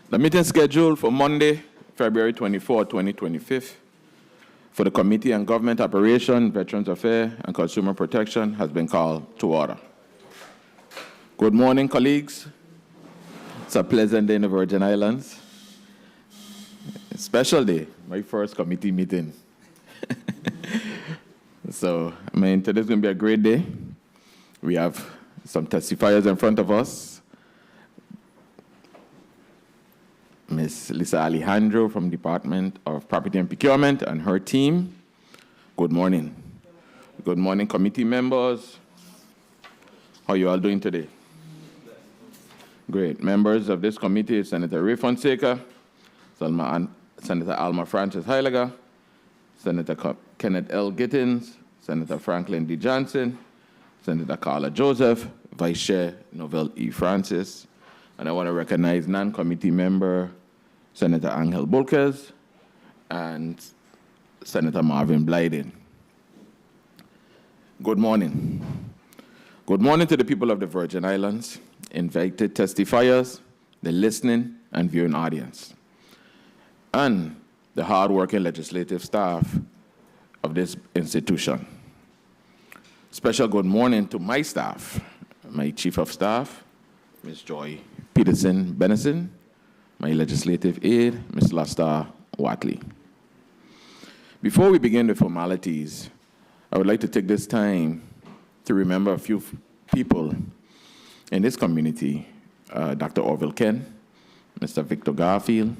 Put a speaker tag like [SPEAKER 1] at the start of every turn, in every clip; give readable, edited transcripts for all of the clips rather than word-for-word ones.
[SPEAKER 1] The meeting scheduled for Monday, February 24, 2025, for the Committee on Government Operation, Veterans Affairs, and Consumer Protection has been called to order. Good morning, colleagues. It's a pleasant day in the Virgin Islands. A special day, my first committee meeting. So, today's going to be a great day. We have some testifiers in front of us. Ms. Lisa Alejandro from Department of Property and Procurement and her team. Good morning. Good morning, committee members. How are you all doing today? Great. Members of this committee, Senator Ray Fonseca, Senator Alma Francis Heiliger, Senator Kenneth L. Gittins, Senator Franklin D. Johnson, Senator Carla Joseph, Vice Chair Novelle E. Francis, and I want to recognize non-committee member Senator Angel Bulkes and Senator Marvin Blyden. Good morning. Good morning to the people of the Virgin Islands, invited testifiers, the listening and viewing audience, and the hard-working legislative staff of this institution. Special good morning to my staff, my Chief of Staff, Ms. Joy Peterson-Benison, my legislative aide, Ms. Lasta Watley. Before we begin the formalities, I would like to take this time to remember a few people in this community, Dr. Orville Ken, Mr. Victor Garfield,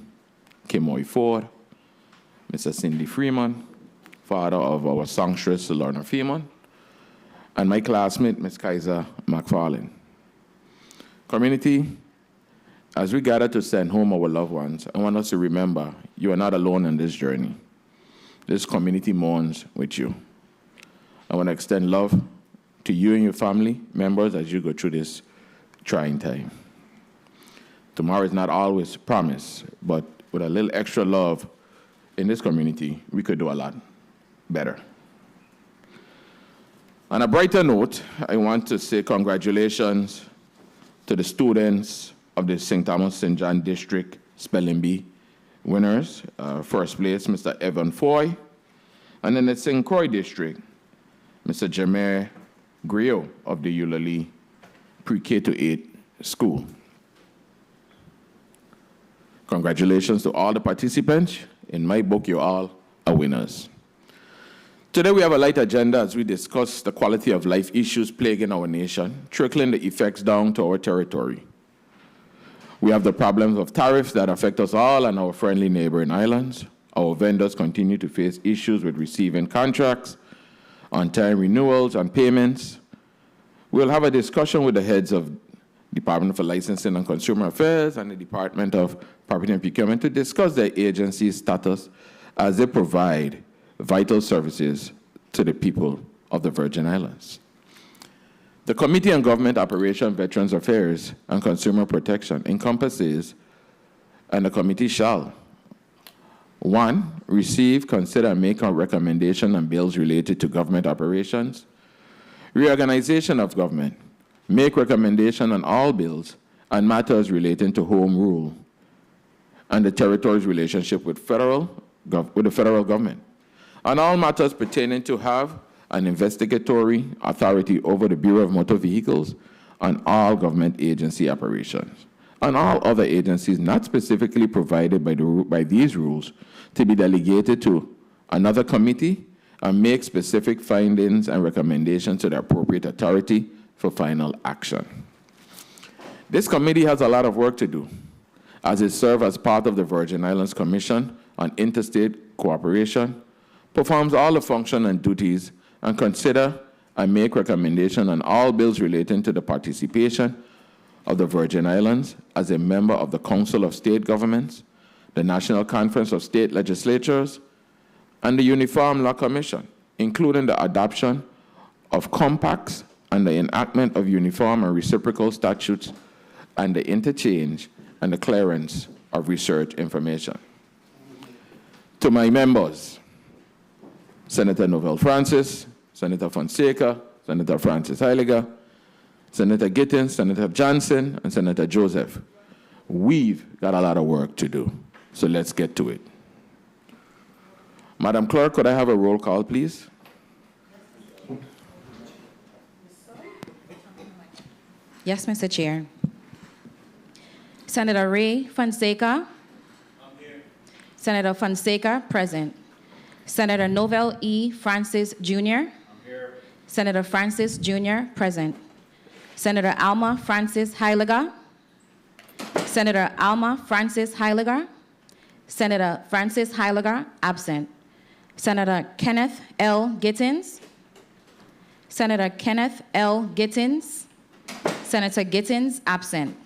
[SPEAKER 1] Kimoy Ford, Mr. Cindy Freeman, father of our songstress, Lorna Freeman, and my classmate, Ms. Kaiser McFarlane. Community, as we gather to send home our loved ones, I want us to remember you are not alone in this journey. This community mourns with you. I want to extend love to you and your family members as you go through this trying time. Tomorrow is not always promised, but with a little extra love in this community, we could do a lot better. On a brighter note, I want to say congratulations to the students of the St. Thomas St. John District Spelling Bee winners. First place, Mr. Evan Foy. And in the St. Croix District, Mr. Jameer Griot of the Eulalie Pre-K to 8 school. Congratulations to all the participants. In my book, you all are winners. Today we have a light agenda as we discuss the quality of life issues plaguing our nation, trickling the effects down to our territory. We have the problems of tariffs that affect us all and our friendly neighboring islands. Our vendors continue to face issues with receiving contracts, on-time renewals and payments. We'll have a discussion with the heads of Department for Licensing and Consumer Affairs and the Department of Property and Procurement to discuss their agency's status as they provide vital services to the people of the Virgin Islands. The Committee on Government Operation, Veterans Affairs, and Consumer Protection encompasses, and the committee shall: 1, receive, consider, and make a recommendation on bills related to government operations, reorganization of government, make recommendation on all bills and matters relating to home rule and the territory's relationship with the federal government, on all matters pertaining to have an investigatory authority over the Bureau of Motor Vehicles on all government agency operations, and all other agencies not specifically provided by these rules to be delegated to another committee and make specific findings and recommendations to the appropriate authority for final action. This committee has a lot of work to do, as it serves as part of the Virgin Islands Commission on Interstate Cooperation, performs all the functions and duties, and consider and make recommendation on all bills relating to the participation of the Virgin Islands as a member of the Council of State Governments, the National Conference of State Legislatures, and the Uniform Law Commission, including the adoption of compacts and the enactment of uniform and reciprocal statutes and the interchange and the clearance of research information. To my members, Senator Novelle Francis, Senator Fonseca, Senator Francis Heiliger, Senator Gittins, Senator Johnson, and Senator Joseph, We've got a lot of work to do, so let's get to it. Madam Clerk, could I have a roll call, please?
[SPEAKER 2] Yes, Mr. Chair. Senator Ray Fonseca.
[SPEAKER 3] I'm here.
[SPEAKER 2] Senator Fonseca, present. Senator Novell E. Francis Jr.
[SPEAKER 3] I'm here.
[SPEAKER 2] Senator Francis Jr., present. Senator Alma Francis Heiliger. Senator Alma Francis Heiliger. Senator Francis Heiliger, absent. Senator Kenneth L. Gittins. Senator Kenneth L. Gittins. Senator Gittins, absent.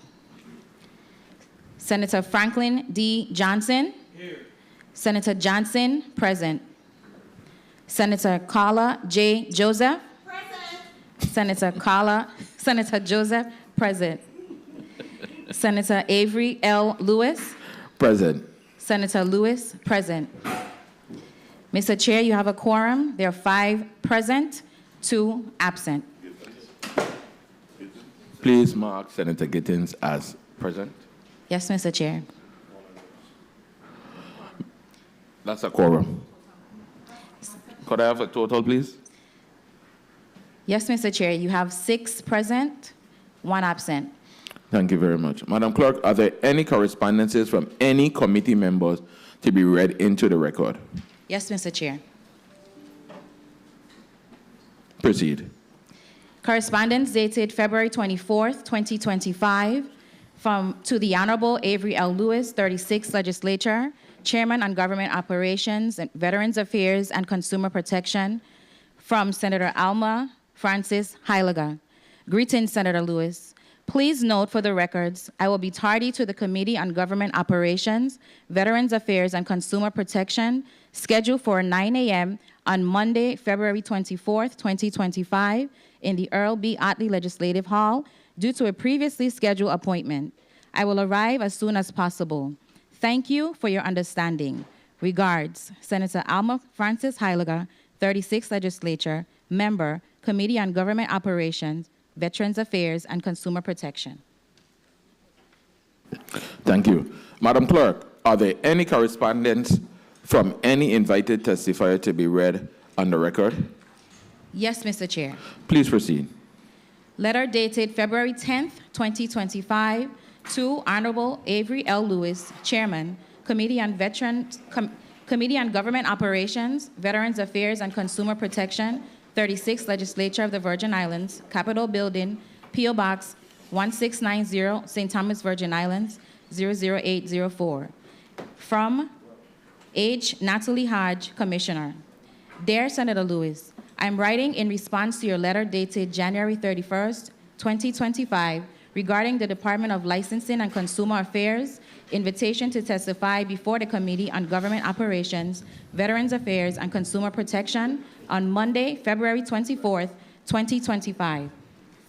[SPEAKER 2] Senator Franklin D. Johnson.
[SPEAKER 3] Here.
[SPEAKER 2] Senator Johnson, present. Senator Carla J. Joseph.
[SPEAKER 4] Present.
[SPEAKER 2] Senator Joseph, present. Senator Avery L. Lewis.
[SPEAKER 1] Present.
[SPEAKER 2] Senator Lewis, present. Mr. Chair, you have a quorum. There are 5 present, 2 absent.
[SPEAKER 1] Please mark Senator Gittins as present.
[SPEAKER 2] Yes, Mr. Chair.
[SPEAKER 1] That's a quorum. Could I have a total, please?
[SPEAKER 2] Yes, Mr. Chair, you have 6 present, 1 absent.
[SPEAKER 1] Thank you very much. Madam Clerk, are there any correspondences from any committee members to be read into the record?
[SPEAKER 2] Yes, Mr. Chair.
[SPEAKER 1] Proceed.
[SPEAKER 2] Correspondence dated February 24th, 2025, to the Honorable Avery L. Lewis, 36th Legislature, Chairman on Government Operations, and Veterans Affairs and Consumer Protection, from Senator Alma Francis Heiliger. Greetings, Senator Lewis. Please note for the records, I will be tardy to the Committee on Government Operations, Veterans Affairs and Consumer Protection, scheduled for 9 a.m. on Monday, February 24th, 2025, in the Earl B. Otley Legislative Hall, due to a previously scheduled appointment. I will arrive as soon as possible. Thank you for your understanding. Regards, Senator Alma Francis Heiliger, 36th Legislature, Member, Committee on Government Operations, Veterans Affairs, and Consumer Protection.
[SPEAKER 1] Thank you. Madam Clerk, are there any correspondence from any invited testifier to be read on the record?
[SPEAKER 2] Yes, Mr. Chair.
[SPEAKER 1] Please proceed.
[SPEAKER 2] Letter dated February 10th, 2025, to Honorable Avery L. Lewis, Chairman, Committee on Government Operations, Veterans Affairs, and Consumer Protection, 36th Legislature of the Virgin Islands, Capitol Building, P.O. Box 1690, St. Thomas, Virgin Islands, 00804. From H. Natalie Hodge, Commissioner. Dear Senator Lewis, I'm writing in response to your letter dated January 31st, 2025, regarding the Department of Licensing and Consumer Affairs invitation to testify before the Committee on Government Operations, Veterans Affairs, and Consumer Protection on Monday, February 24th, 2025.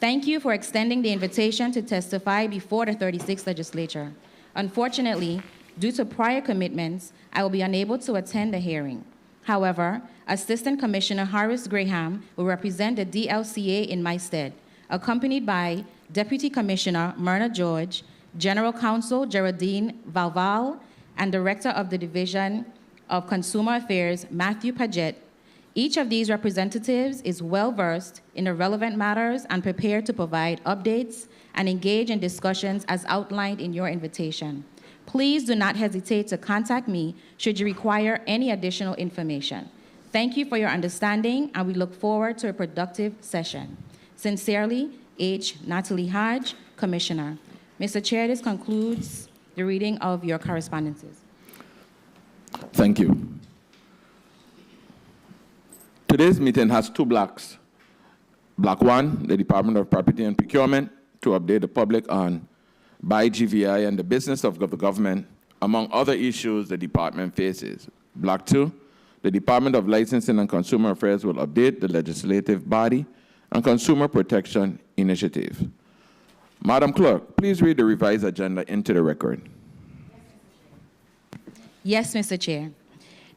[SPEAKER 2] Thank you for extending the invitation to testify before the 36th Legislature. Unfortunately, due to prior commitments, I will be unable to attend the hearing. However, Assistant Commissioner Horace Graham will represent the DLCA in my stead, accompanied by Deputy Commissioner Myrna George, General Counsel Geraldine Valval, and Director of the Division of Consumer Affairs Matthew Paget. Each of these representatives is well-versed in the relevant matters and prepared to provide updates and engage in discussions as outlined in your invitation. Please do not hesitate to contact me should you require any additional information. Thank you for your understanding, and we look forward to a productive session. Sincerely, H. Natalie Hodge, Commissioner. Mr. Chair, this concludes the reading of your correspondences.
[SPEAKER 1] Thank you. Today's meeting has 2 blocks. Block 1, the Department of Property and Procurement, to update the public on by GVI and the business of the government, among other issues the department faces. Block 2, the Department of Licensing and Consumer Affairs will update the legislative body and consumer protection initiative. Madam Clerk, please read the revised agenda into the record.
[SPEAKER 2] Yes, Mr. Chair.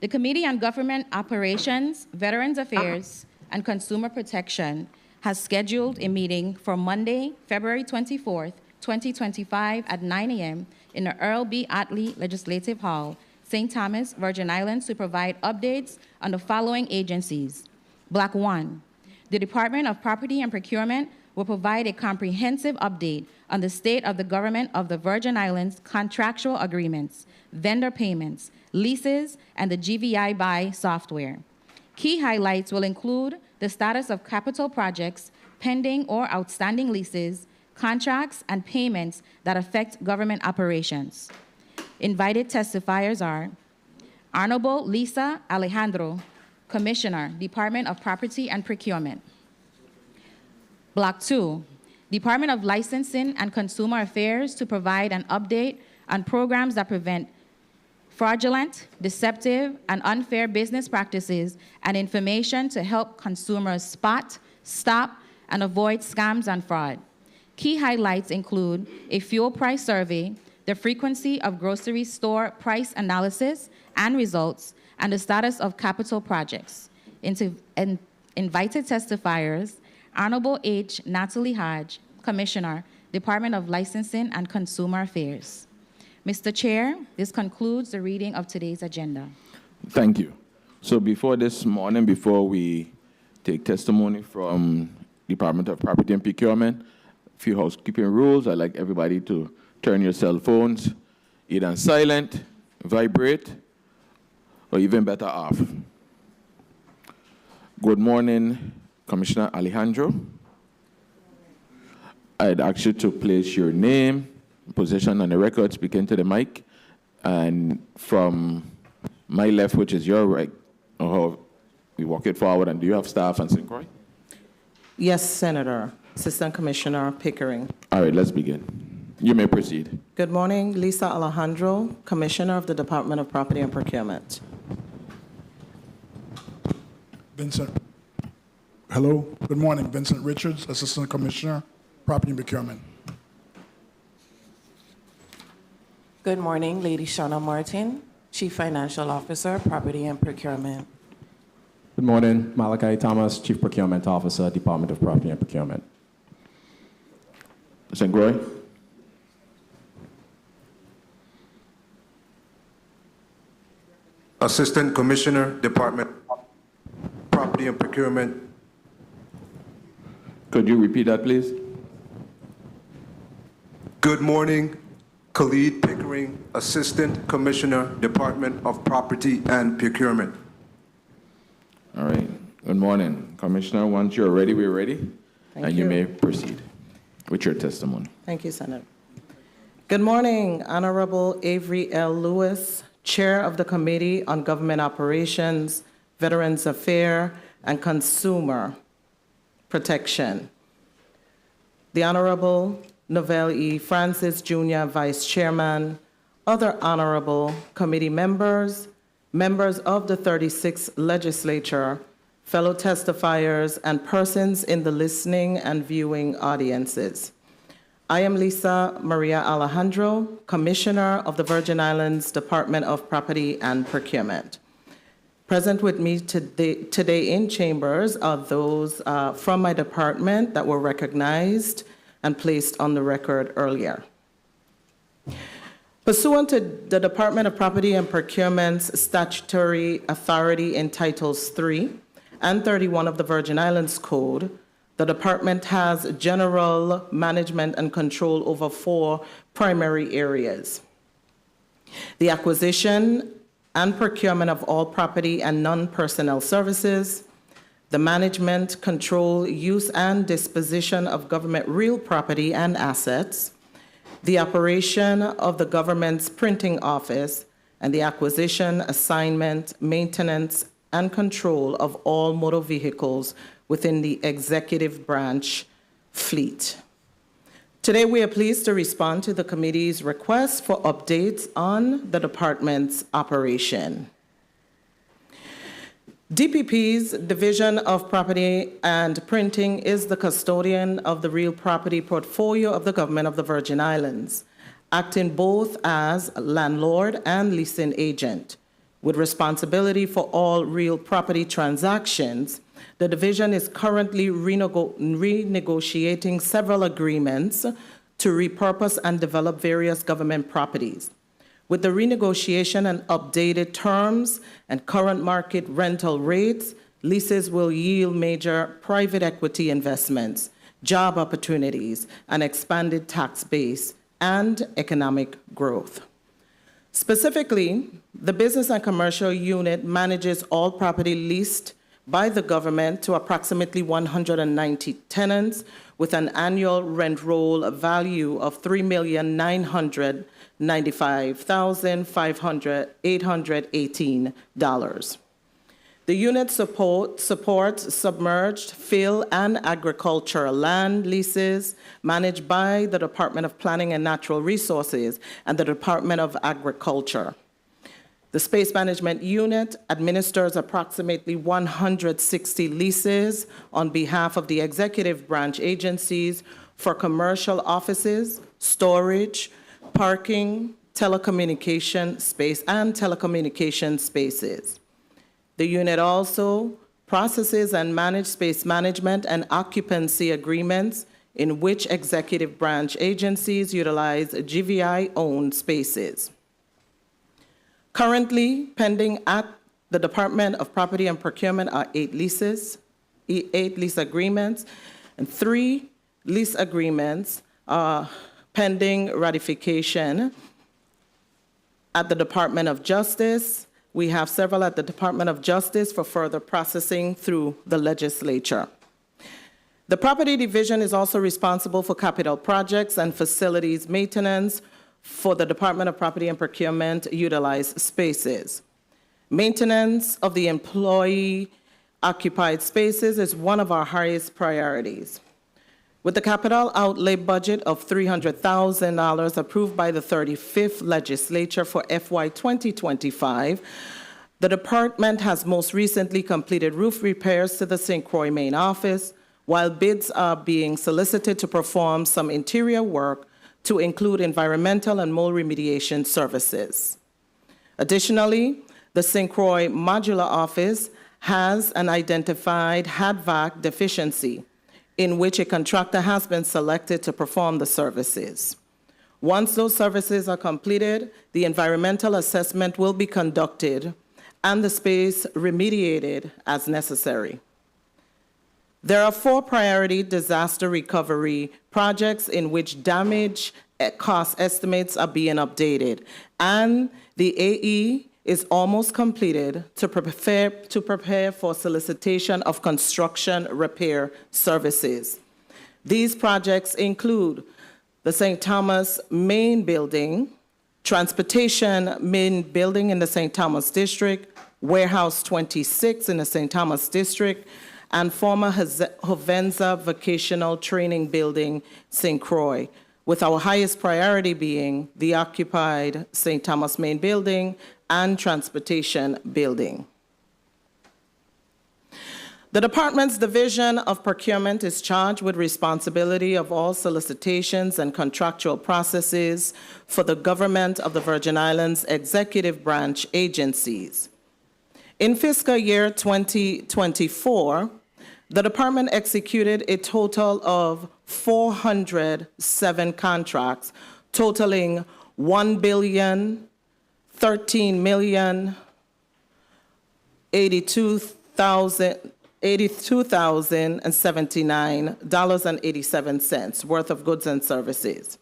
[SPEAKER 2] The Committee on Government Operations, Veterans Affairs, and Consumer Protection has scheduled a meeting for Monday, February 24th, 2025 at 9 a.m. in the Earl B. Otley Legislative Hall, St. Thomas, Virgin Islands, to provide updates on the following agencies. Block 1, the Department of Property and Procurement will provide a comprehensive update on the state of the government of the Virgin Islands contractual agreements, vendor payments, leases, and the GVI Buy Software. Key highlights will include the status of capital projects, pending or outstanding leases, contracts, and payments that affect government operations. Invited testifiers are Honorable Lisa Alejandro, Commissioner, Department of Property and Procurement. Block 2, Department of Licensing and Consumer Affairs to provide an update on programs that prevent fraudulent, deceptive, and unfair business practices and information to help consumers spot, stop, and avoid scams and fraud. Key highlights include a fuel price survey, the frequency of grocery store price analysis and results, and the status of capital projects. Invited testifiers, Honorable Natalie Hodge, Commissioner, Department of Licensing and Consumer Affairs. Mr. Chair, this concludes the reading of today's agenda.
[SPEAKER 1] Thank you. So before this morning, before we take testimony from Department of Property and Procurement, a few housekeeping rules. I'd like everybody to turn your cell phones either on silent, vibrate, or even better off. Good morning, Commissioner Alejandro. I'd ask you to place your name, position on the record, speak into the mic, and from my left, which is your right, we walk it forward. And do you have staff and Synchroy?
[SPEAKER 4] Yes, Senator. Assistant Commissioner Pickering.
[SPEAKER 1] All right, let's begin. You may proceed.
[SPEAKER 4] Good morning, Lisa Alejandro, Commissioner of the Department of Property and Procurement.
[SPEAKER 5] Vincent. Hello. Good morning. Vincent Richards, Assistant Commissioner, Property and Procurement.
[SPEAKER 6] Good morning, Lady Shauna Martin, Chief Financial Officer, Property and Procurement.
[SPEAKER 7] Good morning, Malachi Thomas, Chief Procurement Officer, Department of Property and Procurement.
[SPEAKER 1] Synchroy.
[SPEAKER 8] Assistant Commissioner, Department of Property and Procurement.
[SPEAKER 1] Could you repeat that, please?
[SPEAKER 8] Good morning, Khalid Pickering, Assistant Commissioner, Department of Property and Procurement.
[SPEAKER 1] All right. Good morning, Commissioner. Once you're ready, we're ready.
[SPEAKER 4] Thank
[SPEAKER 1] you
[SPEAKER 4] you.
[SPEAKER 1] may proceed with your testimony.
[SPEAKER 4] Thank you, Senator. Good morning, Honorable Avery L. Lewis, Chair of the Committee on Government Operations, Veterans Affairs, and Consumer Protection. The Honorable Novelle E. Francis, Jr., Vice Chairman, other honorable committee members, members of the 36th Legislature, fellow testifiers, and persons in the listening and viewing audiences. I am Lisa Maria Alejandro, Commissioner of the Virgin Islands Department of Property and Procurement. Present with me today in chambers are those from my department that were recognized and placed on the record earlier. Pursuant to the Department of Property and Procurement's statutory authority in Titles 3 and 31 of the Virgin Islands Code, the department has general management and control over 4 primary areas: the acquisition and procurement of all property and non-personnel services, the management, control, use, and disposition of government real property and assets, the operation of the government's printing office, and the acquisition, assignment, maintenance, and control of all motor vehicles within the executive branch fleet. Today, we are pleased to respond to the committee's request for updates on the department's operation. DPP's Division of Property and Printing is the custodian of the real property portfolio of the government of the Virgin Islands, acting both as landlord and leasing agent. With responsibility for all real property transactions, the division is currently renegotiating several agreements to repurpose and develop various government properties. With the renegotiation and updated terms and current market rental rates, leases will yield major private equity investments, job opportunities, an expanded tax base, and economic growth. Specifically, the Business and Commercial Unit manages all property leased by the government to approximately 190 tenants with an annual rent roll value of $3,995,818. The unit supports submerged, fill, and agricultural land leases managed by the Department of Planning and Natural Resources and the Department of Agriculture. The Space Management Unit administers approximately 160 leases on behalf of the executive branch agencies for commercial offices, storage, parking, telecommunication space, and telecommunication spaces. The unit also processes and manages space management and occupancy agreements in which executive branch agencies utilize GVI-owned spaces. Currently, pending at the Department of Property and Procurement are 8 lease agreements, and 3 lease agreements are pending ratification at the Department of Justice. We have several at the Department of Justice for further processing through the legislature. The Property Division is also responsible for capital projects and facilities maintenance for the Department of Property and Procurement utilized spaces. Maintenance of the employee-occupied spaces is one of our highest priorities. With the capital outlay budget of $300,000 approved by the 35th legislature for FY 2025, the department has most recently completed roof repairs to the St. Croix main office, while bids are being solicited to perform some interior work to include environmental and mold remediation services. Additionally, the St. Croix modular office has an identified HVAC deficiency, in which a contractor has been selected to perform the services. Once those services are completed, the environmental assessment will be conducted and the space remediated as necessary. There are 4 priority disaster recovery projects in which damage cost estimates are being updated, and the AE is almost completed to prepare for solicitation of construction repair services. These projects include the St. Thomas Main Building, Transportation Main Building in the St. Thomas District, Warehouse 26 in the St. Thomas District, and former Hovenza Vocational Training Building, St. Croix, with our highest priority being the occupied St. Thomas Main Building and Transportation Building. The department's Division of Procurement is charged with responsibility of all solicitations and contractual processes for the government of the Virgin Islands executive branch agencies. In fiscal year 2024, the department executed a total of 407 contracts, totaling $1,032,079.87 worth of goods and services.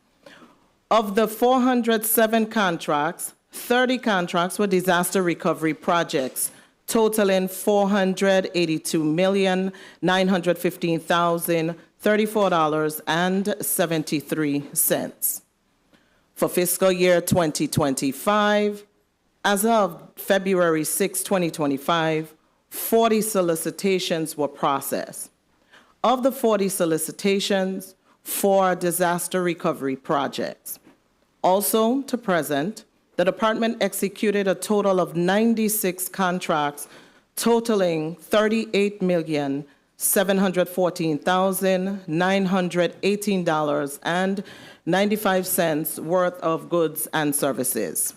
[SPEAKER 4] Of the 407 contracts, 30 contracts were disaster recovery projects, totaling $482,915,034.73. For fiscal year 2025, as of February 6, 2025, 40 solicitations were processed. Of the 40 solicitations, 4 are disaster recovery projects. Also, to present, the department executed a total of 96 contracts totaling $38,714,918.95 worth of goods and services.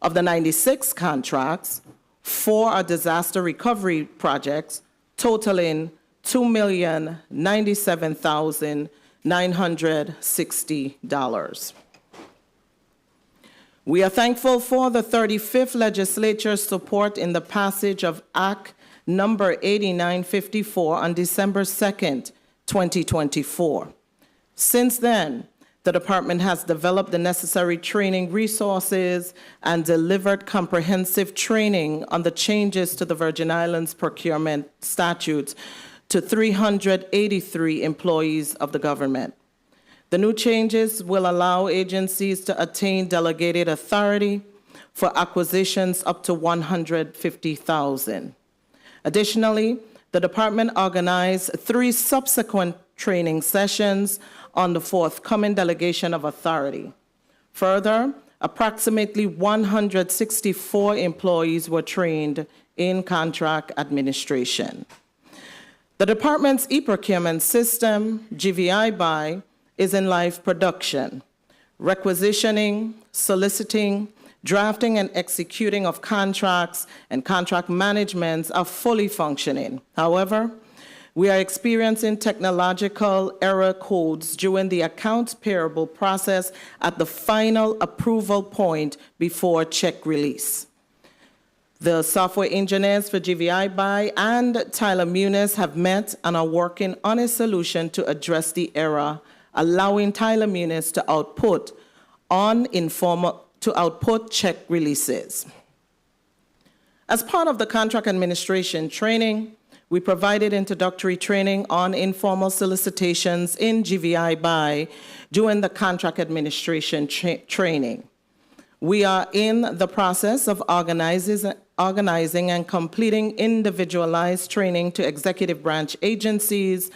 [SPEAKER 4] Of the 96 contracts, 4 are disaster recovery projects totaling $2,097,000 $960. We are thankful for the 35th Legislature's support in the passage of Act Number 8954 on December 2nd, 2024. Since then, the department has developed the necessary training resources and delivered comprehensive training on the changes to the Virgin Islands procurement statutes to 383 employees of the government. The new changes will allow agencies to attain delegated authority for acquisitions up to $150,000. Additionally, the department organized 3 subsequent training sessions on the forthcoming delegation of authority. Further, approximately 164 employees were trained in contract administration. The department's e-procurement system, GVI Buy, is in live production. Requisitioning, soliciting, drafting and executing of contracts and contract managements are fully functioning. However, we are experiencing technological error codes during the accounts payable process at the final approval point before check release. The software engineers for GVI Buy and Tyler Muniz have met and are working on a solution to address the error, allowing Tyler Muniz to output check releases. As part of the contract administration training, we provided introductory training on informal solicitations in GVI Buy during the contract administration training. We are in the process of organizing and completing individualized training to executive branch agencies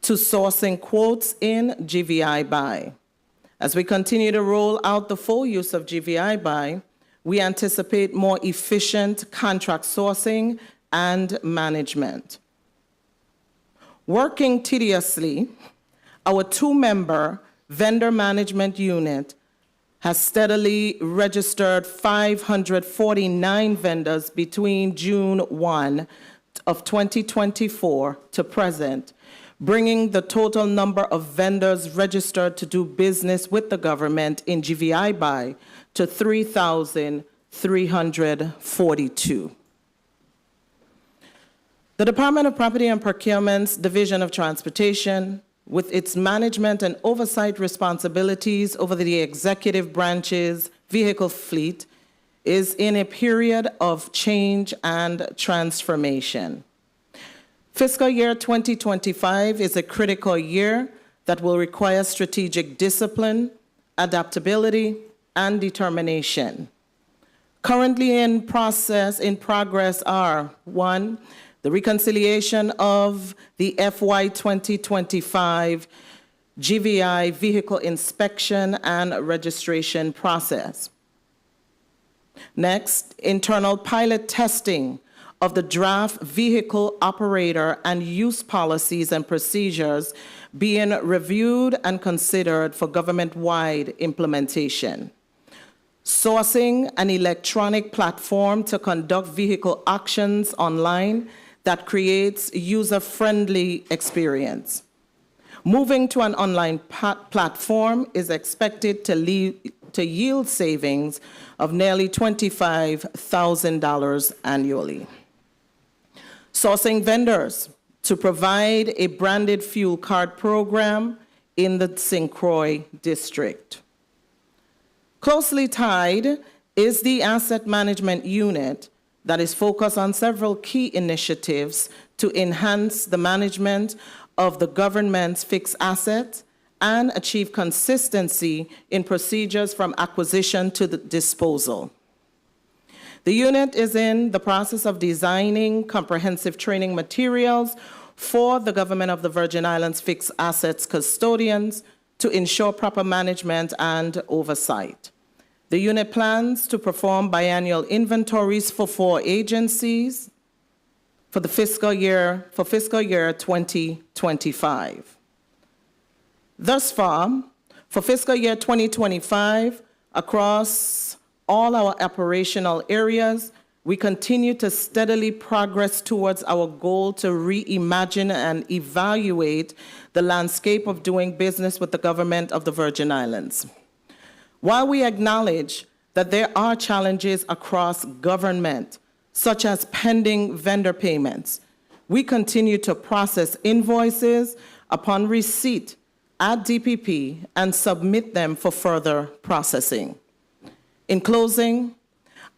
[SPEAKER 4] to sourcing quotes in GVI Buy. As we continue to roll out the full use of GVI Buy, we anticipate more efficient contract sourcing and management. Working tediously, our 2-member vendor management unit has steadily registered 549 vendors between June 1 of 2024 to present, bringing the total number of vendors registered to do business with the government in GVI Buy to 3,342. The Department of Property and Procurement's Division of Transportation, with its management and oversight responsibilities over the executive branch's vehicle fleet, is in a period of change and transformation. Fiscal year 2025 is a critical year that will require strategic discipline, adaptability, and determination. Currently in progress are: 1, the reconciliation of the FY 2025 GVI vehicle inspection and registration process. Next, internal pilot testing of the draft vehicle operator and use policies and procedures being reviewed and considered for government-wide implementation. Sourcing an electronic platform to conduct vehicle auctions online that creates user-friendly experience. Moving to an online platform is expected to yield savings of nearly $25,000 annually. Sourcing vendors to provide a branded fuel card program in the St. Croix district. Closely tied is the asset management unit that is focused on several key initiatives to enhance the management of the government's fixed assets and achieve consistency in procedures from acquisition to the disposal. The unit is in the process of designing comprehensive training materials for the government of the Virgin Islands fixed assets custodians to ensure proper management and oversight. The unit plans to perform biannual inventories for 4 agencies for fiscal year 2025. Thus far, for fiscal year 2025, across all our operational areas, we continue to steadily progress towards our goal to reimagine and evaluate the landscape of doing business with the government of the Virgin Islands. While we acknowledge that there are challenges across government, such as pending vendor payments, we continue to process invoices upon receipt at DPP and submit them for further processing. In closing,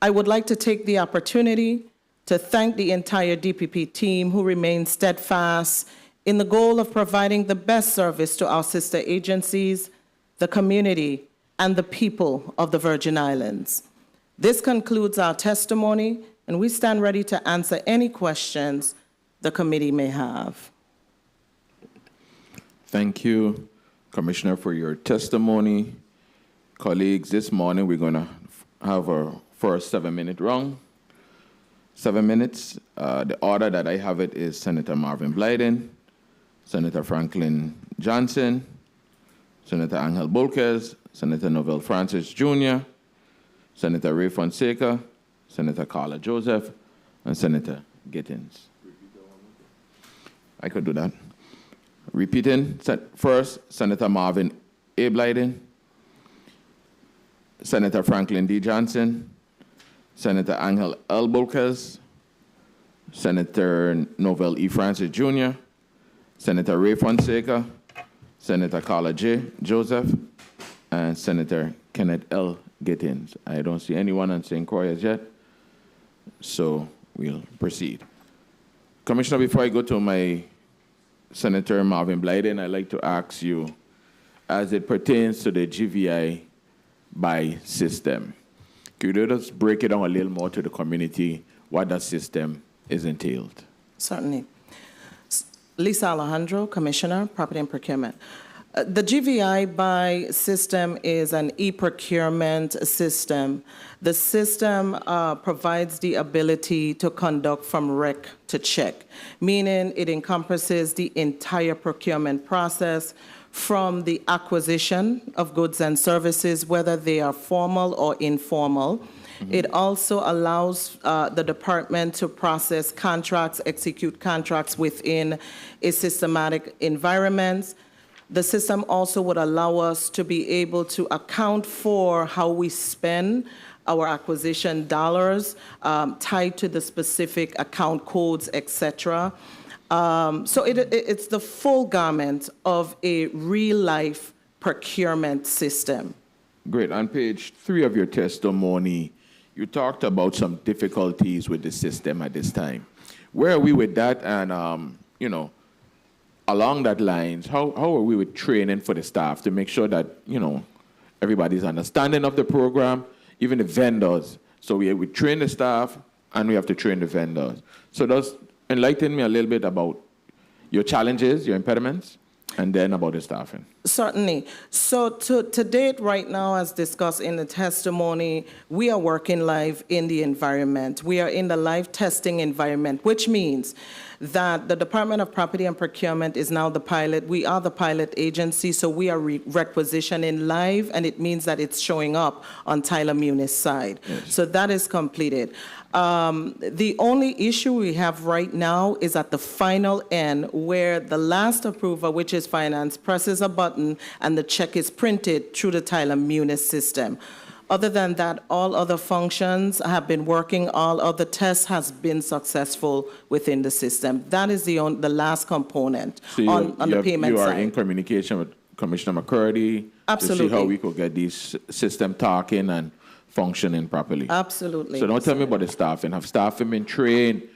[SPEAKER 4] I would like to take the opportunity to thank the entire DPP team who remains steadfast in the goal of providing the best service to our sister agencies, the community, and the people of the Virgin Islands. This concludes our testimony, and we stand ready to answer any questions the committee may have.
[SPEAKER 1] Thank you, Commissioner, for your testimony. Colleagues, this morning we're going to have our first 7-minute round. 7 minutes. The order that I have it is Senator Marvin Blyden, Senator Franklin Johnson, Senator Angel Bolquez, Senator Novell Francis Jr., Senator Ray Fonseca, Senator Carla Joseph, and Senator Gittins. I could do that. Repeating, first, Senator Marvin A. Blyden, Senator Franklin D. Johnson, Senator Angel L. Bolquez, Senator Novell E. Francis Jr., Senator Ray Fonseca, Senator Carla J. Joseph, and Senator Kenneth L. Gittins. I don't see anyone on St. Croix as yet, so we'll proceed. Commissioner, before I go to my Senator Marvin Blyden, I'd like to ask you, as it pertains to the GVI Buy system, could you just break it down a little more to the community, what that system is entailed?
[SPEAKER 4] Certainly. Lisa Alejandro, Commissioner, Property and Procurement. The GVI Buy system is an e-procurement system. The system provides the ability to conduct from rec to check, meaning it encompasses the entire procurement process from the acquisition of goods and services, whether they are formal or informal. Mm-hmm. It also allows the department to process contracts, execute contracts within a systematic environment. The system also would allow us to be able to account for how we spend our acquisition dollars tied to the specific account codes, etc. So it's the full garment of a real-life procurement system.
[SPEAKER 1] Great. On page 3 of your testimony, you talked about some difficulties with the system at this time. Where are we with that? And, along that lines, how are we with training for the staff to make sure that, everybody's understanding of the program, even the vendors? So we train the staff and we have to train the vendors. So just enlighten me a little bit about your challenges, your impediments, and then about the staffing.
[SPEAKER 4] Certainly. So to date right now, as discussed in the testimony, we are working live in the environment. We are in the live testing environment, which means that the Department of Property and Procurement is now the pilot. We are the pilot agency, so we are requisitioning live, and it means that it's showing up on Tyler Muni's side. Yes. So that is completed. The only issue we have right now is at the final end, where the last approver, which is finance, presses a button and the check is printed through the Tyler Muni system. Other than that, all other functions have been working. All other tests has been successful within the system. That is the last component on the payment side.
[SPEAKER 1] You are in communication with Commissioner McCurdy.
[SPEAKER 4] Absolutely.
[SPEAKER 1] To see how we could get these system talking and functioning properly.
[SPEAKER 4] Absolutely.
[SPEAKER 1] So don't tell me about the staffing. Have staffing been trained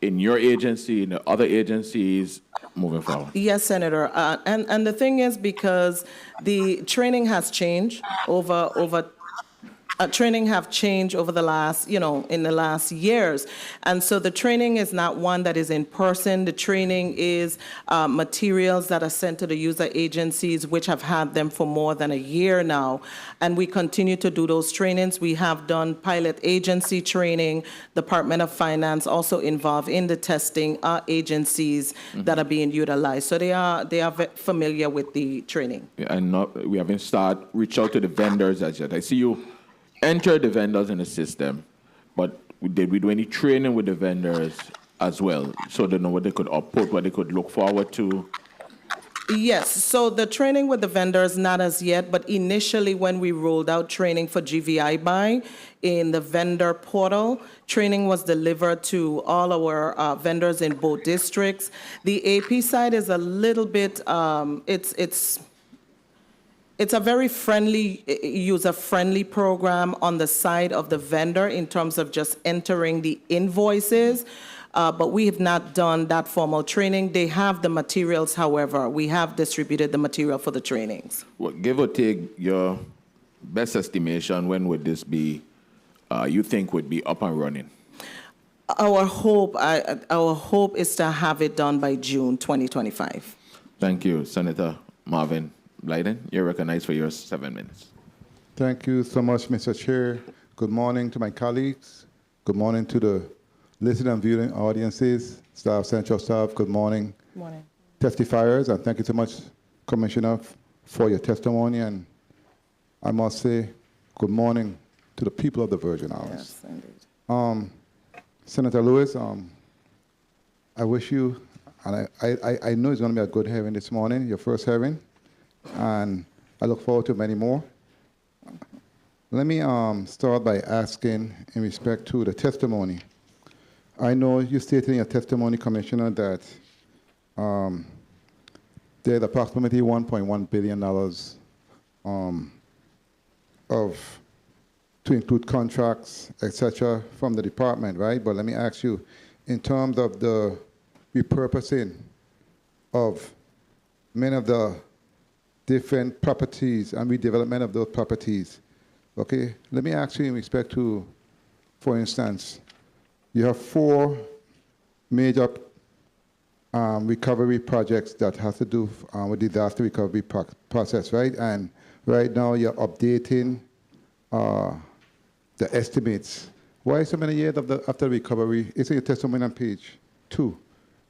[SPEAKER 1] in your agency, in the other agencies, moving forward?
[SPEAKER 4] Yes, Senator. And the thing is, because the training has changed over training have changed over the last, in the last years. And so the training is not one that is in person. The training is materials that are sent to the user agencies, which have had them for more than a year now. And we continue to do those trainings. We have done pilot agency training. Department of Finance also involved in the testing agencies that are being utilized. So they are familiar with the training.
[SPEAKER 1] Yeah, and we haven't reached out to the vendors as yet. I see you enter the vendors in the system, but did we do any training with the vendors as well, so they know what they could output, what they could look forward to?
[SPEAKER 4] Yes, so the training with the vendors, not as yet, but initially when we rolled out training for GVI Buy in the vendor portal, training was delivered to all our vendors in both districts. The AP side is a little bit, it's a very friendly, user-friendly program on the side of the vendor in terms of just entering the invoices. But we have not done that formal training. They have the materials, however. We have distributed the material for the trainings.
[SPEAKER 1] Well, give or take your best estimation, when would this be, you think would be up and running?
[SPEAKER 4] Our hope is to have it done by June 2025.
[SPEAKER 1] Thank you. Senator Marvin Blyden, you're recognized for your 7 minutes.
[SPEAKER 9] Thank you so much, Mr. Chair. Good morning to my colleagues. Good morning to the listening and viewing audiences, staff, central staff. Good morning.
[SPEAKER 4] Good morning.
[SPEAKER 9] Testifiers, and thank you so much, Commissioner, for your testimony. And I must say, good morning to the people of the Virgin Islands.
[SPEAKER 4] Yes, indeed.
[SPEAKER 9] Senator Lewis, I wish you, and I know it's going to be a good hearing this morning, your first hearing, and I look forward to many more. Let me start by asking, in respect to the testimony, I know you stated in your testimony, Commissioner, that there's approximately $1.1 billion to include contracts, etc., from the department, right? But let me ask you, in terms of the repurposing of many of the different properties and redevelopment of those properties, okay? Let me ask you in respect to, for instance, you have 4 major recovery projects that has to do with disaster recovery process, right? And right now you're updating the estimates. Why so many years after recovery? It's in your testimony on page 2.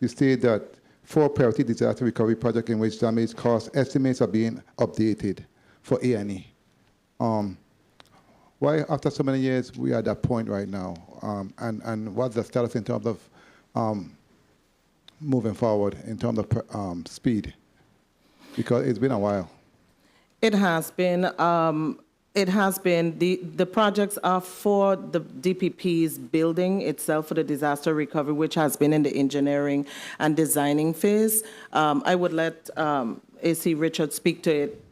[SPEAKER 9] You state that 4 priority disaster recovery projects in which damage cost estimates are being updated for A&E. Why, after so many years, we are at that point right now? And what's the status in terms of moving forward in terms of speed? Because it's been a while.
[SPEAKER 4] It has been. The projects are for the DPP's building itself, for the disaster recovery, which has been in the engineering and designing phase. I would let AC Richard speak to it,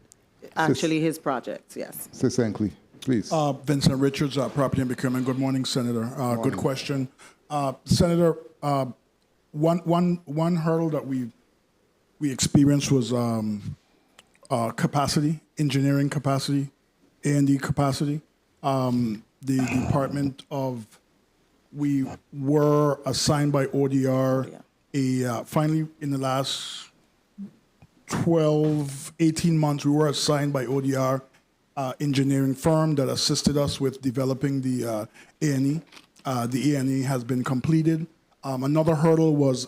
[SPEAKER 4] actually his projects, yes.
[SPEAKER 9] Succinctly, please.
[SPEAKER 5] Vincent Richards, Property and Procurement. Good morning, Senator. Good question. Senator, one hurdle that we experienced was capacity, engineering capacity, A&D capacity. The Department of, we were assigned by ODR finally in the last 12, 18 months, we were assigned by ODR engineering firm that assisted us with developing the A&E. The A&E has been completed. Another hurdle was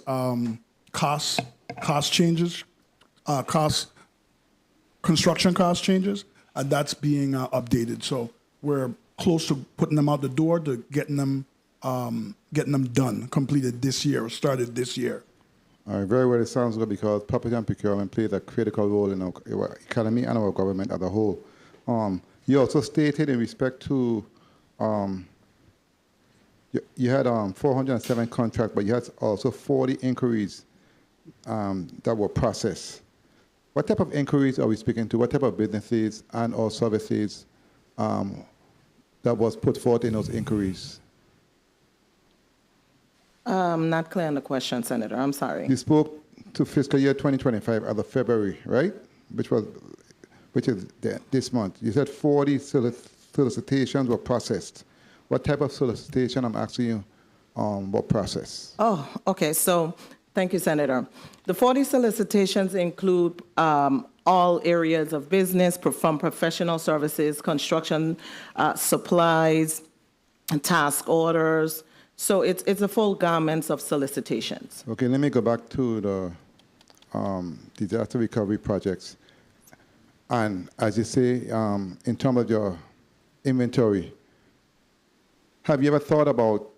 [SPEAKER 5] cost changes, construction cost changes. That's being updated. So we're close to putting them out the door, to getting them done, completed this year, or started this year.
[SPEAKER 9] All right, very well. It sounds good, because property and procurement plays a critical role in our economy and our government as a whole. You also stated in respect to, you had 407 contracts, but you had also 40 inquiries that were processed. What type of inquiries are we speaking to? What type of businesses and or services that was put forth in those inquiries?
[SPEAKER 4] Not clear on the question, Senator. I'm sorry.
[SPEAKER 9] You spoke to fiscal year 2025 as of February, right? Which is this month. You said 40 solicitations were processed. What type of solicitation, I'm asking you, were processed?
[SPEAKER 4] Oh, okay. So thank you, Senator. The 40 solicitations include all areas of business, from professional services, construction, supplies, and task orders. So it's a full garment of solicitations.
[SPEAKER 9] Okay, let me go back to the disaster recovery projects. And as you say, in terms of your inventory, have you ever thought about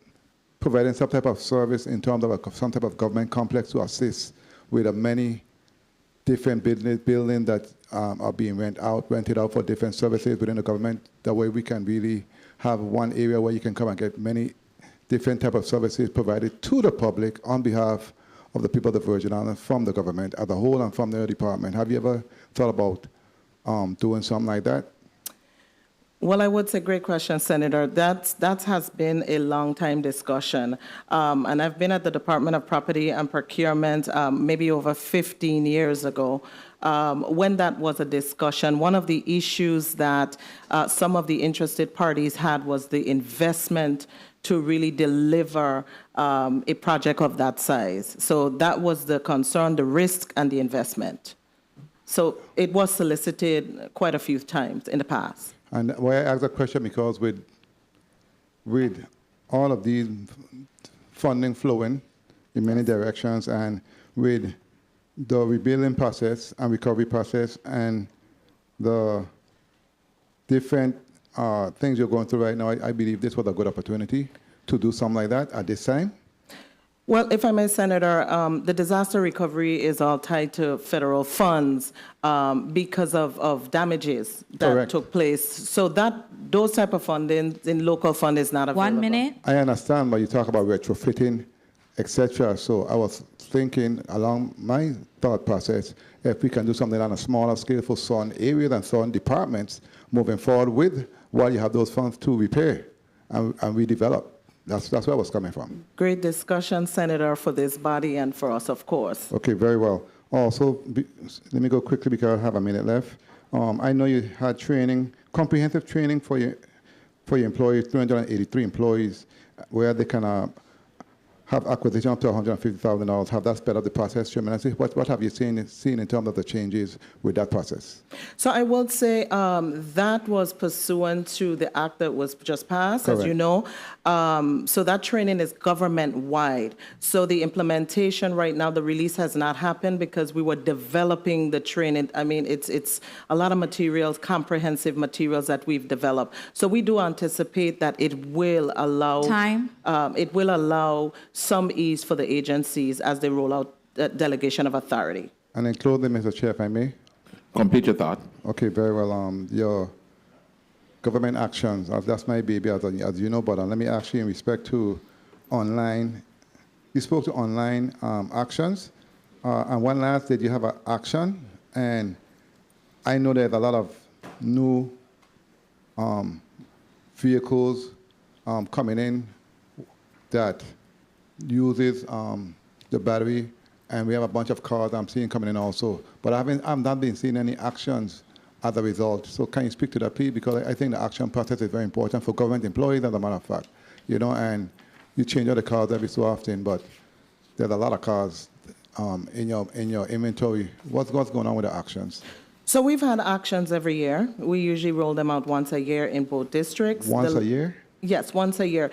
[SPEAKER 9] providing some type of service in terms of some type of government complex to assist with the many different buildings that are being rented out for different services within the government. That way we can really have one area where you can come and get many different type of services provided to the public on behalf of the people of the Virgin Islands from the government as a whole and from their department. Have you ever thought about doing something like that?
[SPEAKER 4] Well, I would say great question, Senator. That has been a long time discussion. And I've been at the Department of Property and Procurement maybe over 15 years ago. When that was a discussion, one of the issues that some of the interested parties had was the investment to really deliver a project of that size. So that was the concern, the risk and the investment. So it was solicited quite a few times in the past.
[SPEAKER 9] And why I ask that question, because with all of these funding flowing in many directions, and with the rebuilding process and recovery process and the different things you're going through right now, I believe this was a good opportunity to do something like that at this time.
[SPEAKER 4] Well, if I may, Senator, the disaster recovery is all tied to federal funds because of damages that
[SPEAKER 9] Correct.
[SPEAKER 4] took place. So those type of funding in local fund is not available.
[SPEAKER 2] 1 minute.
[SPEAKER 9] I understand, but you talk about retrofitting, etc. So I was thinking along my thought process, if we can do something on a smaller scale for certain areas and certain departments moving forward with, while you have those funds to repair and redevelop. That's where I was coming from.
[SPEAKER 4] Great discussion, Senator, for this body and for us, of course.
[SPEAKER 9] Okay, very well. Also, let me go quickly because I have a minute left. I know you had training, comprehensive training for your employees, 383 employees, where they can have acquisition up to $150,000. Have that sped up the process tremendously? What have you seen in terms of the changes with that process?
[SPEAKER 4] So I will say that was pursuant to the act that was just passed,
[SPEAKER 9] Correct.
[SPEAKER 4] as you know. So that training is government-wide. So the implementation right now, the release has not happened because we were developing the training. I mean, it's a lot of materials, comprehensive materials that we've developed. So we do anticipate that it will allow it will allow some ease for the agencies as they roll out delegation of authority.
[SPEAKER 9] And in closing, Mr. Chair, if I may.
[SPEAKER 1] Complete your thought.
[SPEAKER 9] Okay, very well. Your government actions, that's my baby, as you know, but let me ask you in respect to online. You spoke to online actions. And one last, did you have an action? And I know there's a lot of new vehicles coming in that uses the battery, and we have a bunch of cars I'm seeing coming in also. But I've not been seeing any actions as a result. So can you speak to that, please? Because I think the action process is very important for government employees, as a matter of fact. You know, and you change out the cars every so often, but there's a lot of cars in your inventory. What's going on with the actions?
[SPEAKER 4] So we've had actions every year. We usually roll them out once a year in both districts.
[SPEAKER 9] Once a year?
[SPEAKER 4] Yes, once a year.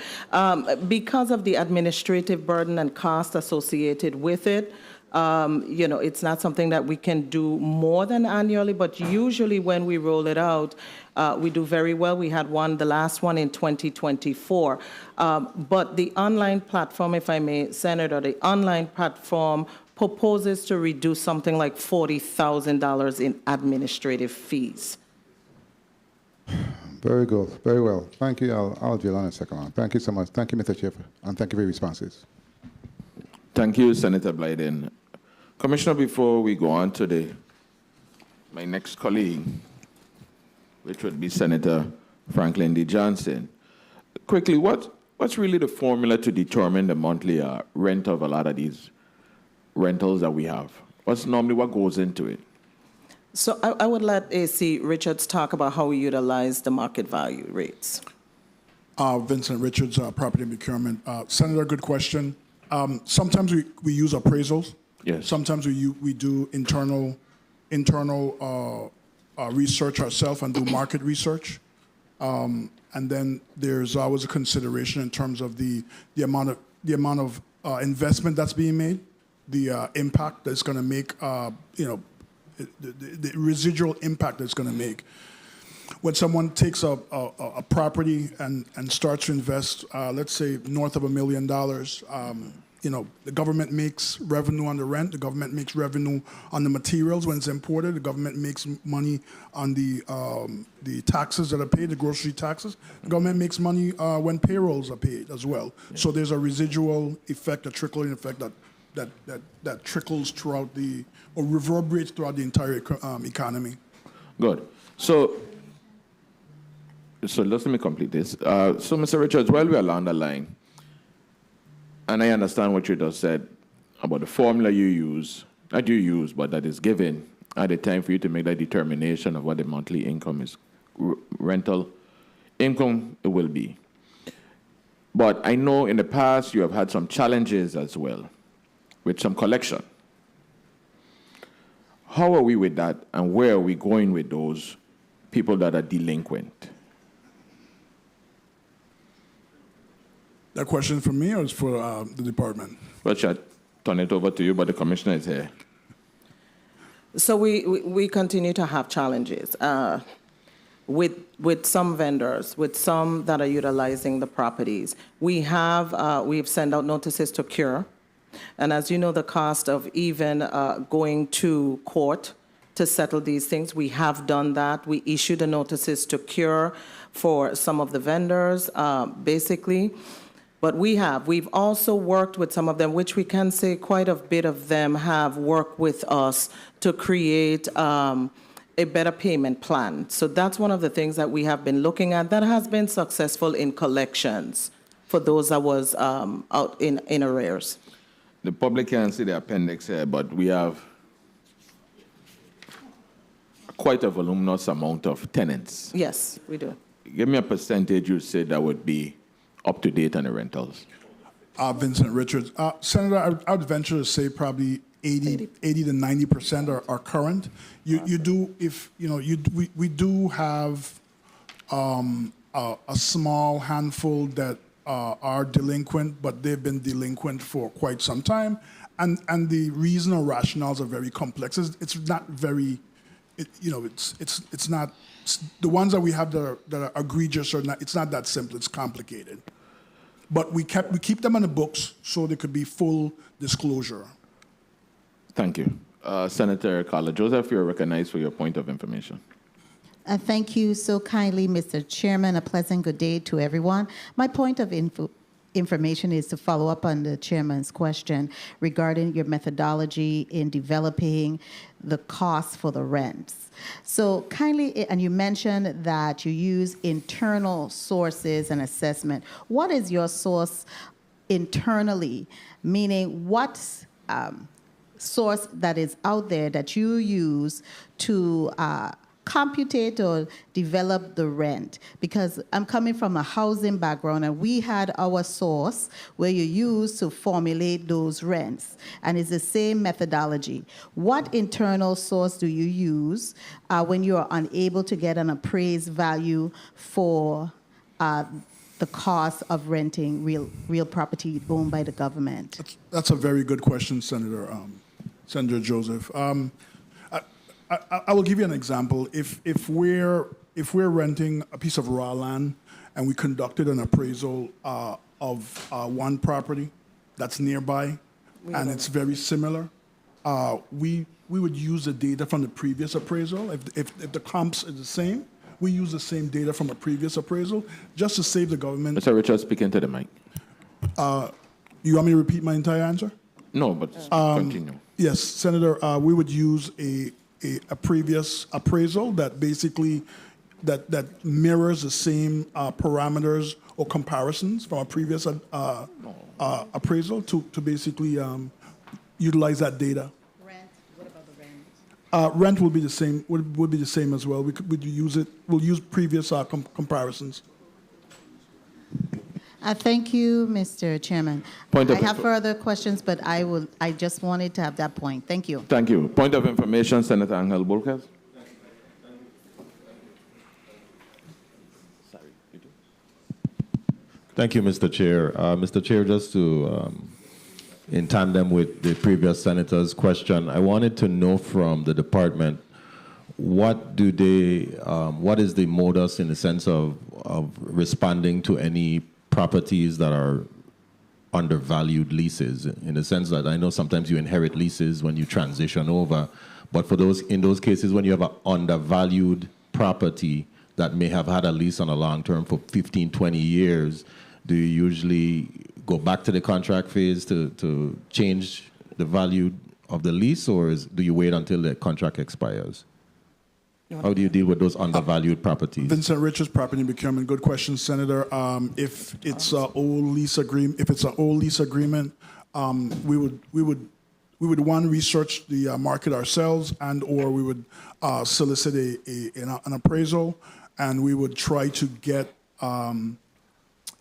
[SPEAKER 4] Because of the administrative burden and cost associated with it, you know, it's not something that we can do more than annually, but usually when we roll it out, we do very well. We had the last one in 2024. But the online platform, if I may, Senator, the online platform proposes to reduce something like $40,000 in administrative fees.
[SPEAKER 9] Very good. Very well. Thank you. I'll drill on a second. Thank you so much. Thank you, Mr. Chair, and thank you for your responses.
[SPEAKER 1] Thank you, Senator Blyden. Commissioner, before we go on to my next colleague, which would be Senator Franklin D. Johnson, quickly, what's really the formula to determine the monthly rent of a lot of these rentals that we have? What's normally what goes into it?
[SPEAKER 4] So I would let AC Richards talk about how we utilize the market value rates.
[SPEAKER 5] Vincent Richards, Property and Procurement. Senator, good question. Sometimes we use appraisals.
[SPEAKER 1] Yes.
[SPEAKER 5] Sometimes we do internal research ourselves and do market research. And then there's always a consideration in terms of the amount of investment that's being made, the impact that's going to make, the residual impact that's going to make. when someone takes a property and starts to invest, let's say north of $1 million, the government makes revenue on the rent, the government makes revenue on the materials when it's imported, the government makes money on the taxes that are paid, the grocery taxes. The government makes money when payrolls are paid as well. Yeah. So there's a residual effect, a trickling effect that trickles throughout or reverberates throughout the entire economy.
[SPEAKER 1] Good. So let me complete this. So, Mr. Richards, while we are along the line, and I understand what you just said about the formula you use, not you use, but that is given at the time for you to make that determination of what the monthly income is, rental income it will be. But I know in the past you have had some challenges as well with some collection. How are we with that, and where are we going with those people that are delinquent?
[SPEAKER 5] That question for me or is for the department?
[SPEAKER 1] Well, I'll turn it over to you, but the commissioner is here.
[SPEAKER 4] So we continue to have challenges with some vendors, with some that are utilizing the properties. We've sent out notices to cure. And as you know, the cost of even going to court to settle these things, we have done that. We issued the notices to cure for some of the vendors, basically. But we've also worked with some of them, which we can say quite a bit of them have worked with us to create a better payment plan. So that's one of the things that we have been looking at that has been successful in collections for those that was out in arrears.
[SPEAKER 1] The public can see the appendix here, but we have quite a voluminous amount of tenants.
[SPEAKER 4] Yes, we do.
[SPEAKER 1] Give me a percentage you say that would be up to date on the rentals.
[SPEAKER 5] Vincent Richards. Senator, I would venture to say probably 80 to 90% are current. We do have a small handful that are delinquent, but they've been delinquent for quite some time, and the reason or rationales are very complex. It's not very, it's not the ones that we have that are egregious or not. It's not that simple. It's complicated, but we keep them on the books so there could be full disclosure.
[SPEAKER 1] Thank you, Senator Carla Joseph. You're recognized for your point of information.
[SPEAKER 10] Thank you so kindly, Mr. Chairman. A pleasant good day to everyone. My point of information is to follow up on the chairman's question regarding your methodology in developing the cost for the rents. So kindly, and you mentioned that you use internal sources and assessment. What is your source internally? Meaning what source that is out there that you use to computate or develop the rent? Because I'm coming from a housing background, and we had our source where you use to formulate those rents, and it's the same methodology. What internal source do you use when you are unable to get an appraised value for the cost of renting real property owned by the government?
[SPEAKER 5] That's a very good question, Senator Joseph. I will give you an example. If we're renting a piece of raw land and we conducted an appraisal of one property that's nearby and it's very similar, we would use the data from the previous appraisal. If the comps are the same, we use the same data from a previous appraisal just to save the government.
[SPEAKER 1] Mr. Richards, speak into the mic.
[SPEAKER 5] You want me to repeat my entire answer?
[SPEAKER 1] No, but continue.
[SPEAKER 5] Yes, Senator, we would use a previous appraisal that basically that mirrors the same parameters or comparisons from a previous appraisal to basically utilize that data.
[SPEAKER 10] Rent. What about the rent?
[SPEAKER 5] Rent will be the same. Would be the same as well. We'll use previous comparisons.
[SPEAKER 10] Thank you, Mr. Chairman. I have further questions, but I just wanted to have that point. Thank you.
[SPEAKER 1] Thank you. Point of information, Senator Angel Burkes.
[SPEAKER 11] Thank you, Mr. Chair. Mr. Chair, just to, in tandem with the previous senator's question, I wanted to know from the department what do they? What is the modus in the sense of responding to any properties that are undervalued leases? In the sense that I know sometimes you inherit leases when you transition over, but for in those cases when you have an undervalued property that may have had a lease on a long term for 15, 20 years, do you usually go back to the contract phase to change the value of the lease, or do you wait until the contract expires? How do you deal with those undervalued properties?
[SPEAKER 5] Vincent Richards, Property and Procurement. Good question, Senator. If it's an old lease agreement, we would one, research the market ourselves, and or we would solicit an appraisal, and we would try to get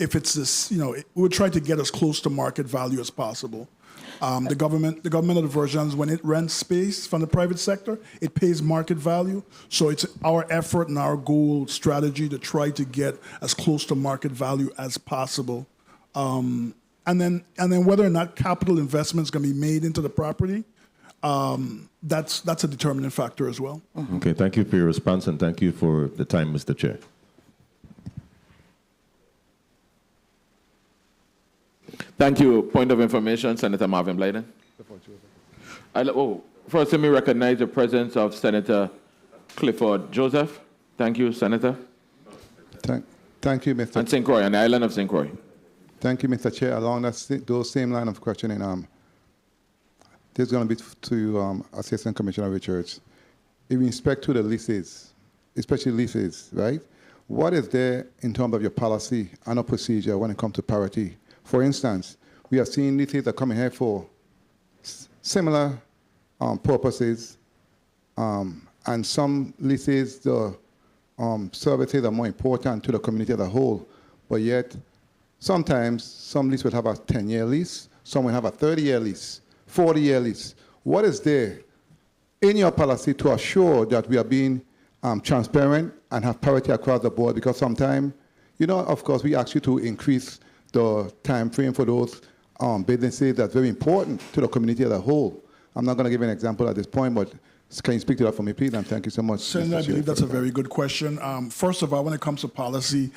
[SPEAKER 5] if it's this, we would try to get as close to market value as possible. The government of the Virgin Islands, when it rents space from the private sector, it pays market value. So it's our effort and our goal strategy to try to get as close to market value as possible. And then whether or not capital investments can be made into the property, that's a determining factor as well.
[SPEAKER 11] Okay, thank you for your response, and thank you for the time, Mr. Chair.
[SPEAKER 1] Thank you. Point of information, Senator Marvin Blyden. First, let me recognize the presence of Senator Clifford Joseph. Thank you, Senator.
[SPEAKER 9] Thank you, Mr.
[SPEAKER 1] And St. Croix, on the island of St. Croix.
[SPEAKER 9] Thank you, Mr. Chair. Along those same line of questioning, this is going to be to Assistant Commissioner Richards. In respect to the leases, especially leases, right? What is there in terms of your policy and a procedure when it comes to parity? For instance, we have seen leases that are coming here for similar purposes, and some leases, the services are more important to the community as a whole, but yet sometimes some leases will have a 10-year lease, some will have a 30-year lease, 40-year lease. What is there in your policy to assure that we are being transparent and have parity across the board? Because sometimes, of course, we ask you to increase the time frame for those businesses that's very important to the community as a whole. I'm not going to give an example at this point, but can you speak to that for me, please? And thank you so much.
[SPEAKER 5] Senator, I believe that's a very good question. First of all, when it comes to policy,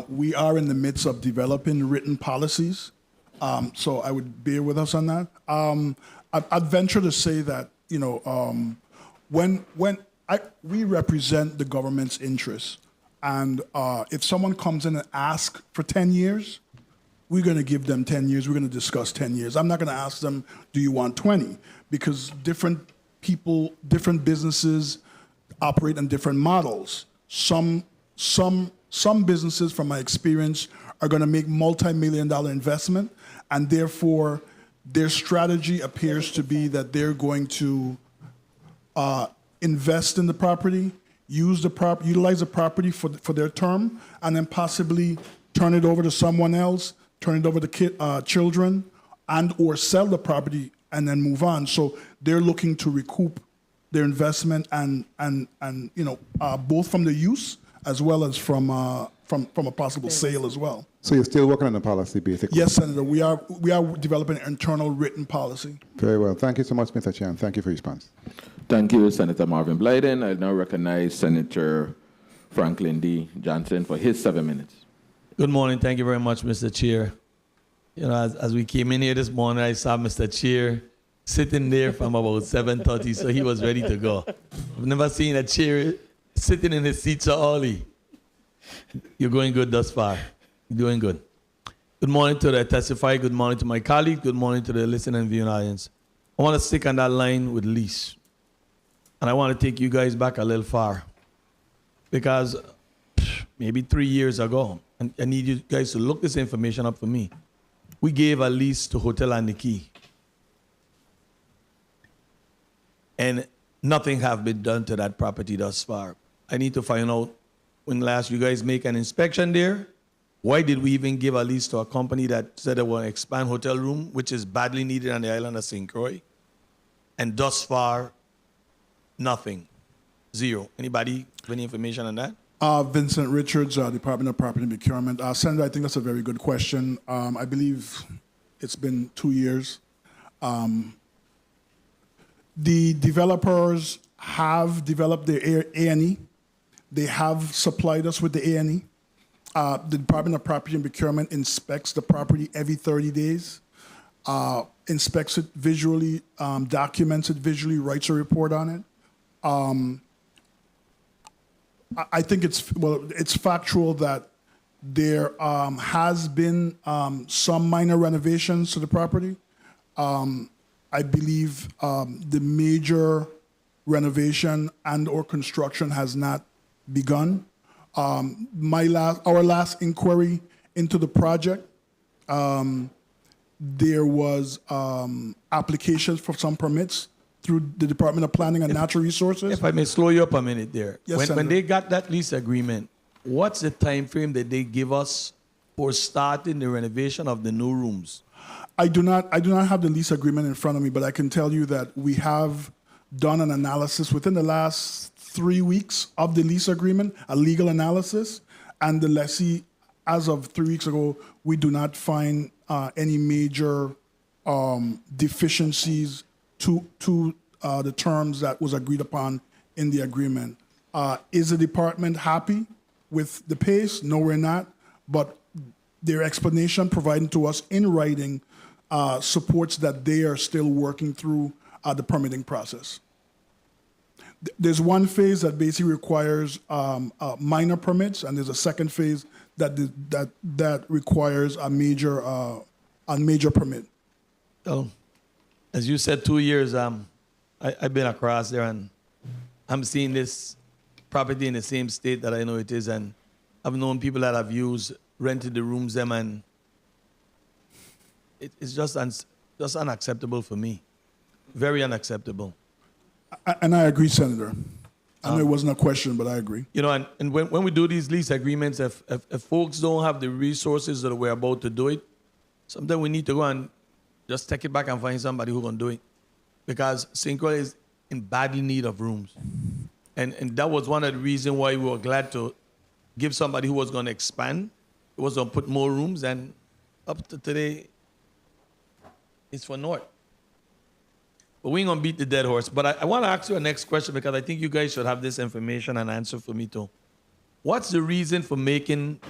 [SPEAKER 5] we are in the midst of developing written policies. So I would bear with us on that. I'd venture to say that, we represent the government's interests. And if someone comes in and asks for 10 years, we're going to give them 10 years. We're going to discuss 10 years. I'm not going to ask them, do you want 20? Because different people, different businesses operate on different models. Some businesses, from my experience, are going to make multi-million-dollar investment, and therefore their strategy appears to be that they're going to invest in the property, utilize the property for their term, and then possibly turn it over to someone else, turn it over to children, and or sell the property and then move on. So they're looking to recoup their investment and both from the use as well as from a possible sale as well.
[SPEAKER 9] So you're still working on the policy, basically?
[SPEAKER 5] Yes, Senator. We are developing an internal written policy.
[SPEAKER 9] Very well. Thank you so much, Mr. Chair, and thank you for your response.
[SPEAKER 1] Thank you, Senator Marvin Blyden. I now recognize Senator Franklin D. Johnson for his 7 minutes.
[SPEAKER 3] Good morning. Thank you very much, Mr. Chair. As we came in here this morning, I saw Mr. Chair sitting there from about 7:30, so he was ready to go. I've never seen a chair sitting in his seat so early. You're going good thus far. You're doing good. Good morning to the testifier. Good morning to my colleague. Good morning to the listening and viewing audience. I want to stick on that line with lease. And I want to take you guys back a little far. Because maybe 3 years ago, and I need you guys to look this information up for me. We gave a lease to Hotel Aniki. And nothing have been done to that property thus far. I need to find out when last you guys make an inspection there. Why did we even give a lease to a company that said they want to expand hotel room, which is badly needed on the island of St. Croix? And thus far, nothing. Zero. Anybody have any information on that?
[SPEAKER 5] Vincent Richards, Department of Property and Procurement. Senator, I think that's a very good question. I believe it's been 2 years. The developers have developed their A&E. They have supplied us with the A&E. The Department of Property and Procurement inspects the property every 30 days, inspects it visually, documents it visually, writes a report on it. I think it's factual that there has been some minor renovations to the property. I believe the major renovation and/or construction has not begun. Our last inquiry into the project, there was applications for some permits through the Department of Planning and Natural Resources.
[SPEAKER 3] If I may slow you up a minute there.
[SPEAKER 5] Yes,
[SPEAKER 3] when they got that lease agreement, what's the time frame that they give us for starting the renovation of the new rooms?
[SPEAKER 5] I do not have the lease agreement in front of me, but I can tell you that we have done an analysis within the last 3 weeks of the lease agreement, a legal analysis, and the lessee, as of 3 weeks ago, we do not find any major deficiencies to the terms that was agreed upon in the agreement. Is the department happy with the pace? No, we're not, but their explanation provided to us in writing supports that they are still working through the permitting process. There's one phase that basically requires minor permits, and there's a second phase that requires a major permit.
[SPEAKER 3] So, as you said, 2 years. I've been across there, and I'm seeing this property in the same state that I know it is, and I've known people that have rented the rooms them, and it's just unacceptable for me. Very unacceptable.
[SPEAKER 5] And I agree, Senator. I know it wasn't a question, but I agree.
[SPEAKER 3] You know, and when we do these lease agreements, if folks don't have the resources that we're about to do it, sometimes we need to go and just take it back and find somebody who can do it. Because Synchro is in badly need of rooms. And that was one of the reasons why we were glad to give somebody who was going to expand, who was going to put more rooms, and up to today, it's for naught. But we ain't going to beat the dead horse. But I want to ask you a next question, because I think you guys should have this information and answer for me too. What's the reason for making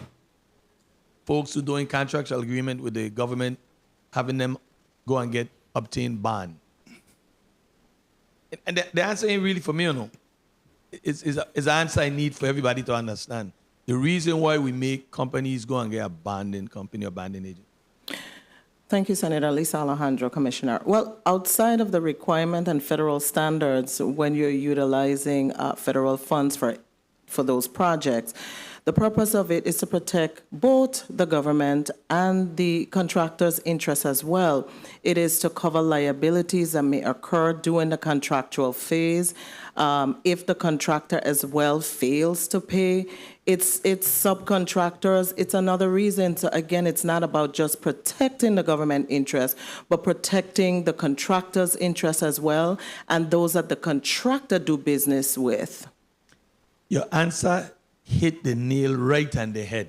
[SPEAKER 3] folks who are doing contractual agreement with the government, having them go and obtain bond? And the answer ain't really for me, no. It's an answer I need for everybody to understand. The reason why we make companies go and get a bonding company or bonding agent.
[SPEAKER 4] Thank you, Senator Lisa Alejandro, Commissioner. Well, outside of the requirement and federal standards, when you're utilizing federal funds for those projects, the purpose of it is to protect both the government and the contractor's interests as well. It is to cover liabilities that may occur during the contractual phase. If the contractor as well fails to pay its subcontractors, it's another reason to, again, it's not about just protecting the government interest, but protecting the contractor's interests as well, and those that the contractor do business with.
[SPEAKER 3] Your answer hit the nail right on the head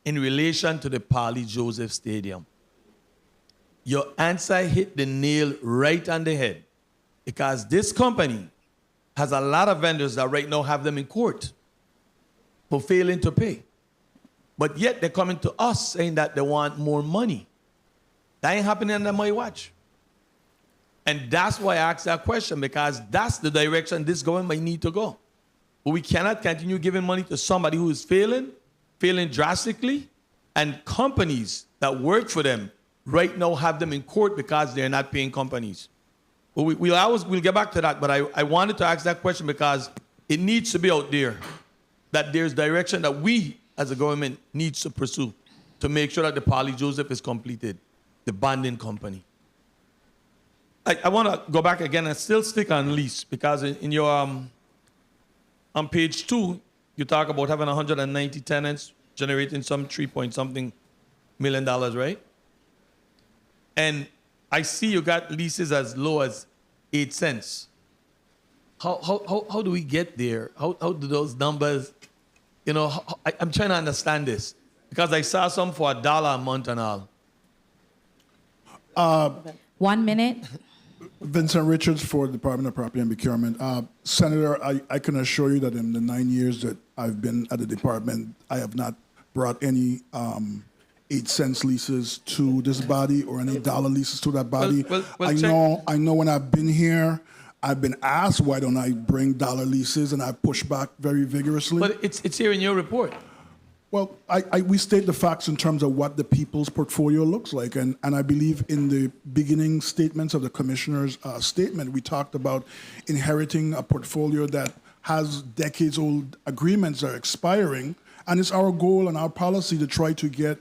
[SPEAKER 3] in relation to the Parley Joseph Stadium. Your answer hit the nail right on the head, because this company has a lot of vendors that right now have them in court for failing to pay. But yet they're coming to us saying that they want more money. That ain't happening under my watch. And that's why I asked that question, because that's the direction this government might need to go. But we cannot continue giving money to somebody who is failing drastically, and companies that work for them right now have them in court because they're not paying companies. But we'll get back to that, but I wanted to ask that question because it needs to be out there that there's direction that we as a government needs to pursue to make sure that the Parley Joseph is completed, the bonding company. I want to go back again and still stick on lease, because in your on page 2, you talk about having 190 tenants generating some $3-point-something million, right? And I see you got leases as low as 8 cents. How do we get there? How do those numbers, you know, I'm trying to understand this, because I saw some for $1 a month and all.
[SPEAKER 2] 1 minute.
[SPEAKER 5] Vincent Richards for the Department of Property and Procurement. Senator, I can assure you that in the 9 years that I've been at the department, I have not brought any 8-cent leases to this body or any dollar leases to that body. I know when I've been here, I've been asked why don't I bring dollar leases, and I push back very vigorously.
[SPEAKER 3] But it's here in your report.
[SPEAKER 5] Well, we state the facts in terms of what the people's portfolio looks like, and I believe in the beginning statements of the commissioner's statement, we talked about inheriting a portfolio that has decades-old agreements that are expiring, and it's our goal and our policy to try to get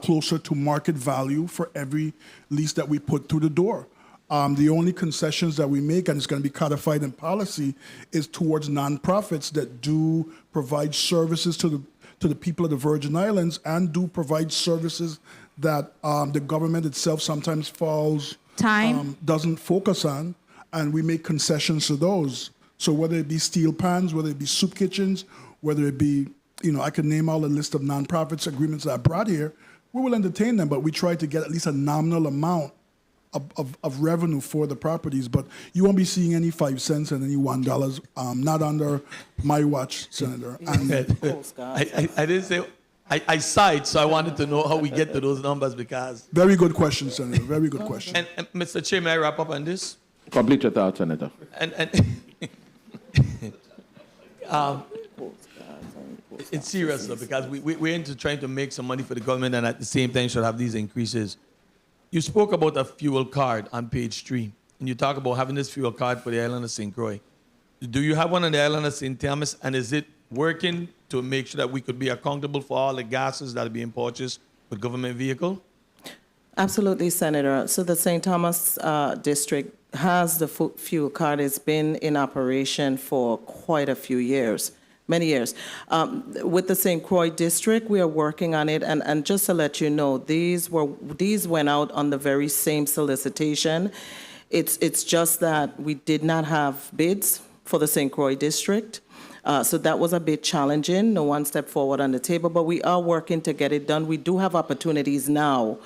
[SPEAKER 5] closer to market value for every lease that we put through the door. The only concessions that we make, and it's going to be codified in policy, is towards nonprofits that do provide services to the people of the Virgin Islands and do provide services that the government itself sometimes doesn't focus on, and we make concessions to those. So whether it be steel pans, whether it be soup kitchens, whether it be, I could name all the list of nonprofits agreements that I brought here, we will entertain them, but we try to get at least a nominal amount of revenue for the properties. But you won't be seeing any 5 cents and any $1, not under my watch, Senator. And
[SPEAKER 3] I didn't say, I cite, so I wanted to know how we get to those numbers because...
[SPEAKER 5] Very good question, Senator, very good question.
[SPEAKER 3] And Mr. Chair, may I wrap up on this?
[SPEAKER 1] Complete your thoughts, Senator.
[SPEAKER 3] It's serious, though, because we're into trying to make some money for the government and at the same time should have these increases. You spoke about a fuel card on page 3, and you talk about having this fuel card for the island of St. Croix. Do you have one on the island of St. Thomas, and is it working to make sure that we could be accountable for all the gases that are being purchased with government vehicle?
[SPEAKER 4] Absolutely, Senator. So the St. Thomas district has the fuel card. It's been in operation for quite a few years. Many years. With the St. Croix district, we are working on it, and just to let you know, these went out on the very same solicitation. It's just that we did not have bids for the St. Croix district, so that was a bit challenging. No one stepped forward on the table, but we are working to get it done. We do have opportunities now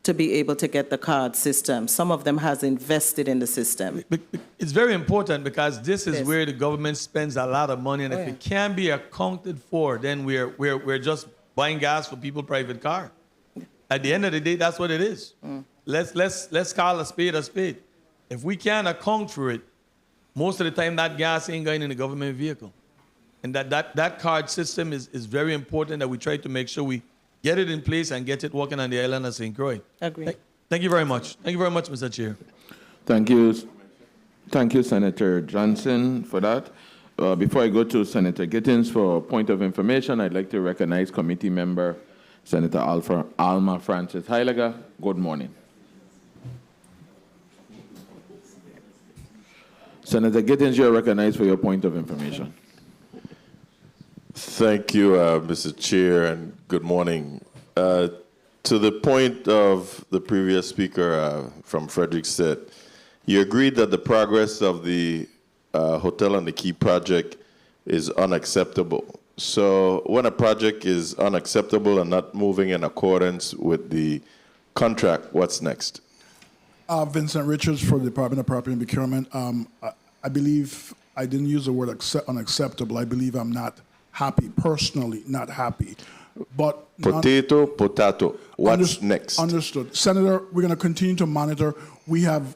[SPEAKER 4] to be able to get the card system. Some of them has invested in the system.
[SPEAKER 3] It's very important because this is where the government spends a lot of money, and if it can be accounted for, then we're just buying gas for people's private car. At the end of the day, that's what it is. Let's call a spade a spade. If we can't account for it, most of the time that gas ain't going in the government vehicle. And that card system is very important, that we try to make sure we get it in place and get it working on the island of St. Croix.
[SPEAKER 4] Agree.
[SPEAKER 3] Thank you very much. Thank you very much, Mr. Chair.
[SPEAKER 1] Thank you. Thank you, Senator Johnson, for that. Before I go to Senator Gittins for a point of information, I'd like to recognize committee member Senator Alma Francis Heiliger. Good morning. Senator Gittins, you are recognized for your point of information.
[SPEAKER 12] Thank you, Mr. Chair, and good morning. To the point of the previous speaker from Frederickstead, you agreed that the progress of the Hotel on the Key project is unacceptable. So when a project is unacceptable and not moving in accordance with the contract, what's next?
[SPEAKER 5] Vincent Richards for the Department of Property and Procurement. I believe I didn't use the word unacceptable. I believe I'm not happy, personally not happy. But
[SPEAKER 12] potato. What's next?
[SPEAKER 5] Understood. Senator, we're going to continue to monitor. We have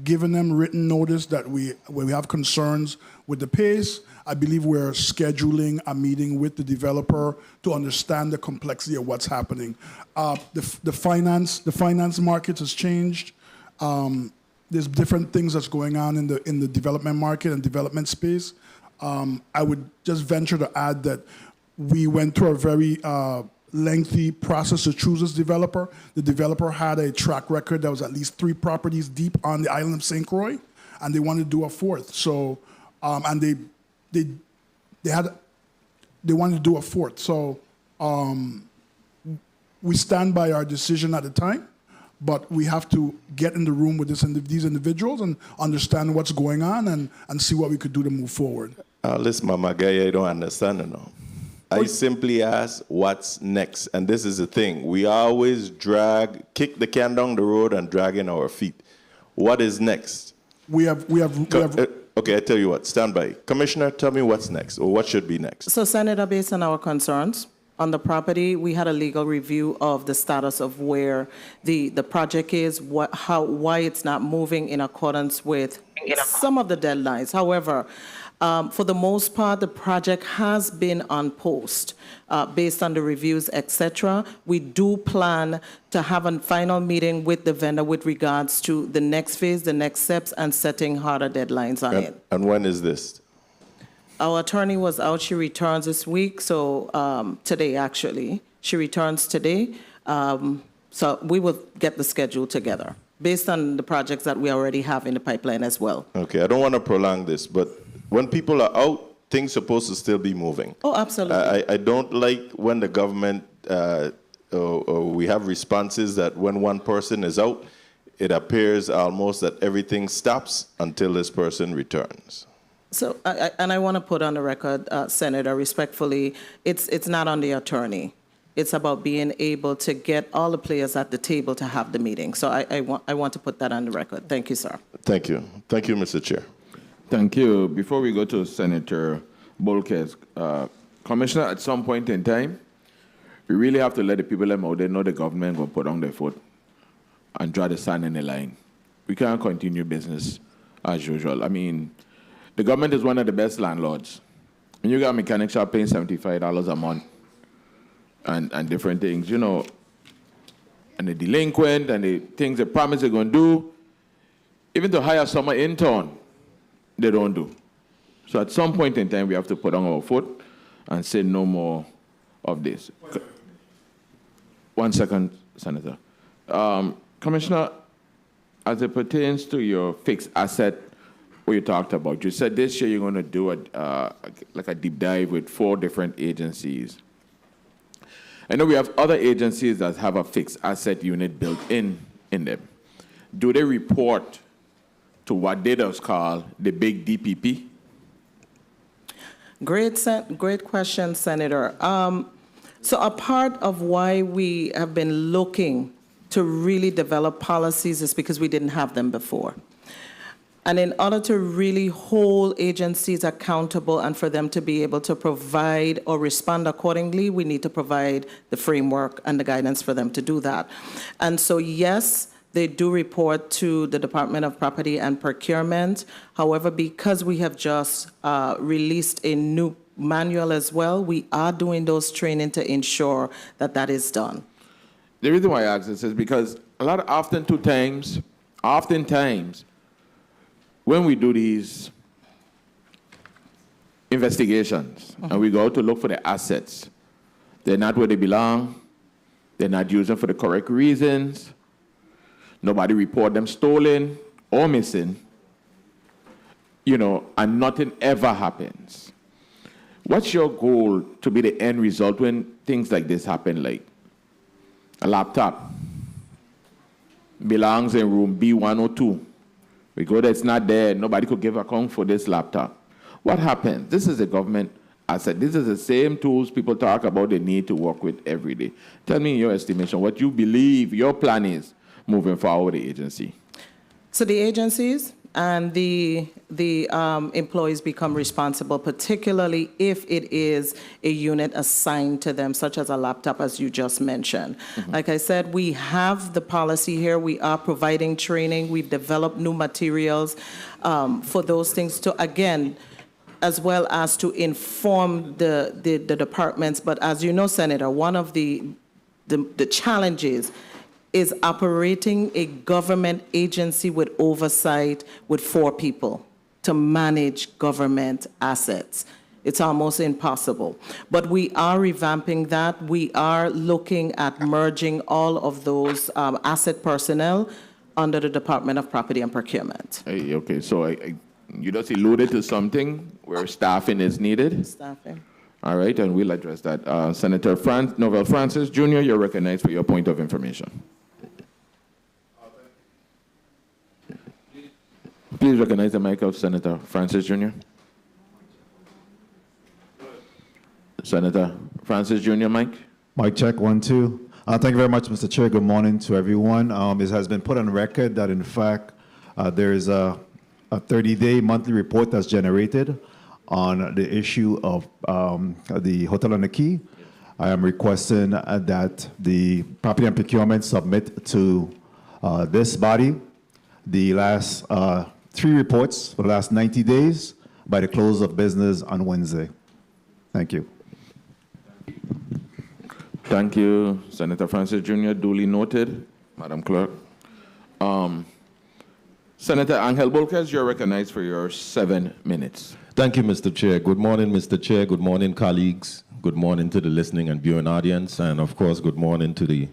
[SPEAKER 5] given them written notice that we have concerns with the pace. I believe we're scheduling a meeting with the developer to understand the complexity of what's happening. The finance market has changed. There's different things that's going on in the development market and development space. I would just venture to add that we went through a very lengthy process to choose this developer. The developer had a track record that was at least 3 properties deep on the island of St. Croix, and they wanted to do a 4th. So, and they wanted to do a 4th. So, we stand by our decision at the time, but we have to get in the room with these individuals and understand what's going on and see what we could do to move forward.
[SPEAKER 12] Listen, Mama Gaya, I don't understand it now. I simply ask what's next. And this is the thing. We always kick the can down the road and drag in our feet. What is next?
[SPEAKER 8] Okay,
[SPEAKER 12] I tell you what, stand by. Commissioner, tell me what's next, or what should be next.
[SPEAKER 4] So, Senator, based on our concerns on the property, we had a legal review of the status of where the project is, why it's not moving in accordance with some of the deadlines. However, for the most part, the project has been on post based on the reviews, etc. We do plan to have a final meeting with the vendor with regards to the next phase, the next steps, and setting harder deadlines on it.
[SPEAKER 12] And when is this?
[SPEAKER 4] Our attorney was out. She returns this week, so today, actually. She returns today. So we will get the schedule together based on the projects that we already have in the pipeline as well.
[SPEAKER 12] Okay, I don't want to prolong this, but when people are out, things are supposed to still be moving.
[SPEAKER 4] Oh, absolutely.
[SPEAKER 12] I don't like when the government, or we have responses that when one person is out, it appears almost that everything stops until this person returns.
[SPEAKER 4] So, I want to put on the record, Senator, respectfully, it's not on the attorney. It's about being able to get all the players at the table to have the meeting. So I want to put that on the record. Thank you, sir.
[SPEAKER 12] Thank you. Thank you, Mr. Chair.
[SPEAKER 1] Thank you. Before we go to Senator Bolkes, Commissioner, at some point in time, we really have to let the people out there know the government will put on their foot and draw the sand in the line. We can't continue business as usual. I mean, the government is one of the best landlords. When you got a mechanic shop paying $75 a month and different things, you know, and the delinquent and the things they promise they're going to do, even to hire summer intern, they don't do. So at some point in time, we have to put on our foot and say no more of this. 1 second, Senator. Commissioner, as it pertains to your fixed asset, what you talked about, you said this year you're going to do like a deep dive with 4 different agencies. I know we have other agencies that have a fixed asset unit built in them. Do they report to what they just call the big DPP?
[SPEAKER 4] Great question, Senator. So a part of why we have been looking to really develop policies is because we didn't have them before. And in order to really hold agencies accountable and for them to be able to provide or respond accordingly, we need to provide the framework and the guidance for them to do that. And so, yes, they do report to the Department of Property and Procurement. However, because we have just released a new manual as well, we are doing those training to ensure that that is done.
[SPEAKER 1] The reason why I ask this is because oftentimes, when we do these investigations and we go to look for the assets, they're not where they belong, they're not used for the correct reasons, nobody report them stolen or missing, you know, and nothing ever happens. What's your goal to be the end result when things like this happen, like a laptop belongs in room B102. We go there, it's not there, nobody could give account for this laptop. What happens? This is a government asset. This is the same tools people talk about they need to work with every day. Tell me in your estimation what you believe your plan is moving forward with the agency.
[SPEAKER 4] So the agencies and the employees become responsible, particularly if it is a unit assigned to them, such as a laptop, as you just mentioned. Mm-hmm. Like I said, we have the policy here. We are providing training. We've developed new materials for those things to, again, as well as to inform the departments. But as you know, Senator, one of the challenges is operating a government agency with oversight with 4 people to manage government assets. It's almost impossible. But we are revamping that. We are looking at merging all of those asset personnel under the Department of Property and Procurement.
[SPEAKER 1] Hey, okay, so you just alluded to something where staffing is needed.
[SPEAKER 4] Staffing.
[SPEAKER 1] All right, and we'll address that. Senator Novell Francis Jr., you're recognized for your point of information. Please recognize the mic of Senator Francis Jr. Senator Francis Jr., mic.
[SPEAKER 13] Mic check, 1, 2. Thank you very much, Mr. Chair. Good morning to everyone. It has been put on record that, in fact, There is a 30-day monthly report that's generated on the issue of the Hotel on the Key. I am requesting that the Property and Procurement submit to this body the last 3 reports for the last 90 days by the close of business on Wednesday. Thank you.
[SPEAKER 1] Thank you, Senator Francis Jr. Duly noted, Madam Clerk. Senator Angel Bolquez, you're recognized for your 7 minutes.
[SPEAKER 11] Thank you, Mr. Chair. Good morning, Mr. Chair. Good morning, colleagues. Good morning to the listening and viewing audience. And of course, good morning to the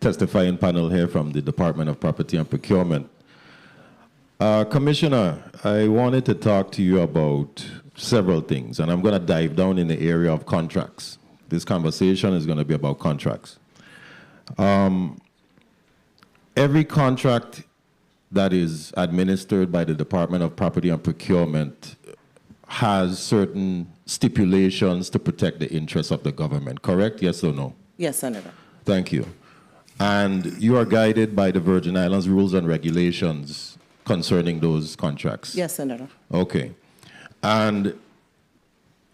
[SPEAKER 11] testifying panel here from the Department of Property and Procurement. Commissioner, I wanted to talk to you about several things, and I'm going to dive down in the area of contracts. This conversation is going to be about contracts. Every contract that is administered by the Department of Property and Procurement has certain stipulations to protect the interests of the government, correct? Yes or no?
[SPEAKER 4] Yes, Senator.
[SPEAKER 11] Thank you. And you are guided by the Virgin Islands rules and regulations concerning those contracts?
[SPEAKER 4] Yes, Senator.
[SPEAKER 11] Okay. And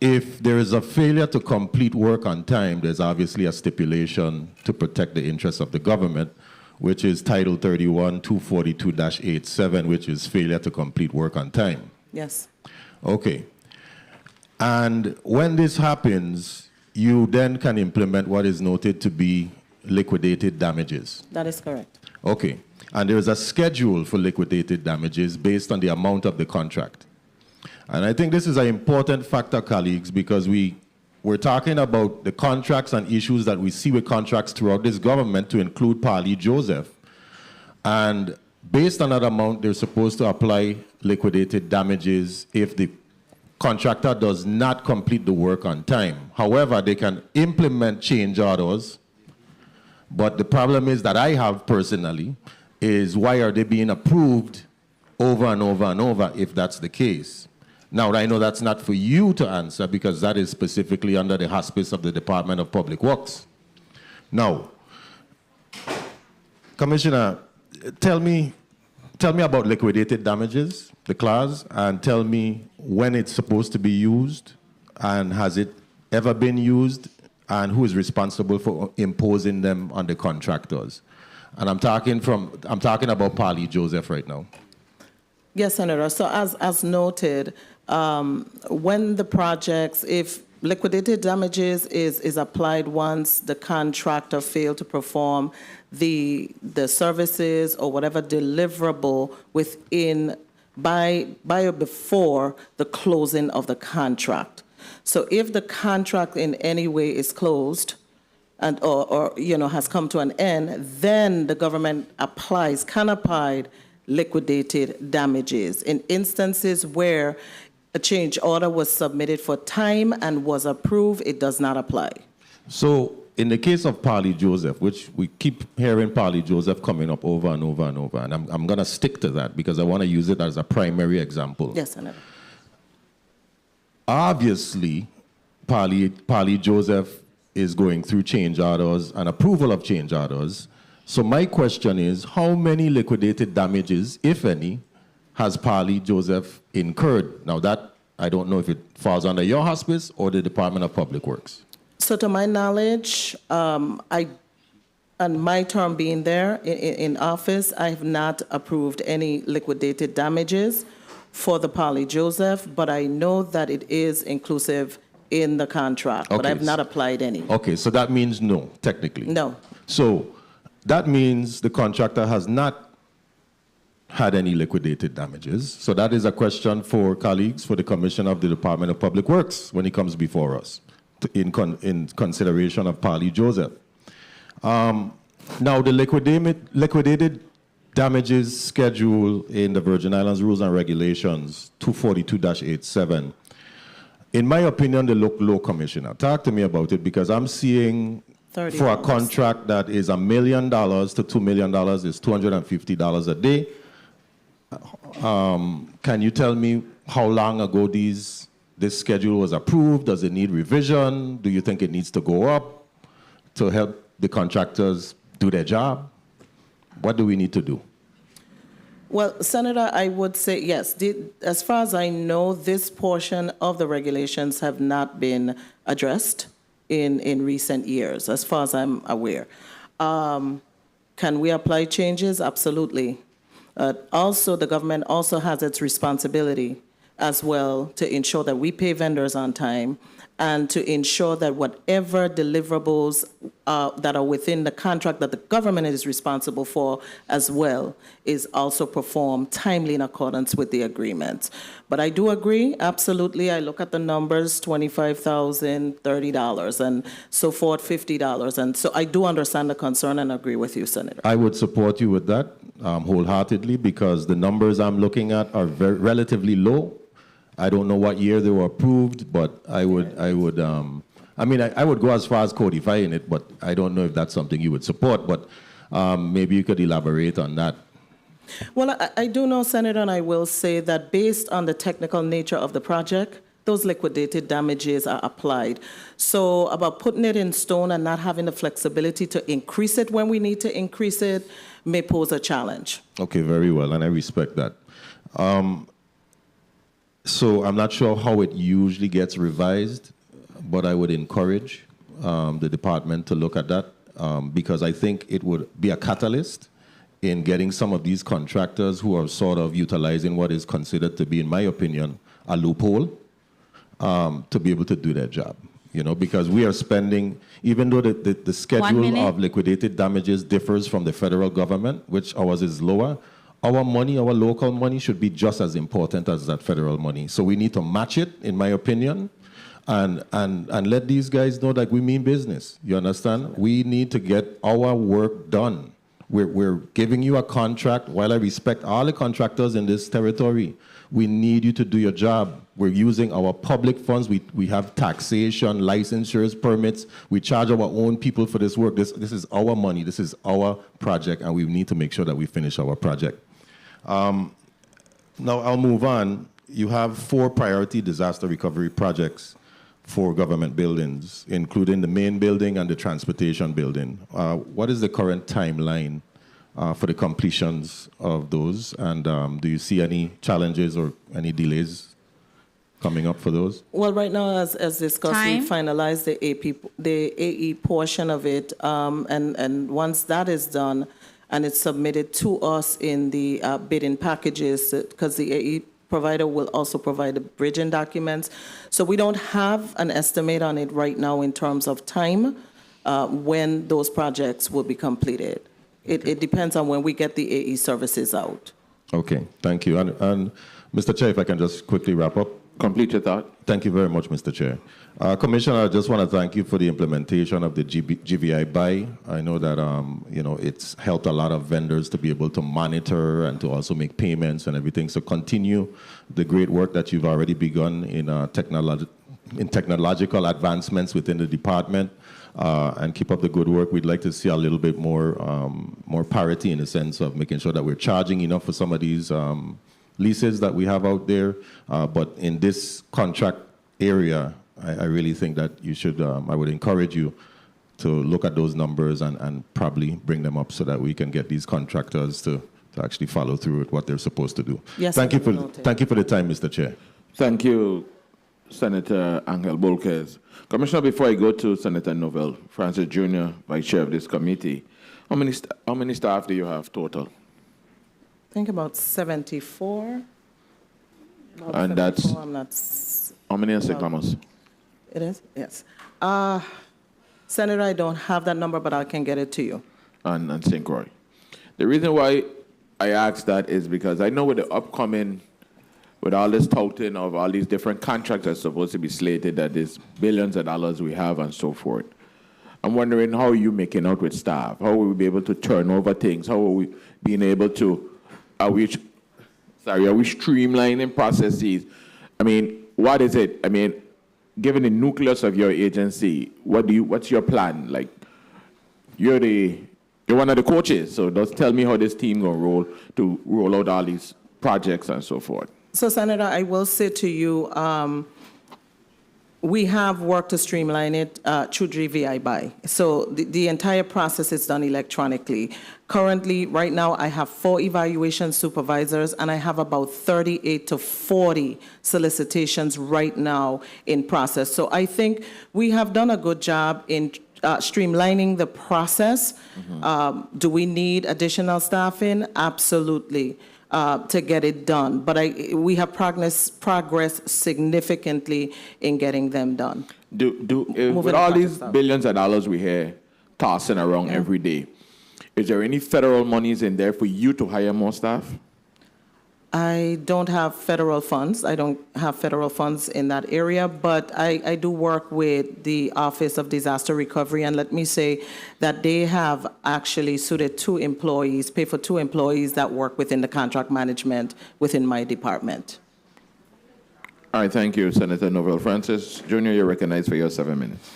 [SPEAKER 11] if there is a failure to complete work on time, there's obviously a stipulation to protect the interests of the government, which is Title 31, 242-87, which is failure to complete work on time.
[SPEAKER 4] Yes.
[SPEAKER 11] Okay. And when this happens, you then can implement what is noted to be liquidated damages.
[SPEAKER 4] That is correct.
[SPEAKER 11] Okay. And there is a schedule for liquidated damages based on the amount of the contract. And I think this is an important factor, colleagues, because we're talking about the contracts and issues that we see with contracts throughout this government, to include Parley Joseph. And based on that amount, they're supposed to apply liquidated damages if the contractor does not complete the work on time. However, they can implement change orders. But the problem is that I have personally is, why are they being approved over and over and over if that's the case? Now, I know that's not for you to answer, because that is specifically under the auspice of the Department of Public Works. Now, Commissioner, tell me about liquidated damages, the clause, and tell me when it's supposed to be used, and has it ever been used, and who is responsible for imposing them on the contractors. And I'm talking about Parley Joseph right now.
[SPEAKER 4] Yes, Senator. So as noted, when the projects, if liquidated damages is applied once the contractor failed to perform the services or whatever deliverable within by or before the closing of the contract. So if the contract in any way is closed and or has come to an end, then the government can apply liquidated damages. In instances where a change order was submitted for time and was approved, it does not apply.
[SPEAKER 11] So in the case of Parley Joseph, which we keep hearing Parley Joseph coming up over and over and over, and I'm going to stick to that because I want to use it as a primary example.
[SPEAKER 4] Yes, Senator.
[SPEAKER 11] Obviously, Parley Joseph is going through change orders and approval of change orders. So my question is, how many liquidated damages, if any, has Parley Joseph incurred? Now that, I don't know if it falls under your hospice or the Department of Public Works.
[SPEAKER 4] So to my knowledge, and my term being there in office, I have not approved any liquidated damages for the Parley Joseph, but I know that it is inclusive in the contract, but I have not applied any.
[SPEAKER 11] Okay, so that means no, technically.
[SPEAKER 4] No.
[SPEAKER 11] So that means the contractor has not had any liquidated damages. So that is a question for colleagues, for the Commissioner of the Department of Public Works when he comes before us in consideration of Parley Joseph. Now the liquidated damages schedule in the Virgin Islands Rules and Regulations 242-87. In my opinion, they look low, Commissioner. Talk to me about it, because I'm seeing $30. For a contract that is $1 million to $2 million is $250 a day. Can you tell me how long ago this schedule was approved? Does it need revision? Do you think it needs to go up to help the contractors do their job? What do we need to do?
[SPEAKER 4] Well, Senator, I would say yes. As far as I know, this portion of the regulations have not been addressed in recent years, as far as I'm aware. Can we apply changes? Absolutely. Also, the government also has its responsibility as well to ensure that we pay vendors on time and to ensure that whatever deliverables that are within the contract that the government is responsible for as well is also performed timely in accordance with the agreement. But I do agree, absolutely. I look at the numbers, $25,000, $30, and so forth, $50. And so I do understand the concern and agree with you, Senator.
[SPEAKER 11] I would support you with that wholeheartedly because the numbers I'm looking at are relatively low. I don't know what year they were approved, but I would go as far as codifying it, but I don't know if that's something you would support, but maybe you could elaborate on that.
[SPEAKER 4] Well, I do know, Senator, and I will say that based on the technical nature of the project, those liquidated damages are applied. So about putting it in stone and not having the flexibility to increase it when we need to increase it may pose a challenge.
[SPEAKER 11] Okay, very well, and I respect that. So I'm not sure how it usually gets revised, but I would encourage the department to look at that because I think it would be a catalyst in getting some of these contractors who are sort of utilizing what is considered to be, in my opinion, a loophole to be able to do their job. You know, because we are spending, even though the schedule of liquidated damages differs from the federal government, which ours is lower, our money, our local money, should be just as important as that federal money. So we need to match it, in my opinion, and let these guys know that we mean business. You understand? We need to get our work done. We're giving you a contract. While I respect all the contractors in this territory, we need you to do your job. We're using our public funds. We have taxation, licensures, permits. We charge our own people for this work. This is our money. This is our project, and we need to make sure that we finish our project. Now I'll move on. You have 4 priority disaster recovery projects for government buildings, including the main building and the transportation building. What is the current timeline for the completions of those? And do you see any challenges or any delays coming up for those?
[SPEAKER 4] Well, right now, as discussed, we finalized the AE portion of it, and once that is done, and it's submitted to us in the bidding packages, because the AE provider will also provide the bridging documents. So we don't have an estimate on it right now in terms of time when those projects will be completed. It depends on when we get the AE services out.
[SPEAKER 11] Okay, thank you. And Mr. Chair, if I can just quickly wrap up.
[SPEAKER 1] Complete your thought.
[SPEAKER 11] Thank you very much, Mr. Chair. Commissioner, I just want to thank you for the implementation of the GVI Buy. I know that it's helped a lot of vendors to be able to monitor and to also make payments and everything. So continue the great work that you've already begun in technological advancements within the department, and keep up the good work. We'd like to see a little bit more parity in the sense of making sure that we're charging enough for some of these leases that we have out there. But in this contract area, I really think that you should, I would encourage you to look at those numbers and probably bring them up so that we can get these contractors to actually follow through with what they're supposed to do.
[SPEAKER 4] Yes,
[SPEAKER 11] thank you for the time, Mr. Chair.
[SPEAKER 1] Thank you, Senator Angel Bolquez. Commissioner, before I go to Senator Novell Francis Jr., Vice Chair of this committee, how many staff do you have total?
[SPEAKER 4] I think about 74.
[SPEAKER 1] And that's, how many in St. Thomas?
[SPEAKER 4] It is? Yes. Senator, I don't have that number, but I can get it to you.
[SPEAKER 1] And St. Croix. The reason why I ask that is because I know with the upcoming, with all this touting of all these different contracts that are supposed to be slated, that there's billions of dollars we have and so forth. I'm wondering how are you making out with staff? How will we be able to turn over things? How are we being able to, are we streamlining processes? I mean, what is it? I mean, given the nucleus of your agency, what's your plan? Like, you're one of the coaches, so just tell me how this team gonna roll out all these projects and so forth.
[SPEAKER 4] So, Senator, I will say to you, We have worked to streamline it through GVI Buy. So the entire process is done electronically. Currently, right now, I have 4 evaluation supervisors, and I have about 38 to 40 solicitations right now in process. So I think we have done a good job in streamlining the process. Do we need additional staffing? Absolutely. To get it done. But we have progressed significantly in getting them done.
[SPEAKER 1] With all these billions of dollars we hear tossing around every day, is there any federal monies in there for you to hire more staff?
[SPEAKER 4] I don't have federal funds. I don't have federal funds in that area, but I do work with the Office of Disaster Recovery, and let me say that they have actually suited 2 employees, paid for 2 employees that work within the contract management within my department.
[SPEAKER 1] All right, thank you, Senator Novell. Francis Jr., you're recognized for your 7 minutes.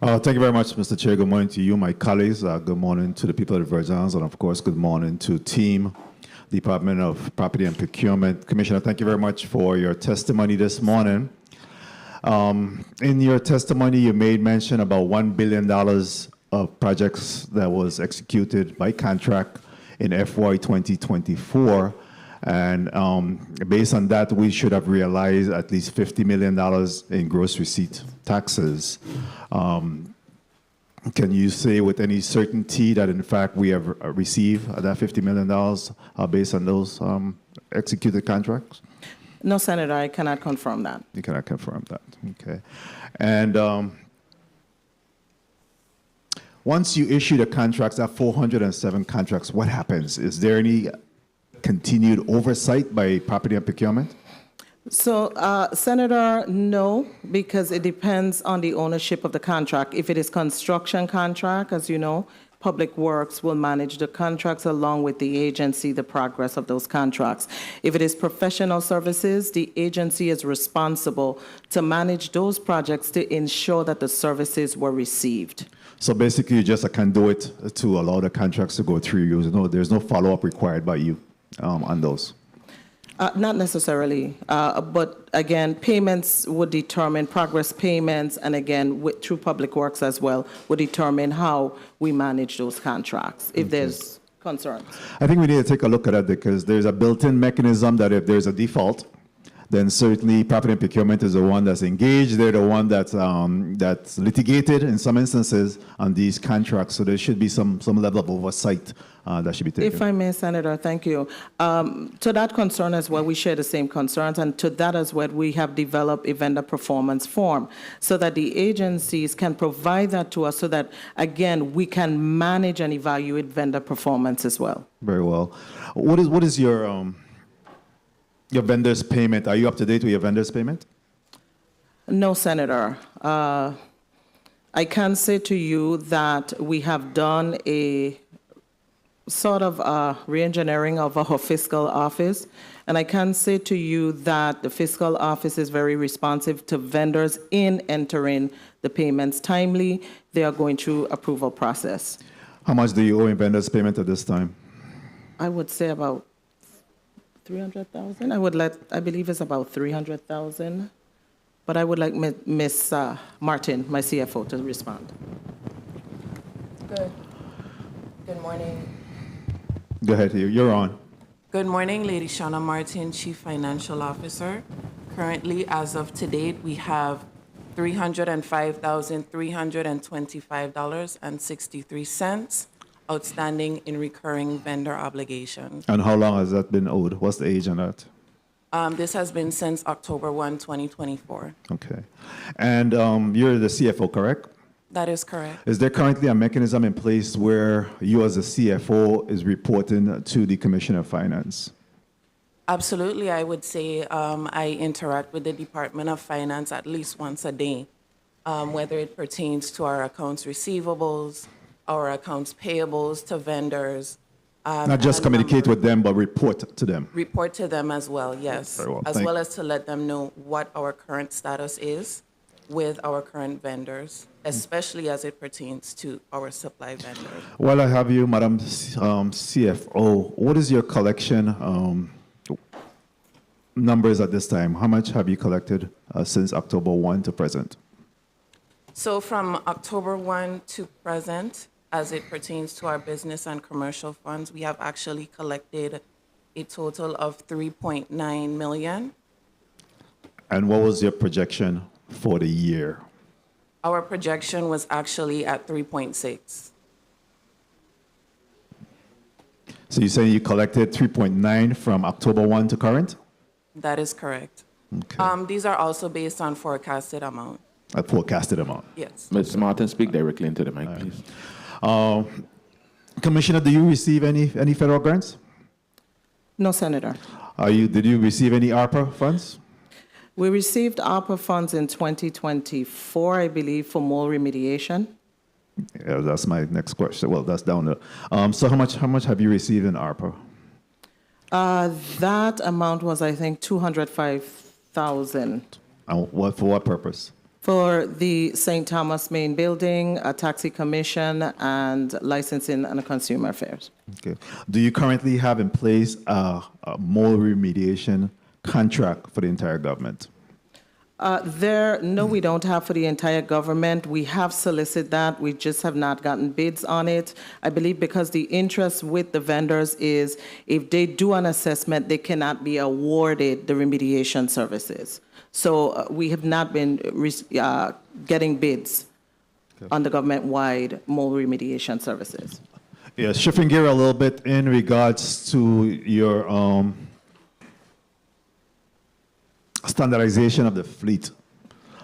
[SPEAKER 13] Thank you very much, Mr. Chair. Good morning to you, my colleagues. Good morning to the people of the Virgin Islands, and of course, good morning to team Department of Property and Procurement. Commissioner, thank you very much for your testimony this morning. In your testimony, you made mention about $1 billion of projects that was executed by contract in FY 2024. And based on that, we should have realized at least $50 million in gross receipt taxes. Can you say with any certainty that, in fact, we have received that $50 million based on those executed contracts?
[SPEAKER 4] No, Senator, I cannot confirm that.
[SPEAKER 13] You cannot confirm that. Okay. And once you issue the contracts, that 407 contracts, what happens? Is there any continued oversight by Property and Procurement?
[SPEAKER 4] So, Senator, no, because it depends on the ownership of the contract. If it is construction contract, as you know, Public Works will manage the contracts along with the agency, the progress of those contracts. If it is professional services, the agency is responsible to manage those projects to ensure that the services were received.
[SPEAKER 13] So basically, you just a conduit to allow the contracts to go through you. There's no follow-up required by you on those.
[SPEAKER 4] Not necessarily, but again, payments would determine progress payments, and again, through Public Works as well, would determine how we manage those contracts if there's concerns. I
[SPEAKER 13] think we need to take a look at that because there's a built-in mechanism that if there's a default, then certainly Property and Procurement is the one that's engaged. They're the one that's litigated in some instances on these contracts. So there should be some level of oversight that should be taken.
[SPEAKER 4] If I may, Senator, thank you. To that concern as well, we share the same concerns, and to that as well, we have developed a vendor performance form so that the agencies can provide that to us so that, again, we can manage and evaluate vendor performance as well.
[SPEAKER 13] Very well. What is your vendor's payment? Are you up to date with your vendor's payment?
[SPEAKER 4] No, Senator. I can say to you that we have done a sort of re-engineering of our fiscal office, and I can say to you that the fiscal office is very responsive to vendors in entering the payments timely. They are going through approval process.
[SPEAKER 13] How much do you owe in vendor's payment at this time?
[SPEAKER 4] I would say about 300,000. I believe it's about 300,000. But I would like Ms. Martin, my CFO, to respond.
[SPEAKER 6] Good morning.
[SPEAKER 13] Go ahead, you're on.
[SPEAKER 6] Good morning, Lady Shauna Martin, Chief Financial Officer. Currently, as of to date, we have $305,325.63 outstanding in recurring vendor obligations.
[SPEAKER 13] And how long has that been owed? What's the age on that?
[SPEAKER 6] This has been since October 1, 2024.
[SPEAKER 13] Okay. And you're the CFO, correct?
[SPEAKER 6] That is correct.
[SPEAKER 13] Is there currently a mechanism in place where you as a CFO is reporting to the Commissioner of Finance?
[SPEAKER 6] Absolutely. I would say I interact with the Department of Finance at least once a day, whether it pertains to our accounts receivables, our accounts payables to vendors.
[SPEAKER 13] Not just communicate with them, but report to them.
[SPEAKER 6] Report to them as well, yes.
[SPEAKER 13] Very well.
[SPEAKER 6] As well as to let them know what our current status is with our current vendors, especially as it pertains to our supply vendors.
[SPEAKER 13] While I have you, Madam CFO, what is your collection numbers at this time. How much have you collected since October 1 to present?
[SPEAKER 6] So from October 1 to present, as it pertains to our business and commercial funds, we have actually collected a total of $3.9 million.
[SPEAKER 13] And what was your projection for the year?
[SPEAKER 6] Our projection was actually at 3.6.
[SPEAKER 13] So you're saying you collected 3.9 from October 1 to current?
[SPEAKER 6] That is correct.
[SPEAKER 13] Okay.
[SPEAKER 6] These are also based on forecasted amount.
[SPEAKER 13] A forecasted amount.
[SPEAKER 6] Yes.
[SPEAKER 1] Ms. Martin, speak directly into the mic, please.
[SPEAKER 13] Commissioner, do you receive any federal grants?
[SPEAKER 4] No, Senator.
[SPEAKER 13] Did you receive any ARPA funds?
[SPEAKER 4] We received ARPA funds in 2024, I believe, for mold remediation.
[SPEAKER 13] Yeah, that's my next question. Well, that's down there. So how much have you received in ARPA?
[SPEAKER 4] That amount was, I think, $205,000
[SPEAKER 13] And for what purpose?
[SPEAKER 4] for the St. Thomas main building, a taxi commission, and licensing and consumer affairs.
[SPEAKER 13] Okay. Do you currently have in place a mold remediation contract for the entire government?
[SPEAKER 4] No, we don't have for the entire government. We have solicited that. We just have not gotten bids on it. I believe because the interest with the vendors is if they do an assessment, they cannot be awarded the remediation services. So we have not been getting bids on the government-wide mold remediation services.
[SPEAKER 13] Yeah, shifting gear a little bit in regards to your standardization of the fleet.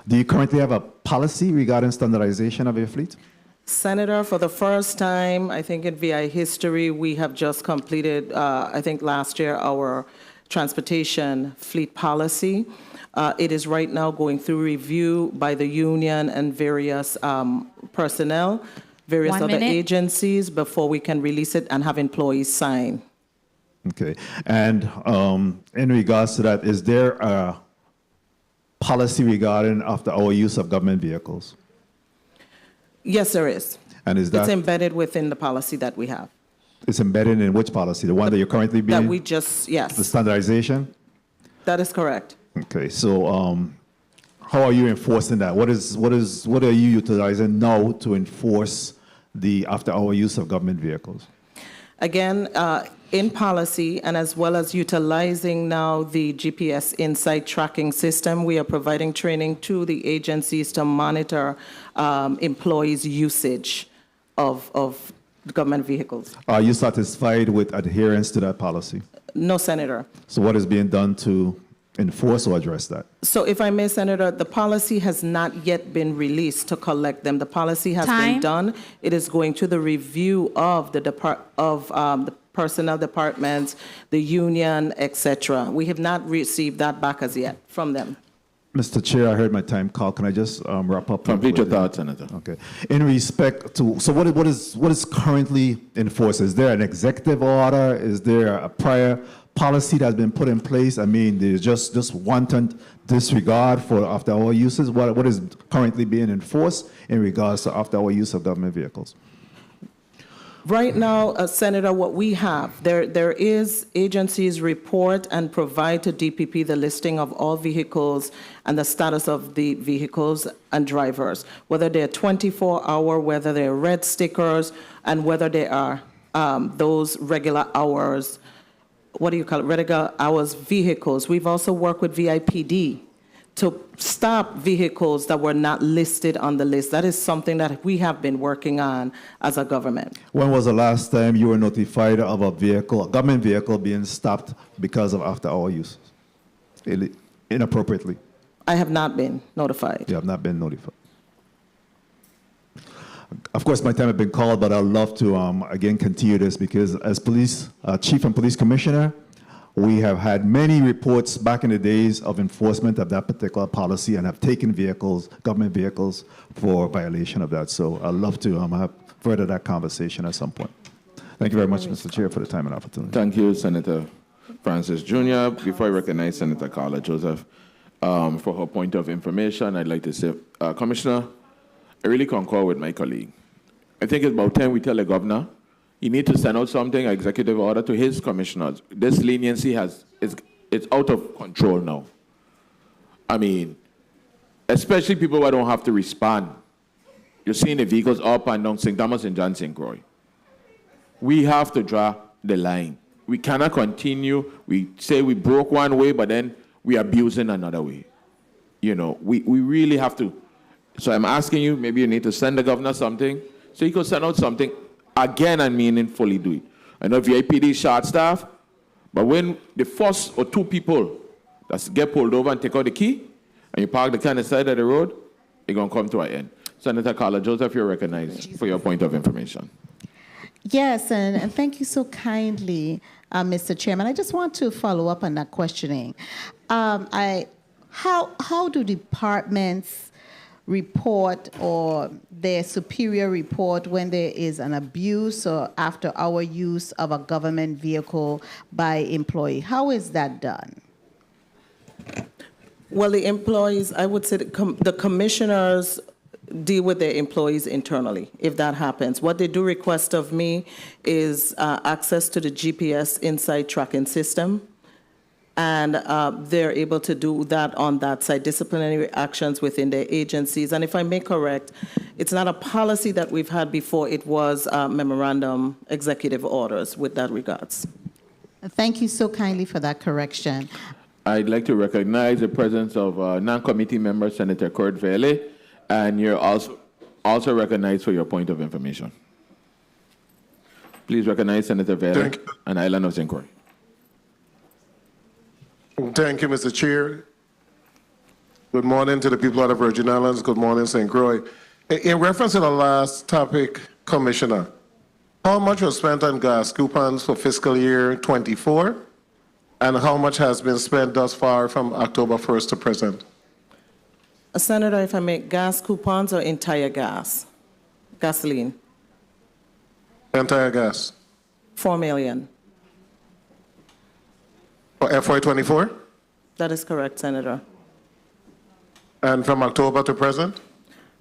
[SPEAKER 13] Do you currently have a policy regarding standardization of your fleet?
[SPEAKER 4] Senator, for the first time, I think in VI history, we have just completed, I think last year, our transportation fleet policy. It is right now going through review by the union and various personnel, various other agencies before we can release it and have employees sign.
[SPEAKER 13] Okay. And in regards to that, is there a policy regarding after our use of government vehicles?
[SPEAKER 4] Yes, there is.
[SPEAKER 13] And is that
[SPEAKER 4] It's embedded within the policy that we have.
[SPEAKER 13] it's embedded in which policy? The one that you're currently being?
[SPEAKER 4] That we just, yes.
[SPEAKER 13] The standardization?
[SPEAKER 4] That is correct.
[SPEAKER 13] Okay. So how are you enforcing that? What are you utilizing now to enforce the after our use of government vehicles?
[SPEAKER 4] Again, in policy and as well as utilizing now the GPS Insight tracking system, we are providing training to the agencies to monitor employees' usage of government vehicles.
[SPEAKER 13] Are you satisfied with adherence to that policy?
[SPEAKER 4] No, Senator.
[SPEAKER 13] So what is being done to enforce or address that?
[SPEAKER 4] So if I may, Senator, the policy has not yet been released to collect them. The policy has been done. It is going to the review of the the personnel departments, the union, etc. We have not received that back as yet from them.
[SPEAKER 13] Mr. Chair, I heard my time call. Can I just wrap up?
[SPEAKER 1] Complete your thoughts, Senator.
[SPEAKER 13] Okay. In respect to, so what is currently enforced? Is there an executive order? Is there a prior policy that's been put in place? I mean, there's just wanton disregard for after our uses. What is currently being enforced in regards to after our use of government vehicles?
[SPEAKER 4] Right now, Senator, what we have, there is agencies report and provide to DPP the listing of all vehicles and the status of the vehicles and drivers, whether they're 24-hour, whether they're red stickers, and whether they are those regular hours, what do you call it, regular hours vehicles. We've also worked with VIPD to stop vehicles that were not listed on the list. That is something that we have been working on as a government.
[SPEAKER 13] When was the last time you were notified of a vehicle, a government vehicle being stopped because of after-hour use inappropriately?
[SPEAKER 4] I have not been notified.
[SPEAKER 13] You have not been notified. Of course, my time has been called, but I'd love to, again, continue this because as police chief and police commissioner, we have had many reports back in the days of enforcement of that particular policy and have taken vehicles, government vehicles, for violation of that. So I'd love to have further that conversation at some point. Thank you very much, Mr. Chair, for the time and opportunity.
[SPEAKER 1] Thank you, Senator Francis Jr. Before I recognize Senator Carla Joseph for her point of information, I'd like to say, Commissioner, I really concur with my colleague. I think it's about time we tell the governor he needs to send out something, an executive order to his commissioners. This leniency is it's out of control now. I mean, especially people who don't have to respond. You're seeing the vehicles up and down St. Thomas and John St. Croix. We have to draw the line. We cannot continue. We say we broke one way, but then we abuse in another way. You know, we really have to. So I'm asking you, maybe you need to send the governor something, so he could send out something again and meaningfully do it. I know VIPD is short staff, but when the first or two people that get pulled over and take out the key, and you park the car on the side of the road, it's going to come to an end. Senator Carla Joseph, you're recognized for your point of information.
[SPEAKER 10] Yes, and thank you so kindly, Mr. Chairman. I just want to follow up on that questioning. How do departments report or their superior report when there is an abuse or after-hour use of a government vehicle by employee? How is that done?
[SPEAKER 4] Well, the employees, I would say the commissioners deal with their employees internally, if that happens. What they do request of me is access to the GPS inside tracking system, and they're able to do that on that side, disciplinary actions within their agencies. And if I may correct, it's not a policy that we've had before, it was memorandum executive orders with that regards.
[SPEAKER 10] Thank you so kindly for that correction.
[SPEAKER 1] I'd like to recognize the presence of non-committee member, Senator Kurt Vele, and you're also recognized for your point of information. Please recognize Senator Vele and Island of St. Croix.
[SPEAKER 14] Thank you, Mr. Chair. Good morning to the people of the Virgin Islands. Good morning, St. Croix. In reference to the last topic, Commissioner, how much was spent on gas coupons for fiscal year 24? And how much has been spent thus far from October 1st to present?
[SPEAKER 4] Senator, if I make gas coupons or entire gas? Gasoline?
[SPEAKER 14] Entire gas.
[SPEAKER 4] 4 million.
[SPEAKER 14] For FY24?
[SPEAKER 4] That is correct, Senator.
[SPEAKER 14] And from October to present?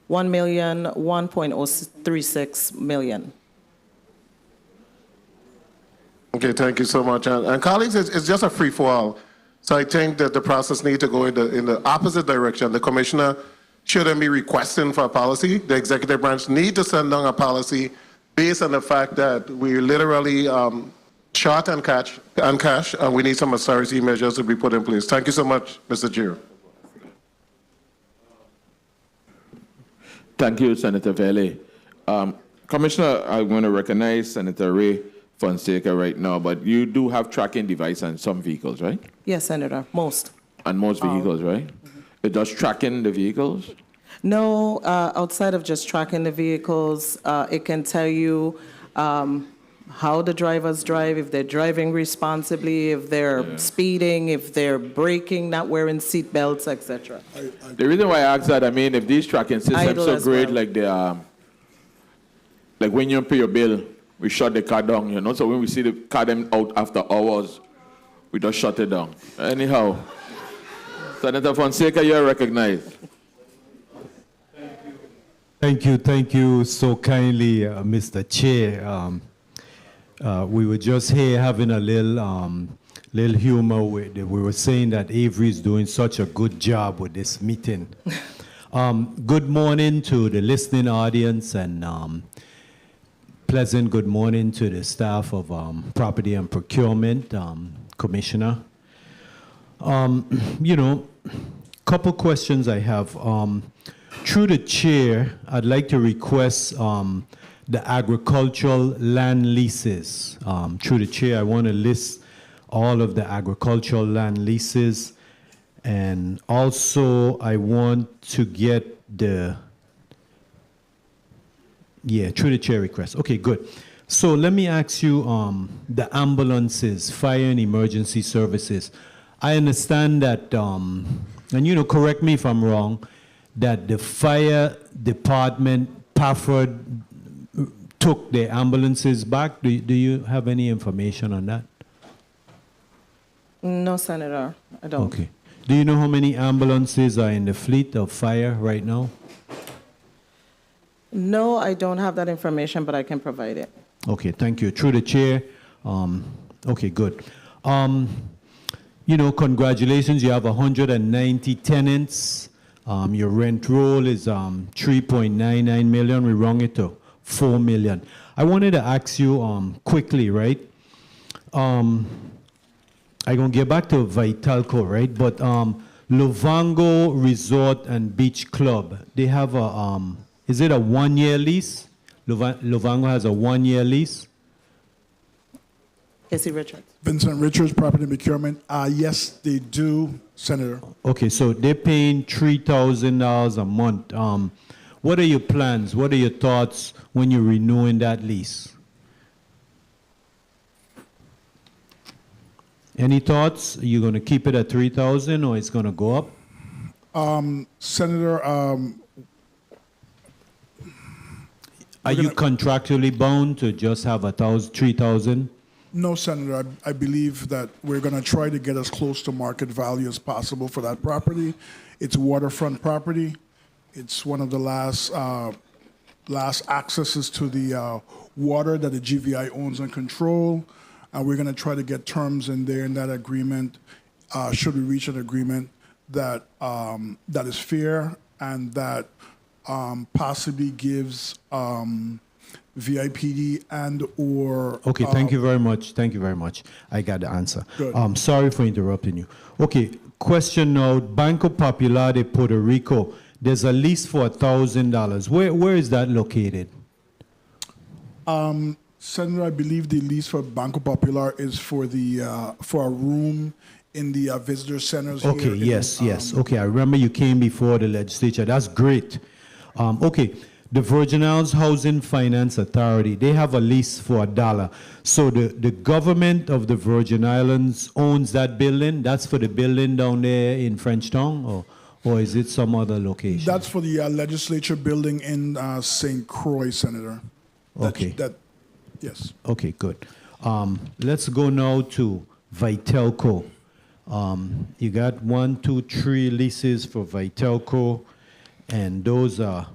[SPEAKER 4] 1.036 million.
[SPEAKER 14] Okay, thank you so much. And colleagues, it's just a free-for-all. So I think that the process needs to go in the opposite direction. The commissioner shouldn't be requesting for a policy. The executive branch need to send down a policy based on the fact that we're literally short on cash, and we need some austerity measures to be put in place. Thank you so much, Mr. Chair.
[SPEAKER 1] Thank you, Senator Vele. Commissioner, I'm going to recognize Senator Ray Fonseca right now, but you do have tracking device on some vehicles, right?
[SPEAKER 4] Yes, Senator, most.
[SPEAKER 1] On most vehicles, right? It does tracking the vehicles?
[SPEAKER 4] No, outside of just tracking the vehicles, it can tell you how the drivers drive, if they're driving responsibly, if they're speeding, if they're braking, not wearing seat belts, etc.
[SPEAKER 1] The reason why I ask that, I mean, if these tracking systems are so great, like they are, like when you pay your bill, we shut the car down, you know, so when we see the car them out after hours, we just shut it down. Anyhow, Senator Fonseca, you're recognized.
[SPEAKER 15] Thank you so kindly, Mr. Chair. We were just here having a little humor with it. We were saying that Avery is doing such a good job with this meeting. Good morning to the listening audience, and pleasant good morning to the staff of Property and Procurement, Commissioner. You know, couple questions I have. Through the chair, I'd like to request the agricultural land leases. Through the chair, I want to list all of the agricultural land leases, and also I want to get the through the chair request. Okay, good. So let me ask you, the ambulances, fire and emergency services. I understand that, and you know, correct me if I'm wrong, that the fire department, Pafford, took the ambulances back. Do you have any information on that?
[SPEAKER 4] No, Senator, I don't.
[SPEAKER 15] Okay. Do you know how many ambulances are in the fleet of fire right now?
[SPEAKER 4] No, I don't have that information, but I can provide it.
[SPEAKER 15] you know, congratulations, you have 190 tenants. Your rent roll is 3.99 million. We wrong it to 4 million. I wanted to ask you quickly, right? I'm gonna get back to Vitalco, right? But Luvango Resort and Beach Club, they have a, is it a 1-year lease? Luvango has a 1-year lease?
[SPEAKER 4] Casey Richards.
[SPEAKER 5] Vincent Richards, Property and Procurement. Yes, they do, Senator.
[SPEAKER 15] Okay, so they're paying $3,000 a month. What are your plans? What are your thoughts when you're renewing that lease? Any thoughts? Are you going to keep it at $3,000 or it's going to go up?
[SPEAKER 5] Senator,
[SPEAKER 15] are you contractually bound to just have $3,000?
[SPEAKER 5] no, Senator. I believe that we're going to try to get as close to market value as possible for that property. It's waterfront property. It's one of the last accesses to the water that the GVI owns and control. And we're going to try to get terms in there in that agreement, should we reach an agreement that that is fair and that possibly gives VIPD and or...
[SPEAKER 15] Okay, thank you very much. Thank you very much. I got the answer.
[SPEAKER 5] Good.
[SPEAKER 15] Sorry for interrupting you. Okay, question now. Banco Popular de Puerto Rico, there's a lease for $1,000. Where is that located?
[SPEAKER 5] Senator, I believe the lease for Banco Popular is for the for a room in the visitor centers here.
[SPEAKER 15] Okay, yes. Okay, I remember you came before the legislature. That's great. Okay, the Virgin Islands Housing Finance Authority, they have a lease for $1. So the government of the Virgin Islands owns that building? That's for the building down there in Frenchtown, or is it some other location?
[SPEAKER 5] That's for the legislature building in St. Croix, Senator.
[SPEAKER 15] Okay.
[SPEAKER 5] Yes.
[SPEAKER 15] Okay, good. Let's go now to Vitelco. You got 1, 2, 3 leases for Vitelco, and those are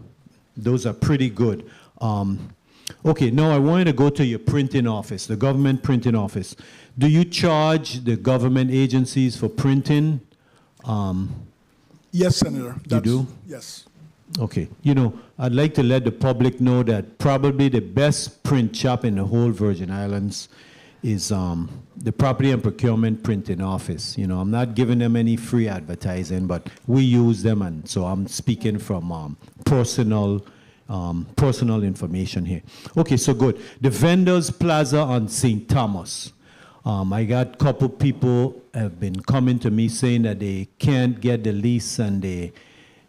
[SPEAKER 15] pretty good. Okay, now I wanted to go to your printing office, the government printing office. Do you charge the government agencies for printing?
[SPEAKER 5] Yes, Senator.
[SPEAKER 15] You do?
[SPEAKER 5] Yes.
[SPEAKER 15] Okay. You know, I'd like to let the public know that probably the best print shop in the whole Virgin Islands is the Property and Procurement Printing Office. You know, I'm not giving them any free advertising, but we use them, and so I'm speaking from personal information here. Okay, so good. The Vendors Plaza on St. Thomas. I got a couple people have been coming to me saying that they can't get the lease and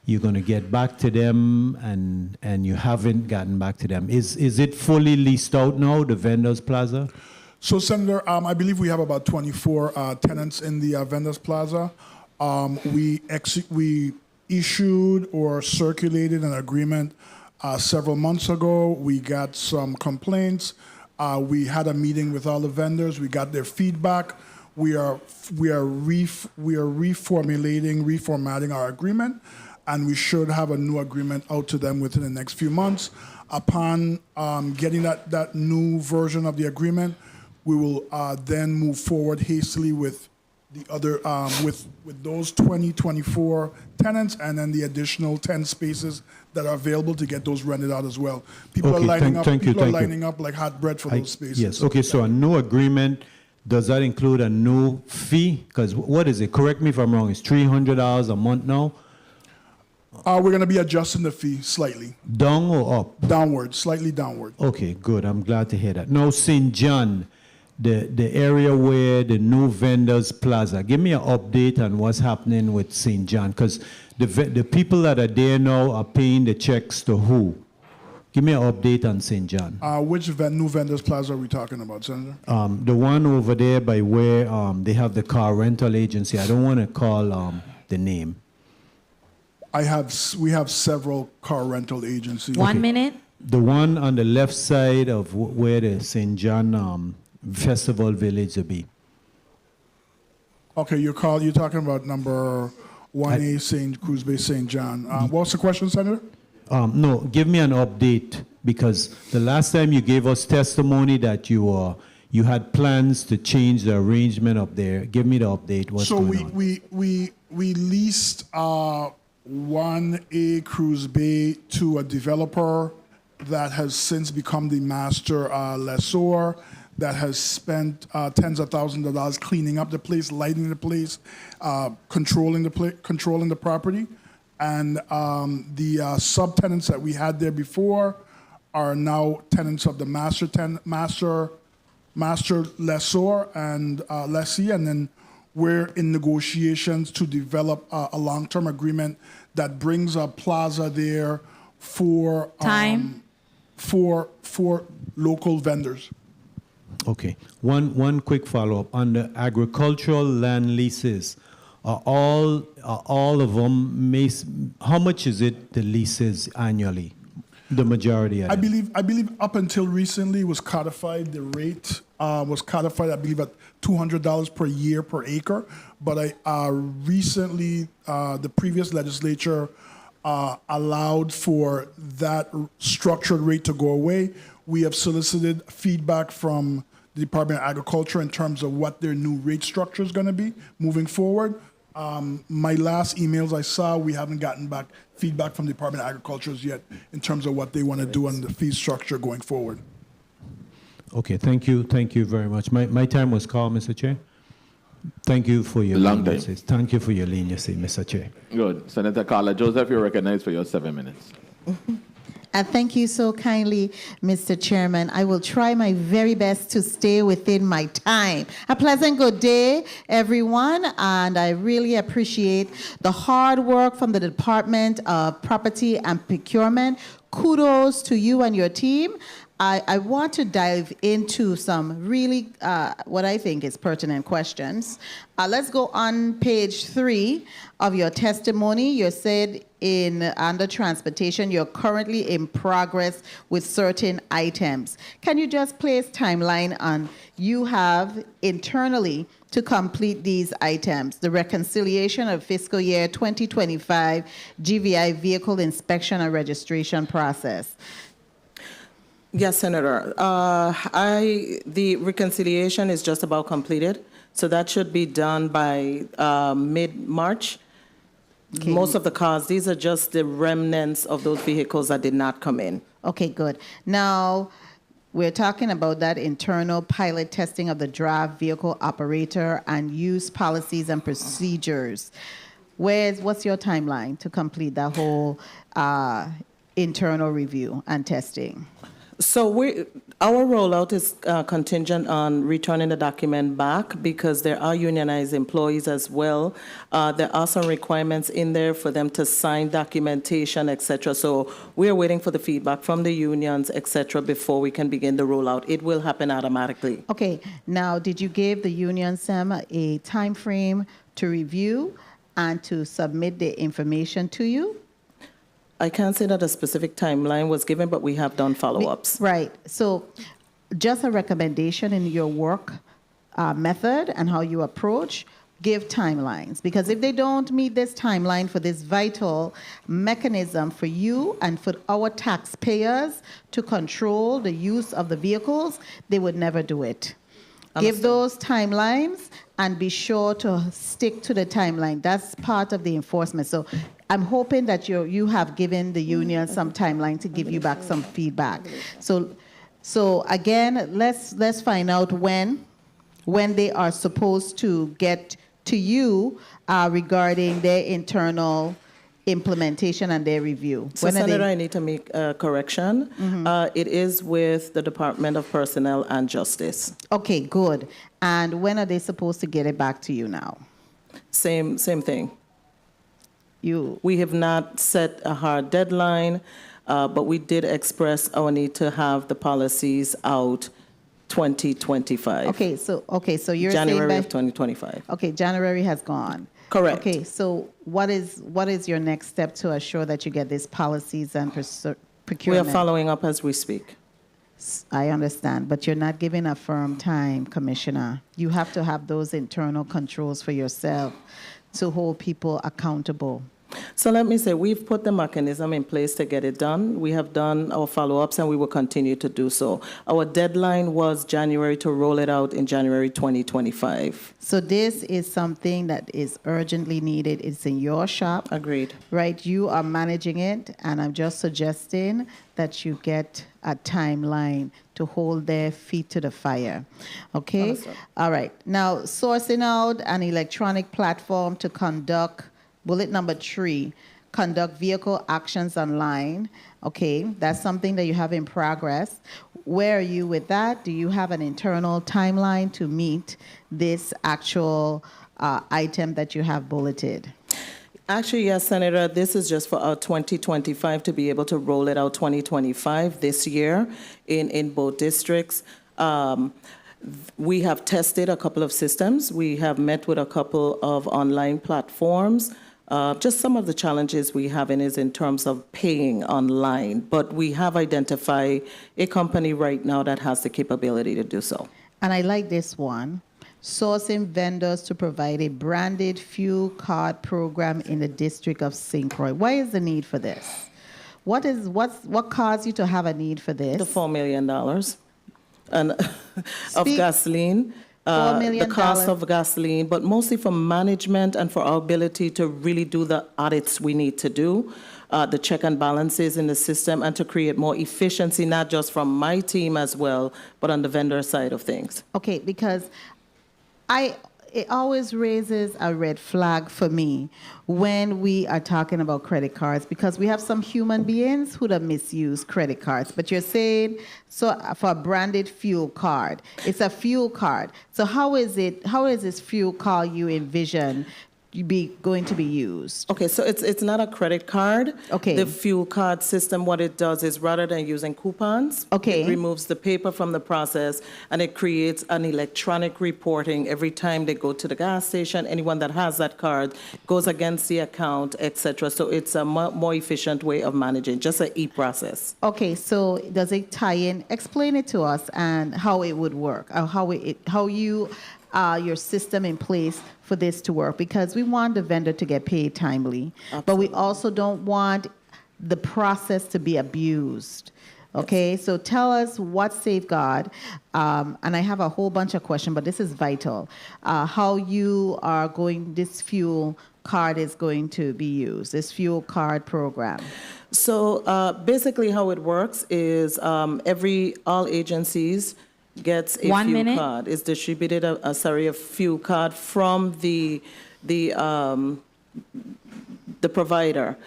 [SPEAKER 15] you're going to get back to them, and you haven't gotten back to them. Is it fully leased out now, the Vendors Plaza?
[SPEAKER 5] So, Senator, I believe we have about 24 tenants in the Vendors Plaza. We issued or circulated an agreement several months ago. We got some complaints. We had a meeting with all the vendors. We got their feedback. We are reformatting our agreement, and we should have a new agreement out to them within the next few months. Upon getting that new version of the agreement, we will then move forward hastily with the other with those 24 tenants, and then the additional 10 spaces that are available to get those rented out as well. People are lining up like hot bread for those spaces.
[SPEAKER 15] Yes. Okay. So a new agreement, does that include a new fee? Because what is it? Correct me if I'm wrong. It's $300 a month now.
[SPEAKER 5] We're going to be adjusting the fee slightly.
[SPEAKER 15] Down or up?
[SPEAKER 5] Downward, slightly downward.
[SPEAKER 15] Okay, good. I'm glad to hear that. Now, St. John, the area where the new Vendors Plaza. Give me an update on what's happening with St. John, because the people that are there now are paying the checks to who? Give me an update on St. John.
[SPEAKER 5] Which new Vendors Plaza are we talking about, Senator?
[SPEAKER 15] The one over there by where they have the car rental agency. I don't want to call the name.
[SPEAKER 5] We have several car rental agencies.
[SPEAKER 2] 1 minute.
[SPEAKER 15] The one on the left side of where the St. John Festival Village will be.
[SPEAKER 5] Okay, you're talking about number 1A St. Cruz Bay St. John. What's the question, Senator?
[SPEAKER 15] No, give me an update, because the last time you gave us testimony that you you had plans to change the arrangement up there. Give me the update. What's
[SPEAKER 5] So
[SPEAKER 15] going on?
[SPEAKER 5] we leased 1A Cruise Bay to a developer that has since become the master lessor, that has spent tens of thousands of dollars cleaning up the place, lighting the place, controlling the property. And the subtenants that we had there before are now tenants of the master lessor and lessee, and then we're in negotiations to develop a long-term agreement that brings a plaza there for for local vendors.
[SPEAKER 15] Okay. One quick follow-up. On the agricultural land leases, are all of them, how much is it, the leases annually? The majority of
[SPEAKER 5] I
[SPEAKER 15] them?
[SPEAKER 5] believe up until recently was codified, the rate was codified, I believe, at $200 per year per acre. But recently, the previous legislature allowed for that structured rate to go away. We have solicited feedback from the Department of Agriculture in terms of what their new rate structure is going to be moving forward. My last emails I saw, we haven't gotten back feedback from the Department of Agriculture yet in terms of what they want to do on the fee structure going forward.
[SPEAKER 15] Okay, thank you very much. My time was called, Mr. Chair. Thank you for your leniency. Thank you for your leniency, Mr. Chair.
[SPEAKER 1] Good. Senator Carla Joseph, you're recognized for your 7 minutes.
[SPEAKER 10] Thank you so kindly, Mr. Chairman. I will try my very best to stay within my time. A pleasant good day, everyone, and I really appreciate the hard work from the Department of Property and Procurement. Kudos to you and your team. I want to dive into some really, what I think is pertinent questions. Let's go on page 3 of your testimony. You said under transportation, you're currently in progress with certain items. Can you just place timeline on you have internally to complete these items? The reconciliation of fiscal year 2025 GVI vehicle inspection and registration process.
[SPEAKER 4] Yes, Senator. The reconciliation is just about completed, so that should be done by mid-March. Okay. Most of the cars, these are just the remnants of those vehicles that did not come in.
[SPEAKER 10] Okay, good. Now, we're talking about that internal pilot testing of the draft vehicle operator and use policies and procedures. What's your timeline to complete that whole internal review and testing?
[SPEAKER 4] So our rollout is contingent on returning the document back because there are unionized employees as well. There are some requirements in there for them to sign documentation, et cetera. So we are waiting for the feedback from the unions, et cetera, before we can begin the rollout. It will happen automatically.
[SPEAKER 10] Okay. Now, did you give the union, Sam, a time frame to review and to submit the information to you?
[SPEAKER 4] I can't say that a specific timeline was given, but we have done follow-ups.
[SPEAKER 10] Right. So just a recommendation in your work method and how you approach, give timelines. Because if they don't meet this timeline for this vital mechanism for you and for our taxpayers to control the use of the vehicles, they would never do it. Give those timelines and be sure to stick to the timeline. That's part of the enforcement. So I'm hoping that you have given the union some timeline to give you back some feedback. So again, let's find out when they are supposed to get to you regarding their internal implementation and their review.
[SPEAKER 4] So, Senator, I need to make a correction. Mm-hmm. It is with the Department of Personnel and Justice.
[SPEAKER 10] Okay, good. And when are they supposed to get it back to you now?
[SPEAKER 4] Same thing. We have not set a hard deadline, but we did express our need to have the policies out 2025.
[SPEAKER 10] Okay, so you're
[SPEAKER 4] January
[SPEAKER 10] saying
[SPEAKER 4] of 2025.
[SPEAKER 10] Okay, January has gone.
[SPEAKER 4] Correct.
[SPEAKER 10] Okay, so what is your next step to assure that you get these policies and procurement?
[SPEAKER 4] We are following up as we speak.
[SPEAKER 10] I understand, but you're not giving a firm time, Commissioner. You have to have those internal controls for yourself to hold people accountable.
[SPEAKER 4] So let me say, we've put the mechanism in place to get it done. We have done our follow-ups, and we will continue to do so. Our deadline was January to roll it out in January 2025.
[SPEAKER 10] So this is something that is urgently needed. It's in your shop.
[SPEAKER 4] Agreed.
[SPEAKER 10] Right? You are managing it, and I'm just suggesting that you get a timeline to hold their feet to the fire. Okay?
[SPEAKER 4] Understood.
[SPEAKER 10] All right. Now, sourcing out an electronic platform to conduct, bullet number 3, conduct vehicle actions online. Okay, that's something that you have in progress. Where are you with that? Do you have an internal timeline to meet this actual item that you have bulleted?
[SPEAKER 4] Actually, yes, Senator, this is just for our 2025 to be able to roll it out 2025 this year in both districts. We have tested a couple of systems. We have met with a couple of online platforms. Just some of the challenges we have is in terms of paying online, but we have identified a company right now that has the capability to do so.
[SPEAKER 10] And I like this one. Sourcing vendors to provide a branded fuel card program in the district of St. Croix. Why is the need for this? What caused you to have a need for this?
[SPEAKER 4] The $4 million and of gasoline.
[SPEAKER 10] $4 million.
[SPEAKER 4] The cost of gasoline, but mostly for management and for our ability to really do the audits we need to do, the check and balances in the system, and to create more efficiency, not just from my team as well, but on the vendor side of things.
[SPEAKER 10] Okay, because it always raises a red flag for me when we are talking about credit cards, because we have some human beings who have misused credit cards. But you're saying, so for a branded fuel card, it's a fuel card. So how is this fuel card you envision going to be used?
[SPEAKER 4] Okay, so it's not a credit card.
[SPEAKER 10] Okay.
[SPEAKER 4] The fuel card system, what it does is rather than using coupons,
[SPEAKER 10] okay,
[SPEAKER 4] it removes the paper from the process, and it creates an electronic reporting every time they go to the gas station. Anyone that has that card goes against the account, etc. So it's a more efficient way of managing, just an e-process.
[SPEAKER 10] Okay, so does it tie in? Explain it to us and how it would work, or how you your system in place for this to work, because we want the vendor to get paid timely. Absolutely. But we also don't want the process to be abused. Okay, yes. So tell us what safeguard, and I have a whole bunch of questions, but this is vital, how you are this fuel card is going to be used, this fuel card program.
[SPEAKER 4] So basically how it works is all agencies gets a fuel card. Is distributed a fuel card from the provider.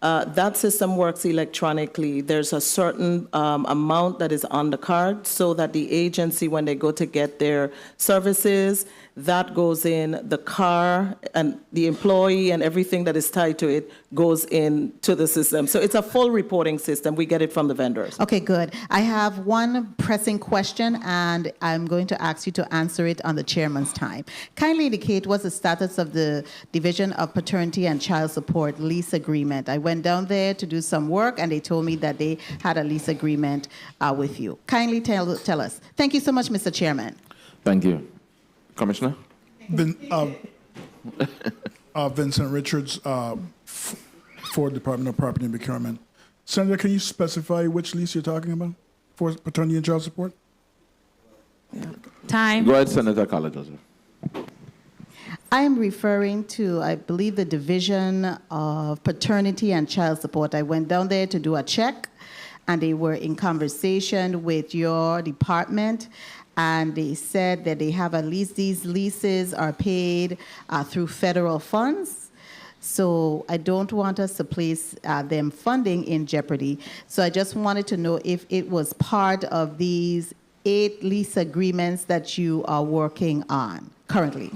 [SPEAKER 4] That system works electronically. There's a certain amount that is on the card, so that the agency, when they go to get their services, that goes in the car, and the employee and everything that is tied to it goes into the system. So it's a full reporting system. We get it from the vendors.
[SPEAKER 10] Okay, good. I have one pressing question, and I'm going to ask you to answer it on the chairman's time. Kindly indicate what's the status of the Division of Paternity and Child Support lease agreement. I went down there to do some work, and they told me that they had a lease agreement with you. Kindly tell us. Thank you so much, Mr. Chairman.
[SPEAKER 1] Thank you. Commissioner?
[SPEAKER 5] Vincent Richards for Department of Property and Procurement. Senator, can you specify which lease you're talking about for paternity and child support?
[SPEAKER 2] Time.
[SPEAKER 1] Go ahead, Senator College.
[SPEAKER 10] I am referring to, I believe, the Division of Paternity and Child Support. I went down there to do a check, and they were in conversation with your department, and they said that they have at least these leases are paid through federal funds. So I don't want us to place them funding in jeopardy. So I just wanted to know if it was part of these 8 lease agreements that you are working on currently.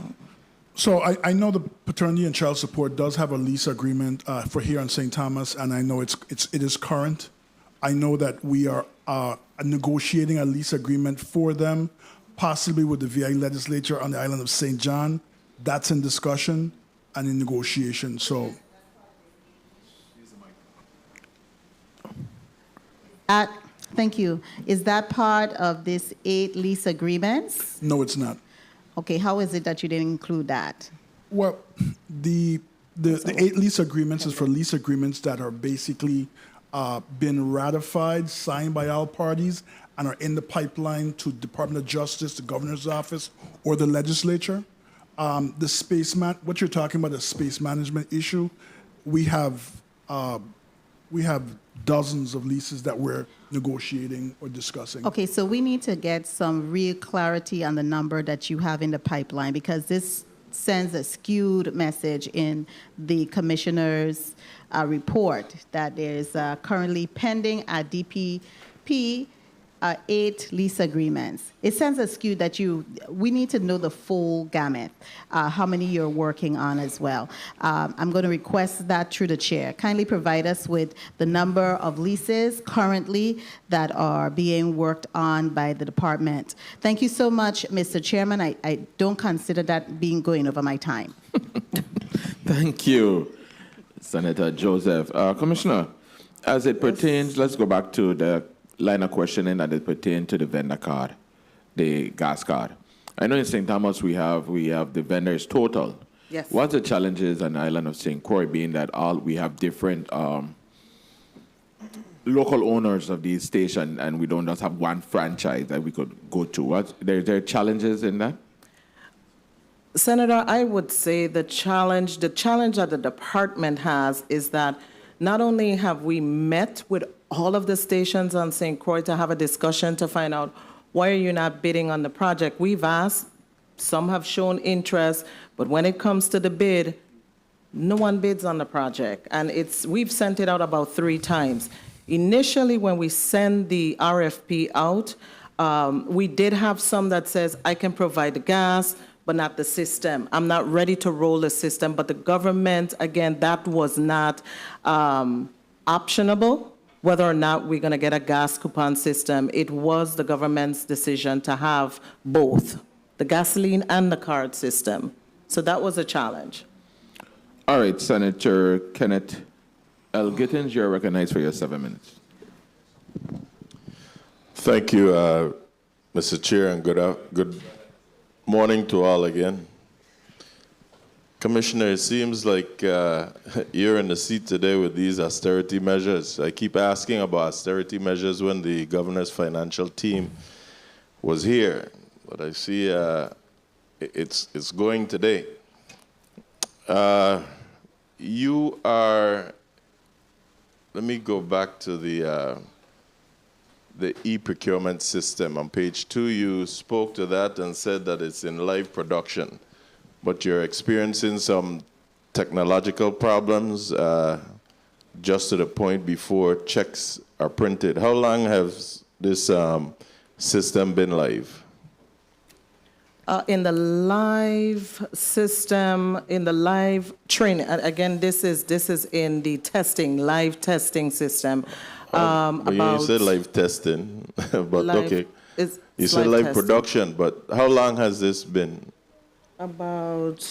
[SPEAKER 5] So I know the paternity and child support does have a lease agreement for here in St. Thomas, and I know it is current. I know that we are negotiating a lease agreement for them, possibly with the VI legislature on the island of St. John. That's in discussion and in negotiation. So,
[SPEAKER 10] thank you. Is that part of this 8 lease agreements?
[SPEAKER 5] No, it's not.
[SPEAKER 10] Okay, how is it that you didn't include that?
[SPEAKER 5] Well, the The 8 lease agreements is for lease agreements that are basically been ratified, signed by all parties, and are in the pipeline to Department of Justice, the Governor's Office, or the legislature. What you're talking about, the space management issue, we have dozens of leases that we're negotiating or discussing.
[SPEAKER 10] Okay, so we need to get some real clarity on the number that you have in the pipeline, because this sends a skewed message in the commissioner's report that there is currently pending at DPP 8 lease agreements. It sends a skew that we need to know the full gamut, how many you're working on as well. I'm going to request that through the chair. Kindly provide us with the number of leases currently that are being worked on by the department. Thank you so much, Mr. Chairman. I don't consider that being going over my time.
[SPEAKER 1] Thank you, Senator Joseph. Commissioner, as it pertains, let's go back to the line of questioning that it pertains to the vendor card, the gas card. I know in St. Thomas we have the vendors total.
[SPEAKER 4] Yes.
[SPEAKER 1] What's the challenges on the island of St. Croix being that we have different local owners of these stations, and we don't just have one franchise that we could go to? There are challenges in that?
[SPEAKER 4] Senator, I would say the challenge that the department has is that not only have we met with all of the stations on St. Croix to have a discussion to find out why are you not bidding on the project. We've asked, some have shown interest, but when it comes to the bid, no one bids on the project. And we've sent it out about 3 times. Initially, when we send the RFP out, we did have some that says, I can provide the gas, but not the system. I'm not ready to roll the system, but the government, again, that was not optionable. Whether or not we're going to get a gas coupon system, it was the government's decision to have both, the gasoline and the card system. So that was a challenge.
[SPEAKER 1] All right, Senator Kenneth L. Gittins, you're recognized for your 7 minutes.
[SPEAKER 12] Thank you, Mr. Chair, and good morning to all again. Commissioner, it seems like you're in the seat today with these austerity measures. I keep asking about austerity measures when the governor's financial team was here, but I see it's going today. You are, let me go back to the e-procurement system. On page 2, you spoke to that and said that it's in live production, but you're experiencing some technological problems just to the point before checks are printed. How long has this system been live?
[SPEAKER 4] In the live system, in the live training, again, this is in the live testing system.
[SPEAKER 12] You said live testing, but
[SPEAKER 4] live,
[SPEAKER 12] okay. You said live production, but how long has this been?
[SPEAKER 4] About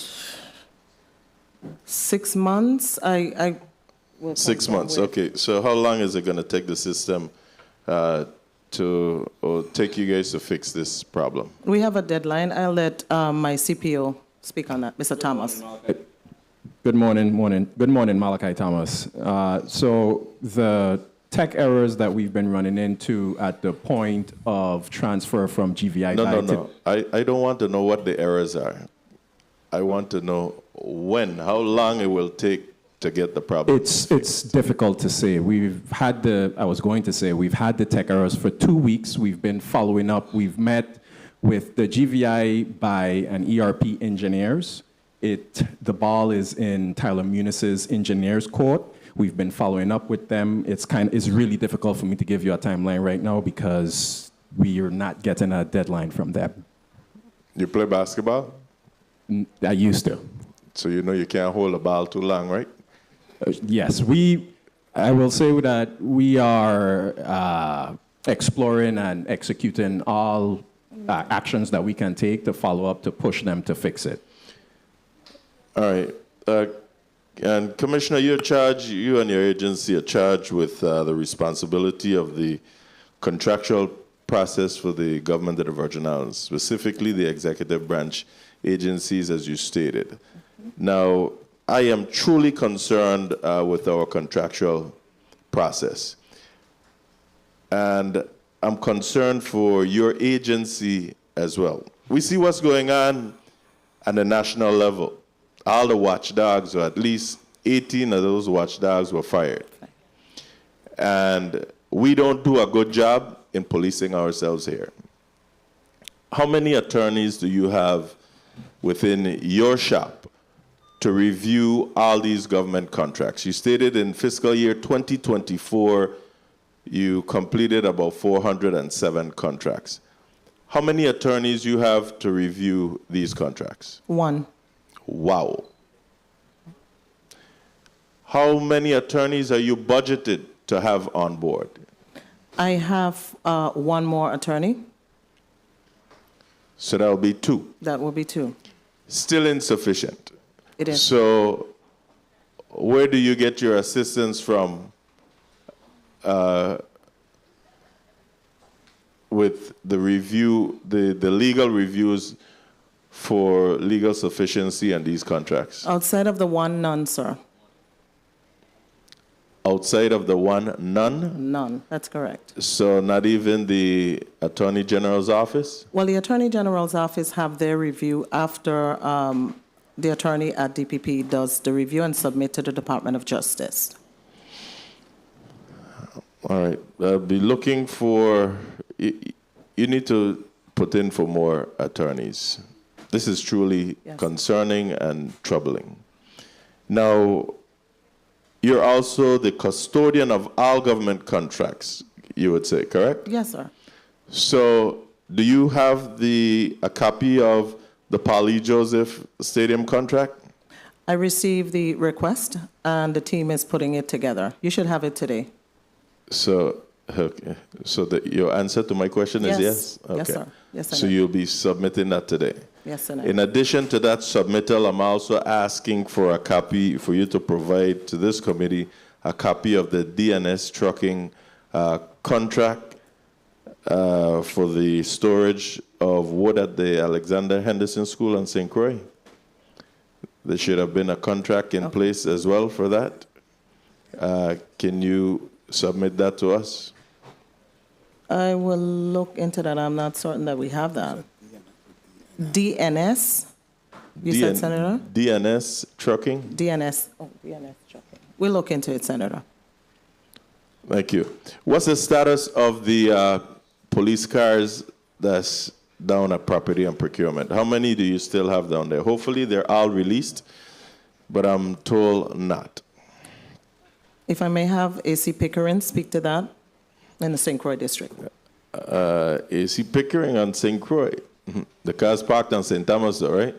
[SPEAKER 4] 6 months. I will
[SPEAKER 12] 6 months, okay. So how long is it going to take the system or take you guys to fix this problem?
[SPEAKER 4] We have a deadline. I'll let my CPO speak on that, Mr. Thomas.
[SPEAKER 7] Good morning, Malachi Thomas. So the tech errors that we've been running into at the point of transfer from GVI Buy.
[SPEAKER 12] No. I don't want to know what the errors are. I want to know how long it will take to get the problem.
[SPEAKER 7] It's difficult to say. We've had the tech errors for 2 weeks. We've been following up. We've met with the GVI Buy and ERP engineers. The ball is in Tyler Munitz's engineers court. We've been following up with them. It's really difficult for me to give you a timeline right now because we are not getting a deadline from them.
[SPEAKER 12] You play basketball?
[SPEAKER 7] I used to.
[SPEAKER 12] So you know you can't hold a ball too long, right?
[SPEAKER 7] Yes, I will say that we are exploring and executing all actions that we can take to follow up, to push them to fix it.
[SPEAKER 12] All right. And Commissioner, you and your agency are charged with the responsibility of the contractual process for the government of the Virgin Islands, specifically the executive branch agencies, as you stated. Now, I am truly concerned with our contractual process. And I'm concerned for your agency as well. We see what's going on at the national level. All the watchdogs, or at least 18 of those watchdogs, were fired. And we don't do a good job in policing ourselves here. How many attorneys do you have within your shop to review all these government contracts? You stated in fiscal year 2024, you completed about 407 contracts. How many attorneys you have to review these contracts?
[SPEAKER 4] 1.
[SPEAKER 12] Wow. How many attorneys are you budgeted to have on board?
[SPEAKER 4] I have 1 more attorney.
[SPEAKER 12] So that will be 2.
[SPEAKER 4] That will be 2.
[SPEAKER 12] Still insufficient.
[SPEAKER 4] It is.
[SPEAKER 12] So where do you get your assistance from with the review, the legal reviews for legal sufficiency and these contracts?
[SPEAKER 4] Outside of the 1, none, sir.
[SPEAKER 12] Outside of the 1, none?
[SPEAKER 4] None, that's correct.
[SPEAKER 12] So not even the Attorney General's office?
[SPEAKER 4] Well, the Attorney General's office have their review after the attorney at DPP does the review and submit to the Department of Justice.
[SPEAKER 12] All right. I'll be looking for, you need to put in for more attorneys. This is truly concerning and troubling. Now, you're also the custodian of all government contracts, you would say, correct?
[SPEAKER 4] Yes, sir.
[SPEAKER 12] So do you have a copy of the Polly Joseph Stadium contract?
[SPEAKER 4] I received the request, and the team is putting it together. You should have it today.
[SPEAKER 12] So, okay. So your answer to my question is yes? Okay.
[SPEAKER 4] Yes, sir. Yes, sir.
[SPEAKER 12] So you'll be submitting that today?
[SPEAKER 4] Yes, sir.
[SPEAKER 12] In addition to that submittal, I'm also asking for a copy, for you to provide to this committee, a copy of the DNS trucking contract for the storage of wood at the Alexander Henderson School in St. Croix. There should have been a contract in place as well for that. Can you submit that to us?
[SPEAKER 4] I will look into that. I'm not certain that we have that. DNS? You said, Senator?
[SPEAKER 12] DNS trucking?
[SPEAKER 4] DNS. Oh, DNS trucking. We'll look into it, Senator.
[SPEAKER 12] Thank you. What's the status of the police cars that's down at Property and Procurement? How many do you still have down there? Hopefully they're all released, but I'm told not.
[SPEAKER 4] If I may have AC Pickering speak to that in the St. Croix district.
[SPEAKER 12] AC Pickering on St. Croix. The cars parked on St. Thomas, though, right?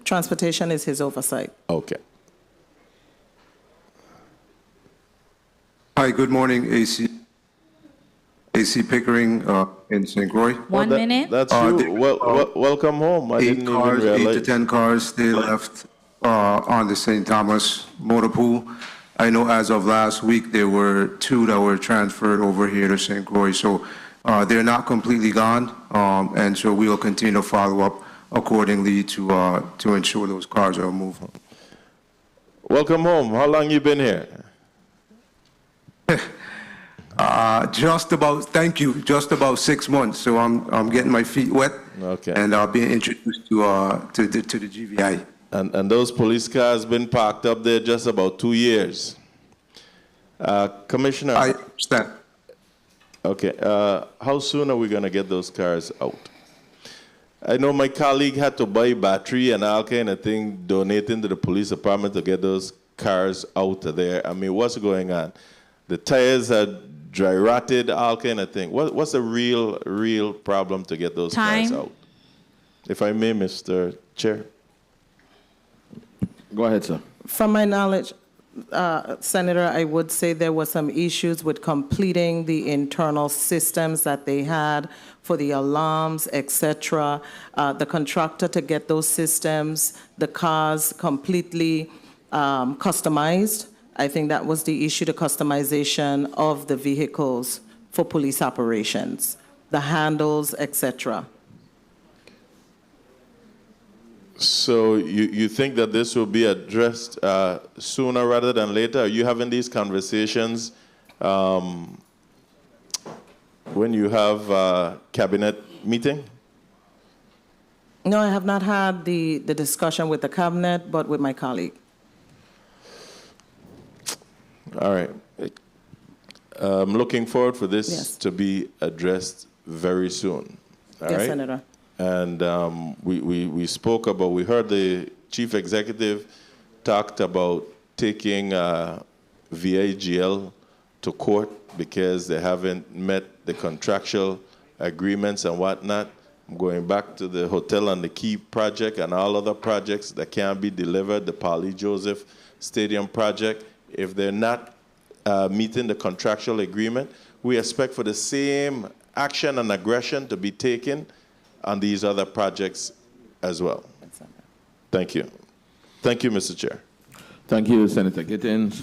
[SPEAKER 4] Transportation is his oversight.
[SPEAKER 12] Okay.
[SPEAKER 8] Hi, good morning, AC Pickering in St. Croix.
[SPEAKER 2] 1 minute.
[SPEAKER 12] That's you. Welcome home. I didn't even realize.
[SPEAKER 8] 8 to 10 cars they left on the St. Thomas motor pool. I know as of last week, there were 2 that were transferred over here to St. Croix. So they're not completely gone. And so we will continue to follow up accordingly to ensure those cars are moved.
[SPEAKER 12] Welcome home. How long you been here?
[SPEAKER 8] Just about 6 months. So I'm getting my feet wet.
[SPEAKER 12] Okay.
[SPEAKER 8] And being introduced to the GVI.
[SPEAKER 12] And those police cars been parked up there just about 2 years. Commissioner.
[SPEAKER 8] I understand.
[SPEAKER 12] Okay. How soon are we going to get those cars out? I know my colleague had to buy battery and all kind of thing, donating to the police department to get those cars out of there. I mean, what's going on? The tires had dry rotted, all kind of thing. What's the real problem to get those cars out? If I may, Mr. Chair.
[SPEAKER 1] Go ahead, sir.
[SPEAKER 4] From my knowledge, Senator, I would say there were some issues with completing the internal systems that they had for the alarms, etc. The contractor to get those systems, the cars completely customized. I think that was the issue, the customization of the vehicles for police operations, the handles, etc.
[SPEAKER 12] So you think that this will be addressed sooner rather than later? Are you having these conversations when you have a cabinet meeting?
[SPEAKER 4] No, I have not had the discussion with the cabinet, but with my colleague.
[SPEAKER 12] All right. I'm looking forward for this to be addressed very soon. All right?
[SPEAKER 4] Senator.
[SPEAKER 12] And we spoke about, we heard the chief executive talked about taking VIGL to court because they haven't met the contractual agreements and whatnot. I'm going back to the Hotel on the Key project and all other projects that can't be delivered, the Paulie Joseph Stadium project. If they're not meeting the contractual agreement, we expect for the same action and aggression to be taken on these other projects as well. Thank you. Thank you, Mr. Chair.
[SPEAKER 1] Thank you, Senator Gittins.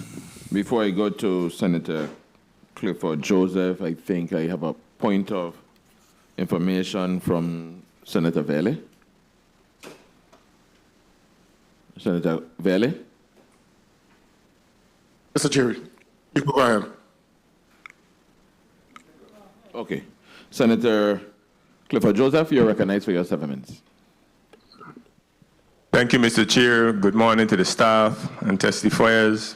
[SPEAKER 1] Before I go to Senator Clifford Joseph, I think I have a point of information from Senator Vele. Senator Vele?
[SPEAKER 14] Mr. Chair, you go ahead.
[SPEAKER 1] Okay. Senator Clifford Joseph, you're recognized for your 7 minutes.
[SPEAKER 16] Thank you, Mr. Chair. Good morning to the staff and testifiers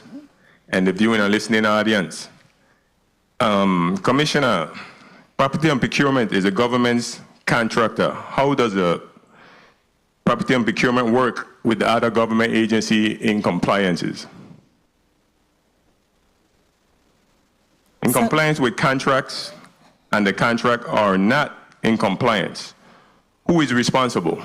[SPEAKER 16] and the viewing and listening audience. Commissioner, Property and Procurement is a government's contractor. How does the Property and Procurement work with the other government agency in compliances? In compliance with contracts, and the contract are not in compliance, who is responsible?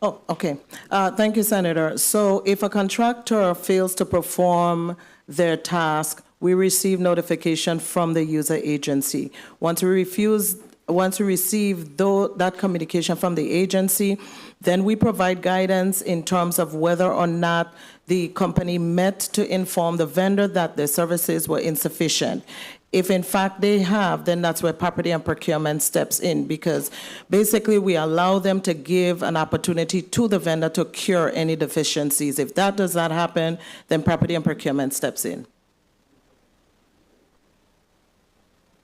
[SPEAKER 4] Oh, okay. Thank you, Senator. So if a contractor fails to perform their task, we receive notification from the user agency. Once we receive that communication from the agency, then we provide guidance in terms of whether or not the company met to inform the vendor that their services were insufficient. If in fact they have, then that's where Property and Procurement steps in, because basically we allow them to give an opportunity to the vendor to cure any deficiencies. If that does not happen, then Property and Procurement steps in.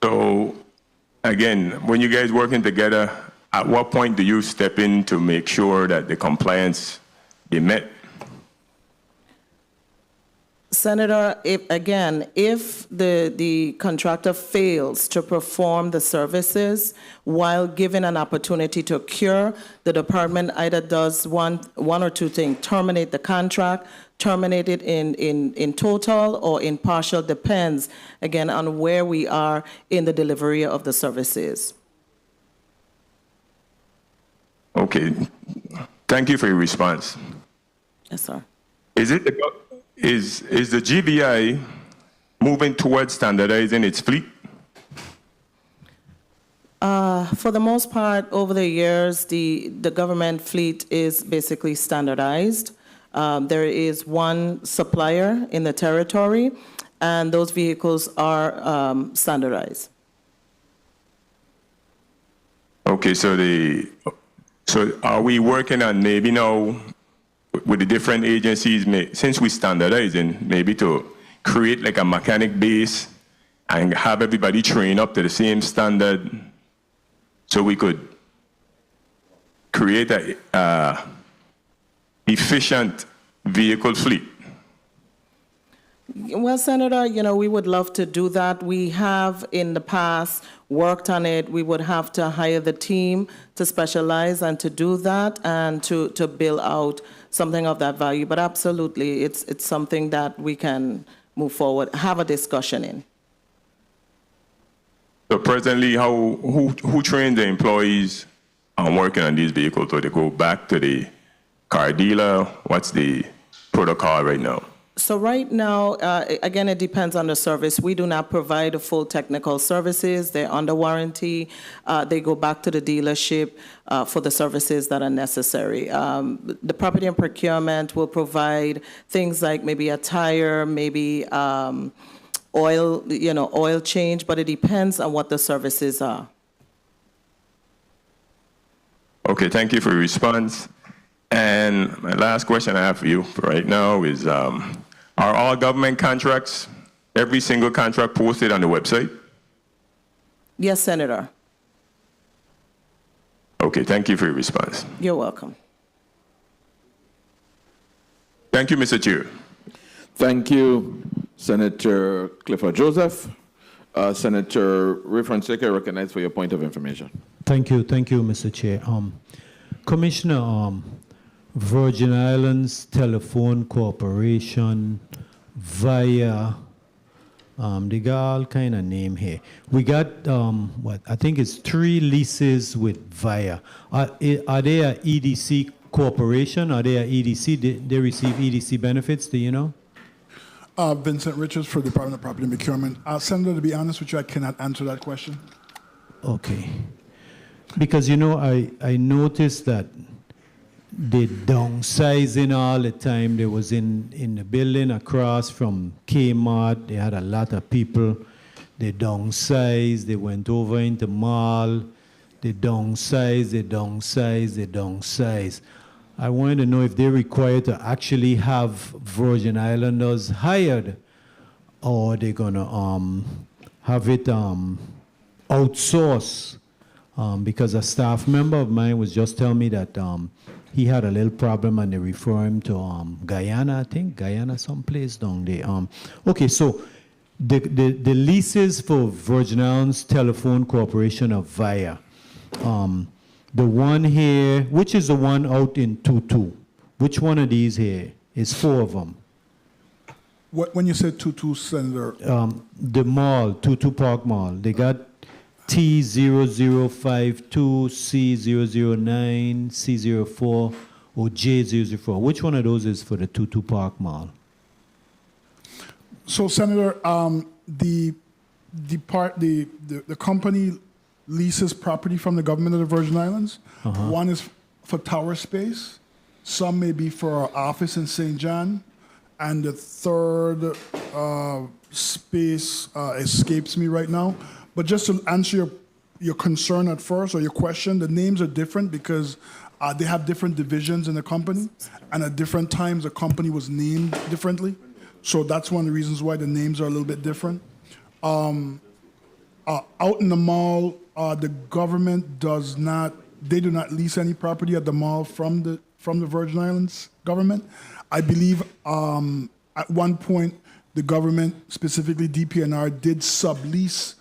[SPEAKER 16] So, again, when you guys working together, at what point do you step in to make sure that the compliance is met?
[SPEAKER 4] Senator, if the contractor fails to perform the services while given an opportunity to cure, the department either does one or two things: terminate the contract, terminate it in total or in partial, depends, again, on where we are in the delivery of the services.
[SPEAKER 16] Okay. Thank you for your response.
[SPEAKER 4] Yes, sir.
[SPEAKER 16] Is the GVI moving towards standardizing its fleet?
[SPEAKER 4] For the most part, over the years, the government fleet is basically standardized. There is one supplier in the territory, and those vehicles are standardized.
[SPEAKER 16] Okay, so are we working on maybe now with the different agencies, since we standardizing, maybe to create like a mechanic base and have everybody train up to the same standard so we could create a efficient vehicle fleet?
[SPEAKER 4] Well, Senator, we would love to do that. We have in the past worked on it. We would have to hire the team to specialize and to do that and to build out something of that value. But absolutely, it's something that we can move forward, have a discussion in.
[SPEAKER 16] So presently, who trains the employees on working on these vehicles? Do they go back to the car dealer? What's the protocol right now?
[SPEAKER 4] So right now, again, it depends on the service. We do not provide full technical services. They're under warranty. They go back to the dealership for the services that are necessary. The Property and Procurement will provide things like maybe a tire, maybe oil, oil change, but it depends on what the services are.
[SPEAKER 16] Okay, thank you for your response. And my last question I have for you right now is, are all government contracts, every single contract posted on the website?
[SPEAKER 4] Yes, Senator.
[SPEAKER 16] Okay, thank you for your response.
[SPEAKER 4] You're welcome.
[SPEAKER 16] Thank you, Mr. Chair.
[SPEAKER 1] Thank you, Senator Clifford Joseph. Senator Ray Fonseca, recognized for your point of information.
[SPEAKER 15] Thank you, Mr. Chair. Commissioner, Virgin Islands Telephone Corporation via, they got all kind of name here. We got, I think it's 3 leases with VIA. Are they a EDC corporation? Are they a EDC? They receive EDC benefits, do you know?
[SPEAKER 5] Vincent Richards for the Department of Property and Procurement. Senator, to be honest with you, I cannot answer that question.
[SPEAKER 15] Okay. Because, I noticed that they downsizing all the time. They was in the building across from Kmart. They had a lot of people. They downsized. They went over into mall. They downsized. I wanted to know if they're required to actually have Virgin Islanders hired, or they're gonna have it outsourced. Because a staff member of mine was just telling me that he had a little problem and they refer him to Guyana, I think, Guyana someplace down there. Okay, so the leases for Virgin Islands Telephone Corporation are via. The one here, which is the one out in Tutu? Which one of these here? It's 4 of them.
[SPEAKER 5] When you say Tutu, Senator?
[SPEAKER 15] The mall, Tutu Park Mall. They got T0052, C009, C04, or J004. Which one of those is for the Tutu Park Mall?
[SPEAKER 5] So, Senator, the company leases property from the government of the Virgin Islands. One is for tower space. Some may be for our office in St. John. And the third space escapes me right now. But just to answer your concern at first, or your question, the names are different because they have different divisions in the company. And at different times, the company was named differently. So that's one of the reasons why the names are a little bit different. Out in the mall, the government do not lease any property at the mall from the Virgin Islands government. I believe at one point the government, specifically DPNR, did sublease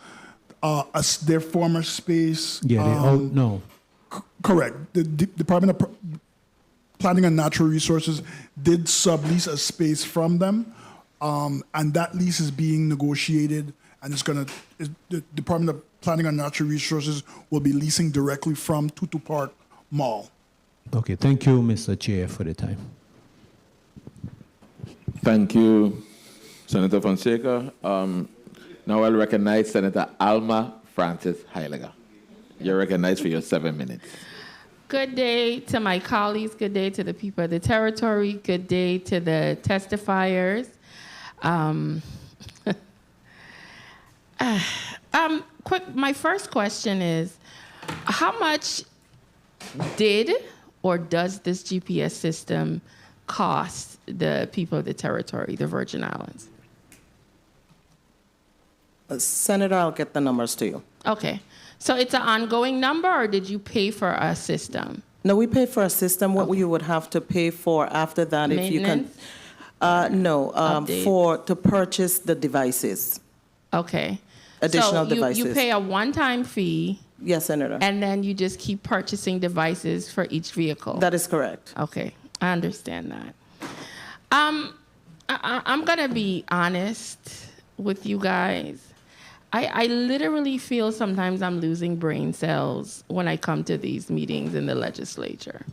[SPEAKER 5] their former space.
[SPEAKER 15] Yeah, no.
[SPEAKER 5] Correct. The Department of Planning and Natural Resources did sublease a space from them, and that lease is being negotiated. And the Department of Planning and Natural Resources will be leasing directly from Tutu Park Mall.
[SPEAKER 15] Okay, thank you, Mr. Chair, for the time.
[SPEAKER 1] Thank you, Senator Fonseca. Now I'll recognize Senator Alma Francis Heiliger. You're recognized for your 7 minutes.
[SPEAKER 17] Good day to my colleagues. Good day to the people of the territory. Good day to the testifiers. My first question is, how much did or does this GPS system cost the people of the territory, the Virgin Islands?
[SPEAKER 4] Senator, I'll get the numbers to you.
[SPEAKER 17] Okay. So it's an ongoing number, or did you pay for a system?
[SPEAKER 4] No, we pay for a system. What you would have to pay for after that, if you can... to purchase the devices.
[SPEAKER 17] Okay.
[SPEAKER 4] Additional
[SPEAKER 17] so
[SPEAKER 4] devices.
[SPEAKER 17] You pay a one-time fee.
[SPEAKER 4] Yes, Senator.
[SPEAKER 17] And then you just keep purchasing devices for each vehicle.
[SPEAKER 4] That is correct.
[SPEAKER 17] Okay, I understand that. I'm gonna be honest with you guys. I literally feel sometimes I'm losing brain cells when I come to these meetings in the legislature,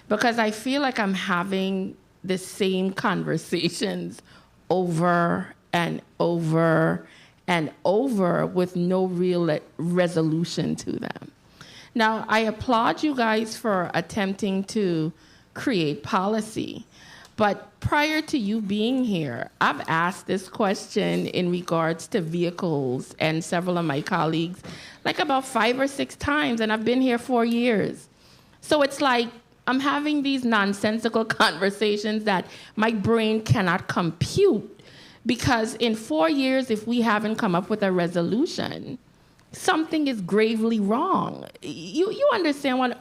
[SPEAKER 17] because I feel like I'm having the same conversations over and over and over with no real resolution to them. Now, I applaud you guys for attempting to create policy, but prior to you being here, I've asked this question in regards to vehicles and several of my colleagues like about 5 or 6 times, and I've been here 4 years. So it's like, I'm having these nonsensical conversations that my brain cannot compute, because in 4 years, if we haven't come up with a resolution, something is gravely wrong. You understand what?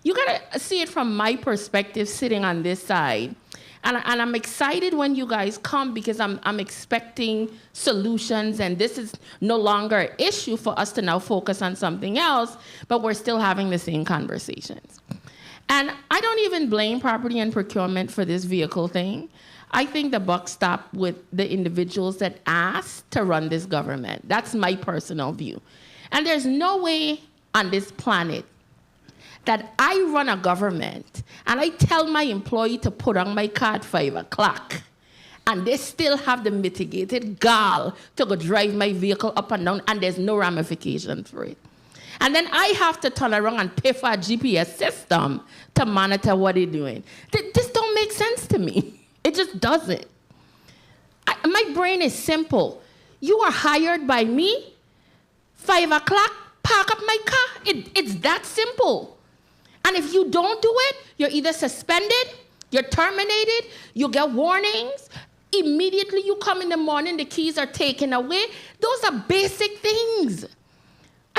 [SPEAKER 17] You gotta see it from my perspective, sitting on this side. And I'm excited when you guys come, because I'm expecting solutions, and this is no longer an issue for us to now focus on something else, but we're still having the same conversations. And I don't even blame property and procurement for this vehicle thing. I think the buck stopped with the individuals that asked to run this government. That's my personal view. And there's no way on this planet that I run a government and I tell my employee to put on my car at 5 o'clock, and they still have the mitigated gall to go drive my vehicle up and down, and there's no ramification for it. And then I have to turn around and pay for a GPS system to monitor what they're doing. This don't make sense to me. It just doesn't. My brain is simple. You are hired by me, 5 o'clock, park up my car. It's that simple. And if you don't do it, you're either suspended, you're terminated, you get warnings. Immediately you come in the morning, the keys are taken away. Those are basic things.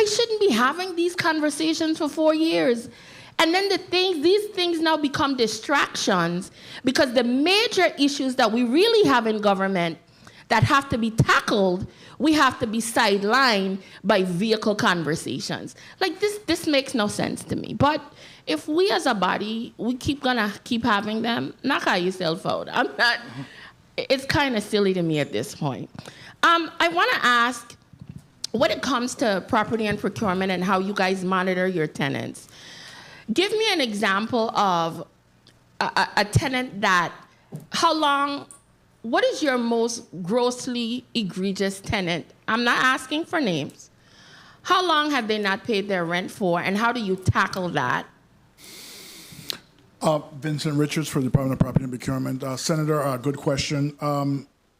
[SPEAKER 17] I shouldn't be having these conversations for 4 years. And then these things now become distractions, because the major issues that we really have in government that have to be tackled, we have to be sidelined by vehicle conversations. Like this makes no sense to me. But if we as a body, we gonna keep having them, knock yourself out. It's kind of silly to me at this point. I wanna ask, when it comes to property and procurement and how you guys monitor your tenants, give me an example of a tenant that, what is your most grossly egregious tenant? I'm not asking for names. How long have they not paid their rent for, and how do you tackle that?
[SPEAKER 5] Vincent Richards for the Department of Property and Procurement. Senator, good question.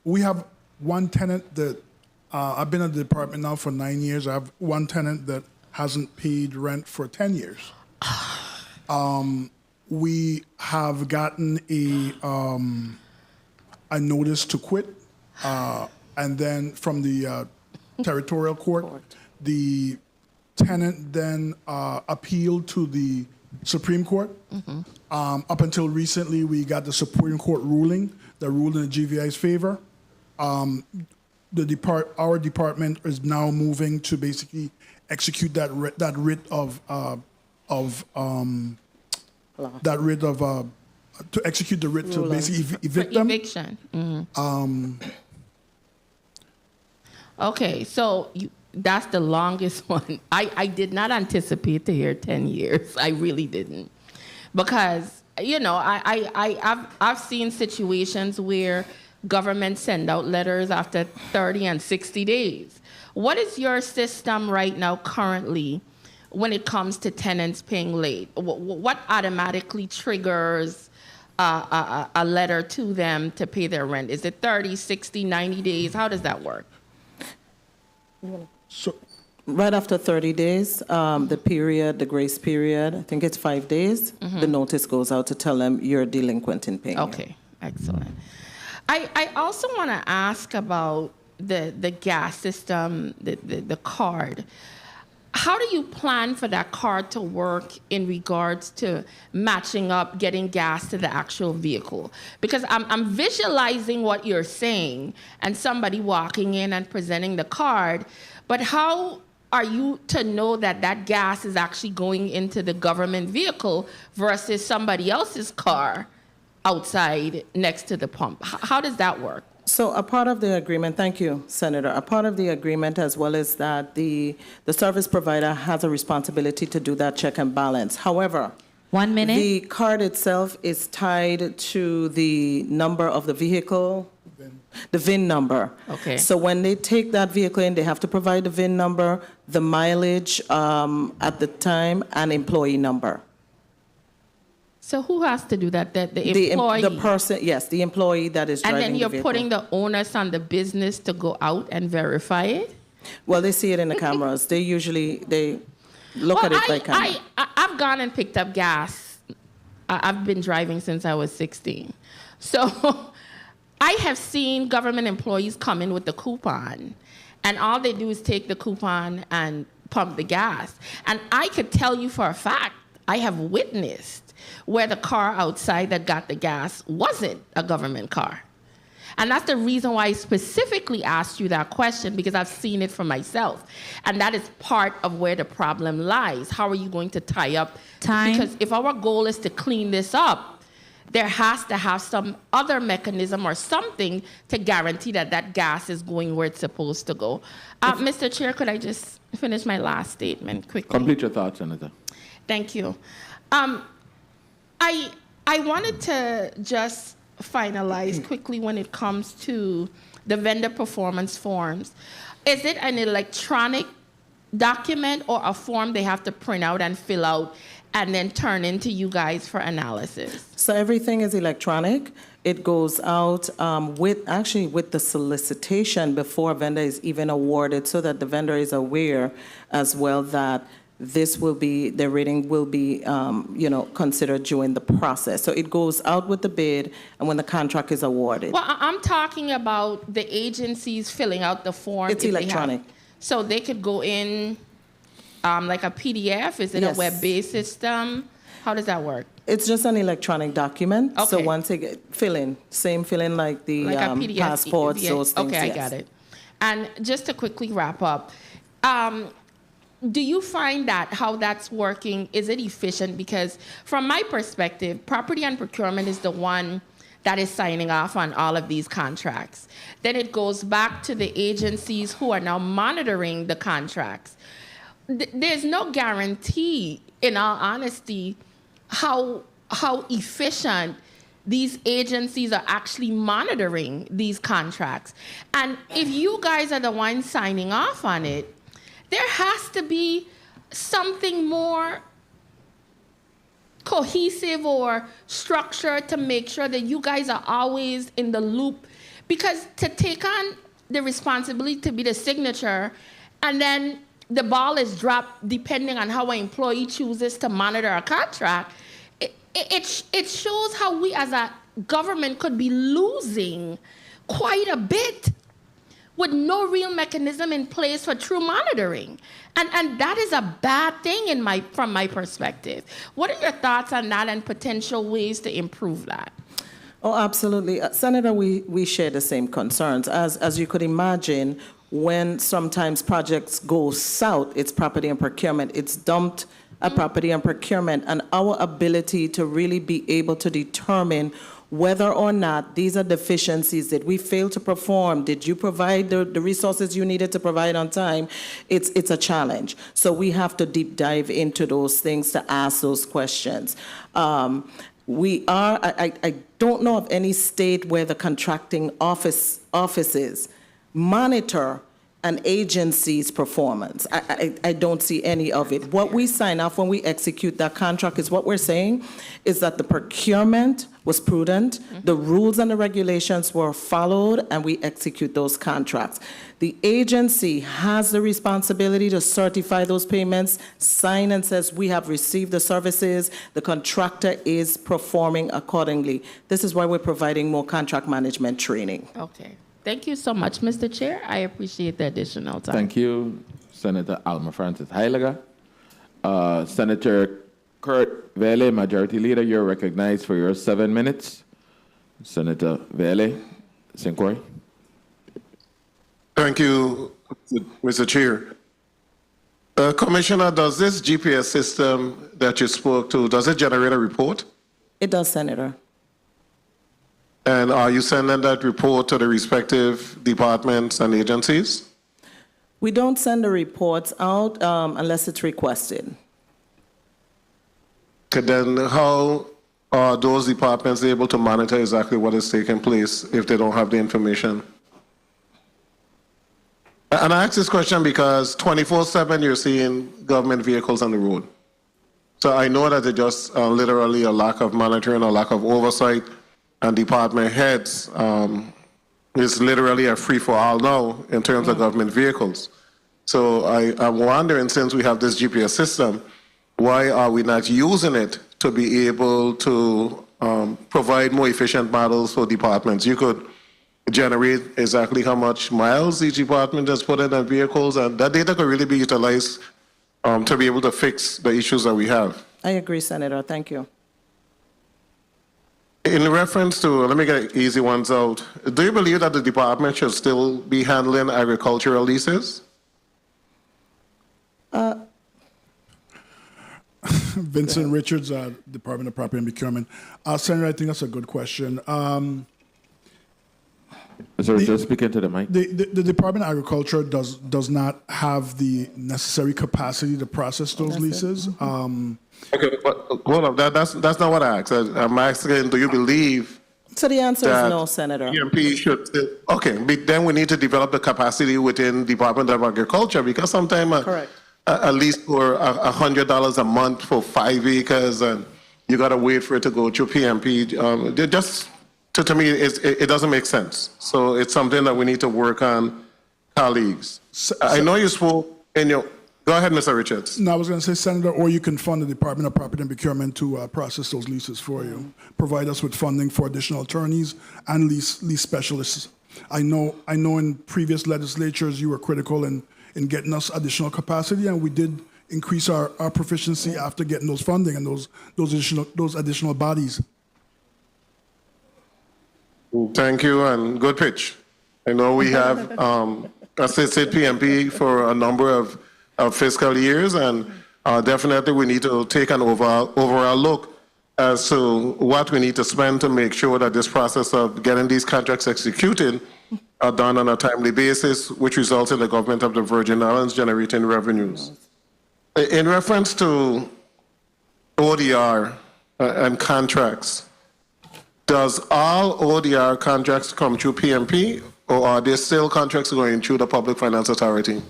[SPEAKER 5] We have one tenant that, I've been at the department now for 9 years. I have one tenant that hasn't paid rent for 10 years. We have gotten a notice to quit, and then from the territorial court, the tenant then appealed to the Supreme Court.
[SPEAKER 17] Mm-hmm.
[SPEAKER 5] Up until recently, we got the Supreme Court ruling that ruled in the GVI's favor. Our department is now moving to basically execute that writ to execute the writ to basically evict them.
[SPEAKER 17] Eviction. Mm-hmm. Okay, so that's the longest one. I did not anticipate to hear 10 years. I really didn't. Because, I've seen situations where government send out letters after 30 and 60 days. What is your system right now currently when it comes to tenants paying late? What automatically triggers a letter to them to pay their rent? Is it 30, 60, 90 days? How does that work?
[SPEAKER 4] So, right after 30 days, the grace period, I think it's 5 days, the notice goes out to tell them you're delinquent in paying.
[SPEAKER 17] Okay, excellent. I also want to ask about the gas system, the card. How do you plan for that card to work in regards to matching up, getting gas to the actual vehicle? Because I'm visualizing what you're saying and somebody walking in and presenting the card, but how are you to know that that gas is actually going into the government vehicle versus somebody else's car outside next to the pump? How does that work?
[SPEAKER 4] So a part of the agreement, thank you, Senator, a part of the agreement as well is that the service provider has a responsibility to do that check and balance. However,
[SPEAKER 2] 1 minute.
[SPEAKER 4] The card itself is tied to the number of the vehicle, the VIN number.
[SPEAKER 17] Okay.
[SPEAKER 4] So when they take that vehicle in, they have to provide the VIN number, the mileage at the time, and employee number.
[SPEAKER 17] So who has to do that? The employee?
[SPEAKER 4] The person, yes, the employee that is driving the vehicle.
[SPEAKER 17] And then you're putting the onus on the business to go out and verify it?
[SPEAKER 4] Well, they see it in the cameras. They look at it by camera.
[SPEAKER 17] I've gone and picked up gas I've been driving since I was 16. So I have seen government employees come in with the coupon, and all they do is take the coupon and pump the gas. And I could tell you for a fact, I have witnessed where the car outside that got the gas wasn't a government car. And that's the reason why I specifically asked you that question, because I've seen it for myself. And that is part of where the problem lies. How are you going to tie up
[SPEAKER 2] time?
[SPEAKER 17] Because if our goal is to clean this up, there has to have some other mechanism or something to guarantee that that gas is going where it's supposed to go. Mr. Chair, could I just finish my last statement quickly?
[SPEAKER 1] Complete your thoughts, Senator.
[SPEAKER 17] Thank you. I wanted to just finalize quickly when it comes to the vendor performance forms. Is it an electronic document or a form they have to print out and fill out and then turn into you guys for analysis?
[SPEAKER 4] So everything is electronic. It goes out with the solicitation before a vendor is even awarded, so that the vendor is aware as well that the rating will be, considered during the process. So it goes out with the bid and when the contract is awarded.
[SPEAKER 17] Well, I'm talking about the agencies filling out the form.
[SPEAKER 4] It's electronic.
[SPEAKER 17] So they could go in like a PDF? Is it a web-based system? How does that work?
[SPEAKER 4] It's just an electronic document.
[SPEAKER 17] Okay.
[SPEAKER 4] So once they fill in like the
[SPEAKER 17] like a PDF,
[SPEAKER 4] passports, those things.
[SPEAKER 17] Okay,
[SPEAKER 4] yes.
[SPEAKER 17] I got it. And just to quickly wrap up, do you find that how that's working, is it efficient? Because from my perspective, property and procurement is the one that is signing off on all of these contracts. Then it goes back to the agencies who are now monitoring the contracts. There's no guarantee, in all honesty, how efficient these agencies are actually monitoring these contracts. And if you guys are the ones signing off on it, there has to be something more cohesive or structured to make sure that you guys are always in the loop. Because to take on the responsibility to be the signature, and then the ball is dropped depending on how an employee chooses to monitor a contract, it shows how we as a government could be losing quite a bit with no real mechanism in place for true monitoring. And that is a bad thing from my perspective. What are your thoughts on that and potential ways to improve that?
[SPEAKER 4] Oh, absolutely. Senator, we share the same concerns. As you could imagine, when sometimes projects go south, it's property and procurement, it's dumped at property and procurement, and our ability to really be able to determine whether or not these are deficiencies that we failed to perform. Did you provide the resources you needed to provide on time? It's a challenge. So we have to deep dive into those things to ask those questions. I don't know of any state where the contracting offices monitor an agency's performance. I don't see any of it. What we sign off when we execute that contract is what we're saying is that the procurement was prudent, the rules and the regulations were followed, and we execute those contracts. The agency has the responsibility to certify those payments, sign and says we have received the services, the contractor is performing accordingly. This is why we're providing more contract management training.
[SPEAKER 17] Okay. Thank you so much, Mr. Chair. I appreciate the additional time.
[SPEAKER 1] Thank you, Senator Alma Francis Heiliger. Senator Kurt Vele, Majority Leader, you're recognized for your 7 minutes. Senator Vele, Sinquoy.
[SPEAKER 14] Thank you, Mr. Chair. Commissioner, does this GPS system that you spoke to, does it generate a report?
[SPEAKER 4] It does, Senator.
[SPEAKER 14] And are you sending that report to the respective departments and agencies?
[SPEAKER 4] We don't send the reports out unless it's requested.
[SPEAKER 14] Okay, then how are those departments able to monitor exactly what is taking place if they don't have the information? And I ask this question because 24/7 you're seeing government vehicles on the road. So I know that it's just literally a lack of monitoring, a lack of oversight, and department heads is literally a free-for-all now in terms of government vehicles. So I'm wondering, since we have this GPS system, why are we not using it to be able to provide more efficient models for departments. You could generate exactly how much miles each department has put in their vehicles, and that data could really be utilized to be able to fix the issues that we have.
[SPEAKER 4] I agree, Senator. Thank you.
[SPEAKER 14] In reference to, let me get easy ones out. Do you believe that the department should still be handling agricultural leases?
[SPEAKER 5] Vincent Richards, Department of Property and Procurement. Senator, I think that's a good question.
[SPEAKER 1] Sorry, just speak into the mic.
[SPEAKER 5] The Department of Agriculture does not have the necessary capacity to process those leases.
[SPEAKER 14] Okay, but hold on. That's not what I asked. I'm asking, do you believe?
[SPEAKER 4] So the answer is no, Senator.
[SPEAKER 14] PMP should. Okay, but then we need to develop the capacity within Department of Agriculture, because sometimes a lease for $100 a month for 5 acres, and you got to wait for it to go through PMP. To me, it doesn't make sense. So it's something that we need to work on, colleagues. I know you spoke in your. Go ahead, Mr. Richards.
[SPEAKER 5] No, I was going to say, Senator, or you can fund the Department of Property and Procurement to process those leases for you. Provide us with funding for additional attorneys and lease specialists. I know in previous legislatures you were critical in getting us additional capacity, and we did increase our proficiency after getting those funding and those additional bodies.
[SPEAKER 14] Thank you, and good pitch. I know we have assisted PMP for a number of fiscal years, and definitely we need to take an overall look as to what we need to spend to make sure that this process of getting these contracts executed are done on a timely basis, which results in the government of the Virgin Islands generating revenues. In reference to ODR and contracts, does all ODR contracts come through PMP, or are there still contracts going through the Public Finance Authority?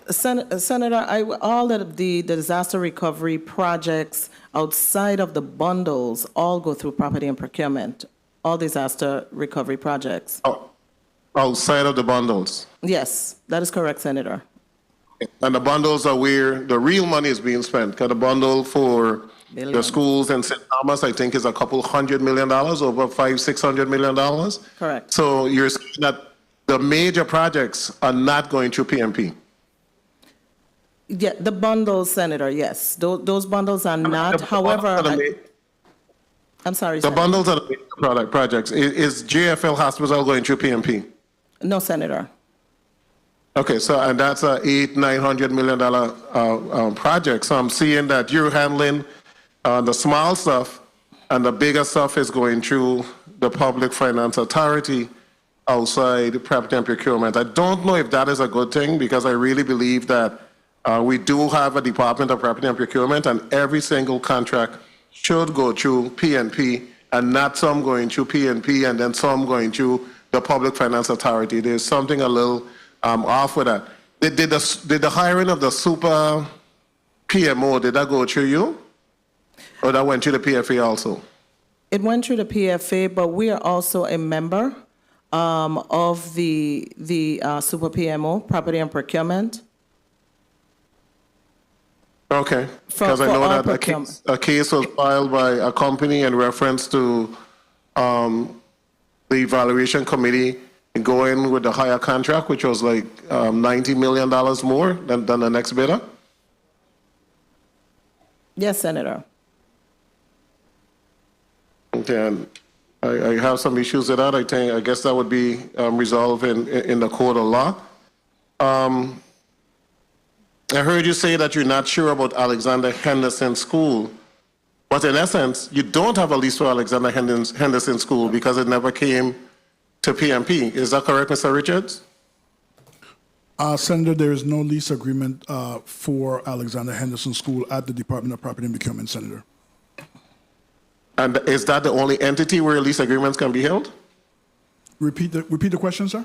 [SPEAKER 4] Senator, all of the disaster recovery projects outside of the bundles all go through property and procurement, all disaster recovery projects.
[SPEAKER 14] Outside of the bundles?
[SPEAKER 4] Yes, that is correct, Senator.
[SPEAKER 14] And the bundles are where the real money is being spent. Because the bundle for the schools in St. Thomas, I think, is a couple $100 million, over $500–600 million.
[SPEAKER 4] Correct.
[SPEAKER 14] So you're saying that the major projects are not going through PMP?
[SPEAKER 4] Yeah, the bundles, Senator, yes. Those bundles are not. However, I'm sorry,
[SPEAKER 14] The
[SPEAKER 4] Senator.
[SPEAKER 14] bundles are the major projects. Is JFL Hospital going through PMP?
[SPEAKER 4] No, Senator.
[SPEAKER 14] Okay, so and that's a $800–900 million project. So I'm seeing that you're handling the small stuff, and the bigger stuff is going through the Public Finance Authority outside property and procurement. I don't know if that is a good thing, because I really believe that we do have a Department of Property and Procurement, and every single contract should go through PNP, and not some going through PNP and then some going through the Public Finance Authority. There's something a little off with that. Did the hiring of the super PMO, did that go through you? Or that went through the PFA also?
[SPEAKER 4] It went through the PFA, but we are also a member of the Super PMO, Property and Procurement.
[SPEAKER 14] Okay, because I know that a case was filed by a company in reference to the evaluation committee going with the higher contract, which was like $90 million more than the next bidder.
[SPEAKER 4] Yes, Senator.
[SPEAKER 14] Okay, and I have some issues with that. I guess that would be resolved in the court of law. I heard you say that you're not sure about Alexander Henderson School, but in essence, you don't have a lease for Alexander Henderson School because it never came to PMP. Is that correct, Mr. Richards?
[SPEAKER 5] Senator, there is no lease agreement for Alexander Henderson School at the Department of Property and Procurement, Senator.
[SPEAKER 14] And is that the only entity where lease agreements can be held?
[SPEAKER 5] Repeat the question, sir.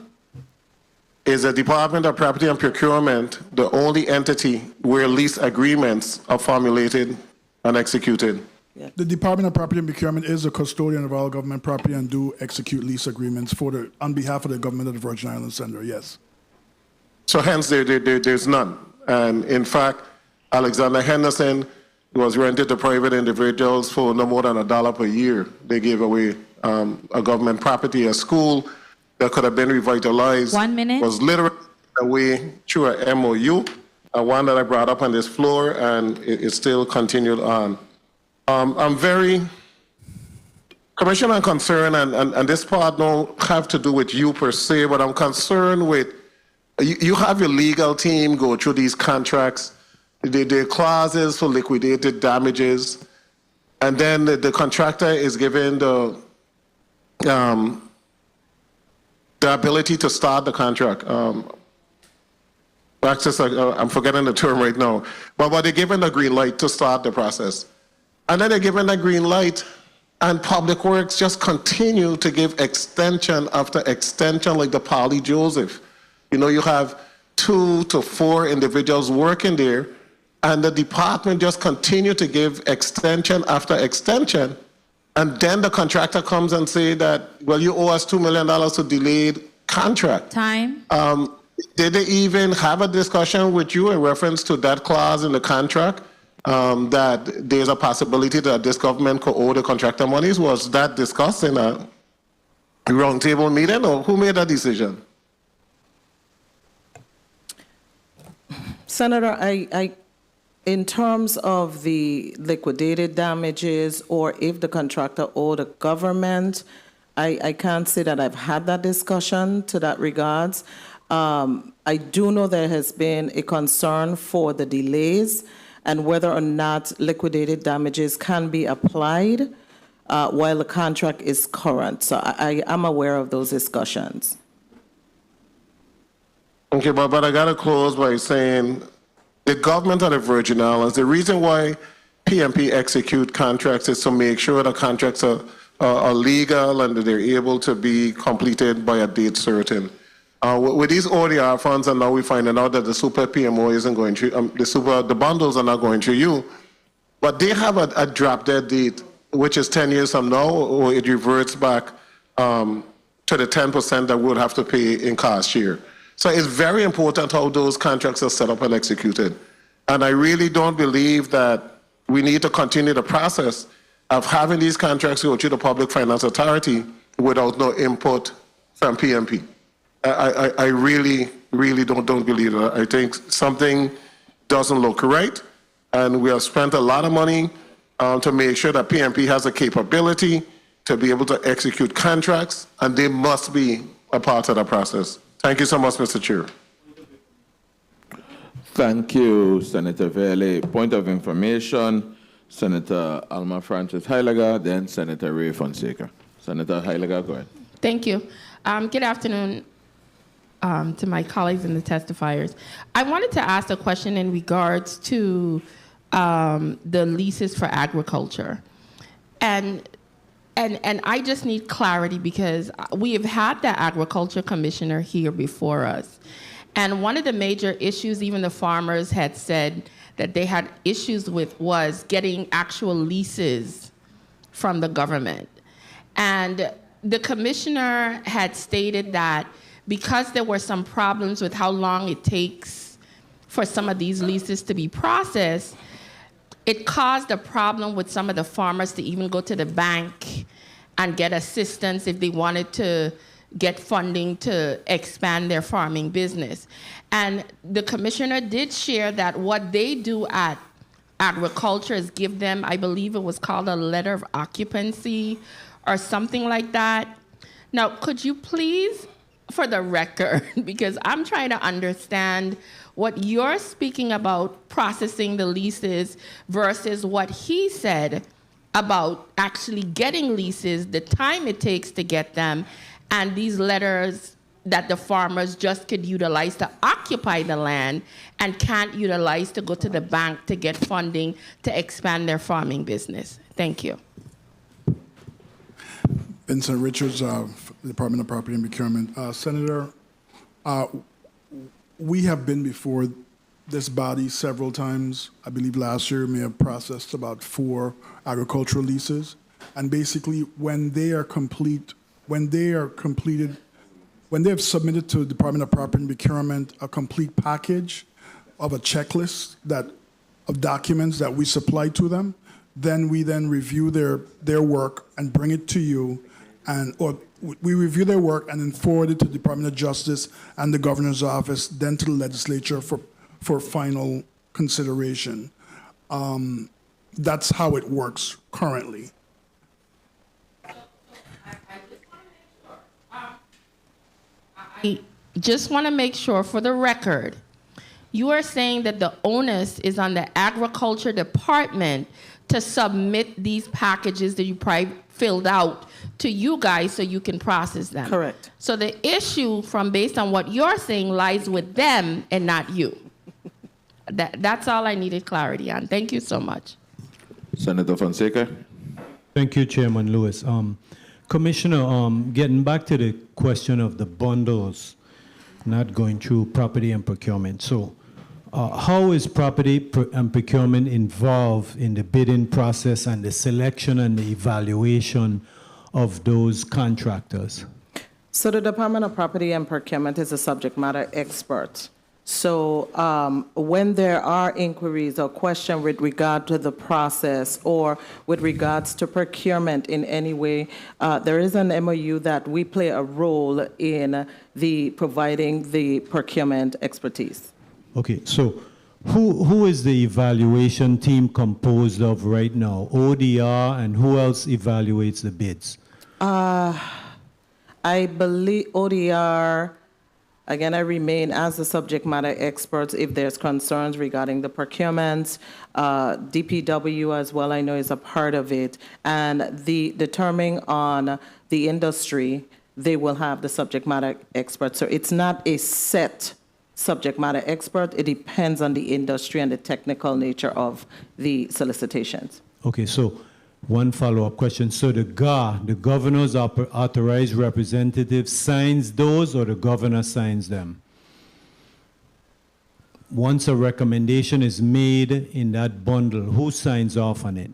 [SPEAKER 14] Is the Department of Property and Procurement the only entity where lease agreements are formulated and executed?
[SPEAKER 5] The Department of Property and Procurement is a custodian of all government property and do execute lease agreements on behalf of the government of the Virgin Islands, Senator, yes.
[SPEAKER 14] So hence, there's none. And in fact, Alexander Henderson was rented to private individuals for no more than $1 per year. They gave away a government property, a school that could have been revitalized.
[SPEAKER 2] 1 minute.
[SPEAKER 14] Was literally away through a MOU, one that I brought up on this floor, and it still continued on. I'm very, Commissioner, I'm concerned, and this part don't have to do with you per se, but I'm concerned with, you have your legal team go through these contracts, the clauses for liquidated damages, and then the contractor is given the ability to start the contract. Access, I'm forgetting the term right now, but they're given the green light to start the process. And then they're given the green light, and Public Works just continue to give extension after extension, like the Polly Joseph. You know, you have 2 to 4 individuals working there, and the department just continue to give extension after extension. And then the contractor comes and say that, well, you owe us $2 million to delayed contract.
[SPEAKER 2] Time.
[SPEAKER 14] Did they even have a discussion with you in reference to that clause in the contract, that there's a possibility that this government could owe the contractor monies? Was that discussed in a roundtable meeting, or who made that decision?
[SPEAKER 4] Senator, in terms of the liquidated damages, or if the contractor owed the government, I can't say that I've had that discussion to that regards. I do know there has been a concern for the delays and whether or not liquidated damages can be applied while the contract is current. So I am aware of those discussions.
[SPEAKER 14] Okay, but I got to close by saying the government of the Virgin Islands, the reason why PMP execute contracts is to make sure the contracts are legal and that they're able to be completed by a date certain. With these ODR funds, and now we're finding out that the super PMO isn't going through, the bundles are not going through you, but they have a drop dead date, which is 10 years from now, or it reverts back to the 10% that we would have to pay in cost share. So it's very important how those contracts are set up and executed. And I really don't believe that we need to continue the process of having these contracts go to the Public Finance Authority without no input from PMP. I really don't believe that. I think something doesn't look right, and we have spent a lot of money to make sure that PMP has the capability to be able to execute contracts, and they must be a part of the process. Thank you so much, Mr. Chair.
[SPEAKER 1] Thank you, Senator Vele. Point of information, Senator Alma Francis Heiliger, then Senator Ray Fonseca. Senator Heiliger, go ahead.
[SPEAKER 17] Thank you. Good afternoon to my colleagues and the testifiers. I wanted to ask a question in regards to the leases for agriculture. And I just need clarity because we have had the agriculture commissioner here before us. And one of the major issues even the farmers had said that they had issues with was getting actual leases from the government. And the commissioner had stated that because there were some problems with how long it takes for some of these leases to be processed, it caused a problem with some of the farmers to even go to the bank and get assistance if they wanted to get funding to expand their farming business. And the commissioner did share that what they do at agriculture is give them, I believe it was called a letter of occupancy or something like that. Now, could you please, for the record, because I'm trying to understand what you're speaking about processing the leases versus what he said about actually getting leases, the time it takes to get them, and these letters that the farmers just could utilize to occupy the land and can't utilize to go to the bank to get funding to expand their farming business. Thank you.
[SPEAKER 5] Vincent Richards, Department of Property and Procurement. Senator, we have been before this body several times. I believe last year we may have processed about 4 agricultural leases. And basically, when they are completed, when they have submitted to the Department of Property and Procurement a complete package of a checklist that documents that we supply to them. Then we then review their work and bring it to you, or we review their work and then forward it to the Department of Justice and the Governor's Office, then to the legislature for final consideration. That's how it works currently.
[SPEAKER 17] I just want to make sure, for the record, you are saying that the onus is on the Agriculture Department to submit these packages that you filled out to you guys so you can process them.
[SPEAKER 4] Correct.
[SPEAKER 17] So the issue, based on what you're saying, lies with them and not you. That's all I needed clarity on. Thank you so much.
[SPEAKER 1] Senator Fonseca.
[SPEAKER 15] Thank you, Chairman Lewis. Commissioner, getting back to the question of the bundles not going through property and procurement. So how is property and procurement involved in the bidding process and the selection and the evaluation of those contractors?
[SPEAKER 4] So the Department of Property and Procurement is a subject matter expert. So when there are inquiries or questions with regard to the process or with regards to procurement in any way, there is an MOU that we play a role in providing the procurement expertise.
[SPEAKER 15] Okay, so who is the evaluation team composed of right now? ODR, and who else evaluates the bids?
[SPEAKER 4] I believe ODR. Again, I remain as the subject matter expert if there's concerns regarding the procurements. DPW as well, I know, is a part of it. And the determining on the industry, they will have the subject matter expert. So it's not a set subject matter expert. It depends on the industry and the technical nature of the solicitations.
[SPEAKER 15] Okay, so one follow-up question. So the GA, the governor's authorized representative, signs those, or the governor signs them? Once a recommendation is made in that bundle, who signs off on it?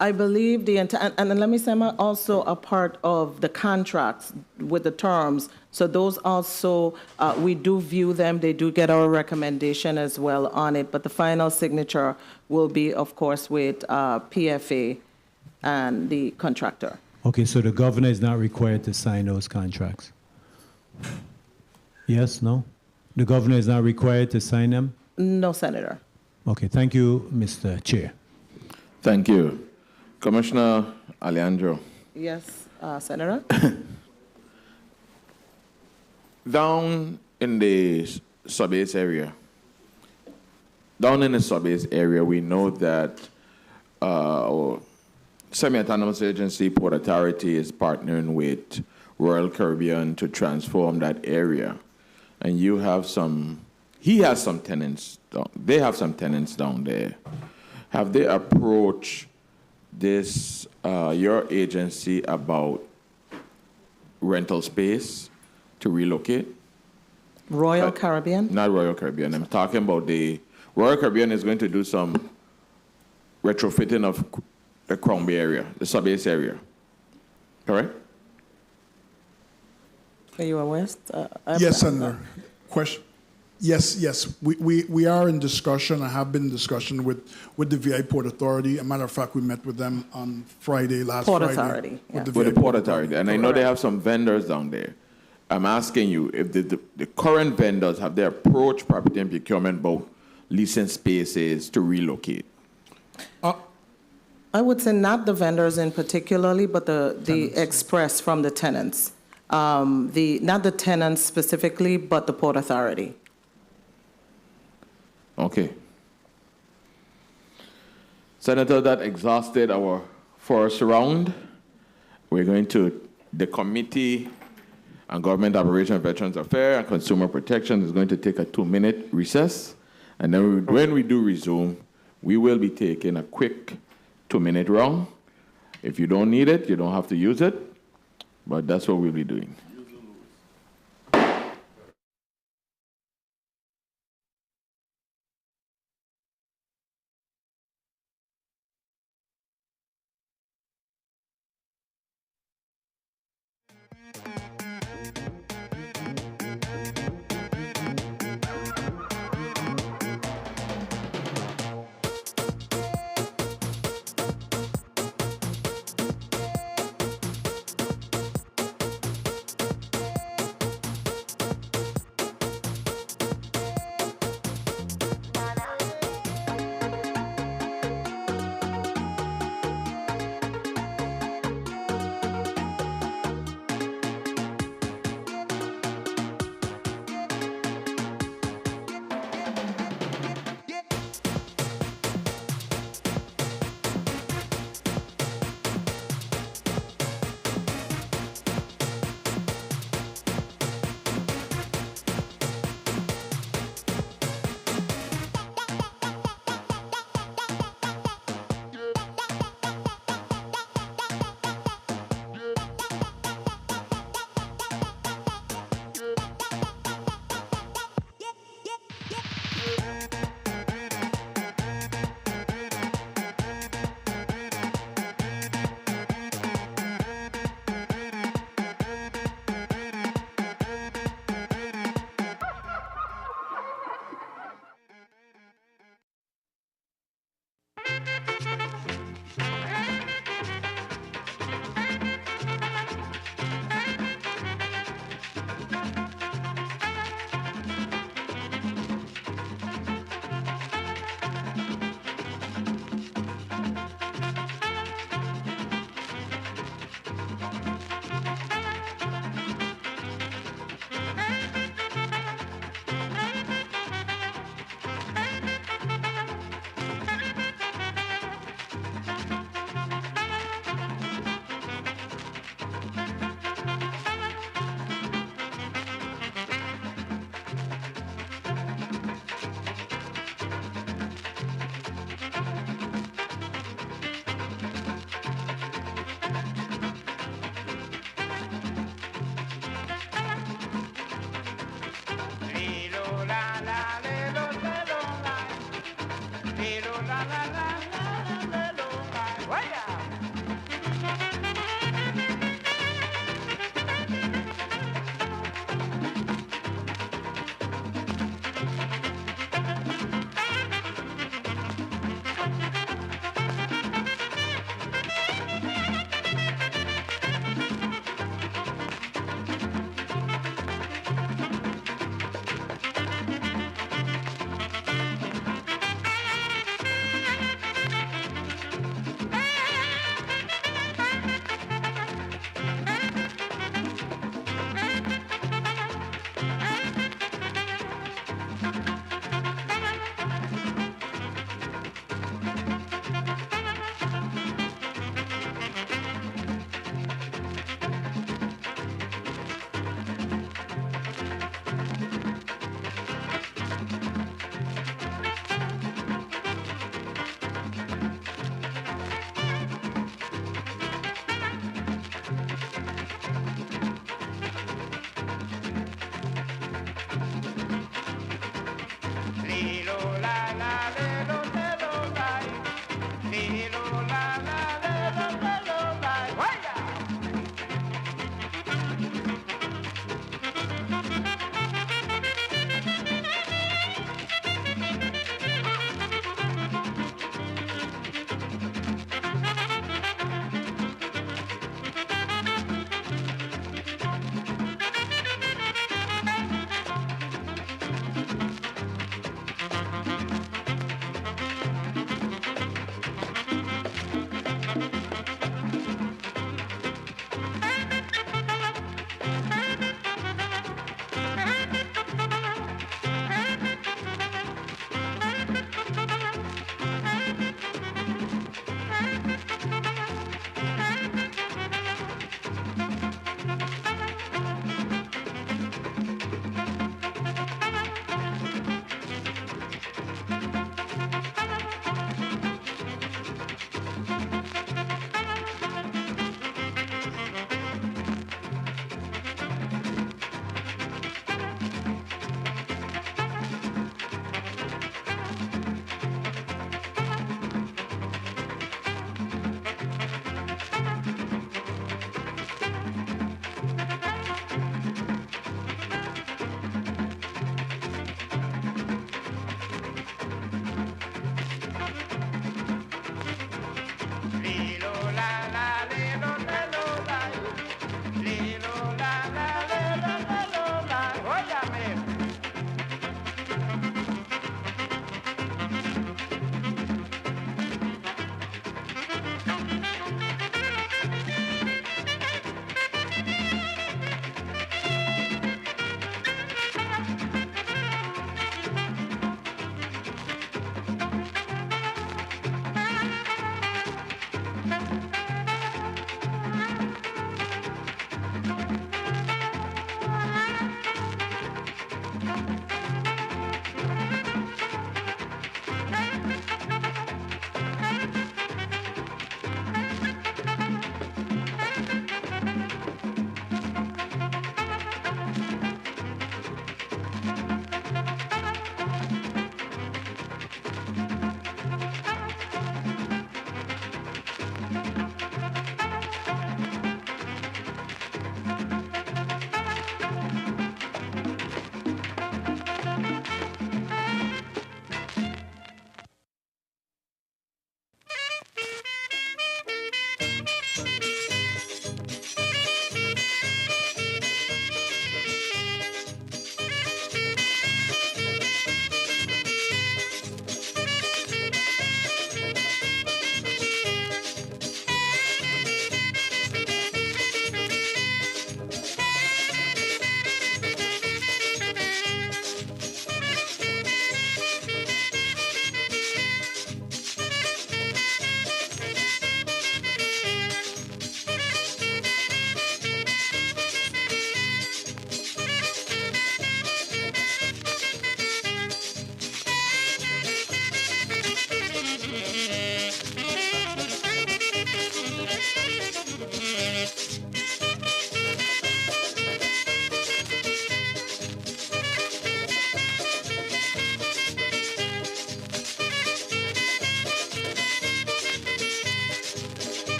[SPEAKER 4] I believe and let me say I'm also a part of the contracts with the terms. So those also, we do view them. They do get our recommendation as well on it. But the final signature will be, of course, with PFA and the contractor.
[SPEAKER 15] Okay, so the governor is not required to sign those contracts? Yes, no? The governor is not required to sign them?
[SPEAKER 4] No, Senator.
[SPEAKER 15] Okay, thank you, Mr. Chair.
[SPEAKER 1] Thank you. Commissioner Alejandro.
[SPEAKER 4] Yes, Senator.
[SPEAKER 1] Down in the sub-base area, we know that our semi-autonomous agency, Port Authority, is partnering with Royal Caribbean to transform that area. And he has some tenants, they have some tenants down there. Have they approached your agency about rental space to relocate?
[SPEAKER 4] Royal Caribbean?
[SPEAKER 1] Not Royal Caribbean. I'm talking about the Royal Caribbean is going to do some retrofitting of the Crown Bay area, the sub-base area. Correct?
[SPEAKER 4] Are you aware?
[SPEAKER 5] Yes, Senator. Question. Yes. We are in discussion. I have been in discussion with the VI Port Authority. As a matter of fact, we met with them on Friday, last Friday.
[SPEAKER 4] Port Authority, yeah.
[SPEAKER 1] With the Port Authority. And I know they have some vendors down there. I'm asking you if the current vendors have they approached property and procurement about leasing spaces to relocate?
[SPEAKER 4] I would say not the vendors in particularly, but the express from the tenants. Not the tenants specifically, but the Port Authority.
[SPEAKER 1] Okay. Senator, that exhausted our first round. We're going to the Committee on Government Operation, Veterans Affairs, and Consumer Protection is going to take a 2-minute recess. And then when we do resume, we will be taking a quick 2-minute round. If you don't need it, you don't have to use it. But that's what we'll be doing.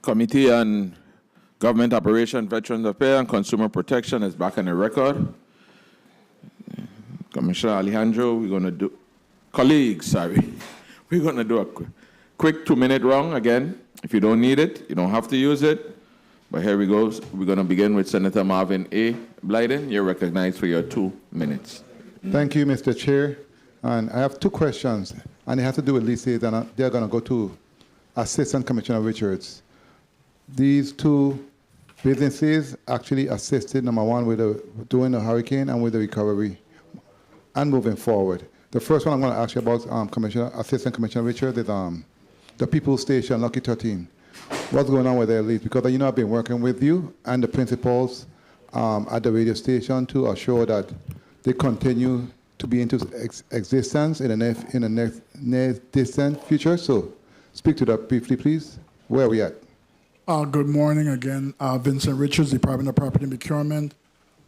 [SPEAKER 1] Committee on Government Operation, Veterans Affairs, and Consumer Protection is back on the record. Commissioner Alejandro, we're going to do, colleagues, sorry. We're going to do a quick 2-minute round again. If you don't need it, you don't have to use it. But here we go. We're going to begin with Senator Marvin A. Blyden. You're recognized for your 2 minutes.
[SPEAKER 9] Thank you, Mr. Chair. And I have 2 questions, and they have to do with leases, and they're going to go to Assistant Commissioner Richards. These 2 businesses actually assisted, number one, with doing the hurricane and with the recovery and moving forward. The first one I'm going to ask you about, Assistant Commissioner Richards, is the People's Station, Lucky 13. What's going on with their lease? Because I've been working with you and the principals at the radio station to assure that they continue to be into existence in the next distant future. So speak to that briefly, please. Where are we at?
[SPEAKER 5] Good morning again. Vincent Richards, Department of Property and Procurement.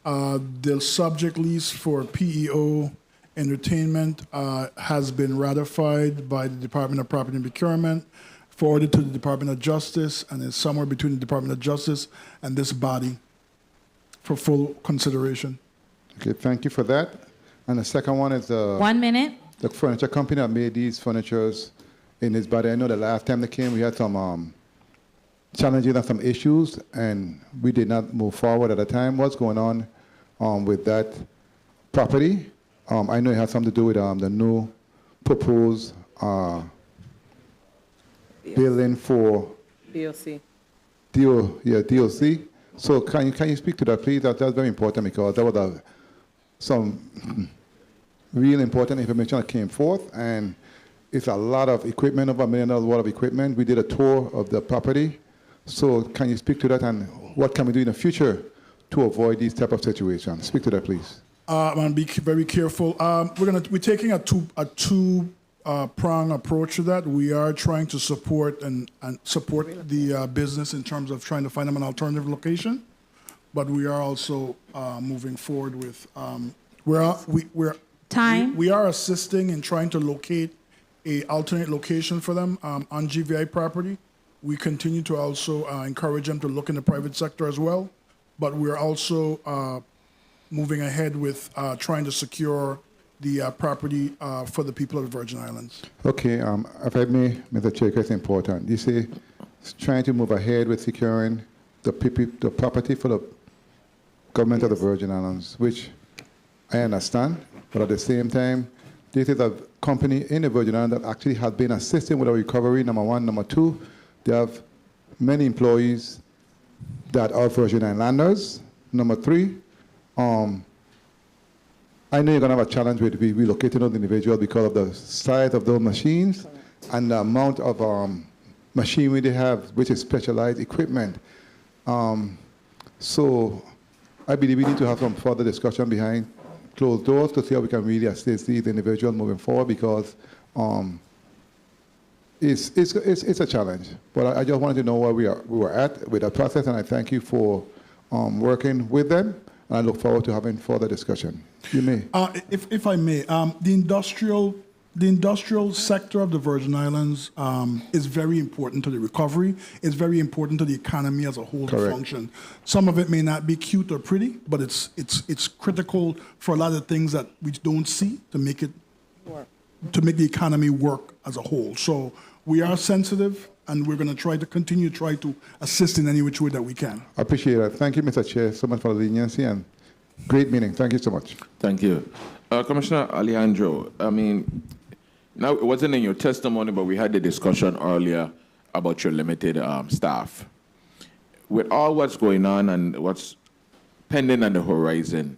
[SPEAKER 5] The subject lease for PEO Entertainment has been ratified by the Department of Property and Procurement, forwarded to the Department of Justice, and is somewhere between the Department of Justice and this body for full consideration.
[SPEAKER 9] Okay, thank you for that. And the second one is
[SPEAKER 2] 1 minute.
[SPEAKER 9] The furniture company that made these furnitures in this body. I know the last time they came, we had some challenges and some issues, and we did not move forward at the time. What's going on with that property? I know it has something to do with the new proposed building for
[SPEAKER 4] DOC.
[SPEAKER 9] DOC. So can you speak to that, please? That's very important because there was some real important information that came forth, and it's a lot of equipment, over $1 million worth of equipment. We did a tour of the property. So can you speak to that, and what can we do in the future to avoid these type of situations? Speak to that, please.
[SPEAKER 5] I'm going to be very careful. We're taking a two-prong approach to that. We are trying to support and support the business in terms of trying to find them an alternative location, but we are also moving forward with we are assisting in trying to locate a alternate location for them on GVI property. We continue to also encourage them to look in the private sector as well, but we're also moving ahead with trying to secure the property for the people of the Virgin Islands.
[SPEAKER 9] Okay, if I may, Mr. Chair, it's important. You say trying to move ahead with securing the property for the government of the Virgin Islands, which I understand, but at the same time, this is a company in the Virgin Islands that actually has been assisting with the recovery, number one. Number two, they have many employees that are Virgin Islanders. Number three, I know you're going to have a challenge with relocating those individuals because of the size of those machines and the amount of machinery they have, which is specialized equipment. So I believe we need to have some further discussion behind closed doors to see how we can really assist these individuals moving forward, because it's a challenge. But I just wanted to know where we were at with that process, and I thank you for working with them. And I look forward to having further discussion. You may.
[SPEAKER 5] If I may, the industrial sector of the Virgin Islands is very important to the recovery. It's very important to the economy as a whole to function. Some of it may not be cute or pretty, but it's critical for a lot of things that we don't see to make the economy work as a whole. So we are sensitive, and we're going to continue to assist in any which way that we can.
[SPEAKER 9] I appreciate that. Thank you, Mr. Chair, so much for the leniency, and great meeting. Thank you so much.
[SPEAKER 1] Thank you. Commissioner Alejandro, I mean, now it wasn't in your testimony, but we had the discussion earlier about your limited staff. With all what's going on and what's pending on the horizon,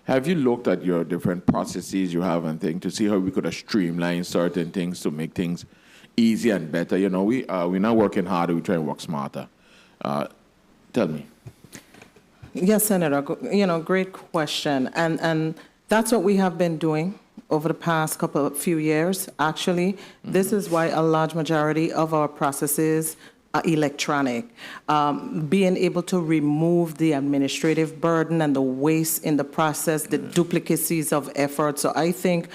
[SPEAKER 1] have you looked at your different processes you have and things to see how we could have streamlined certain things to make things easier and better? You know, we're not working harder, we try and work smarter. Tell me.
[SPEAKER 4] Yes, Senator, great question. And that's what we have been doing over the past few years, actually. This is why a large majority of our processes are electronic. Being able to remove the administrative burden and the waste in the process, the duplicacies of effort. So I think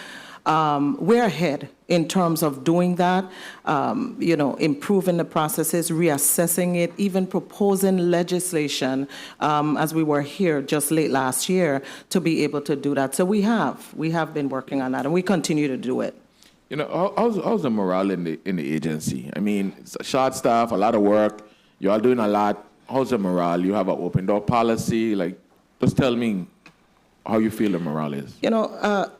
[SPEAKER 4] we're ahead in terms of doing that, improving the processes, reassessing it, even proposing legislation, as we were here just late last year, to be able to do that. So we have been working on that, and we continue to do it.
[SPEAKER 1] How's the morale in the agency? I mean, it's a short staff, a lot of work. You all doing a lot. How's the morale? You have an open door policy. Just tell me how you feel the morale is.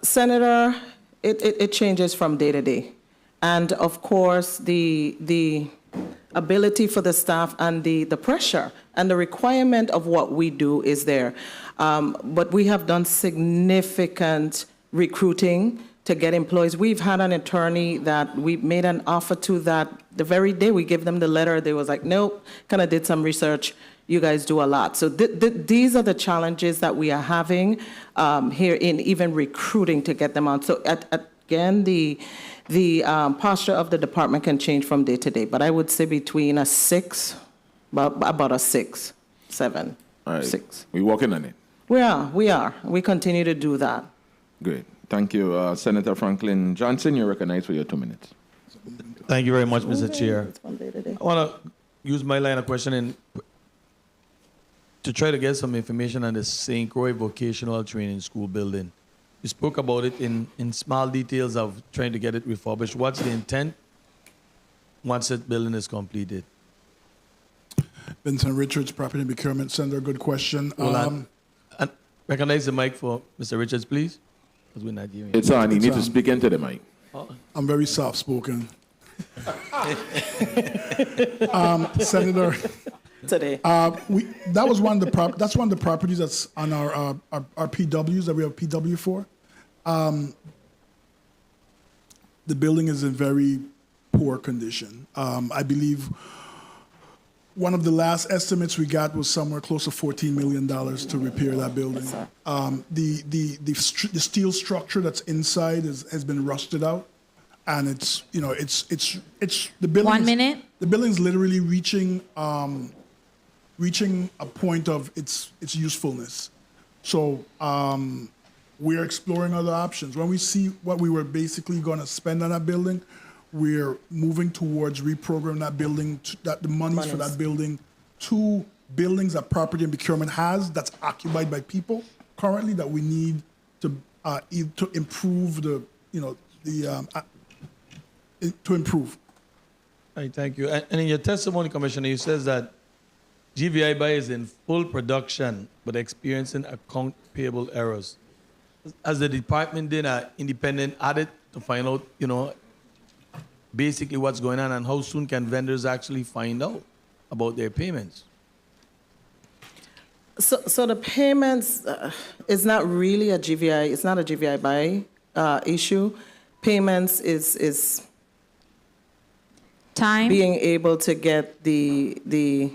[SPEAKER 4] Senator, it changes from day to day. And of course, the ability for the staff and the pressure and the requirement of what we do is there. But we have done significant recruiting to get employees. We've had an attorney that we made an offer to that the very day we gave them the letter, they was like, nope, kind of did some research. You guys do a lot. So these are the challenges that we are having here in even recruiting to get them on. So again, the posture of the department can change from day to day, but I would say between a 6, about a 6, 7,
[SPEAKER 1] All right.
[SPEAKER 4] 6.
[SPEAKER 1] We're working on it.
[SPEAKER 4] We are. We continue to do that.
[SPEAKER 1] Great. Thank you. Senator Franklin Johnson, you're recognized for your 2 minutes.
[SPEAKER 3] Thank you very much, Mr. Chair. I want to use my line of questioning to try to get some information on the St. Croix Vocational Training School building. You spoke about it in small details of trying to get it refurbished. What's the intent once that building is completed?
[SPEAKER 5] Vincent Richards, Property and Procurement Center. Good question.
[SPEAKER 3] And recognize the mic for Mr. Richards, please. Because we're not hearing.
[SPEAKER 1] It's on. You need to speak into the mic.
[SPEAKER 5] I'm very soft-spoken. Senator,
[SPEAKER 4] today.
[SPEAKER 5] That's one of the properties that's on our PWs that we have PW for. The building is in very poor condition. I believe one of the last estimates we got was somewhere close to $14 million to repair that building. The steel structure that's inside has been rusted out, and it's the building.
[SPEAKER 2] 1 minute.
[SPEAKER 5] The building's literally reaching a point of its usefulness. So we're exploring other options. When we see what we were basically going to spend on that building, we're moving towards reprogramming that building, the monies for that building, to buildings that Property and Procurement has that's occupied by people currently that we need to improve to improve.
[SPEAKER 3] All right, thank you. And in your testimony, Commissioner, you says that GVI Buy is in full production but experiencing account payable errors. Has the department done an independent audit to find out, basically what's going on, and how soon can vendors actually find out about their payments?
[SPEAKER 4] So the payments is not really a GVI. It's not a GVI Buy issue. Payments is
[SPEAKER 2] time
[SPEAKER 4] being able to get the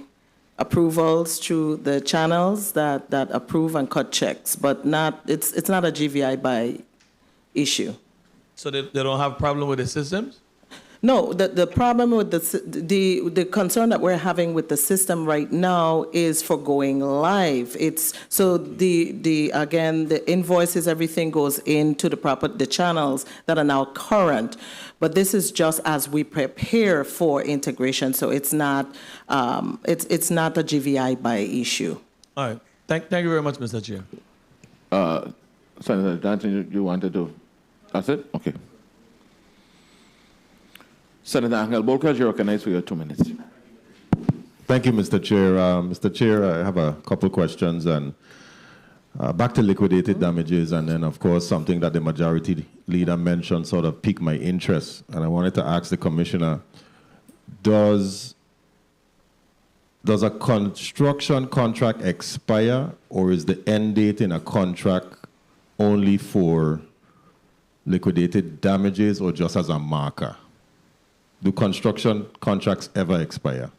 [SPEAKER 4] approvals through the channels that approve and cut checks, but it's not a GVI Buy issue.
[SPEAKER 3] So they don't have problem with the systems?
[SPEAKER 4] No, the problem with the concern that we're having with the system right now is for going live. It's so again the invoices, everything goes into the channels that are now current, but this is just as we prepare for integration. So it's not it's not a GVI Buy issue.
[SPEAKER 3] All right. Thank you very much, Mr. Chair.
[SPEAKER 1] Senator Johnson, you wanted to? That's it? Okay. Senator Angel Bolkers, you're recognized for your 2 minutes.
[SPEAKER 11] Thank you, Mr. Chair. Mr. Chair, I have a couple questions, and back to liquidated damages, and then, of course, something that the majority leader mentioned sort of piqued my interest, and I wanted to ask the Commissioner, does a construction contract expire, or is the end date in a contract only for liquidated damages or just as a marker? Do construction contracts ever expire?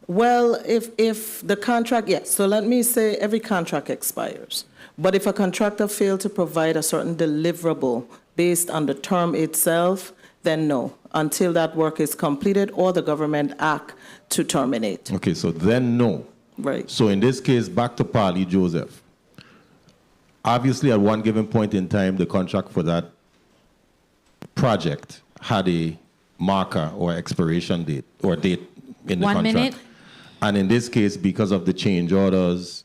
[SPEAKER 4] Well, if the contract, yes. So let me say every contract expires. But if a contractor failed to provide a certain deliverable based on the term itself, then no, until that work is completed or the government act to terminate.
[SPEAKER 11] Okay, so then no.
[SPEAKER 4] Right.
[SPEAKER 11] So in this case, back to Parley Joseph. obviously at one given point in time, the contract for that project had a marker or expiration date or date in the
[SPEAKER 2] 1
[SPEAKER 11] contract.
[SPEAKER 2] minute.
[SPEAKER 11] And in this case, because of the change orders,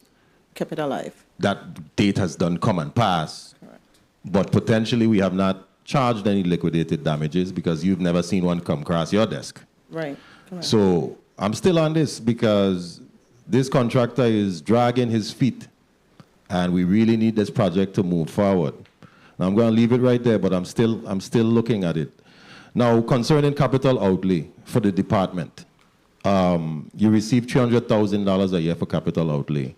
[SPEAKER 4] Kept it alive.
[SPEAKER 11] that date has done come and pass.
[SPEAKER 4] Correct.
[SPEAKER 11] But potentially we have not charged any liquidated damages because you've never seen one come across your desk.
[SPEAKER 4] Right. Correct.
[SPEAKER 11] So I'm still on this because this contractor is dragging his feet and we really need this project to move forward. Now, I'm going to leave it right there, but I'm still looking at it. Now, concerning capital outlay for the department, you receive $300,000 a year for capital outlay.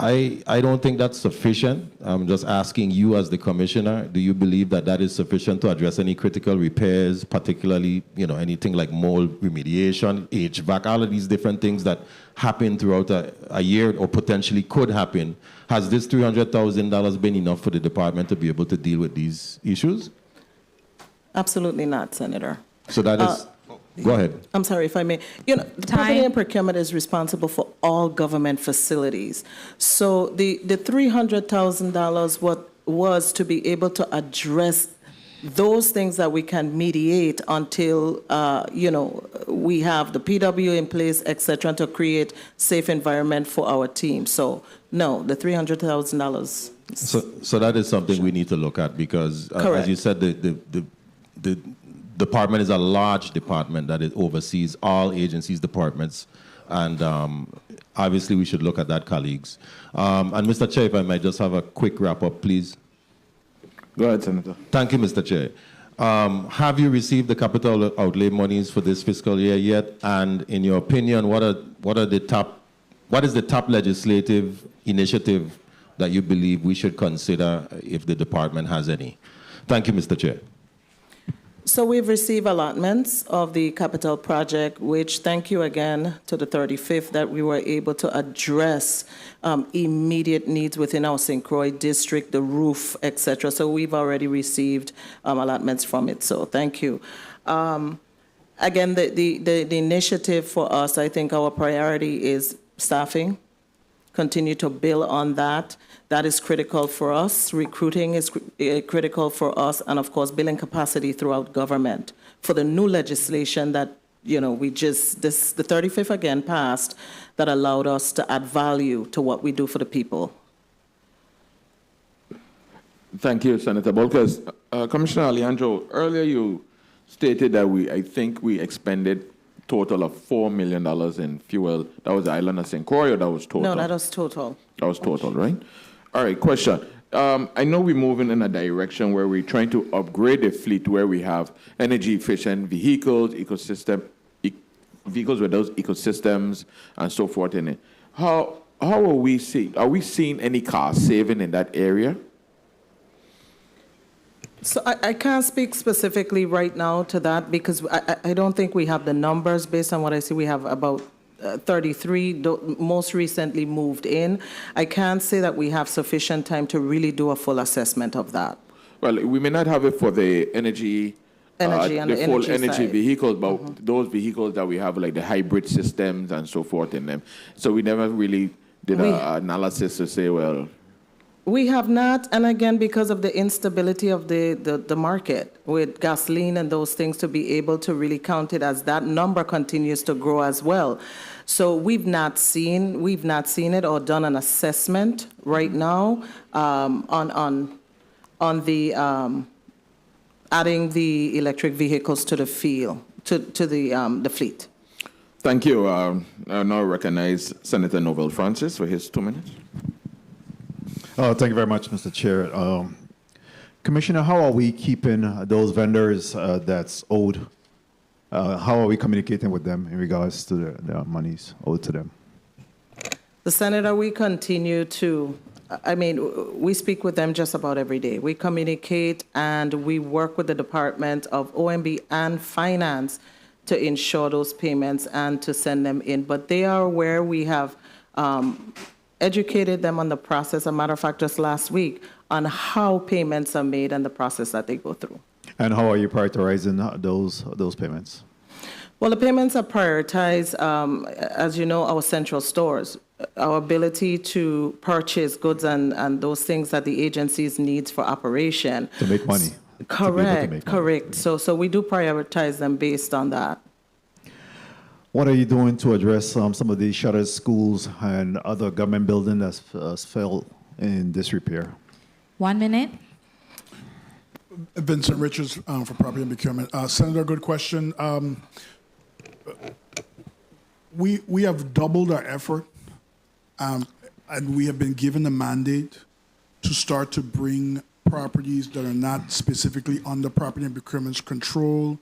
[SPEAKER 11] I don't think that's sufficient. I'm just asking you as the commissioner, do you believe that that is sufficient to address any critical repairs, particularly, anything like mold remediation, HVAC, all of these different things that happen throughout a year or potentially could happen? Has this $300,000 been enough for the department to be able to deal with these issues?
[SPEAKER 4] Absolutely not, Senator.
[SPEAKER 11] So that is... Go ahead.
[SPEAKER 4] I'm sorry if I may. The property and procurement is responsible for all government facilities. So the $300,000 what was to be able to address those things that we can mediate until we have the PW in place, etc., to create safe environment for our team. So no, the $300,000.
[SPEAKER 11] So that is something we need to look at because, as you said, the department is a large department that it oversees all agencies, departments, and obviously we should look at that, colleagues. And Mr. Chair, if I might just have a quick wrap-up, please.
[SPEAKER 1] Go ahead, Senator.
[SPEAKER 11] Thank you, Mr. Chair. Have you received the capital outlay monies for this fiscal year yet? And in your opinion, what is the top legislative initiative that you believe we should consider if the department has any? Thank you, Mr. Chair.
[SPEAKER 4] So we've received allotments of the capital project, which thank you again to the 35th that we were able to address immediate needs within our St. Croix district, the roof, etc. So we've already received allotments from it. So thank you. Again, the initiative for us, I think our priority is staffing. Continue to build on that. That is critical for us. Recruiting is critical for us, and of course, building capacity throughout government. For the new legislation that the 35th again passed, that allowed us to add value to what we do for the people.
[SPEAKER 1] Thank you, Senator Bolkers. Commissioner Alejandro, earlier you stated that I think we expended total of $4 million in fuel. That was the island of St. Croix, or that was total?
[SPEAKER 4] No, that was total.
[SPEAKER 1] That was total, right? All right, question. I know we're moving in a direction where we're trying to upgrade the fleet where we have energy-efficient vehicles, vehicles with those ecosystems and so forth in it. How are we seeing any cost saving in that area?
[SPEAKER 4] So I can't speak specifically right now to that because I don't think we have the numbers. Based on what I see, we have about 33 most recently moved in. I can't say that we have sufficient time to really do a full assessment of that.
[SPEAKER 1] Well, we may not have it for the energy
[SPEAKER 4] and
[SPEAKER 1] the full energy
[SPEAKER 4] side.
[SPEAKER 1] vehicles, but those vehicles that we have, like the hybrid systems and so forth in them. So we never really did an analysis to say, well...
[SPEAKER 4] We have not, and again, because of the instability of the market with gasoline and those things, to be able to really count it as that number continues to grow as well. So we've not seen it or done an assessment right now on the adding the electric vehicles to the field, to the fleet.
[SPEAKER 1] Thank you. I now recognize Senator Novell Francis for his 2 minutes.
[SPEAKER 13] Thank you very much, Mr. Chair. Commissioner, how are we keeping those vendors that's owed? How are we communicating with them in regards to the monies owed to them?
[SPEAKER 4] The Senator, we continue to, we speak with them just about every day. We communicate and we work with the Department of OMB and Finance to ensure those payments and to send them in. But they are aware. We have educated them on the process, a matter of fact, just last week, on how payments are made and the process that they go through.
[SPEAKER 13] And how are you prioritizing those payments?
[SPEAKER 4] Well, the payments are prioritized, as you know, our central stores. our ability to purchase goods and those things that the agencies needs for operation.
[SPEAKER 13] To make money.
[SPEAKER 4] Correct, correct. So we do prioritize them based on that.
[SPEAKER 13] What are you doing to address some of these shuttered schools and other government buildings that fell in disrepair?
[SPEAKER 2] 1 minute.
[SPEAKER 5] Vincent Richards for Property and Procurement. Senator, good question. We have doubled our effort, and we have been given a mandate to start to bring properties that are not specifically under Property and Procurement's control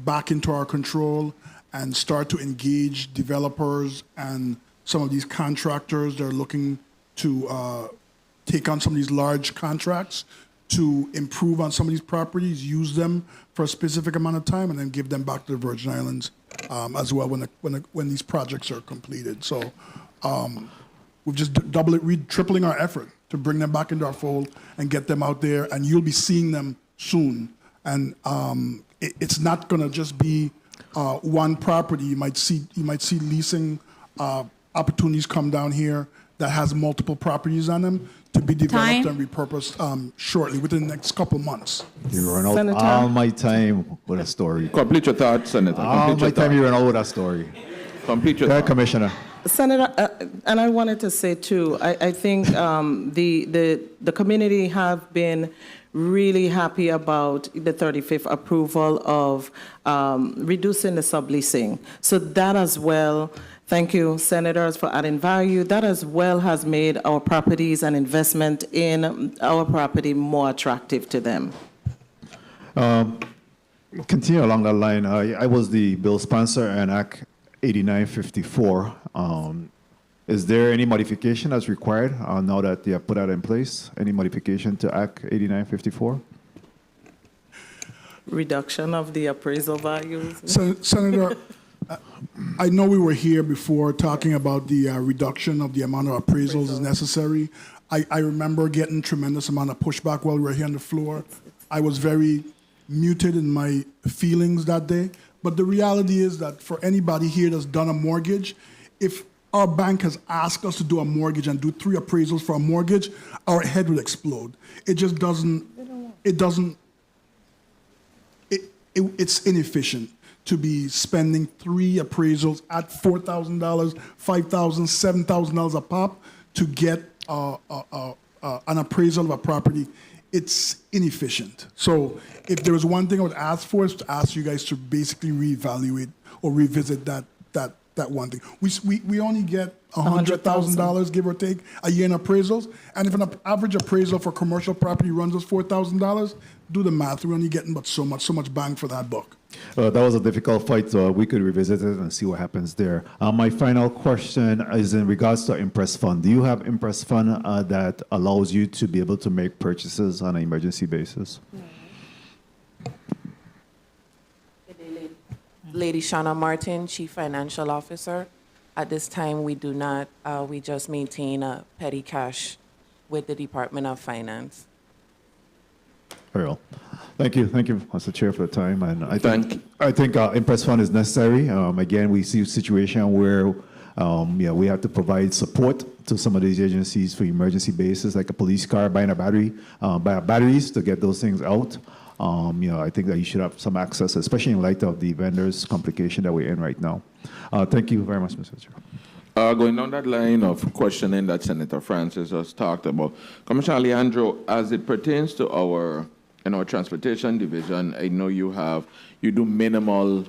[SPEAKER 5] back into our control and start to engage developers and some of these contractors that are looking to take on some of these large contracts to improve on some of these properties, use them for a specific amount of time, and then give them back to the Virgin Islands as well when these projects are completed. So we've just tripling our effort to bring them back into our fold and get them out there, and you'll be seeing them soon. And it's not going to just be one property. You might see leasing opportunities come down here that has multiple properties on them to be developed and repurposed shortly, within the next couple months.
[SPEAKER 13] You run out all my time with a story.
[SPEAKER 1] Complete your thoughts, Senator.
[SPEAKER 13] All my time you run out with a story.
[SPEAKER 1] Complete your thoughts.
[SPEAKER 13] Commissioner.
[SPEAKER 4] Senator, and I wanted to say too, I think the community have been really happy about the 35th approval of reducing the subleasing. So that as well, thank you, senators, for adding value. That as well has made our properties and investment in our property more attractive to them.
[SPEAKER 13] Continue along that line. I was the bill sponsor and Act 8954. Is there any modification that's required now that they have put that in place? Any modification to Act 8954?
[SPEAKER 4] Reduction of the appraisal values.
[SPEAKER 5] So, Senator, I know we were here before talking about the reduction of the amount of appraisals is necessary. I remember getting tremendous amount of pushback while we were here on the floor. I was very muted in my feelings that day. But the reality is that for anybody here that's done a mortgage, if our bank has asked us to do a mortgage and do 3 appraisals for a mortgage, our head would explode. It just doesn't, it's inefficient to be spending 3 appraisals at $4,000, $5,000, $7,000 a pop to get an appraisal of a property. It's inefficient. So if there was one thing I would ask for is to ask you guys to basically reevaluate or revisit that one thing. We only get $100,000, give or take, a year in appraisals. And if an average appraisal for commercial property runs us $4,000, do the math. We're only getting but so much bang for that buck.
[SPEAKER 13] That was a difficult fight, so we could revisit it and see what happens there. My final question is in regards to Impress Fund. Do you have Impress Fund that allows you to be able to make purchases on an emergency basis?
[SPEAKER 6] Lady Shauna Martin, Chief Financial Officer. At this time, we do not. We just maintain a petty cash with the Department of Finance.
[SPEAKER 13] Very well. Thank you, Mr. Chair, for the time. And I think Impress Fund is necessary. Again, we see a situation where we have to provide support to some of these agencies for emergency basis, like a police car buying a battery, batteries to get those things out. I think that you should have some access, especially in light of the vendors' complication that we're in right now. Thank you very much, Mr. Chair.
[SPEAKER 1] Going down that line of questioning that Senator Francis has talked about, Commissioner Alejandro, as it pertains to our transportation division, I know you do minimal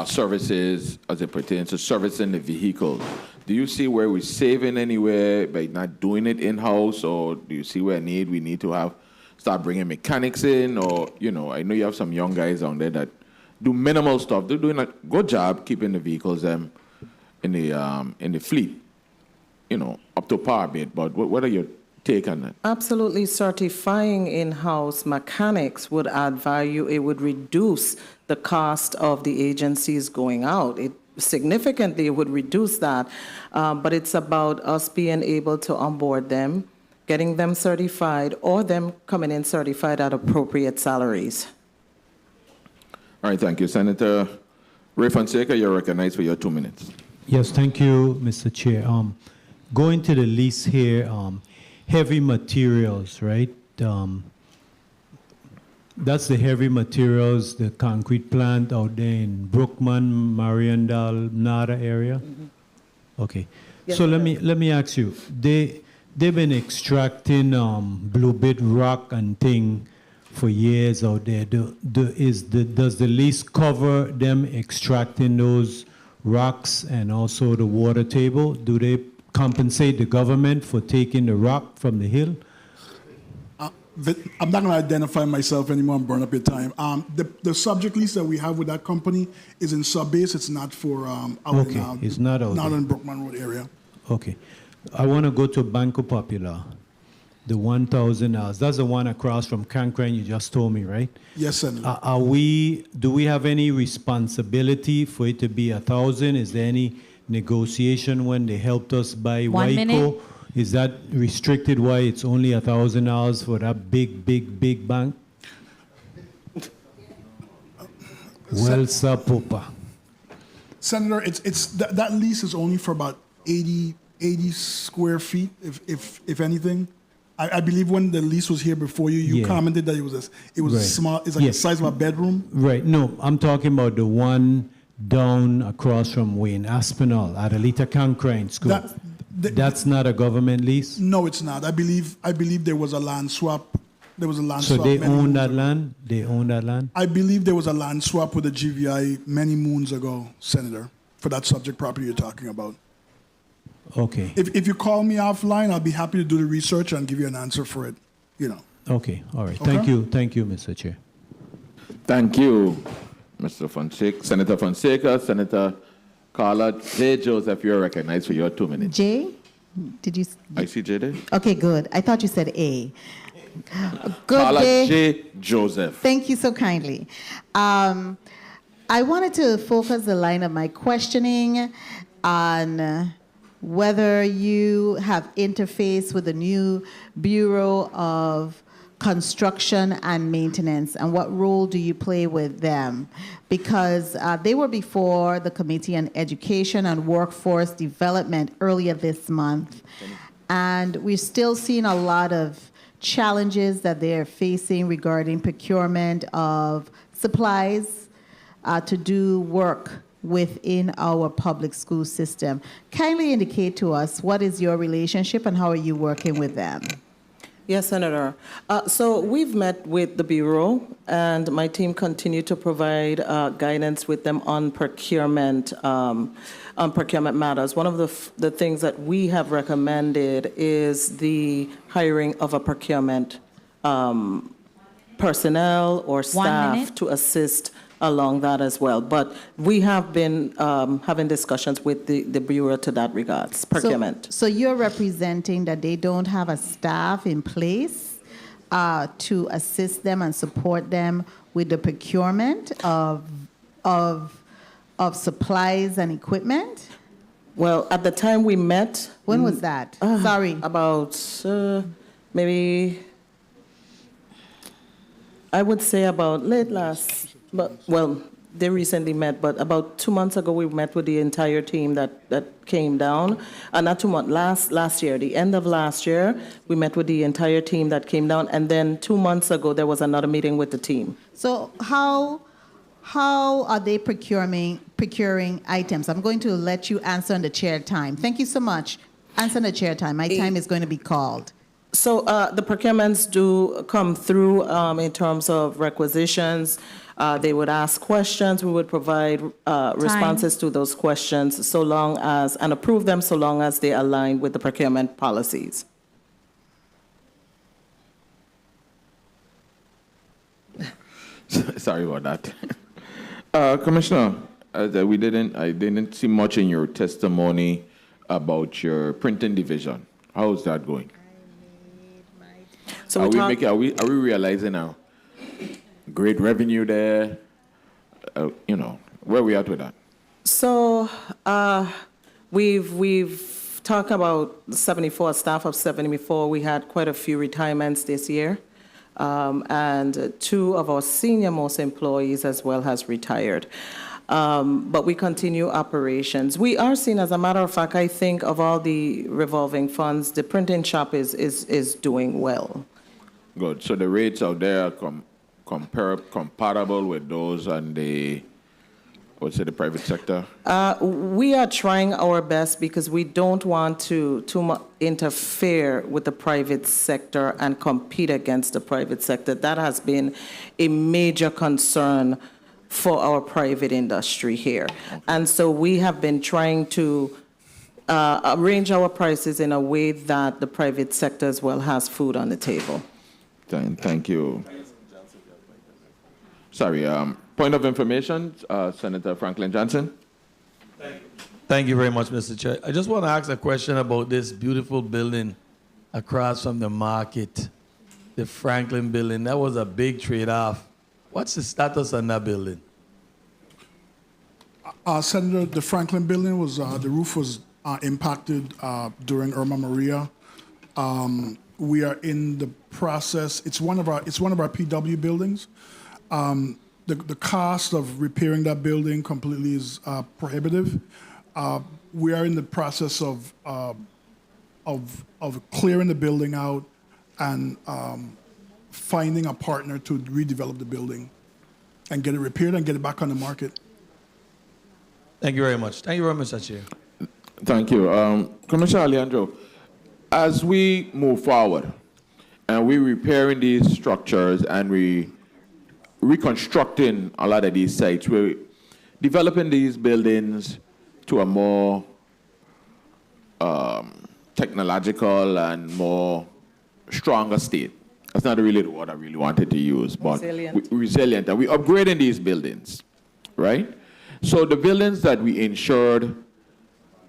[SPEAKER 1] services as it pertains to servicing the vehicle. Do you see where we're saving anywhere by not doing it in-house, or do you see where we need to start bringing mechanics in, or, I know you have some young guys on there that do minimal stuff. They're doing a good job keeping the vehicles in the fleet, up to par a bit. But what are your take on that?
[SPEAKER 4] Absolutely. Certifying in-house mechanics would add value. It would reduce the cost of the agencies going out. It significantly would reduce that. But it's about us being able to onboard them, getting them certified, or them coming in certified at appropriate salaries.
[SPEAKER 1] All right, thank you. Senator Ray Fonseca, you're recognized for your 2 minutes.
[SPEAKER 15] Yes, thank you, Mr. Chair. going to the lease here, heavy materials, right? That's the heavy materials, the concrete plant out there in Brookman, Mariandal, Nada area? Okay.
[SPEAKER 4] Yes,
[SPEAKER 15] So let
[SPEAKER 4] sir.
[SPEAKER 15] me ask you, they've been extracting blue bit rock and thing for years out there. Does the lease cover them extracting those rocks and also the water table? Do they compensate the government for taking the rock from the hill?
[SPEAKER 5] I'm not going to identify myself anymore and burn up your time. The subject lease that we have with that company is in sub-base. It's not for out
[SPEAKER 15] Okay,
[SPEAKER 5] in,
[SPEAKER 15] it's not out
[SPEAKER 5] not
[SPEAKER 15] there.
[SPEAKER 5] in Brookman Road area.
[SPEAKER 15] Okay. I want to go to Banco Popular, the $1,000. That's the one across from Cancran you just told me, right?
[SPEAKER 5] Yes, Senator.
[SPEAKER 15] Do we have any responsibility for it to be 1,000? Is there any negotiation when they helped us buy
[SPEAKER 2] 1 minute.
[SPEAKER 15] Wyco? Is that restricted why it's only $1,000 for that big bank? Well, Sapopa.
[SPEAKER 5] Senator, that lease is only for about 80 square feet, if anything. I believe when the lease was here before you, you
[SPEAKER 15] Yeah.
[SPEAKER 5] commented that it was
[SPEAKER 15] Right.
[SPEAKER 5] small. It's like
[SPEAKER 15] Yeah.
[SPEAKER 5] the size of a bedroom.
[SPEAKER 15] Right. No, I'm talking about the one down across from Wayne, Aspinall, Adelita Cancrane School. That's not a government lease?
[SPEAKER 5] No, it's not. I believe there was a land swap. There was a land
[SPEAKER 15] So
[SPEAKER 5] swap.
[SPEAKER 15] they
[SPEAKER 5] many
[SPEAKER 15] own
[SPEAKER 5] moons
[SPEAKER 15] that
[SPEAKER 5] ago.
[SPEAKER 15] land? They own that land?
[SPEAKER 5] I believe there was a land swap with the GVI many moons ago, Senator, for that subject property you're talking about.
[SPEAKER 15] Okay.
[SPEAKER 5] If you call me offline, I'll be happy to do the research and give you an answer for it.
[SPEAKER 15] Okay. All right.
[SPEAKER 5] Okay.
[SPEAKER 15] Thank you, Mr. Chair.
[SPEAKER 1] Thank you, Mr. Fonseca, Senator Fonseca, Senator Carla. J. Joseph, you're recognized for your 2 minutes.
[SPEAKER 10] J? Did you?
[SPEAKER 1] I see J there.
[SPEAKER 10] Okay, good. I thought you said A. Good
[SPEAKER 1] Carla
[SPEAKER 10] day.
[SPEAKER 1] J. Joseph.
[SPEAKER 10] Thank you so kindly. I wanted to focus the line of my questioning on whether you have interfaced with the new Bureau of Construction and Maintenance, and what role do you play with them? Because they were before the Committee on Education and Workforce Development earlier this month, and we're still seeing a lot of challenges that they're facing regarding procurement of supplies to do work within our public school system. Kindly indicate to us what is your relationship and how are you working with them?
[SPEAKER 4] Yes, Senator. So we've met with the Bureau, and my team continue to provide guidance with them on procurement matters. One of the things that we have recommended is the hiring of a procurement personnel or staff to assist along that as well. But we have been having discussions with the Bureau to that regards, procurement.
[SPEAKER 10] So you're representing that they don't have a staff in place to assist them and support them with the procurement of supplies and equipment?
[SPEAKER 4] Well, at the time we met.
[SPEAKER 10] When was that? Sorry.
[SPEAKER 4] About maybe, I would say about late last, but well, they recently met, but about 2 months ago we met with the entire team that came down. Not 2 months, last year, the end of last year, we met with the entire team that came down, and then 2 months ago there was another meeting with the team.
[SPEAKER 10] So how are they procuring items? I'm going to let you answer on the chair time. Thank you so much. Answer on the chair time. My time is going to be called.
[SPEAKER 4] So the procurements do come through in terms of requisitions. They would ask questions. We would provide responses to those questions and approve them so long as they align with the procurement policies.
[SPEAKER 1] Sorry about that. Commissioner, I didn't see much in your testimony about your printing division. How is that going?
[SPEAKER 4] So
[SPEAKER 1] are we realizing a great revenue there? Where are we at with that?
[SPEAKER 4] So we've talked about 74, staff of 74. We had quite a few retirements this year. And 2 of our senior most employees as well has retired. But we continue operations. We are seeing, as a matter of fact, I think of all the revolving funds, the printing shop is doing well.
[SPEAKER 1] Good. So the rates out there are comparable with those on the, what's it, the private sector?
[SPEAKER 4] We are trying our best because we don't want to interfere with the private sector and compete against the private sector. That has been a major concern for our private industry here. Okay. And so we have been trying to arrange our prices in a way that the private sector as well has food on the table.
[SPEAKER 1] Thank you. Sorry, point of information, Senator Franklin Johnson.
[SPEAKER 3] Thank you very much, Mr. Chair. I just want to ask a question about this beautiful building across from the market, the Franklin building. That was a big trade-off. What's the status on that building?
[SPEAKER 5] Senator, the Franklin building was, the roof was impacted during Irma Maria. We are in the process. It's one of our PW buildings. The cost of repairing that building completely is prohibitive. We are in the process of clearing the building out and finding a partner to redevelop the building and get it repaired and get it back on the market.
[SPEAKER 3] Thank you very much. Thank you very much, Mr. Chair.
[SPEAKER 1] Thank you. Commissioner Alejandro, as we move forward and we're repairing these structures and we reconstructing a lot of these sites, we're developing these buildings to a more technological and more stronger state. That's not really the word I really wanted to use, but resilient. And we're upgrading these buildings, right? So the buildings that we insured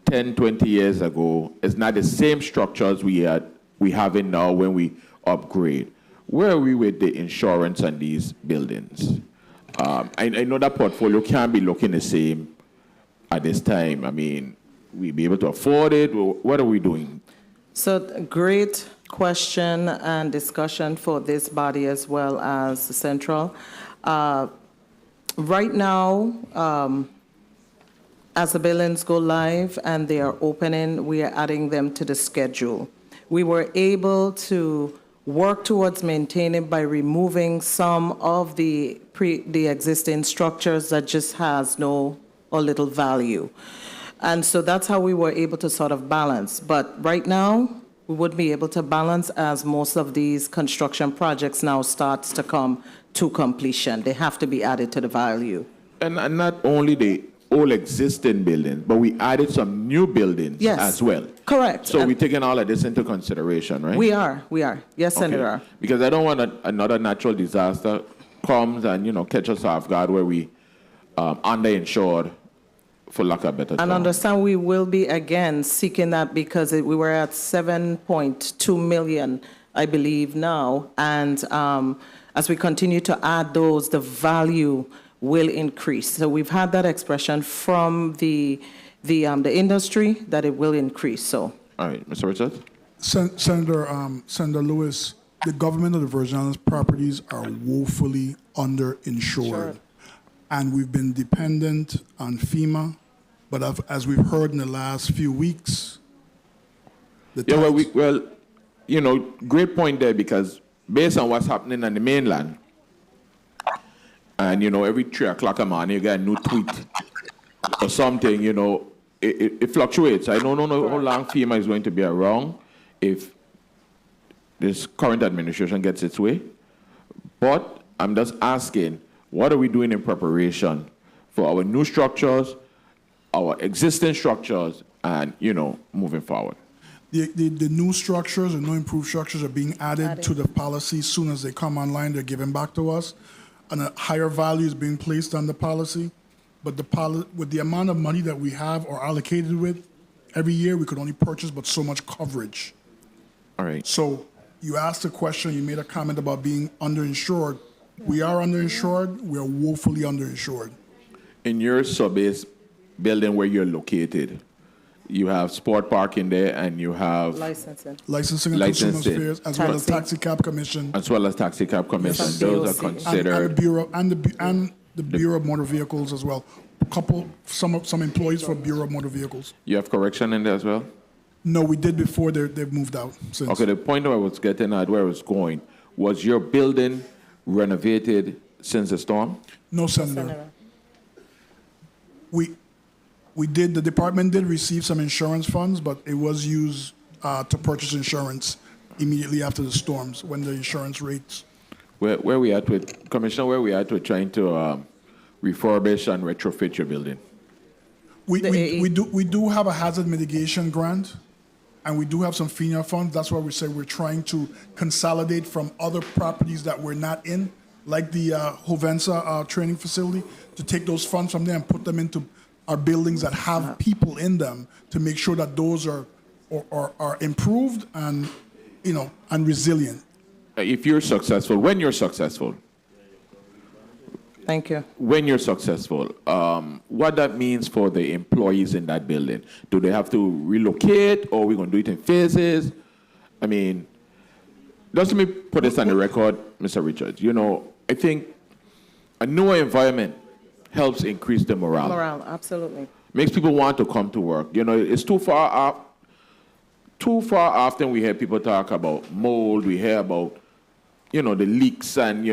[SPEAKER 1] 10, 20 years ago is not the same structures we have in now when we upgrade. Where are we with the insurance on these buildings? I know that portfolio can't be looking the same at this time. I mean, we be able to afford it? What are we doing?
[SPEAKER 4] So great question and discussion for this body as well as the Central. Right now, as the buildings go live and they are opening, we are adding them to the schedule. We were able to work towards maintaining by removing some of the existing structures that just has no or little value. And so that's how we were able to sort of balance. But right now, we would be able to balance as most of these construction projects now starts to come to completion. They have to be added to the value.
[SPEAKER 1] And not only the old existing buildings, but we added some new buildings as well.
[SPEAKER 4] Correct.
[SPEAKER 1] So we're taking all of this into consideration, right?
[SPEAKER 4] We are. Yes, okay. Senator.
[SPEAKER 1] Because I don't want another natural disaster comes and, catch us off guard where we underinsured, for lack of a better term.
[SPEAKER 4] And understand we will be again seeking that because we were at 7.2 million, I believe now. And as we continue to add those, the value will increase. So we've had that expression from the industry that it will increase. So.
[SPEAKER 1] All right, Mr. Richards.
[SPEAKER 5] Senator Lewis, the government of the Virgin Islands properties are woefully underinsured. Sure. And we've been dependent on FEMA, but as we've heard in the last few weeks,
[SPEAKER 1] great point there, because based on what's happening on the mainland, and every 3 o'clock a morning you get a new tweet or something, it fluctuates. I don't know how long FEMA is going to be around if this current administration gets its way, but I'm just asking, what are we doing in preparation for our new structures, our existing structures, and, moving forward?
[SPEAKER 5] The new structures and new improved structures are being added to the policy. As soon as they come online, they're given back to us. And a higher value is being placed on the policy. But with the amount of money that we have or allocated with, every year we could only purchase but so much coverage.
[SPEAKER 1] All right.
[SPEAKER 5] So you asked a question, you made a comment about being underinsured. We are underinsured. We are woefully underinsured.
[SPEAKER 1] In your sub-base building where you're located, you have sport parking there and you have
[SPEAKER 4] licensing
[SPEAKER 5] and consumer affairs, as well as taxi cab commission.
[SPEAKER 1] As well as taxi cab commission.
[SPEAKER 5] Yes.
[SPEAKER 1] Those are considered.
[SPEAKER 5] And the Bureau of Motor Vehicles as well. some employees for Bureau of Motor Vehicles.
[SPEAKER 1] You have correction in there as well?
[SPEAKER 5] No, we did before they've moved out since.
[SPEAKER 1] Okay, the point I was getting at, where I was going, was your building renovated since the storm?
[SPEAKER 5] No, Senator. The department did receive some insurance funds, but it was used to purchase insurance immediately after the storms when the insurance rates.
[SPEAKER 1] Where we at with, Commissioner, where we at with trying to refurbish and retrofit your building?
[SPEAKER 5] We do have a hazard mitigation grant, and we do have some FEMA funds. That's why we say we're trying to consolidate from other properties that we're not in, like the Hovensa training facility, to take those funds from there and put them into our buildings that have people in them to make sure that those are improved and, and resilient.
[SPEAKER 1] If you're successful, when you're successful,
[SPEAKER 4] Thank you.
[SPEAKER 1] when you're successful, what that means for the employees in that building. Do they have to relocate, or are we going to do it in phases? I mean, just let me put this on the record, Mr. Richards. I think a newer environment helps increase the morale.
[SPEAKER 4] Morale, absolutely.
[SPEAKER 1] Makes people want to come to work. It's too far often we hear people talk about mold, we hear about the leaks, and,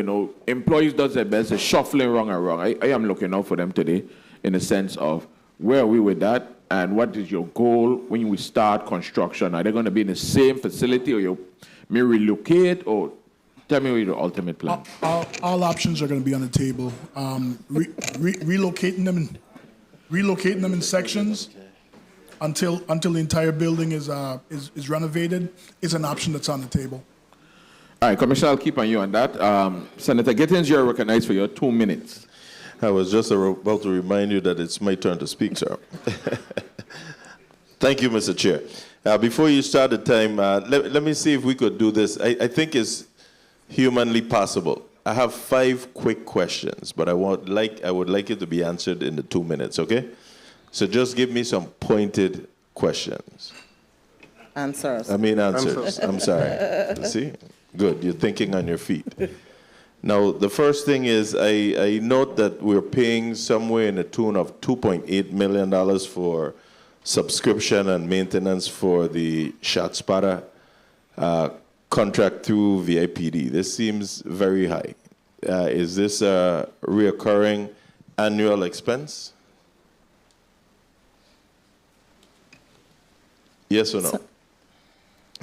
[SPEAKER 1] employees does their best, they're shuffling wrong and wrong. I am looking out for them today in the sense of where are we with that, and what is your goal when we start construction? Are they going to be in the same facility, or you may relocate, or tell me what your ultimate plan?
[SPEAKER 5] All options are going to be on the table. Relocating them in sections until the entire building is renovated is an option that's on the table.
[SPEAKER 1] All right, Commissioner, I'll keep on you on that. Senator Gittins, you're recognized for your 2 minutes.
[SPEAKER 12] I was just about to remind you that it's my turn to speak, sir. Thank you, Mr. Chair. Before you start the time, let me see if we could do this. I think it's humanly possible. I have 5 quick questions, but I would like it to be answered in the 2 minutes, okay? So just give me some pointed questions.
[SPEAKER 4] Answers.
[SPEAKER 12] Answers. I'm sorry. See? Good. You're thinking on your feet. Now, the first thing is I note that we're paying somewhere in the tune of $2.8 million for subscription and maintenance for the ShotSpotter contract through VIPD. This seems very high. Is this a reoccurring annual expense? Yes or no?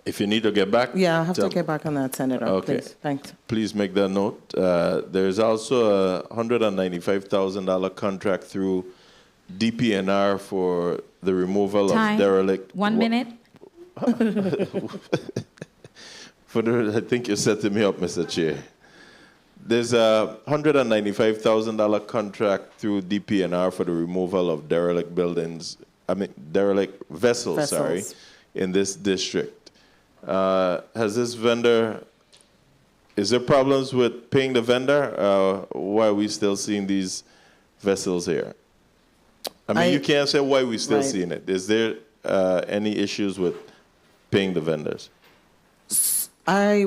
[SPEAKER 12] If you need to get back.
[SPEAKER 4] Yeah, I have to get back on that, Senator.
[SPEAKER 12] Okay.
[SPEAKER 4] Please. Thanks.
[SPEAKER 12] Please make that note. There's also a $195,000 contract through DPNR for the removal of derelict.
[SPEAKER 2] 1 minute.
[SPEAKER 12] I think you're setting me up, Mr. Chair. There's a $195,000 contract through DPNR for the removal of derelict vessels, in this district. Has this vendor, is there problems with paying the vendor? Why are we still seeing these vessels here? You can't say why we're still seeing it. Is there any issues with paying the vendors?
[SPEAKER 4] I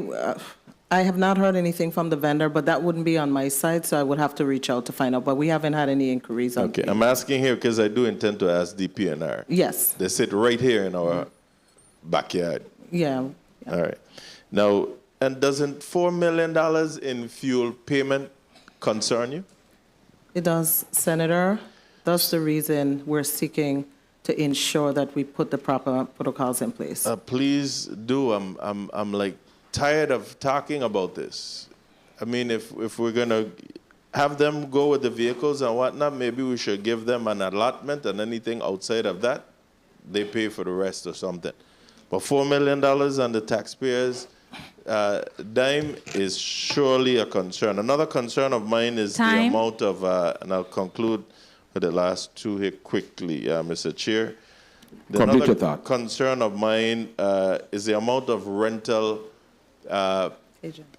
[SPEAKER 4] have not heard anything from the vendor, but that wouldn't be on my side, so I would have to reach out to find out. But we haven't had any inquiries on.
[SPEAKER 12] Okay, I'm asking here because I do intend to ask DPNR.
[SPEAKER 4] Yes.
[SPEAKER 12] They sit right here in our backyard.
[SPEAKER 4] Yeah.
[SPEAKER 12] All right. Now, and doesn't $4 million in fuel payment concern you?
[SPEAKER 4] It does, Senator. That's the reason we're seeking to ensure that we put the proper protocols in place.
[SPEAKER 12] Please do. I'm like tired of talking about this. If we're gonna have them go with the vehicles and whatnot, maybe we should give them an allotment, and anything outside of that, they pay for the rest or something. But $4 million on the taxpayers' dime is surely a concern. Another concern of mine is the amount of, and I'll conclude with the last 2 here quickly, Mr. Chair. Another concern of mine is the amount of rental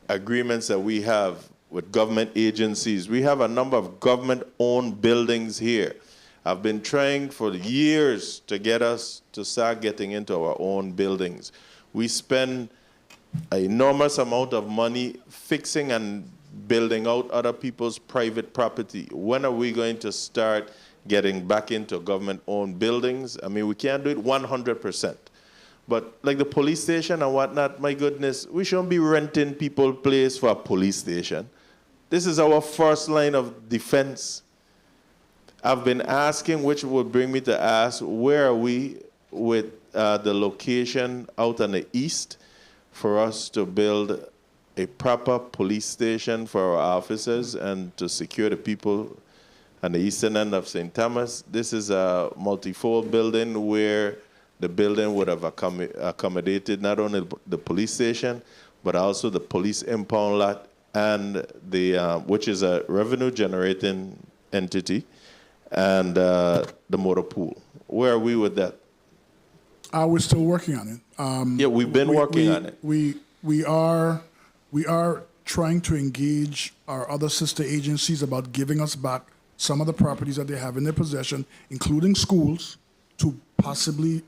[SPEAKER 12] agreements that we have with government agencies. We have a number of government-owned buildings here. I've been trying for years to get us to start getting into our own buildings. We spend an enormous amount of money fixing and building out other people's private property. When are we going to start getting back into government-owned buildings. I mean, we can't do it 100%. But like the police station and whatnot, my goodness, we shouldn't be renting people place for a police station. This is our first line of defense. I've been asking, which would bring me to ask, where are we with the location out on the east for us to build a proper police station for our officers and to secure the people on the eastern end of St. Thomas? This is a multi-fold building where the building would have accommodated not only the police station, but also the police impound lot and the, which is a revenue-generating entity, and the motor pool. Where are we with that?
[SPEAKER 5] We're still working on it.
[SPEAKER 12] Yeah, we've been working on it.
[SPEAKER 5] We are trying to engage our other sister agencies about giving us back some of the properties that they have in their possession, including schools, to possibly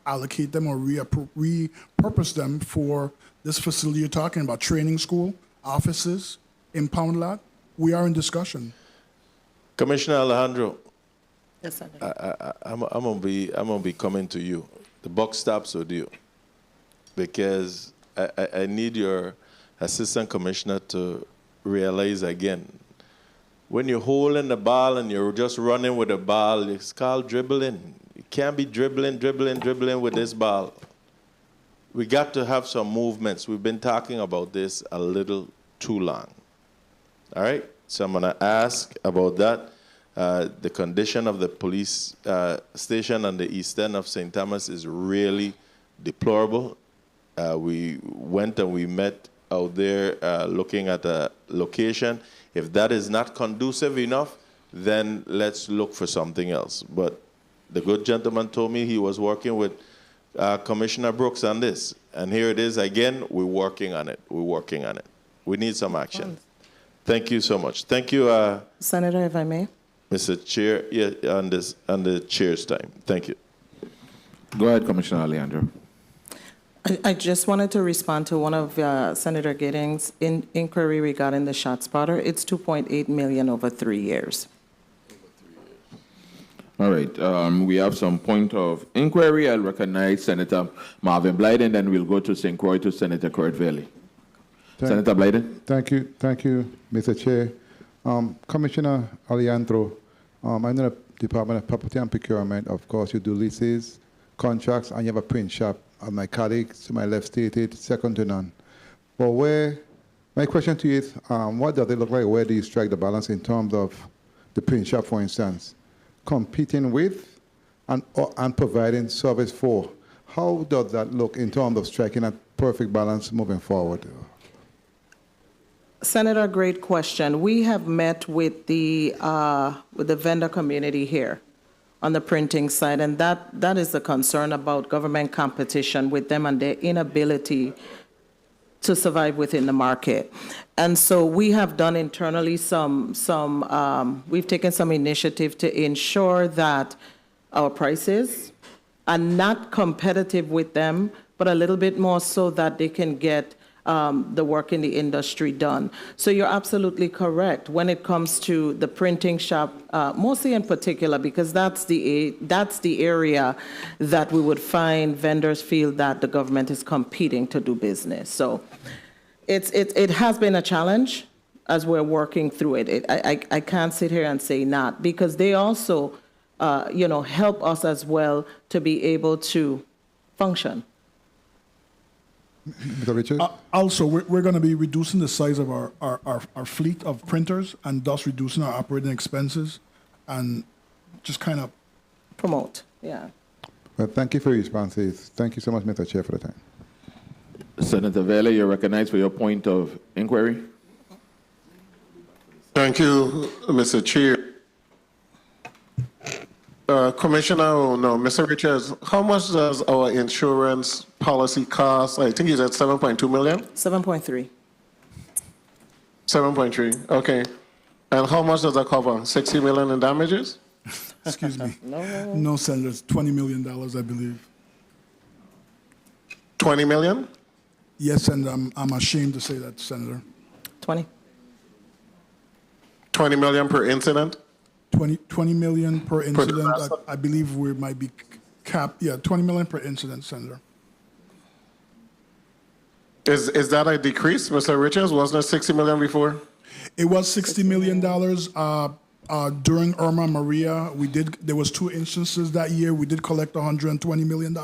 [SPEAKER 5] allocate them or repurpose them for this facility you're talking about, training school, offices, impound lot. We are in discussion.
[SPEAKER 12] Commissioner Alejandro,
[SPEAKER 4] Yes, sir.
[SPEAKER 12] I'm gonna be coming to you. The buck stops with you, because I need your assistant commissioner to realize again, when you're holding the ball and you're just running with the ball, it's called dribbling. You can't be dribbling with this ball. We got to have some movements. We've been talking about this a little too long. All right? So I'm going to ask about that. The condition of the police station on the east end of St. Thomas is really deplorable. We went and we met out there looking at a location. If that is not conducive enough, then let's look for something else. But the good gentleman told me he was working with Commissioner Brooks on this. And here it is again, we're working on it. We're working on it. We need some action. Thank you so much. Thank you,
[SPEAKER 4] Senator, if I may.
[SPEAKER 12] Mr. Chair, yeah, on the chair's time. Thank you.
[SPEAKER 1] Go ahead, Commissioner Alejandro.
[SPEAKER 4] I just wanted to respond to one of Senator Giddings' inquiry regarding the shot spotter. It's $2.8 million over 3 years.
[SPEAKER 1] All right. We have some point of inquiry. I'll recognize Senator Marvin Blyden, then we'll go to St. Croix to Senator Kurt Valley. Senator Blyden.
[SPEAKER 9] Thank you, Mr. Chair. Commissioner Alejandro, I know the Department of Property and Procurement, of course, you do leases, contracts, and you have a print shop. My colleagues to my left stated second to none. But my question to you is, what does it look like? Where do you strike the balance in terms of the print shop, for instance, competing with and providing service for? How does that look in terms of striking a perfect balance moving forward?
[SPEAKER 4] Senator, great question. We have met with the vendor community here on the printing side, and that is a concern about government competition with them and their inability to survive within the market. And so we have done internally we've taken some initiative to ensure that our prices are not competitive with them, but a little bit more so that they can get the work in the industry done. So you're absolutely correct when it comes to the printing shop, mostly in particular, because that's the area that we would find vendors feel that the government is competing to do business. So it has been a challenge as we're working through it. I can't sit here and say not, because they also help us as well to be able to function.
[SPEAKER 9] Mr. Richard?
[SPEAKER 5] Also, we're going to be reducing the size of our fleet of printers and thus reducing our operating expenses and just kind of
[SPEAKER 4] promote. Yeah.
[SPEAKER 9] Well, thank you for your responses. Thank you so much, Mr. Chair, for the time.
[SPEAKER 1] Senator Vela, you're recognized for your point of inquiry.
[SPEAKER 14] Thank you, Mr. Chair. Commissioner, no, Mr. Richards, how much does our insurance policy cost? I think he's at 7.2 million?
[SPEAKER 4] 7.3.
[SPEAKER 14] 7.3, okay. And how much does that cover? 60 million in damages?
[SPEAKER 5] Excuse me.
[SPEAKER 4] No.
[SPEAKER 5] No, Senator, it's $20 million, I believe.
[SPEAKER 14] 20 million?
[SPEAKER 5] Yes, and I'm ashamed to say that, Senator.
[SPEAKER 4] 20.
[SPEAKER 14] 20 million per incident?
[SPEAKER 5] 20 million per incident. I believe we might be capped. Yeah, 20 million per incident, Senator.
[SPEAKER 14] Is that a decrease, Mr. Richards? Wasn't it 60 million before?
[SPEAKER 5] It was $60 million during Irma Maria. There was 2 instances that year. We did collect $120 million,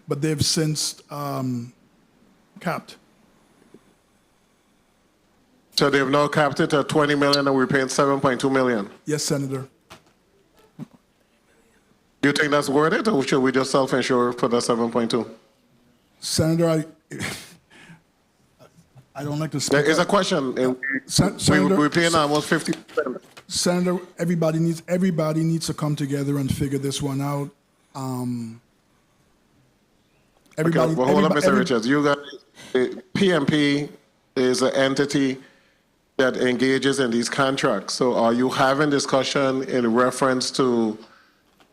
[SPEAKER 5] but they've since capped.
[SPEAKER 14] So they have now capped it at 20 million and we're paying 7.2 million?
[SPEAKER 5] Yes, Senator.
[SPEAKER 14] Do you think that's worth it, or should we just self-insure for the 7.2?
[SPEAKER 5] Senator, I don't like to speak.
[SPEAKER 14] There is a question. We're paying almost 50%.
[SPEAKER 5] Senator, everybody needs to come together and figure this one out.
[SPEAKER 14] Hold on, Mr. Richards. You got PMP is an entity that engages in these contracts. So are you having discussion in reference to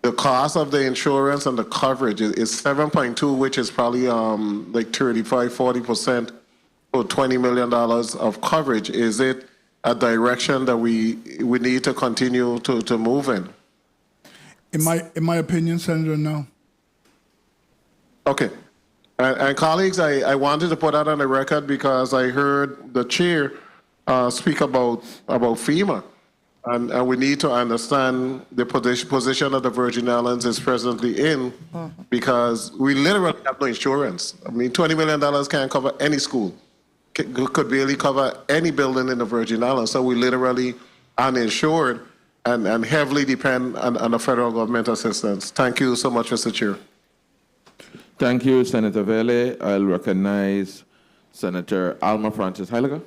[SPEAKER 14] the cost of the insurance and the coverage? It's 7.2, which is probably like 35-40% for $20 million of coverage. Is it a direction that we need to continue to move in?
[SPEAKER 5] In my opinion, Senator, no.
[SPEAKER 14] Okay. And colleagues, I wanted to put that on the record because I heard the chair speak about FEMA. And we need to understand the position that the Virgin Islands is presently in, because we literally have no insurance. I mean, $20 million can't cover any school, could barely cover any building in the Virgin Islands. So we literally uninsured and heavily depend on the federal government assistance. Thank you so much, Mr. Chair.
[SPEAKER 1] Thank you, Senator Vele. I'll recognize Senator Alma Francis Heiliger.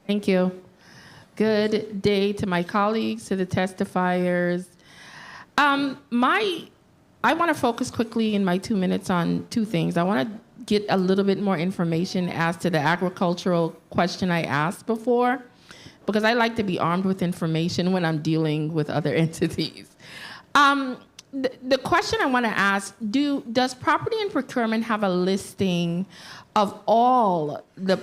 [SPEAKER 17] Thank you. Good day to my colleagues, to the testifiers. I want to focus quickly in my 2 minutes on 2 things. I want to get a little bit more information as to the agricultural question I asked before, because I like to be armed with information when I'm dealing with other entities. The question I want to ask, does property and procurement have a listing of all the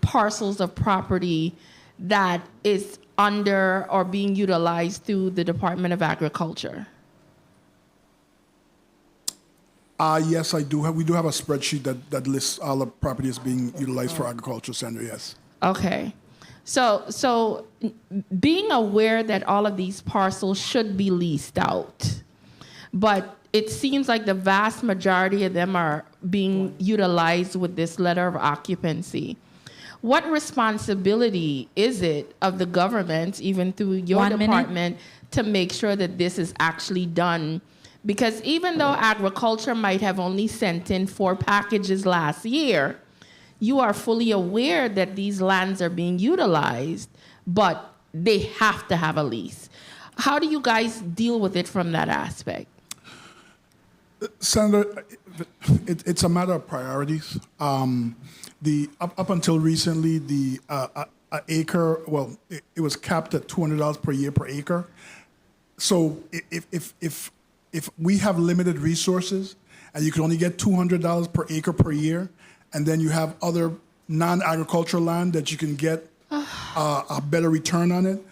[SPEAKER 17] parcels of property that is under or being utilized through the Department of Agriculture?
[SPEAKER 5] Yes, I do. We do have a spreadsheet that lists all the properties being utilized for agriculture, Senator, yes.
[SPEAKER 17] Okay. So being aware that all of these parcels should be leased out, but it seems like the vast majority of them are being utilized with this letter of occupancy. What responsibility is it of the government, even through your department, to make sure that this is actually done? Because even though agriculture might have only sent in 4 packages last year, you are fully aware that these lands are being utilized, but they have to have a lease. How do you guys deal with it from that aspect?
[SPEAKER 5] Senator, it's a matter of priorities. Up until recently, the acre, it was capped at $200 per year per acre. So if we have limited resources and you can only get $200 per acre per year, and then you have other non-agricultural land that you can get a better return on it,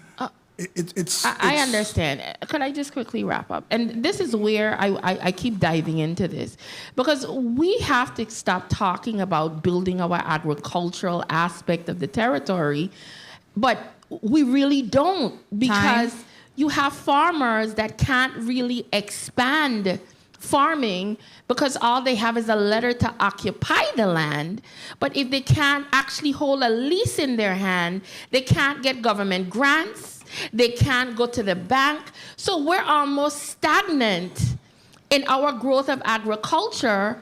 [SPEAKER 17] I understand. Could I just quickly wrap up? And this is where I keep diving into this, because we have to stop talking about building our agricultural aspect of the territory, but we really don't, because you have farmers that can't really expand farming because all they have is a letter to occupy the land. But if they can't actually hold a lease in their hand, they can't get government grants. They can't go to the bank. So we're almost stagnant in our growth of agriculture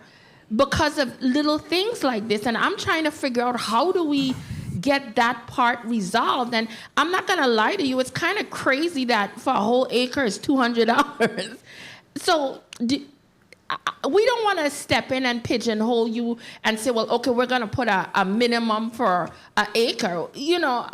[SPEAKER 17] because of little things like this. And I'm trying to figure out, how do we get that part resolved? And I'm not going to lie to you, it's kind of crazy that for a whole acre is $200. So we don't want to step in and pigeonhole you and say, well, okay, we're going to put a minimum for an acre. You know,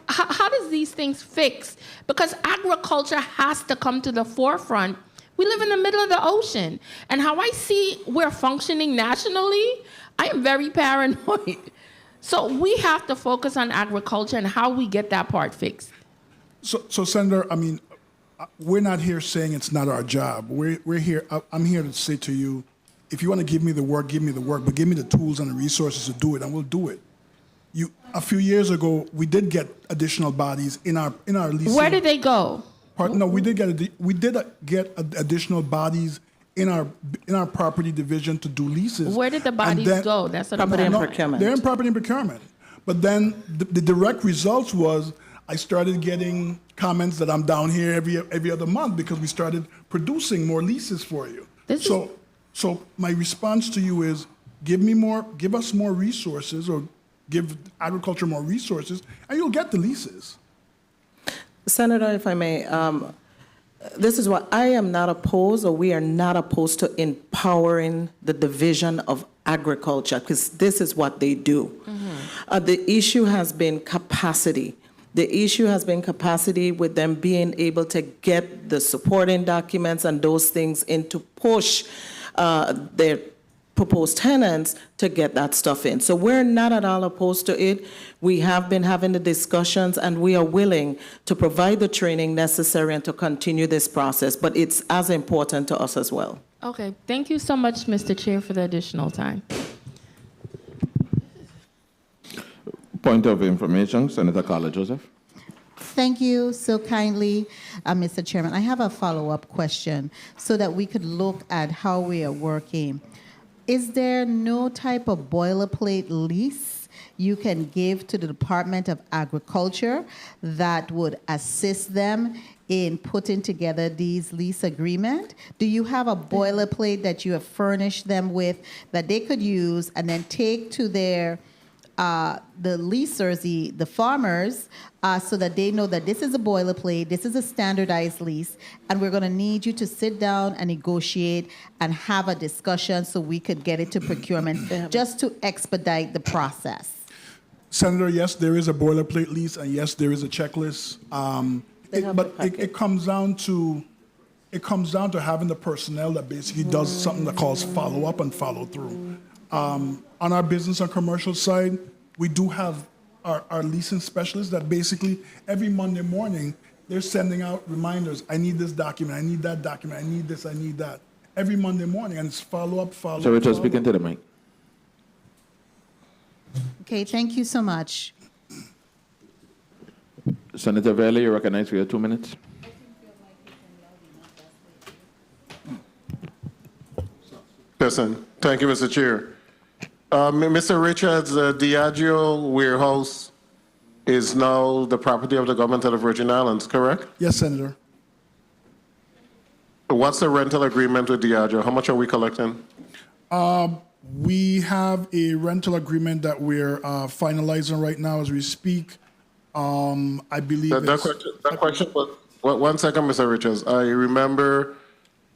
[SPEAKER 17] how does these things fix? Because agriculture has to come to the forefront. We live in the middle of the ocean. And how I see we're functioning nationally, I am very paranoid. So we have to focus on agriculture and how we get that part fixed.
[SPEAKER 5] So Senator, I mean, we're not here saying it's not our job. We're here. I'm here to say to you, if you want to give me the work, but give me the tools and the resources to do it, and we'll do it. A few years ago, we did get additional bodies in our leasing.
[SPEAKER 17] Where did they go?
[SPEAKER 5] No, we did get additional bodies in our property division to do leases.
[SPEAKER 17] Where did the bodies go? That's what I'm
[SPEAKER 4] Property and
[SPEAKER 17] saying.
[SPEAKER 4] procurement.
[SPEAKER 5] They're in property and procurement. But then the direct results was I started getting comments that I'm down here every other month because we started producing more leases for you. So my response to you is give us more resources, or give agriculture more resources, and you'll get the leases.
[SPEAKER 4] Senator, if I may, this is why I am not opposed, or we are not opposed to empowering the division of agriculture, because this is what they do. The issue has been capacity. The issue has been capacity with them being able to get the supporting documents and those things in to push their proposed tenants to get that stuff in. So we're not at all opposed to it. We have been having the discussions, and we are willing to provide the training necessary and to continue this process, but it's as important to us as well.
[SPEAKER 17] Okay, thank you so much, Mr. Chair, for the additional time.
[SPEAKER 1] Point of information, Senator Carla Joseph.
[SPEAKER 10] Thank you so kindly, Mr. Chairman. I have a follow-up question so that we could look at how we are working. Is there no type of boilerplate lease you can give to the Department of Agriculture that would assist them in putting together these lease agreements? Do you have a boilerplate that you have furnished them with that they could use and then take to their the leasers, the farmers, so that they know that this is a boilerplate, this is a standardized lease, and we're going to need you to sit down and negotiate and have a discussion so we could get it to procurement, just to expedite the process?
[SPEAKER 5] Senator, yes, there is a boilerplate lease, and yes, there is a checklist. It comes down to having the personnel that basically does something that calls follow up and follow through. On our business and commercial side, we do have our leasing specialists that basically every Monday morning, they're sending out reminders. I need this document. I need that document. I need this. I need that. Every Monday morning, and it's follow up.
[SPEAKER 1] So we're just speaking to the mic.
[SPEAKER 10] Okay, thank you so much.
[SPEAKER 1] Senator Valley, you're recognized for your 2 minutes.
[SPEAKER 14] Person. Thank you, Mr. Chair. Mr. Richards, Diageo warehouse is now the property of the government of the Virgin Islands, correct?
[SPEAKER 5] Yes, Senator.
[SPEAKER 14] What's the rental agreement with Diageo? How much are we collecting?
[SPEAKER 5] We have a rental agreement that we're finalizing right now as we speak. I believe
[SPEAKER 14] that question, but one second, Mr. Richards. I remember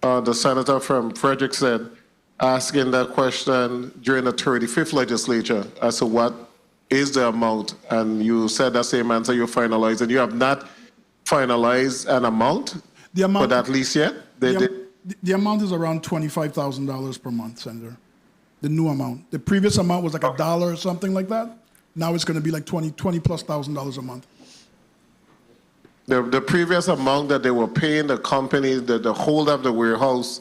[SPEAKER 14] the senator from Frederick said, asking that question during the 35th legislature as to what is the amount, and you said that same answer you finalized, and you have not finalized an amount for that lease yet?
[SPEAKER 5] The amount is around $25,000 per month, Senator. The new amount. The previous amount was like $1 or something like that. Now it's going to be like $20,000+ a month.
[SPEAKER 14] The previous amount that they were paying the company, the holder of the warehouse,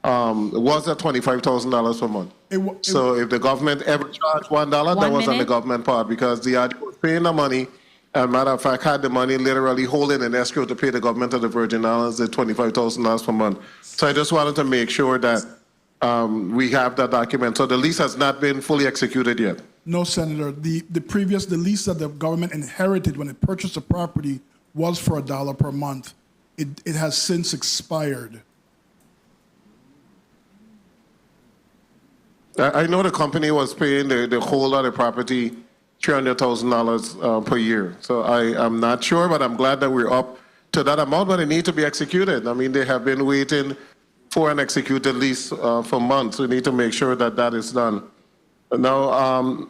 [SPEAKER 14] was at $25,000 per month. So if the government ever charged $1, that was on the government part, because the idea was paying the money, and matter of fact, had the money literally holding an escrow to pay the government of the Virgin Islands at $25,000 per month. So I just wanted to make sure that we have that document. So the lease has not been fully executed yet.
[SPEAKER 5] No, Senator. The lease that the government inherited when it purchased the property was for $1 per month. It has since expired.
[SPEAKER 14] I know the company was paying the holder of the property $300,000 per year. So I'm not sure, but I'm glad that we're up to that amount, but it needs to be executed. I mean, they have been waiting for an executed lease for months. We need to make sure that that is done. Now,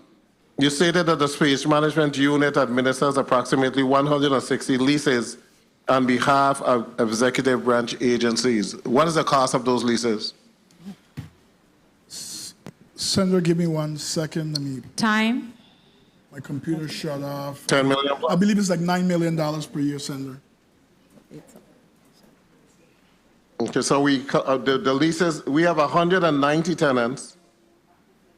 [SPEAKER 14] you stated that the Space Management Unit administers approximately 160 leases on behalf of executive branch agencies. What is the cost of those leases?
[SPEAKER 5] Senator, give me 1 second. Let me.
[SPEAKER 2] Time.
[SPEAKER 5] My computer shut off.
[SPEAKER 14] $10 million.
[SPEAKER 5] I believe it's like $9 million per year, Senator.
[SPEAKER 14] Okay, so the leases, we have 190 tenants,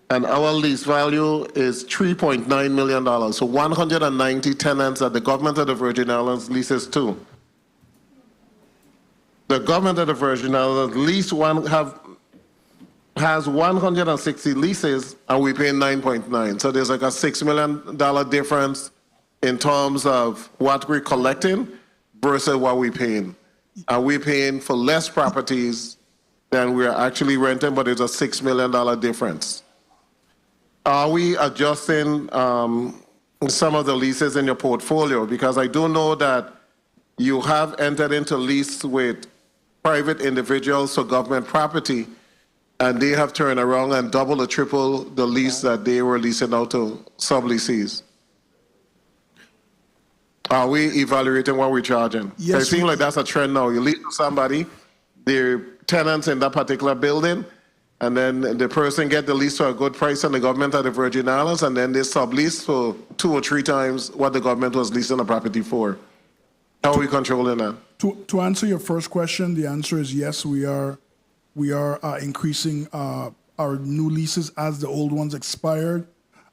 [SPEAKER 14] and our lease value is $3.9 million. So 190 tenants that the government of the Virgin Islands leases to. The government of the Virgin Islands has 160 leases, and we pay 9.9. So there's like a $6 million difference in terms of what we're collecting versus what we're paying. And we're paying for less properties than we're actually renting, but it's a $6 million difference. Are we adjusting some of the leases in your portfolio? Because I do know that you have entered into lease with private individuals for government property, and they have turned around and double or triple the lease that they were leasing out to subleasees. Are we evaluating what we're charging?
[SPEAKER 5] Yes,
[SPEAKER 14] It seems like that's a trend now. You lease to somebody, they're tenants in that particular building, and then the person get the lease for a good price on the government of the Virgin Islands, and then they sublease for 2 or 3 times what the government was leasing the property for. How are we controlling that?
[SPEAKER 5] To answer your first question, the answer is yes, we are increasing our new leases as the old ones expired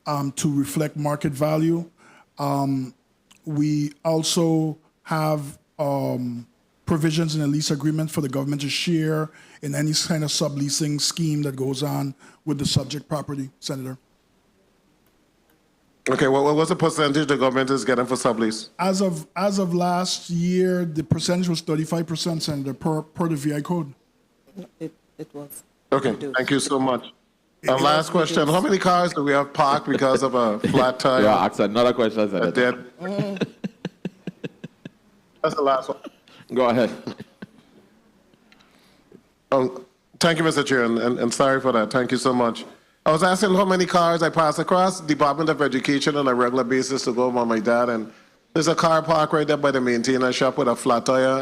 [SPEAKER 5] to reflect market value. We also have provisions in a lease agreement for the government to share in any kind of subleasing scheme that goes on with the subject property, Senator.
[SPEAKER 14] Okay, well, what's the percentage the government is getting for sublease?
[SPEAKER 5] As of last year, the percentage was 35%, Senator, per the VI code.
[SPEAKER 4] It was.
[SPEAKER 14] Okay, thank you so much. Last question, how many cars do we have parked because of a flat tire?
[SPEAKER 1] Yeah, ask another question, Senator.
[SPEAKER 14] That's the last one.
[SPEAKER 1] Go ahead.
[SPEAKER 14] Oh, thank you, Mr. Chair, and sorry for that. Thank you so much. I was asking how many cars I pass across Department of Education on a regular basis to go with my dad, and there's a car park right there by the maintenance shop with a flat tire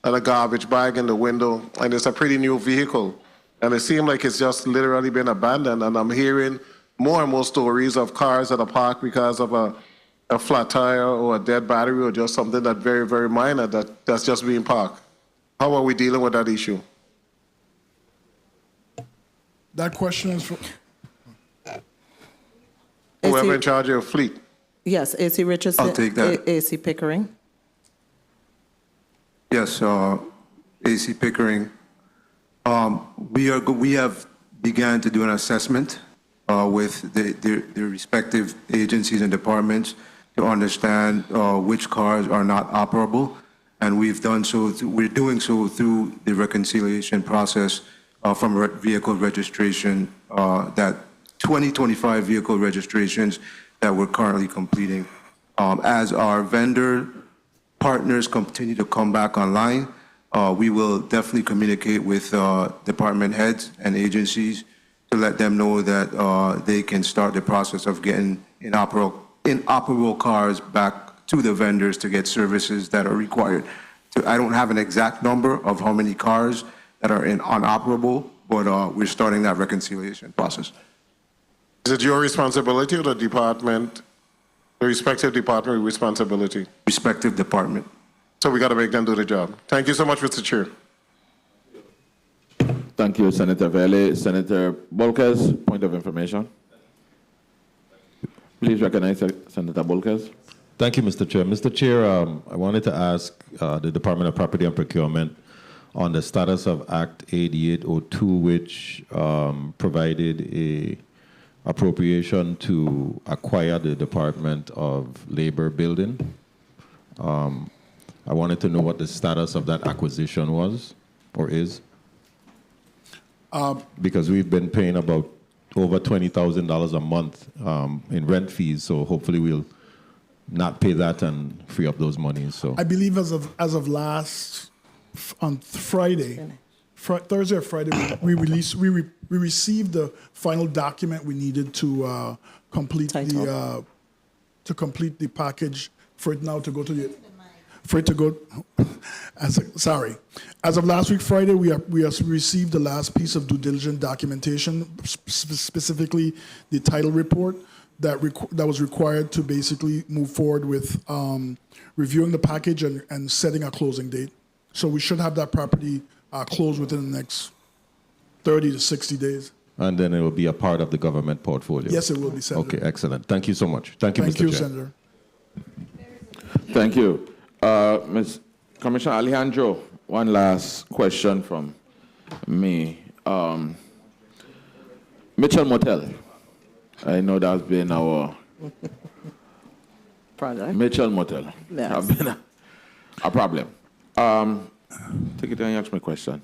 [SPEAKER 14] and a garbage bag in the window, and it's a pretty new vehicle. And it seemed like it's just literally been abandoned, and I'm hearing more and more stories of cars that are parked because of a flat tire or a dead battery or just something that's very, very minor that's just being parked. How are we dealing with that issue?
[SPEAKER 5] That question is for
[SPEAKER 14] whoever in charge of your fleet.
[SPEAKER 4] Yes, AC Richardson.
[SPEAKER 8] I'll take that.
[SPEAKER 4] AC Pickering.
[SPEAKER 8] Yes, AC Pickering. We have begun to do an assessment with the respective agencies and departments to understand which cars are not operable, and we've done so. We're doing so through the reconciliation process from vehicle registration, that 2025 vehicle registrations that we're currently completing. As our vendor partners continue to come back online, we will definitely communicate with department heads and agencies to let them know that they can start the process of getting inoperable cars back to the vendors to get services that are required. So I don't have an exact number of how many cars that are inoperable, but we're starting that reconciliation process.
[SPEAKER 14] Is it your responsibility or the department, the respective department responsibility?
[SPEAKER 8] Respective department.
[SPEAKER 14] So we got to make them do the job. Thank you so much, Mr. Chair.
[SPEAKER 1] Thank you, Senator Vele. Senator Bolkes, point of information. Please recognize Senator Bolkes.
[SPEAKER 11] Thank you, Mr. Chair. Mr. Chair, I wanted to ask the Department of Property and Procurement on the status of Act 8802, which provided a appropriation to acquire the Department of Labor building. I wanted to know what the status of that acquisition was or is. Because we've been paying about over $20,000 a month in rent fees, so hopefully we'll not pay that and free up those monies. So
[SPEAKER 5] I believe as of last on Friday, Thursday or Friday, we received the final document we needed to complete the package for it now to go to the. As of last week, Friday, we have received the last piece of due diligence documentation, specifically the title report that was required to basically move forward with reviewing the package and setting a closing date. So we should have that property close within the next 30 to 60 days.
[SPEAKER 11] And then it will be a part of the government portfolio?
[SPEAKER 5] Yes, it will be, Senator.
[SPEAKER 11] Okay, excellent. Thank you so much. Thank you,
[SPEAKER 5] Thank
[SPEAKER 11] Mr.
[SPEAKER 5] you,
[SPEAKER 11] Chair.
[SPEAKER 5] Senator.
[SPEAKER 1] Thank you. Ms. Commissioner Alejandro, one last question from me. Mitchell Motel. I know that's been our
[SPEAKER 4] Project.
[SPEAKER 1] Mitchell Motel.
[SPEAKER 4] Yes.
[SPEAKER 1] Have been a problem. Take it and ask me a question.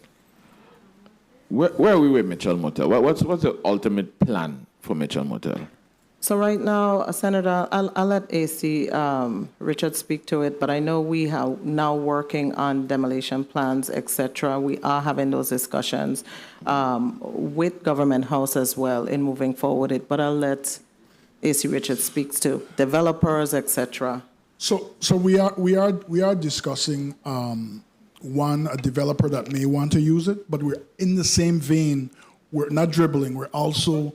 [SPEAKER 1] Where are we with Mitchell Motel? What's the ultimate plan for Mitchell Motel?
[SPEAKER 4] So right now, Senator, I'll let AC Richard speak to it, but I know we are now working on demolition plans, et cetera. We are having those discussions with Government House as well in moving forward it, but I'll let AC Richard speak to developers, et cetera.
[SPEAKER 5] So we are discussing a developer that may want to use it, but we're in the same vein. We're not dribbling. We're also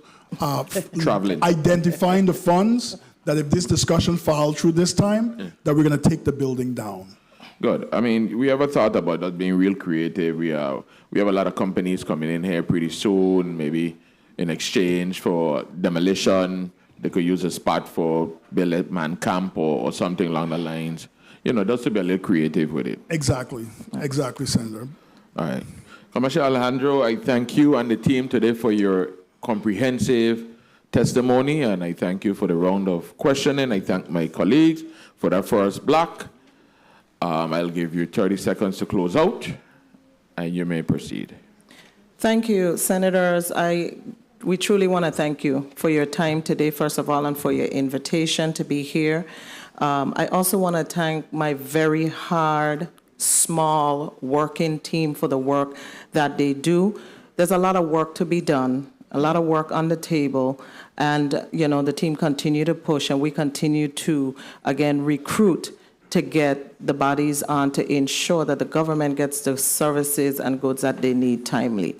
[SPEAKER 1] traveling,
[SPEAKER 5] identifying the funds that if this discussion falls through this time, that we're going to take the building down.
[SPEAKER 1] Good. I mean, we ever thought about that being real creative? We have a lot of companies coming in here pretty soon, maybe in exchange for demolition. They could use a spot for build a man camp or something along the lines. Just to be a little creative with it.
[SPEAKER 5] Exactly, Senator.
[SPEAKER 1] All right. Commissioner Alejandro, I thank you and the team today for your comprehensive testimony, and I thank you for the round of questioning. I thank my colleagues for that first block. I'll give you 30 seconds to close out, and you may proceed.
[SPEAKER 4] Thank you, Senators. We truly want to thank you for your time today, first of all, and for your invitation to be here. I also want to thank my very hard, small working team for the work that they do. There's a lot of work to be done, a lot of work on the table, and the team continue to push, and we continue to, again, recruit to get the bodies on to ensure that the government gets the services and goods that they need timely.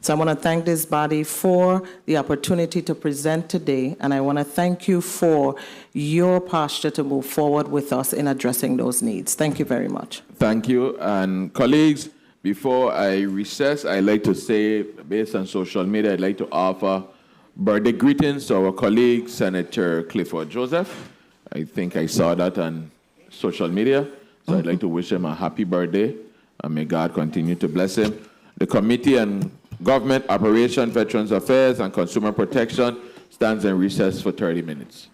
[SPEAKER 4] So I want to thank this body for the opportunity to present today, and I want to thank you for your posture to move forward with us in addressing those needs. Thank you very much.
[SPEAKER 1] Thank you. And colleagues, before I recess, I'd like to say, based on social media, I'd like to offer birthday greetings to our colleague, Senator Clifford Joseph. I think I saw that on social media. So I'd like to wish him a happy birthday, and may God continue to bless him. The Committee on Government Operation, Veterans Affairs, and Consumer Protection stands in recess for 30 minutes.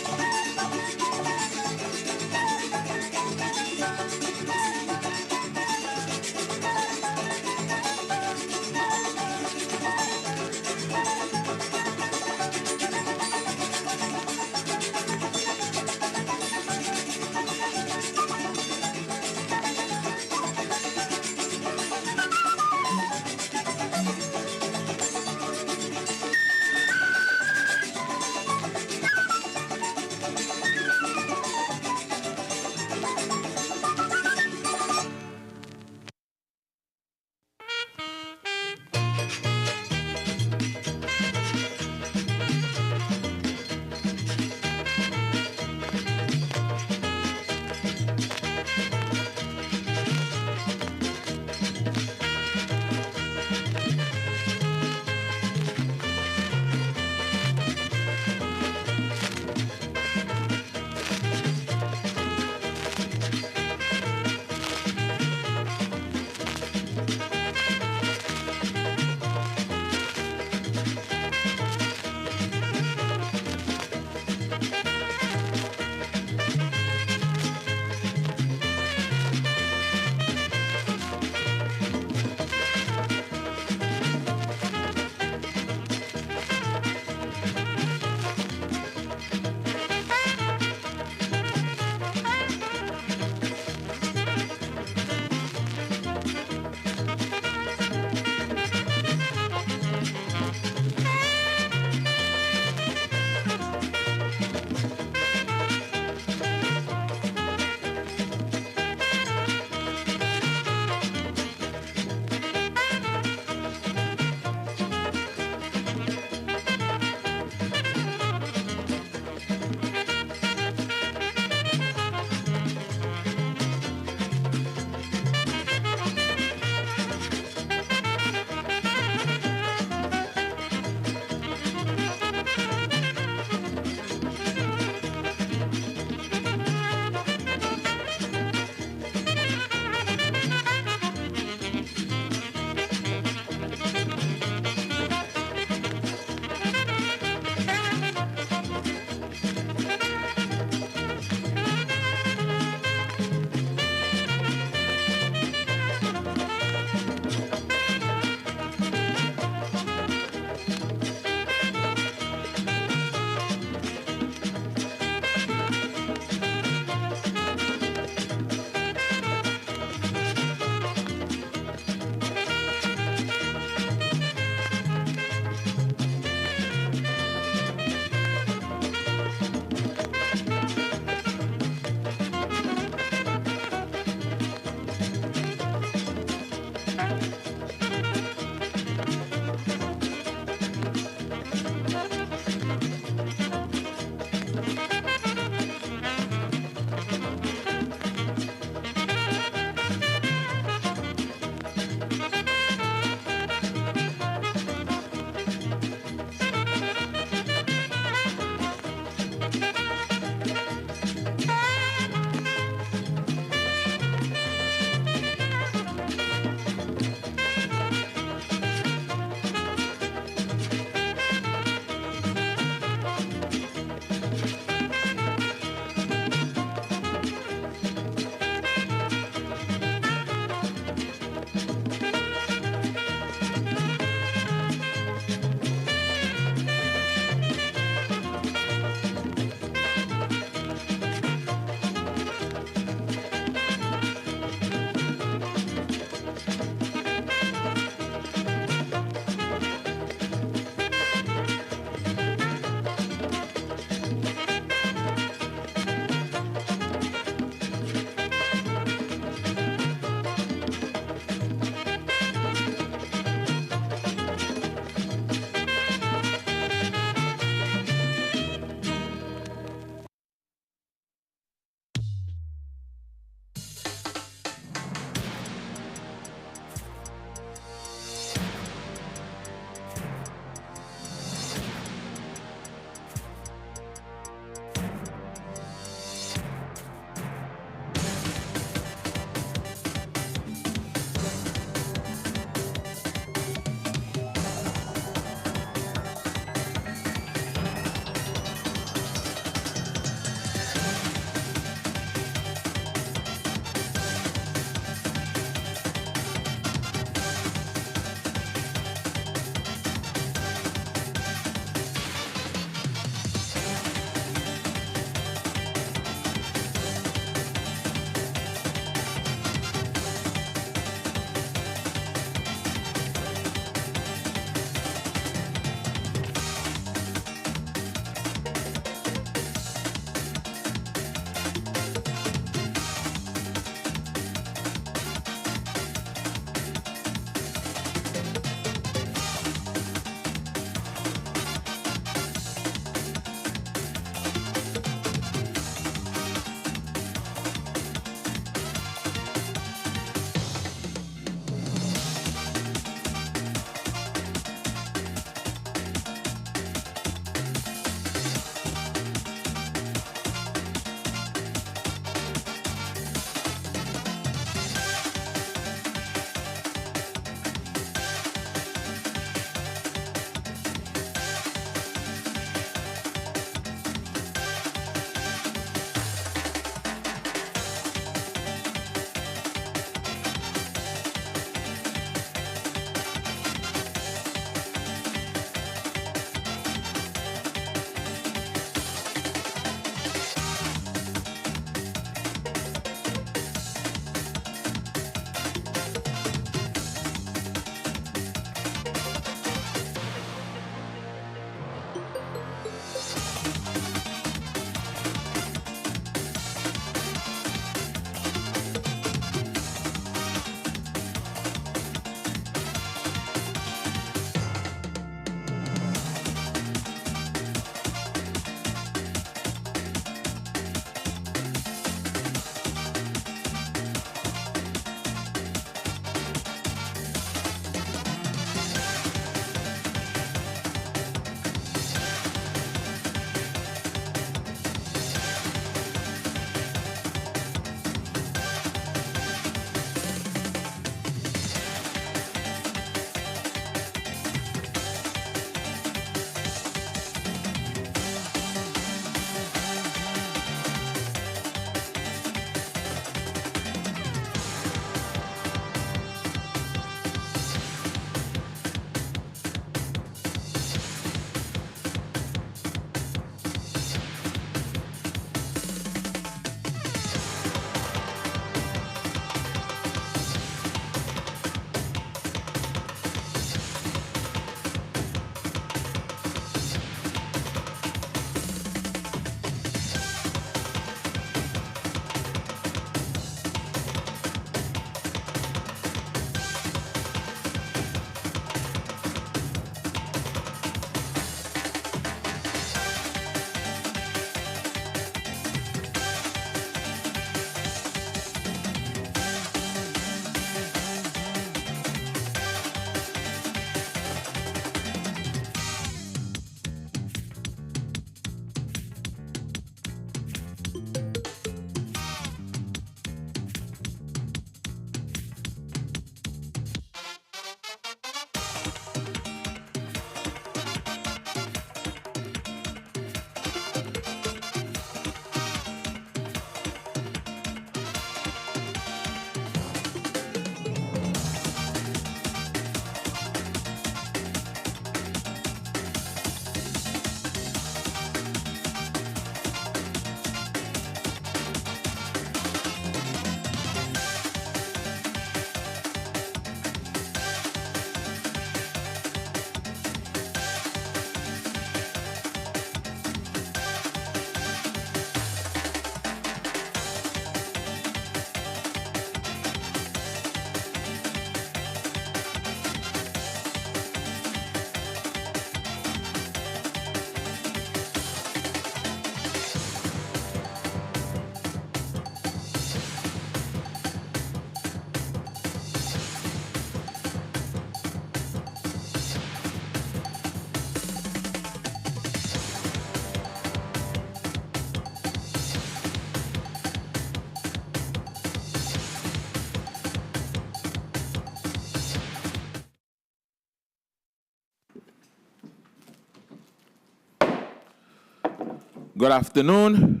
[SPEAKER 1] Good afternoon.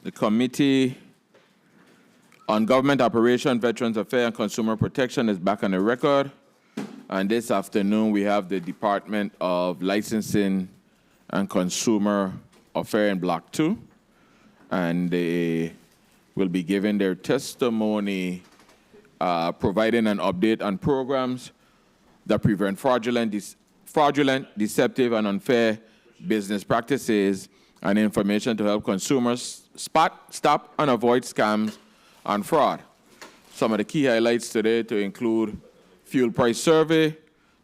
[SPEAKER 1] The Committee on Government Operation, Veterans Affairs, and Consumer Protection is back on the record. And this afternoon, we have the Department of Licensing and Consumer Affairs in Block 2. And they will be giving their testimony, providing an update on programs that prevent fraudulent, deceptive, and unfair business practices and information to help consumers spot, stop, and avoid scams and fraud. Some of the key highlights today to include fuel price survey,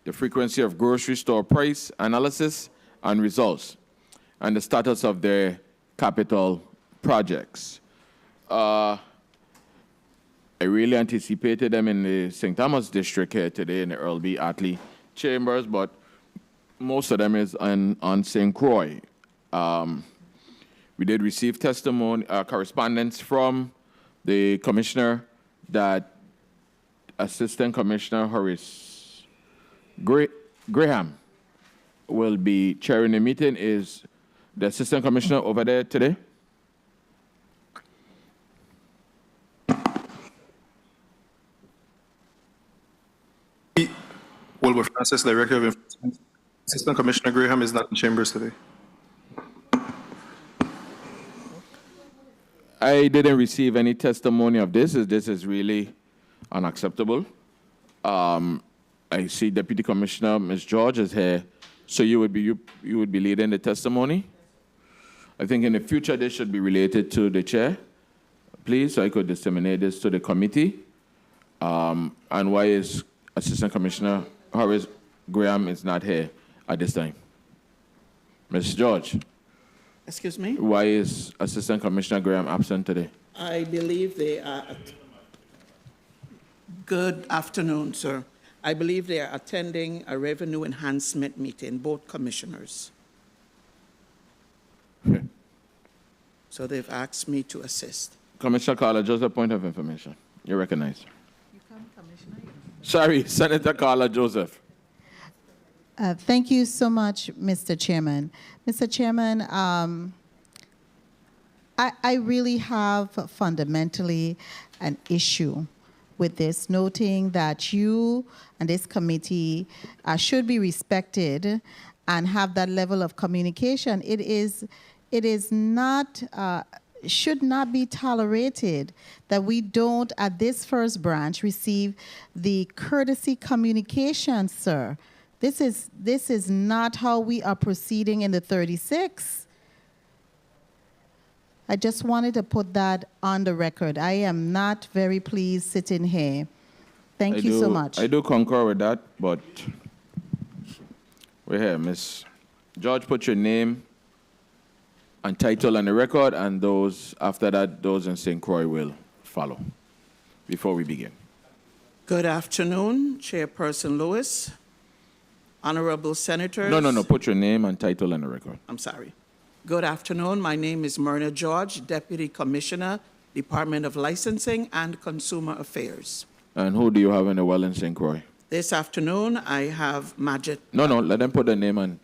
[SPEAKER 1] the frequency of grocery store price analysis and results, and the status of their capital projects. I really anticipated them in the St. Thomas district here today in the Earl B. Attlee chambers, but most of them is on St. Croix. We did receive testimony, correspondence from the commissioner that Assistant Commissioner Horace Graham will be chairing the meeting. Is the Assistant Commissioner over there today?
[SPEAKER 18] Wilbur Francis, Director of Enforcement. Assistant Commissioner Graham is not in chambers today.
[SPEAKER 1] I didn't receive any testimony of this. This is really unacceptable. I see Deputy Commissioner Ms. George is here, so you would be leading the testimony. I think in the future this should be related to the chair, please, so I could disseminate this to the committee. And why is Assistant Commissioner Horace Graham is not here at this time? Ms. George.
[SPEAKER 19] Excuse me?
[SPEAKER 1] Why is Assistant Commissioner Graham absent today?
[SPEAKER 19] I believe they are. Good afternoon, sir. I believe they are attending a revenue enhancement meeting, both commissioners.
[SPEAKER 1] Okay.
[SPEAKER 19] So they've asked me to assist.
[SPEAKER 1] Commissioner Carla, just a point of information. You're recognized. Sorry, Senator Carla Joseph.
[SPEAKER 10] Thank you so much, Mr. Chairman. Mr. Chairman, I really have fundamentally an issue with this, noting that you and this committee should be respected and have that level of communication. It is not, should not be tolerated that we don't, at this first branch, receive the courtesy communication, sir. This is not how we are proceeding in the 36. I just wanted to put that on the record. I am not very pleased sitting here. Thank you so much.
[SPEAKER 1] I do concur with that, but we're here. Ms. George, put your name and title on the record, and those after that, those in St. Croix will follow before we begin.
[SPEAKER 19] Good afternoon, Chairperson Lewis, Honorable Senators.
[SPEAKER 1] No. Put your name and title on the record.
[SPEAKER 19] I'm sorry. Good afternoon. My name is Myrna George, Deputy Commissioner, Department of Licensing and Consumer Affairs.
[SPEAKER 1] And who do you have in the well in St. Croix?
[SPEAKER 19] This afternoon, I have Majid.
[SPEAKER 1] No. Let them put the name and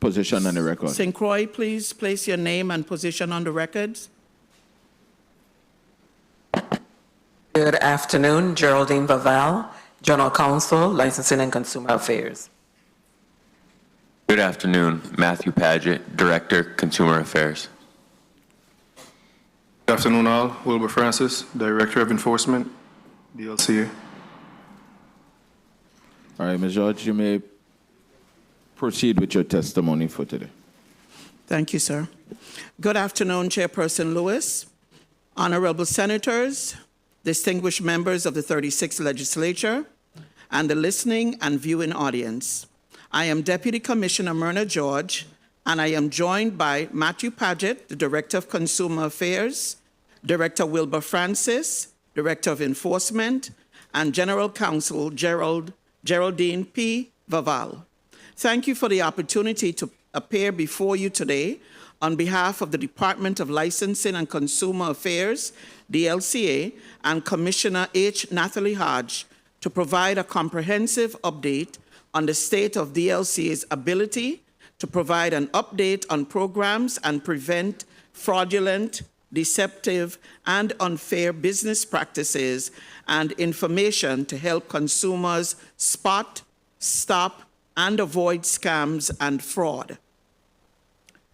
[SPEAKER 1] position on the record.
[SPEAKER 19] St. Croix, please place your name and position on the records.
[SPEAKER 20] Good afternoon. Geraldine Vaval, General Counsel, Licensing and Consumer Affairs.
[SPEAKER 21] Good afternoon. Matthew Paget, Director, Consumer Affairs.
[SPEAKER 18] Good afternoon, all. Wilbur Francis, Director of Enforcement, DLCA.
[SPEAKER 1] All right, Ms. George, you may proceed with your testimony for today.
[SPEAKER 19] Thank you, sir. Good afternoon, Chairperson Lewis, Honorable Senators, distinguished members of the 36th Legislature, and the listening and viewing audience. I am Deputy Commissioner Myrna George, and I am joined by Matthew Paget, the Director of Consumer Affairs, Director Wilbur Francis, Director of Enforcement, and General Counsel Geraldine P. Vaval. Thank you for the opportunity to appear before you today on behalf of the Department of Licensing and Consumer Affairs, DLCA, and Commissioner H. Natalie Hodge to provide a comprehensive update on the state of DLCA's ability to provide an update on programs and prevent fraudulent, deceptive, and unfair business practices and information to help consumers spot, stop, and avoid scams and fraud.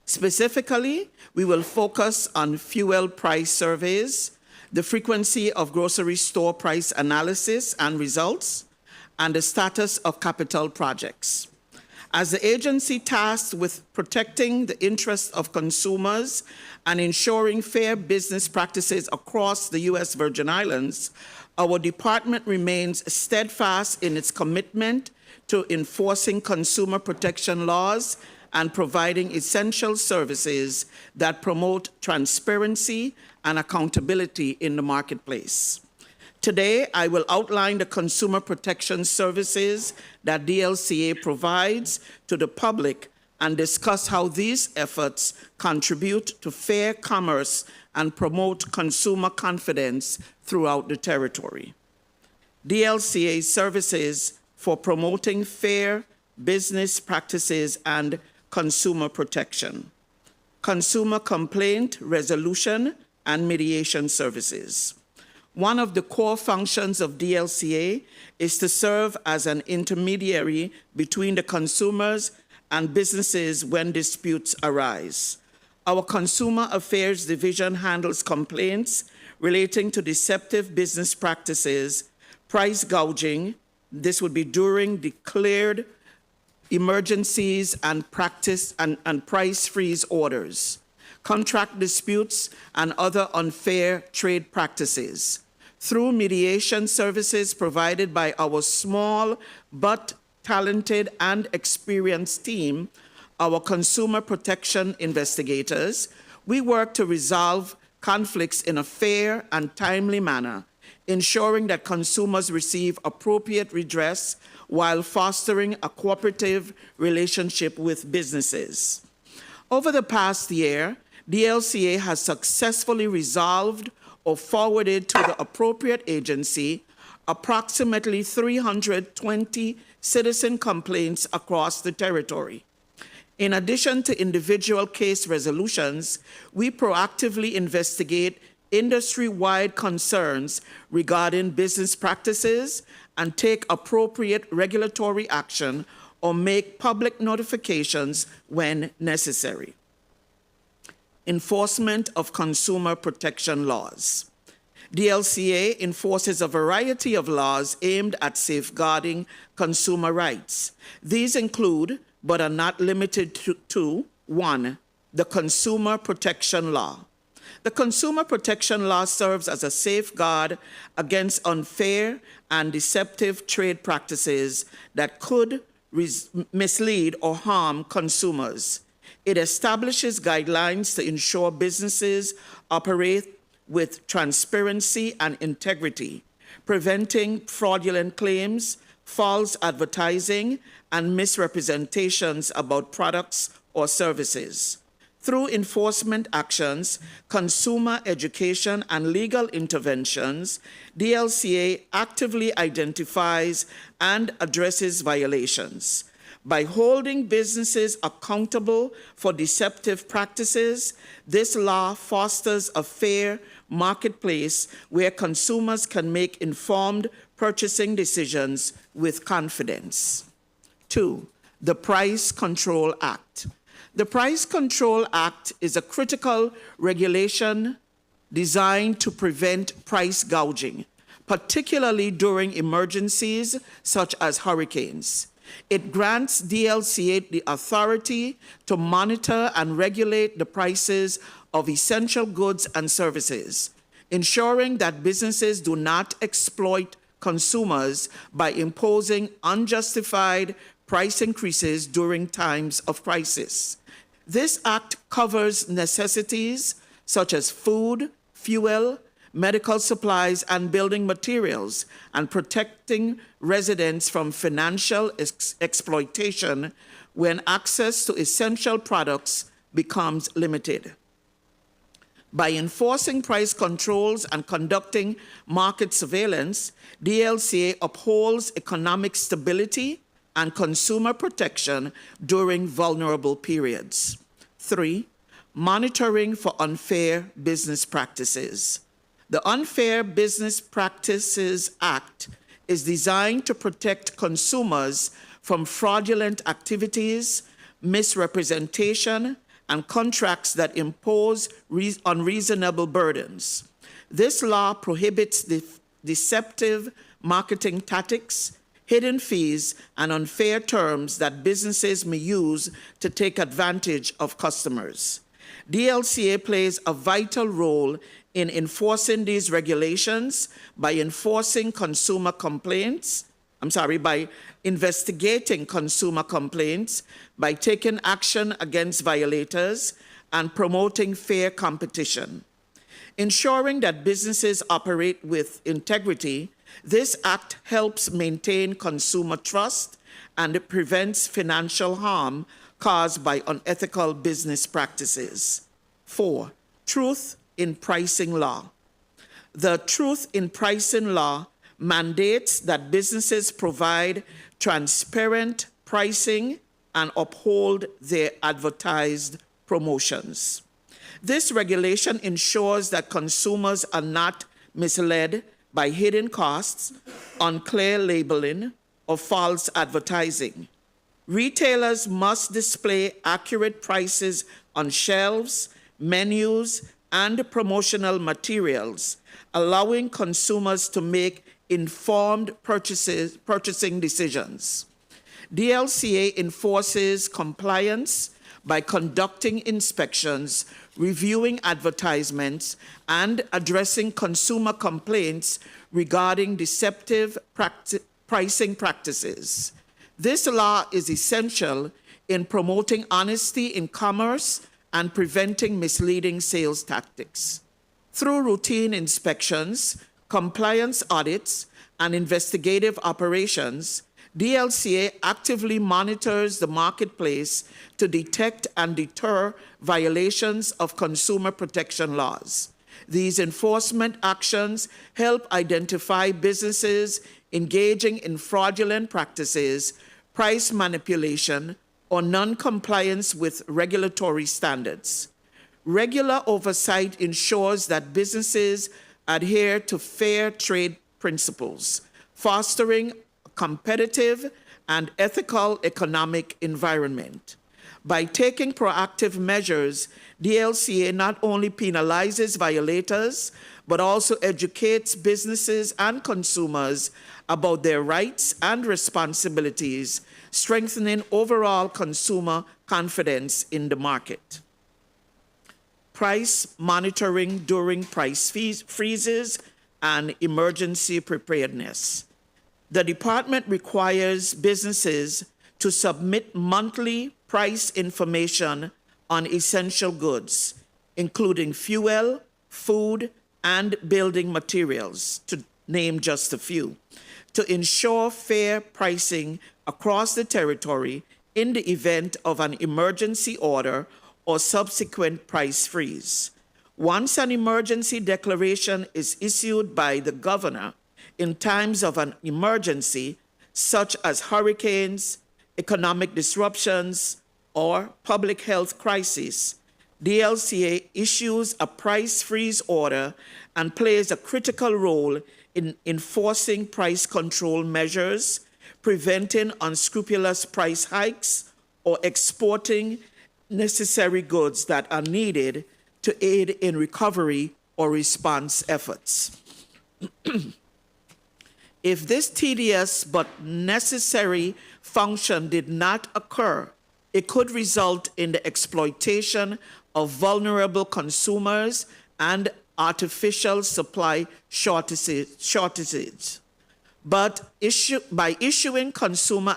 [SPEAKER 19] Specifically, we will focus on fuel price surveys, the frequency of grocery store price analysis and results, and the status of capital projects. As the agency tasked with protecting the interests of consumers and ensuring fair business practices across the U.S. Virgin Islands, our department remains steadfast in its commitment to enforcing consumer protection laws and providing essential services that promote transparency and accountability in the marketplace. Today, I will outline the consumer protection services that DLCA provides to the public and discuss how these efforts contribute to fair commerce and promote consumer confidence throughout the territory. DLCA services for promoting fair business practices and consumer protection, consumer complaint resolution and mediation services. One of the core functions of DLCA is to serve as an intermediary between the consumers and businesses when disputes arise. Our Consumer Affairs Division handles complaints relating to deceptive business practices, price gouging, this would be during declared emergencies and price freeze orders, contract disputes, and other unfair trade practices. Through mediation services provided by our small but talented and experienced team, our consumer protection investigators, we work to resolve conflicts in a fair and timely manner, ensuring that consumers receive appropriate redress while fostering a cooperative relationship with businesses. Over the past year, DLCA has successfully resolved or forwarded to the appropriate agency approximately 320 citizen complaints across the territory. In addition to individual case resolutions, we proactively investigate industry-wide concerns regarding business practices and take appropriate regulatory action or make public notifications when necessary. Enforcement of consumer protection laws. DLCA enforces a variety of laws aimed at safeguarding consumer rights. These include, but are not limited to, 1, the Consumer Protection Law. The Consumer Protection Law serves as a safeguard against unfair and deceptive trade practices that could mislead or harm consumers. It establishes guidelines to ensure businesses operate with transparency and integrity, preventing fraudulent claims, false advertising, and misrepresentations about products or services. Through enforcement actions, consumer education, and legal interventions, DLCA actively identifies and addresses violations. By holding businesses accountable for deceptive practices, this law fosters a fair marketplace where consumers can make informed purchasing decisions with confidence. 2, the Price Control Act. The Price Control Act is a critical regulation designed to prevent price gouging, particularly during emergencies such as hurricanes. It grants DLCA the authority to monitor and regulate the prices of essential goods and services, ensuring that businesses do not exploit consumers by imposing unjustified price increases during times of crisis. This act covers necessities such as food, fuel, medical supplies, and building materials, and protecting residents from financial exploitation when access to essential products becomes limited. By enforcing price controls and conducting market surveillance, DLCA upholds economic stability, and consumer protection during vulnerable periods. 3, monitoring for unfair business practices. The Unfair Business Practices Act is designed to protect consumers from fraudulent activities, misrepresentation, and contracts that impose unreasonable burdens. This law prohibits deceptive marketing tactics, hidden fees, and unfair terms that businesses may use to take advantage of customers. DLCA plays a vital role in enforcing these regulations by by investigating consumer complaints, by taking action against violators, and promoting fair competition. Ensuring that businesses operate with integrity, this act helps maintain consumer trust and it prevents financial harm caused by unethical business practices. 4, truth in pricing law. The Truth in Pricing law mandates that businesses provide transparent pricing and uphold their advertised promotions. This regulation ensures that consumers are not misled by hidden costs, unclear labeling, or false advertising. Retailers must display accurate prices on shelves, menus, and promotional materials, allowing consumers to make informed purchasing decisions. DLCA enforces compliance by conducting inspections, reviewing advertisements, and addressing consumer complaints regarding deceptive pricing practices. This law is essential in promoting honesty in commerce and preventing misleading sales tactics. Through routine inspections, compliance audits, and investigative operations, DLCA actively monitors the marketplace to detect and deter violations of consumer protection laws. These enforcement actions help identify businesses engaging in fraudulent practices, price manipulation, or non-compliance with regulatory standards. Regular oversight ensures that businesses adhere to fair trade principles, fostering a competitive and ethical economic environment. By taking proactive measures, DLCA not only penalizes violators, but also educates businesses and consumers about their rights and responsibilities, strengthening overall consumer confidence in the market. Price monitoring during price freezes and emergency preparedness. The department requires businesses to submit monthly price information on essential goods, including fuel, food, and building materials, to name just a few, to ensure fair pricing across the territory in the event of an emergency order or subsequent price freeze. Once an emergency declaration is issued by the governor in times of an emergency, such as hurricanes, economic disruptions, or public health crisis, DLCA issues a price freeze order and plays a critical role in enforcing price control measures, preventing unscrupulous price hikes, or exporting necessary goods that are needed to aid in recovery or response efforts. If this tedious but necessary function did not occur, it could result in the exploitation of vulnerable consumers and artificial supply shortages. But by issuing consumer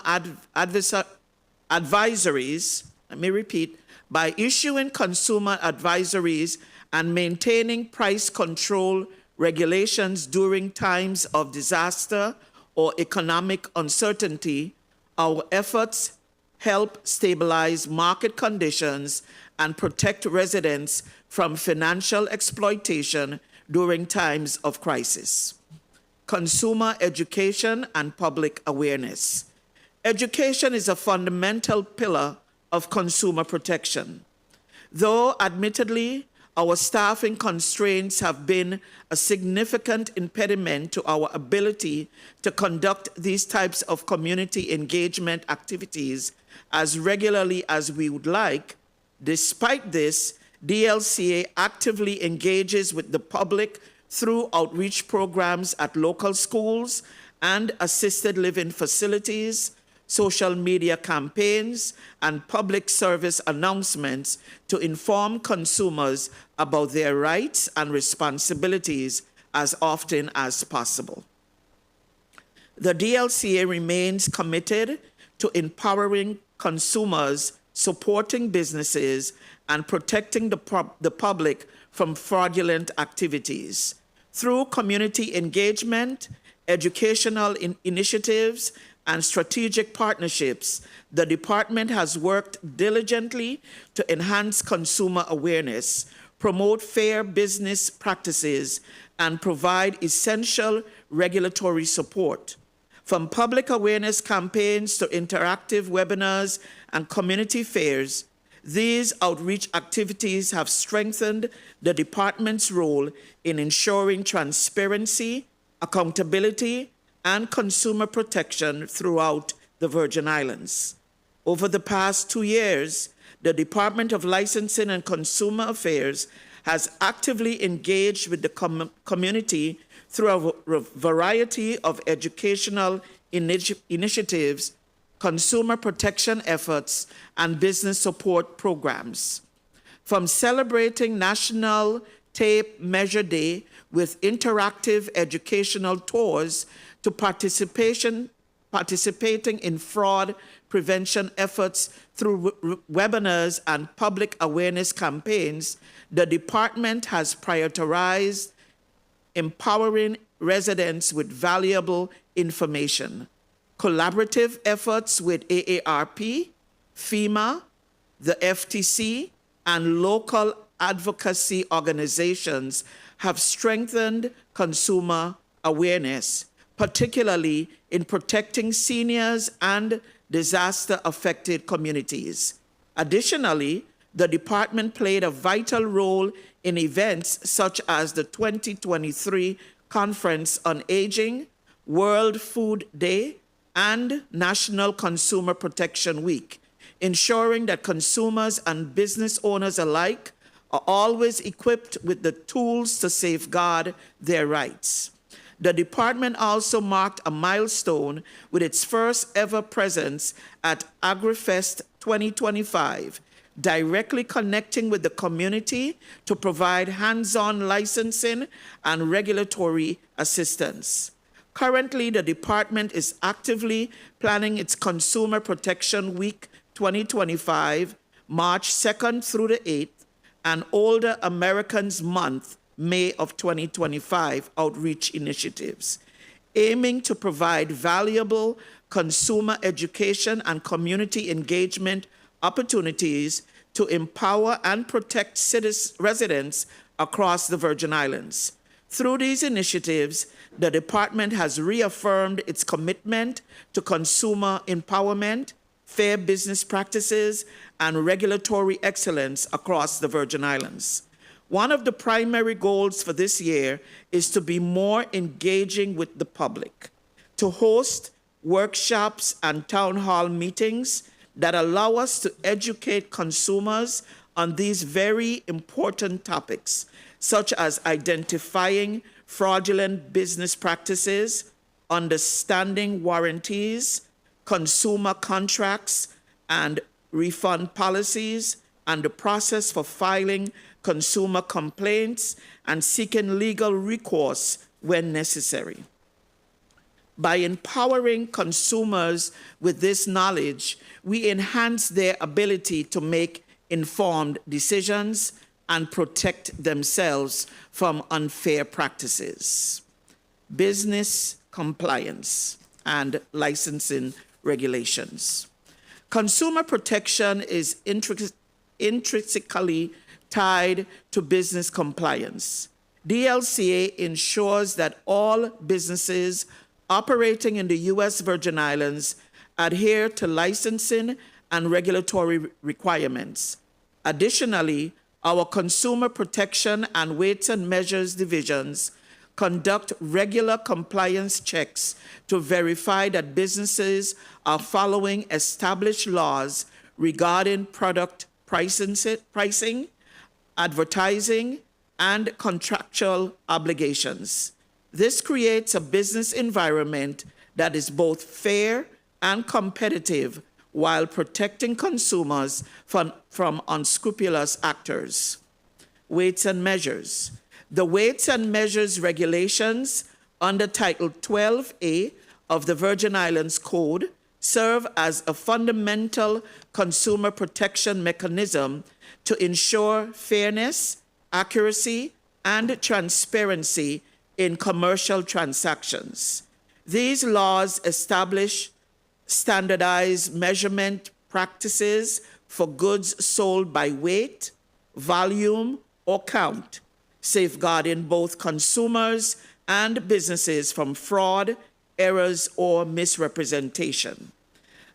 [SPEAKER 19] advisories, let me repeat, by issuing consumer advisories and maintaining price control regulations during times of disaster or economic uncertainty, our efforts help stabilize market conditions and protect residents from financial exploitation during times of crisis. Consumer education and public awareness. Education is a fundamental pillar of consumer protection. Though admittedly, our staffing constraints have been a significant impediment to our ability to conduct these types of community engagement activities as regularly as we would like. Despite this, DLCA actively engages with the public through outreach programs at local schools and assisted living facilities, social media campaigns, and public service announcements to inform consumers about their rights and responsibilities as often as possible. The DLCA remains committed to empowering consumers, supporting businesses, and protecting the public from fraudulent activities. Through community engagement, educational initiatives, and strategic partnerships, the department has worked diligently to enhance consumer awareness, promote fair business practices, and provide essential regulatory support. From public awareness campaigns to interactive webinars and community fairs, these outreach activities have strengthened the department's role in ensuring transparency, accountability, and consumer protection throughout the Virgin Islands. Over the past 2 years, the Department of Licensing and Consumer Affairs has actively engaged with the community through a variety of educational initiatives, consumer protection efforts, and business support programs. From celebrating National Tape Measure Day with interactive educational tours to participating in fraud prevention efforts through webinars and public awareness campaigns, the department has prioritized empowering residents with valuable information. Collaborative efforts with AARP, FEMA, the FTC, and local advocacy organizations have strengthened consumer awareness, particularly in protecting seniors and disaster-affected communities. Additionally, the department played a vital role in events such as the 2023 Conference on Aging, World Food Day, and National Consumer Protection Week, ensuring that consumers and business owners alike are always equipped with the tools to safeguard their rights. The department also marked a milestone with its first ever presence at AgriFest 2025, directly connecting with the community to provide hands-on licensing and regulatory assistance. Currently, the department is actively planning its Consumer Protection Week 2025, March 2nd through the 8th, and Older Americans Month, May of 2025 outreach initiatives, aiming to provide valuable consumer education and community engagement opportunities to empower and protect residents across the Virgin Islands. Through these initiatives, the department has reaffirmed its commitment to consumer empowerment, fair business practices, and regulatory excellence across the Virgin Islands. One of the primary goals for this year is to be more engaging with the public, to host workshops and town hall meetings that allow us to educate consumers on these very important topics, such as identifying fraudulent business practices, understanding warranties, consumer contracts and refund policies, and the process for filing consumer complaints and seeking legal recourse when necessary. By empowering consumers with this knowledge, we enhance their ability to make informed decisions and protect themselves from unfair practices. Business compliance and licensing regulations. Consumer protection is intrinsically tied to business compliance. DLCA ensures that all businesses operating in the U.S. Virgin Islands adhere to licensing and regulatory requirements. Additionally, our Consumer Protection and Weights and Measures divisions conduct regular compliance checks to verify that businesses are following established laws regarding product pricing, advertising, and contractual obligations. This creates a business environment that is both fair and competitive while protecting consumers from unscrupulous actors. Weights and measures. The weights and measures regulations under Title 12A of the Virgin Islands Code serve as a fundamental consumer protection mechanism to ensure fairness, accuracy, and transparency in commercial transactions. These laws establish standardized measurement practices for goods sold by weight, volume, or count, safeguarding both consumers and businesses from fraud, errors, or misrepresentation.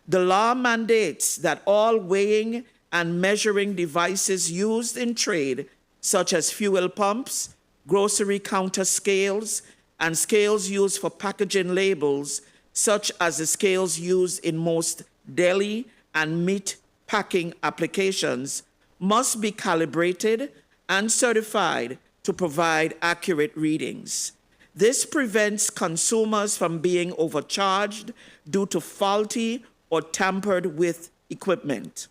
[SPEAKER 19] The law mandates that all weighing and measuring devices used in trade, such as fuel pumps, grocery counter scales, and scales used for packaging labels, such as the scales used in most deli and meat packing applications, must be calibrated and certified to provide accurate readings. This prevents consumers from being overcharged due to faulty or tampered with equipment.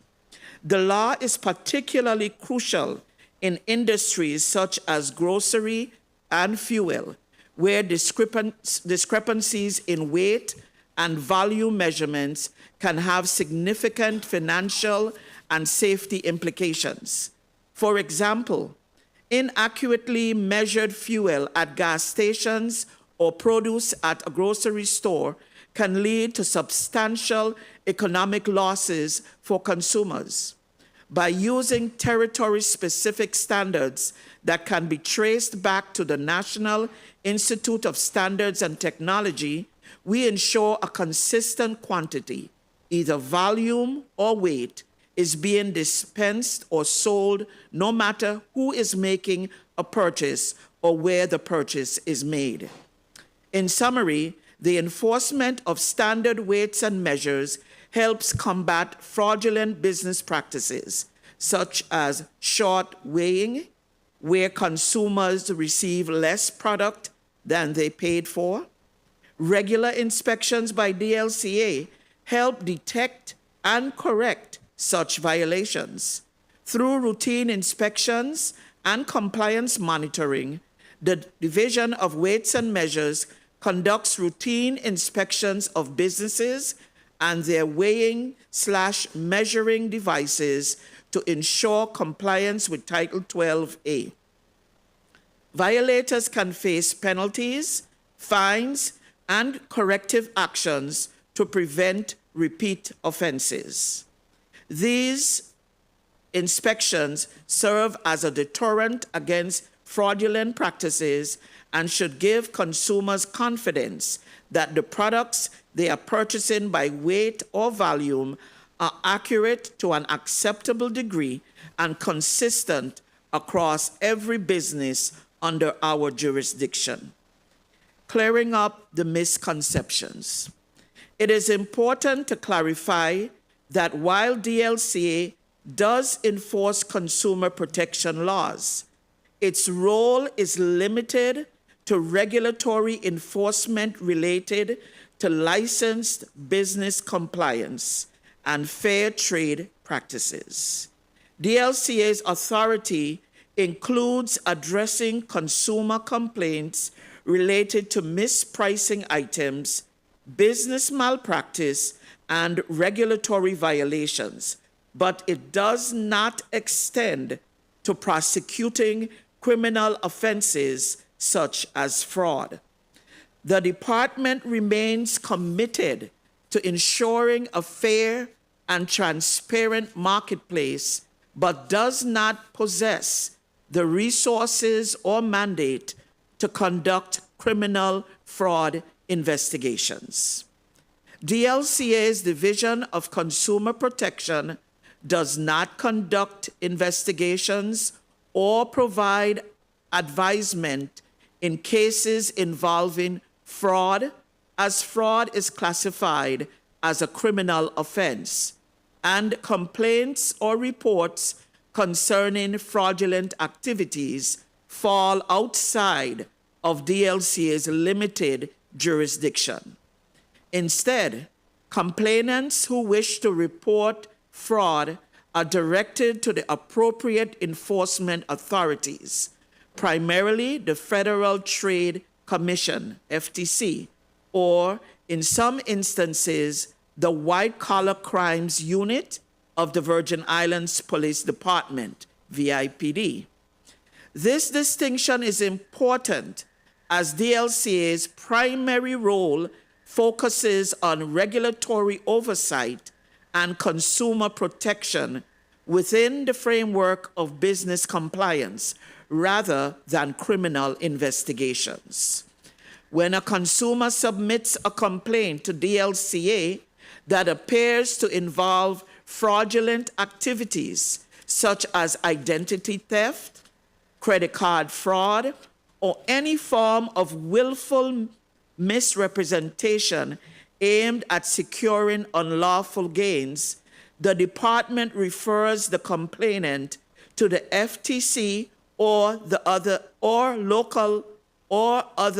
[SPEAKER 19] The law is particularly crucial in industries such as grocery and fuel, where discrepancies in weight and volume measurements can have significant financial and safety implications. For example, inaccurately measured fuel at gas stations or produce at a grocery store can lead to substantial economic losses for consumers. By using territory-specific standards that can be traced back to the National Institute of Standards and Technology, we ensure a consistent quantity, either volume or weight, is being dispensed or sold no matter who is making a purchase or where the purchase is made. In summary, the enforcement of standard weights and measures helps combat fraudulent business practices, such as short weighing, where consumers receive less product than they paid for. Regular inspections by DLCA help detect and correct such violations. Through routine inspections and compliance monitoring, the Division of Weights and Measures conducts routine inspections of businesses and their weighing/measuring devices to ensure compliance with Title 12A. Violators can face penalties, fines, and corrective actions to prevent repeat offenses. These inspections serve as a deterrent against fraudulent practices and should give consumers confidence that the products they are purchasing by weight or volume are accurate to an acceptable degree and consistent across every business under our jurisdiction. Clearing up the misconceptions. It is important to clarify that while DLCA does enforce consumer protection laws, its role is limited to regulatory enforcement related to licensed business compliance and fair trade practices. DLCA's authority includes addressing consumer complaints related to mispricing items, business malpractice, and regulatory violations, but it does not extend to prosecuting criminal offenses such as fraud. The department remains committed to ensuring a fair and transparent marketplace, but does not possess the resources or mandate to conduct criminal fraud investigations. DLCA's Division of Consumer Protection does not conduct investigations or provide advisement in cases involving fraud, as fraud is classified as a criminal offense, and complaints or reports concerning fraudulent activities fall outside of DLCA's limited jurisdiction. Instead, complainants who wish to report fraud are directed to the appropriate enforcement authorities, primarily the Federal Trade Commission, FTC, or in some instances, the White Collar Crimes Unit of the Virgin Islands Police Department, VIPD. This distinction is important as DLCA's primary role focuses on regulatory oversight and consumer protection within the framework of business compliance rather than criminal investigations. When a consumer submits a complaint to DLCA that appears to involve fraudulent activities such as identity theft, credit card fraud, or any form of willful misrepresentation aimed at securing unlawful gains, the department refers the complainant to the FTC or other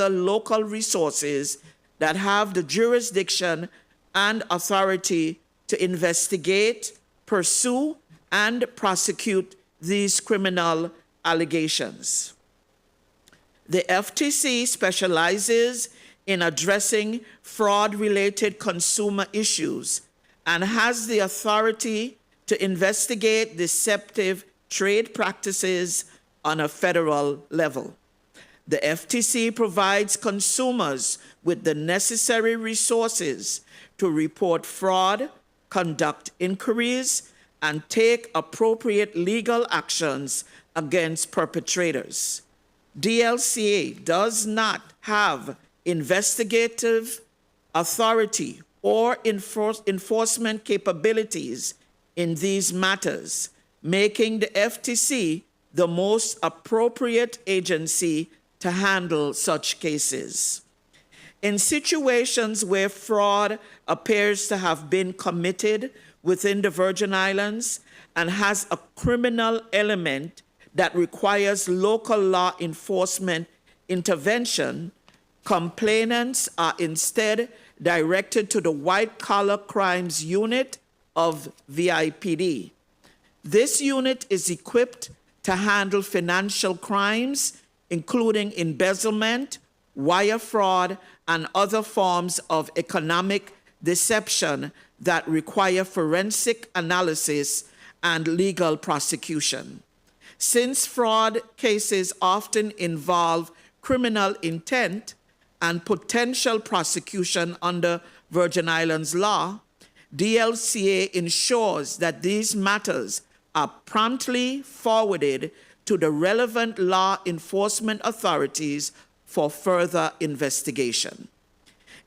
[SPEAKER 19] local resources that have the jurisdiction and authority to investigate, pursue, and prosecute these criminal allegations. The FTC specializes in addressing fraud-related consumer issues and has the authority to investigate deceptive trade practices on a federal level. The FTC provides consumers with the necessary resources to report fraud, conduct inquiries, and take appropriate legal actions against perpetrators. DLCA does not have investigative authority or enforcement capabilities in these matters, making the FTC the most appropriate agency to handle such cases. In situations where fraud appears to have been committed within the Virgin Islands and has a criminal element that requires local law enforcement intervention, complainants are instead directed to the White Collar Crimes Unit of VIPD. This unit is equipped to handle financial crimes, including embezzlement, wire fraud, and other forms of economic deception that require forensic analysis and legal prosecution. Since fraud cases often involve criminal intent and potential prosecution under Virgin Islands law, DLCA ensures that these matters are promptly forwarded to the relevant law enforcement authorities for further investigation.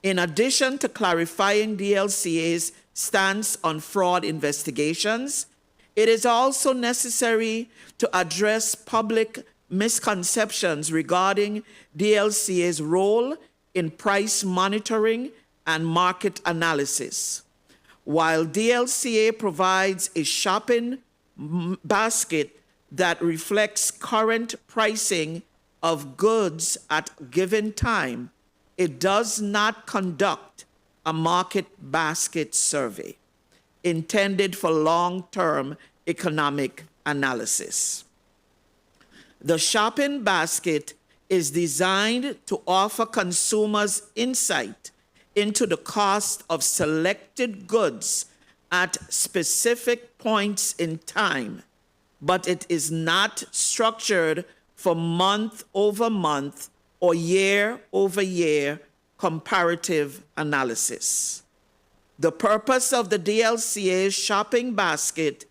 [SPEAKER 19] In addition to clarifying DLCA's stance on fraud investigations, it is also necessary to address public misconceptions regarding DLCA's role in price monitoring and market analysis. While DLCA provides a shopping basket that reflects current pricing of goods at a given time, it does not conduct a market basket survey intended for long-term economic analysis. The shopping basket is designed to offer consumers insight into the cost of selected goods at specific points in time, but it is not structured for month-over-month or year-over-year comparative analysis. The purpose of the DLCA's shopping basket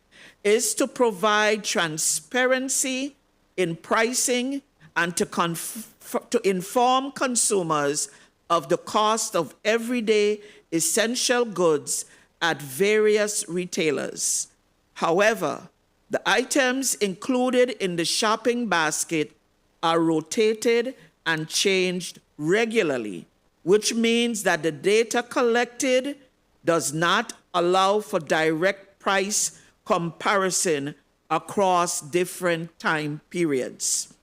[SPEAKER 19] is to provide transparency in pricing and to inform consumers of the cost of everyday essential goods at various retailers. However, the items included in the shopping basket are rotated and changed regularly, which means that the data collected does not allow for direct price comparison across different time periods.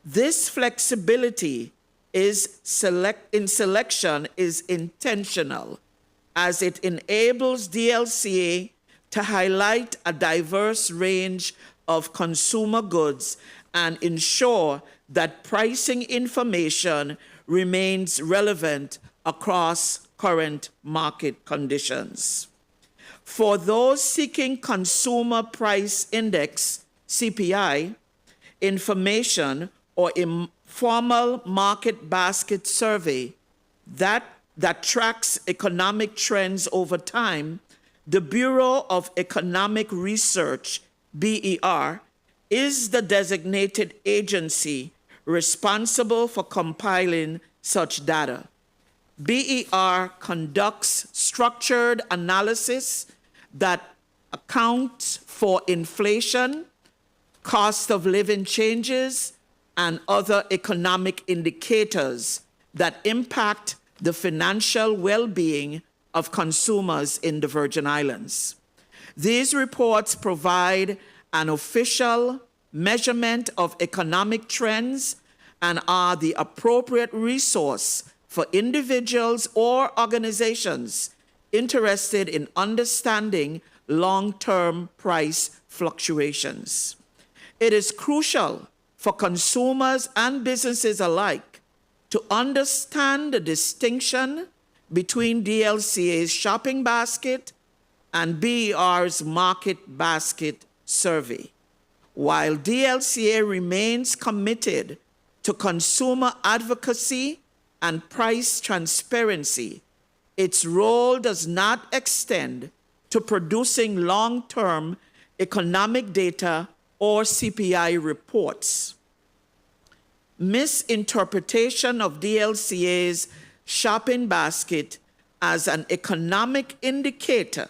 [SPEAKER 19] This flexibility in selection is intentional, as it enables DLCA to highlight a diverse range of consumer goods and ensure that pricing information remains relevant across current market conditions. For those seeking Consumer Price Index, CPI, information or informal market basket survey that tracks economic trends over time, the Bureau of Economic Research, BER, is the designated agency responsible for compiling such data. BER conducts structured analysis that accounts for inflation, cost of living changes, and other economic indicators that impact the financial well-being of consumers in the Virgin Islands. These reports provide an official measurement of economic trends and are the appropriate resource for individuals or organizations interested in understanding long-term price fluctuations. It is crucial for consumers and businesses alike to understand the distinction between DLCA's shopping basket and BER's market basket survey. While DLCA remains committed to consumer advocacy and price transparency, its role does not extend to producing long-term economic data or CPI reports. Misinterpretation of DLCA's shopping basket as an economic indicator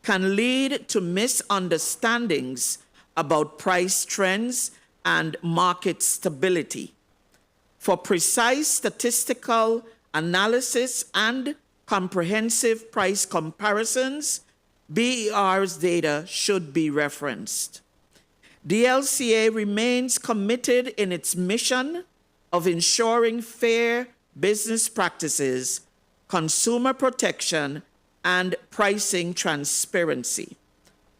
[SPEAKER 19] can lead to misunderstandings about price trends and market stability. For precise statistical analysis and comprehensive price comparisons, BER's data should be referenced. DLCA remains committed in its mission of ensuring fair business practices, consumer protection, and pricing transparency.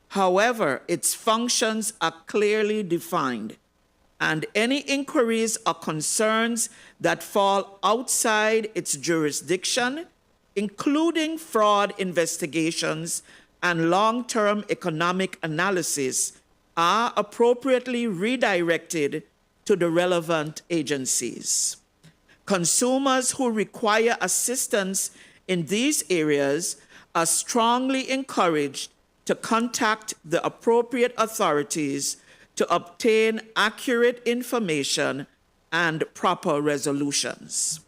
[SPEAKER 19] However, its functions are clearly defined, and any inquiries or concerns that fall outside its jurisdiction, including fraud investigations and long-term economic analysis, are appropriately redirected to the relevant agencies. Consumers who require assistance in these areas are strongly encouraged to contact the appropriate authorities to obtain accurate information and proper resolutions.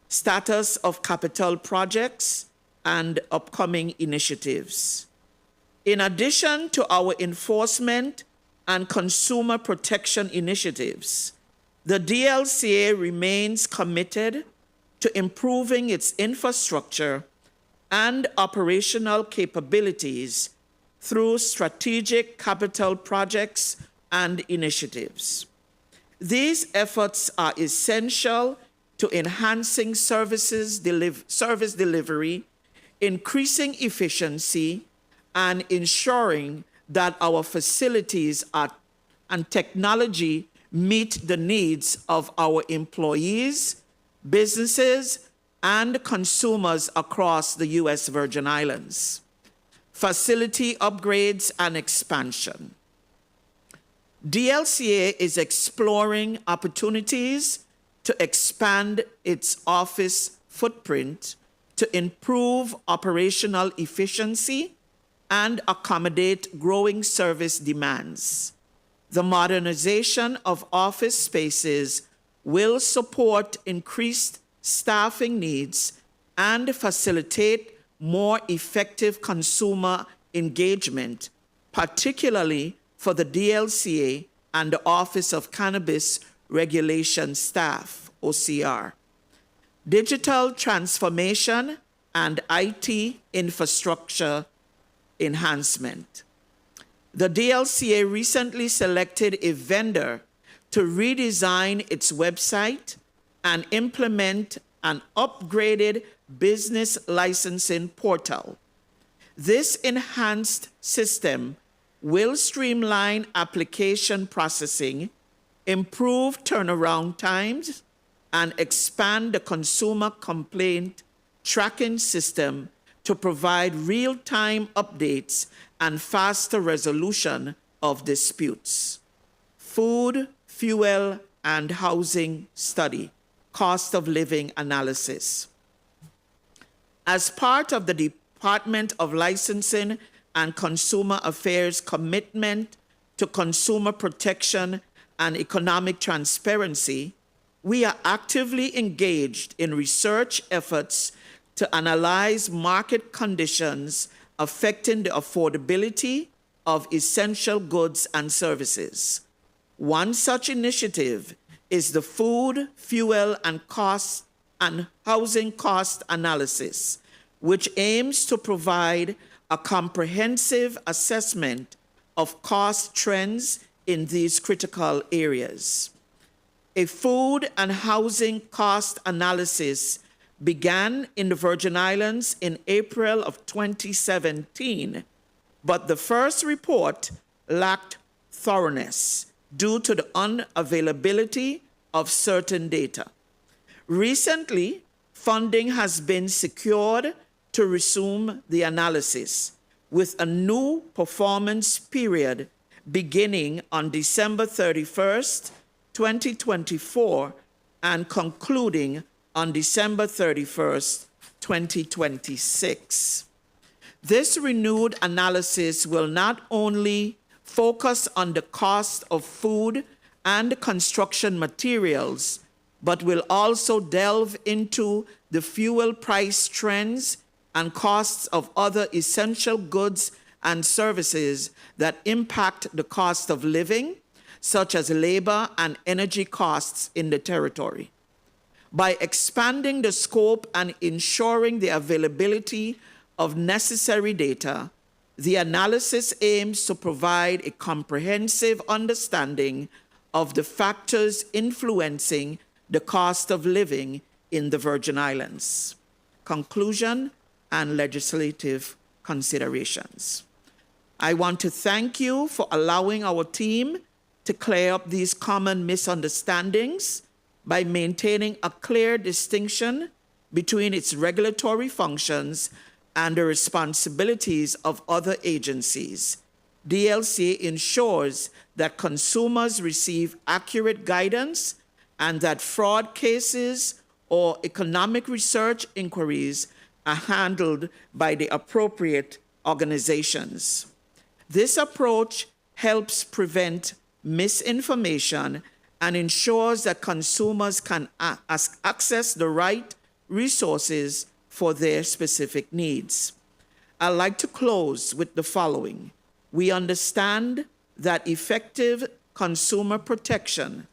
[SPEAKER 19] Status of capital projects and upcoming initiatives. In addition to our enforcement and consumer protection initiatives, the DLCA remains committed to improving its infrastructure and operational capabilities through strategic capital projects and initiatives. These efforts are essential to enhancing service delivery, increasing efficiency, and ensuring that our facilities and technology meet the needs of our employees, businesses, and consumers across the U.S. Virgin Islands. Facility upgrades and expansion. DLCA is exploring opportunities to expand its office footprint to improve operational efficiency and accommodate growing service demands. The modernization of office spaces will support increased staffing needs, and facilitate more effective consumer engagement, particularly for the DLCA and the Office of Cannabis Regulation Staff, OCR. Digital transformation and IT infrastructure enhancement. The DLCA recently selected a vendor to redesign its website and implement an upgraded business licensing portal. This enhanced system will streamline application processing, improve turnaround times, and expand the consumer complaint tracking system to provide real-time updates and faster resolution of disputes. Food, fuel, and housing study, cost of living analysis. As part of the Department of Licensing and Consumer Affairs commitment to consumer protection and economic transparency, we are actively engaged in research efforts to analyze market conditions affecting the affordability of essential goods and services. One such initiative is the food, fuel, and housing cost analysis, which aims to provide a comprehensive assessment of cost trends in these critical areas. A food and housing cost analysis began in the Virgin Islands in April of 2017, but the first report lacked thoroughness due to the unavailability of certain data. Recently, funding has been secured to resume the analysis with a new performance period beginning on December 31st, 2024, and concluding on December 31st, 2026. This renewed analysis will not only focus on the cost of food and construction materials, but will also delve into the fuel price trends and costs of other essential goods and services that impact the cost of living, such as labor and energy costs in the territory. By expanding the scope and ensuring the availability of necessary data, the analysis aims to provide a comprehensive understanding of the factors influencing the cost of living in the Virgin Islands. Conclusion and legislative considerations. I want to thank you for allowing our team to clear up these common misunderstandings by maintaining a clear distinction between its regulatory functions and the responsibilities of other agencies. DLC ensures that consumers receive accurate guidance and that fraud cases or economic research inquiries are handled by the appropriate organizations. This approach helps prevent misinformation and ensures that consumers can access the right resources for their specific needs. I'd like to close with the following. We understand that effective consumer protection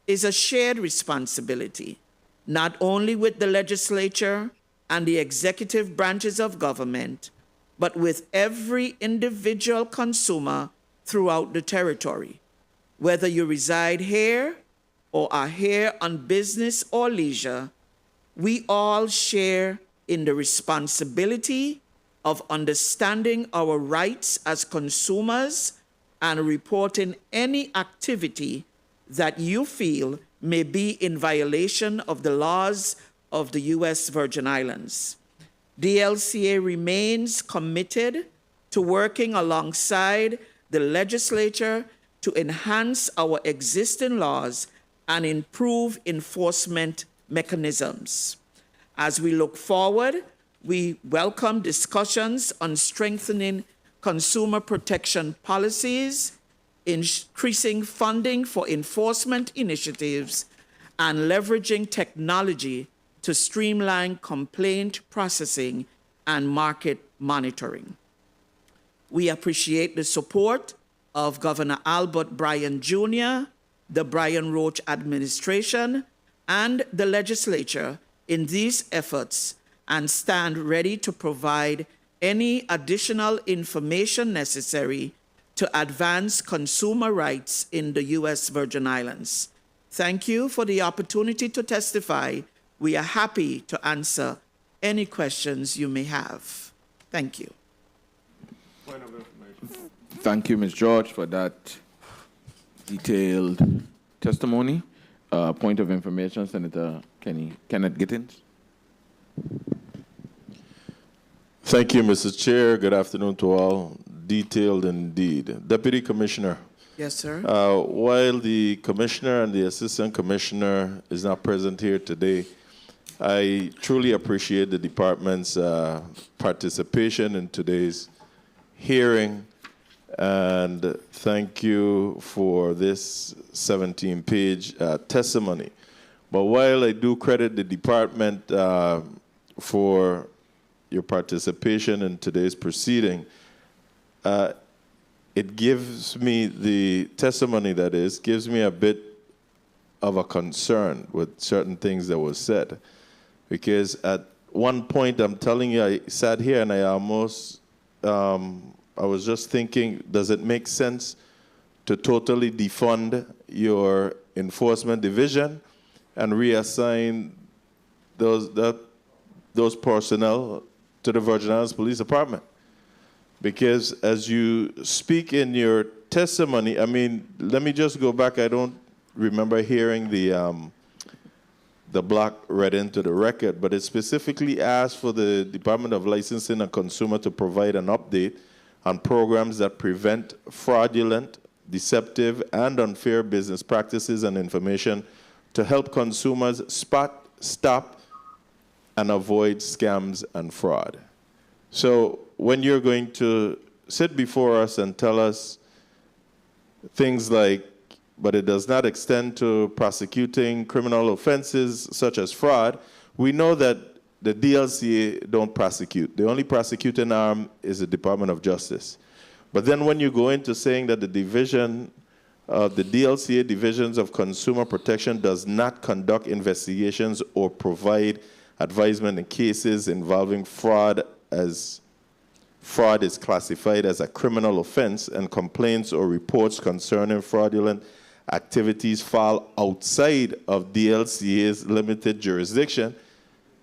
[SPEAKER 19] is a shared responsibility, not only with the legislature and the executive branches of government, but with every individual consumer throughout the territory. Whether you reside here or are here on business or leisure, we all share in the responsibility of understanding our rights as consumers and reporting any activity that you feel may be in violation of the laws of the U.S. Virgin Islands. DLCA remains committed to working alongside the legislature to enhance our existing laws and improve enforcement mechanisms. As we look forward, we welcome discussions on strengthening consumer protection policies, increasing funding for enforcement initiatives, and leveraging technology to streamline complaint processing and market monitoring. We appreciate the support of Governor Albert Bryan Jr., the Brian Roach administration, and the legislature in these efforts, and stand ready to provide any additional information necessary to advance consumer rights in the U.S. Virgin Islands. Thank you for the opportunity to testify. We are happy to answer any questions you may have. Thank you.
[SPEAKER 1] Thank you, Ms. George, for that detailed testimony. Point of information, Senator Kenneth Gittins.
[SPEAKER 12] Thank you, Mr. Chair. Good afternoon to all. Detailed indeed. Deputy Commissioner.
[SPEAKER 19] Yes, sir.
[SPEAKER 12] While the Commissioner and the Assistant Commissioner is not present here today, I truly appreciate the Department's participation in today's hearing, and thank you for this 17-page testimony. But while I do credit the Department for your participation in today's proceeding, it gives me, the testimony that is, gives me a bit of a concern with certain things that were said. Because at one point, I'm telling you, I sat here and I almost, I was just thinking, does it make sense to totally defund your enforcement division and reassign those personnel to the Virgin Islands Police Department? Because as you speak in your testimony, I mean, let me just go back. I don't remember hearing the block read into the record, but it specifically asked for the Department of Licensing and Consumer to provide an update on programs that prevent fraudulent, deceptive, and unfair business practices and information to help consumers spot, stop, and avoid scams and fraud. So when you're going to sit before us and tell us things like, but it does not extend to prosecuting criminal offenses such as fraud, we know that the DLCA don't prosecute. The only prosecuting arm is the Department of Justice. But then when you go into saying that the division, the DLCA divisions of consumer protection does not conduct investigations or provide advisement in cases involving fraud, as fraud is classified as a criminal offense and complaints or reports concerning fraudulent activities fall outside of DLCA's limited jurisdiction,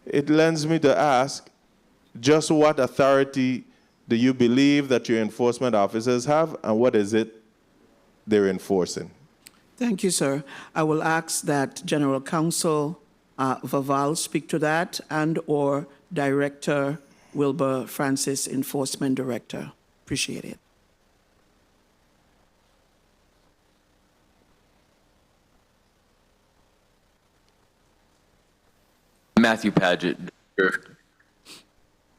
[SPEAKER 12] it lends me to ask, just what authority do you believe that your enforcement officers have, and what is it they're enforcing?
[SPEAKER 19] Thank you, sir. I will ask that General Counsel Vaval speak to that, and or Director Wilbur Francis, Enforcement Director. Appreciate it.
[SPEAKER 21] Matthew Paget,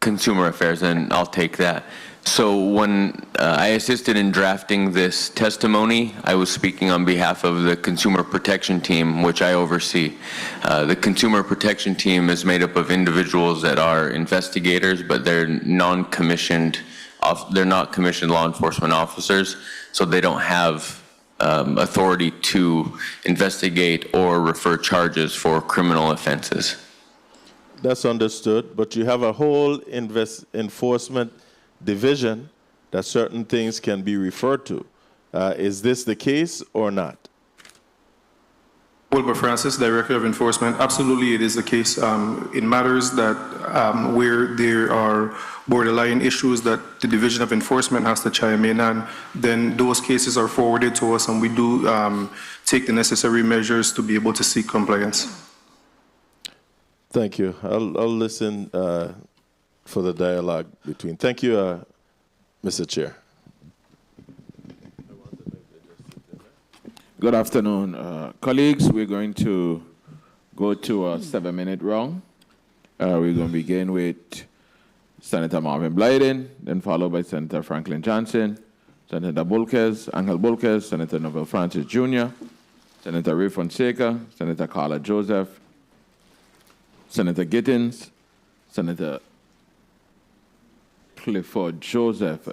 [SPEAKER 21] Consumer Affairs, and I'll take that. So when I assisted in drafting this testimony, I was speaking on behalf of the Consumer Protection Team, which I oversee. The Consumer Protection Team is made up of individuals that are investigators, but they're non-commissioned, they're not commissioned law enforcement officers, so they don't have authority to investigate or refer charges for criminal offenses.
[SPEAKER 12] That's understood, but you have a whole enforcement division that certain things can be referred to. Is this the case or not?
[SPEAKER 18] Wilbur Francis, Director of Enforcement. Absolutely, it is the case. In matters that where there are borderline issues that the Division of Enforcement has to chime in on, then those cases are forwarded to us, and we do take the necessary measures to be able to seek compliance.
[SPEAKER 12] Thank you. I'll listen for the dialogue between. Thank you, Mr. Chair.
[SPEAKER 1] Good afternoon, colleagues. We're going to go to a 7-minute round. We're going to begin with Senator Marvin Blyden, then followed by Senator Franklin Johnson, Senator Angel Bulkes, Senator Novel Francis Jr., Senator Ray Fonseca, Senator Carla Joseph, Senator Gittins, Senator Clifford Joseph.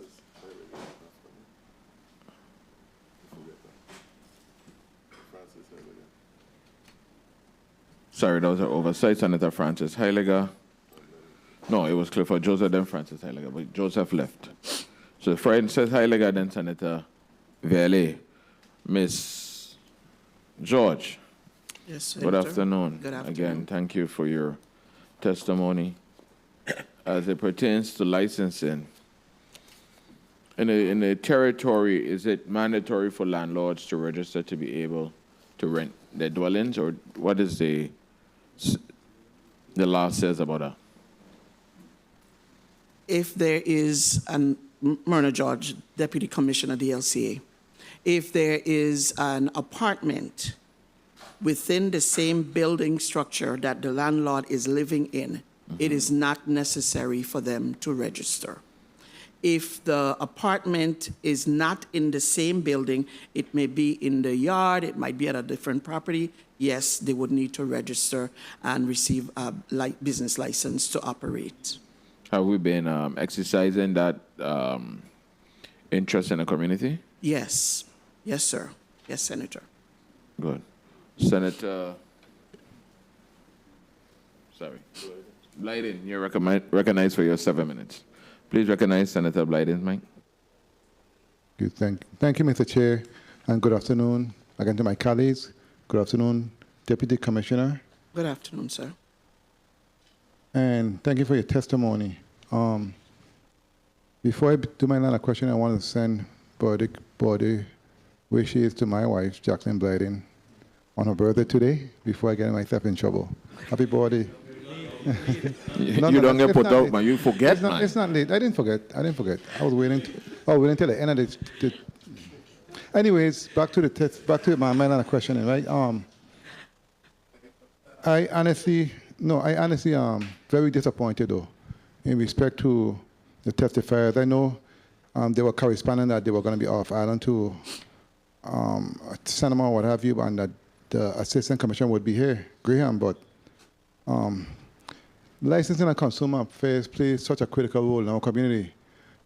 [SPEAKER 1] Sorry, that was an oversight. Senator Francis Heiliger. No, it was Clifford Joseph, then Francis Heiliger, but Joseph left. So Francis Heiliger, then Senator Vele. Miss George.
[SPEAKER 19] Yes, Senator.
[SPEAKER 1] Good afternoon.
[SPEAKER 19] Good afternoon.
[SPEAKER 1] Again, thank you for your testimony. As it pertains to licensing, in the territory, is it mandatory for landlords to register to be able to rent their dwellings, or what is the law says about that?
[SPEAKER 19] If there is Myrna George, Deputy Commissioner, DLCA, if there is an apartment within the same building structure that the landlord is living in, it is not necessary for them to register. If the apartment is not in the same building, it may be in the yard, it might be at a different property, yes, they would need to register and receive a business license to operate.
[SPEAKER 1] Have we been exercising that interest in the community?
[SPEAKER 19] Yes. Yes, sir. Yes, Senator.
[SPEAKER 1] Good. Senator, Blyden, you're recognized for your 7 minutes. Please recognize Senator Blyden, Mike.
[SPEAKER 9] Good, thank you, Mr. Chair, and good afternoon again to my colleagues. Good afternoon, Deputy Commissioner.
[SPEAKER 19] Good afternoon, sir.
[SPEAKER 9] And thank you for your testimony. Before I do my line of question, I want to send birthday wishes to my wife, Jacqueline Blyden, on her birthday today, before I get myself in trouble. Happy birthday.
[SPEAKER 1] You don't get put out, man. You forget, man.
[SPEAKER 9] It's not late. I didn't forget. I was waiting till the end of the anyways, back to my line of questioning, right? I honestly very disappointed though, in respect to the testifiers. I know they were corresponding that they were going to be off island to Cinema or what have you, and that the Assistant Commissioner would be here, Graham, but licensing and consumer affairs plays such a critical role in our community.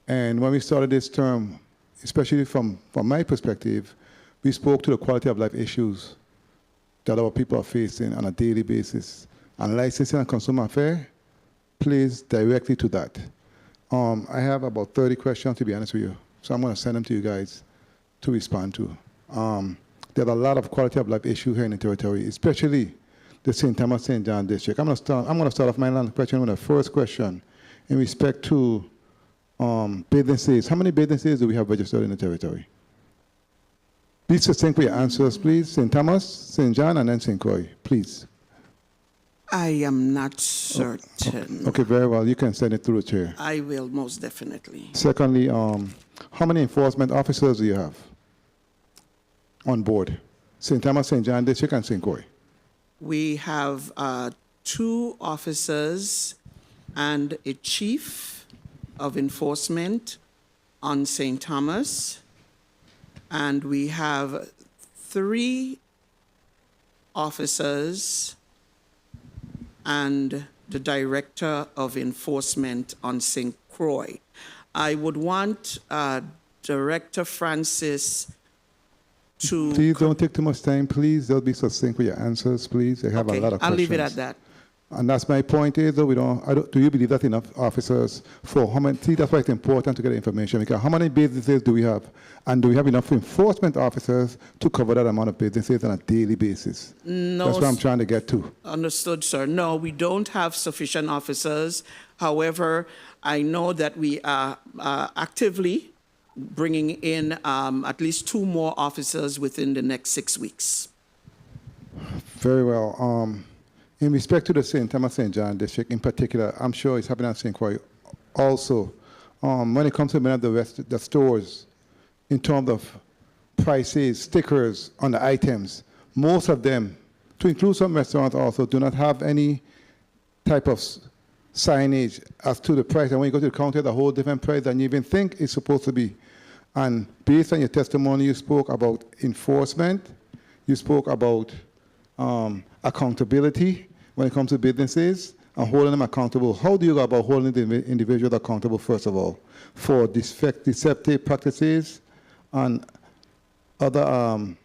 [SPEAKER 9] And when we started this term, especially from my perspective, we spoke to the quality of life issues that our people are facing on a daily basis. And licensing and consumer affairs plays directly to that. I have about 30 questions, to be honest with you. So I'm going to send them to you guys to respond to. There are a lot of quality of life issues here in the territory, especially the St. Thomas St. John district. I'm going to start off my line question with the first question in respect to businesses. How many businesses do we have registered in the territory? Be succinct with your answers, please. St. Thomas, St. John, and then St. Croix, please.
[SPEAKER 19] I am not certain.
[SPEAKER 9] Okay, very well. You can send it through the chair.
[SPEAKER 19] I will, most definitely.
[SPEAKER 9] Secondly, how many enforcement officers do you have on board? St. Thomas, St. John district, and St. Croix.
[SPEAKER 19] We have 2 officers and a chief of enforcement on St. Thomas, and we have 3 officers and the director of enforcement on St. Croix. I would want Director Francis to...
[SPEAKER 9] Please don't take too much time, please. Don't be succinct with your answers, please. I have a lot of questions.
[SPEAKER 19] I'll leave it at that.
[SPEAKER 9] And that's my point is, though, do you believe that's enough officers for how many? See, that's why it's important to get information, because how many businesses do we have? And do we have enough enforcement officers to cover that amount of businesses on a daily basis?
[SPEAKER 19] No.
[SPEAKER 9] That's what I'm trying to get to.
[SPEAKER 19] Understood, sir. No, we don't have sufficient officers. However, I know that we are actively bringing in at least 2 more officers within the next 6 weeks.
[SPEAKER 9] Very well. In respect to the St. Thomas St. John district in particular, I'm sure it's happening at St. Croix also. When it comes to many of the stores, in terms of prices, stickers on the items, most of them, to include some restaurants also, do not have any type of signage as to the price. And when you go to the counter, the whole different price than you even think it's supposed to be. And based on your testimony, you spoke about enforcement, you spoke about accountability, when it comes to businesses and holding them accountable. How do you go about holding the individuals accountable, first of all, for deceptive practices and other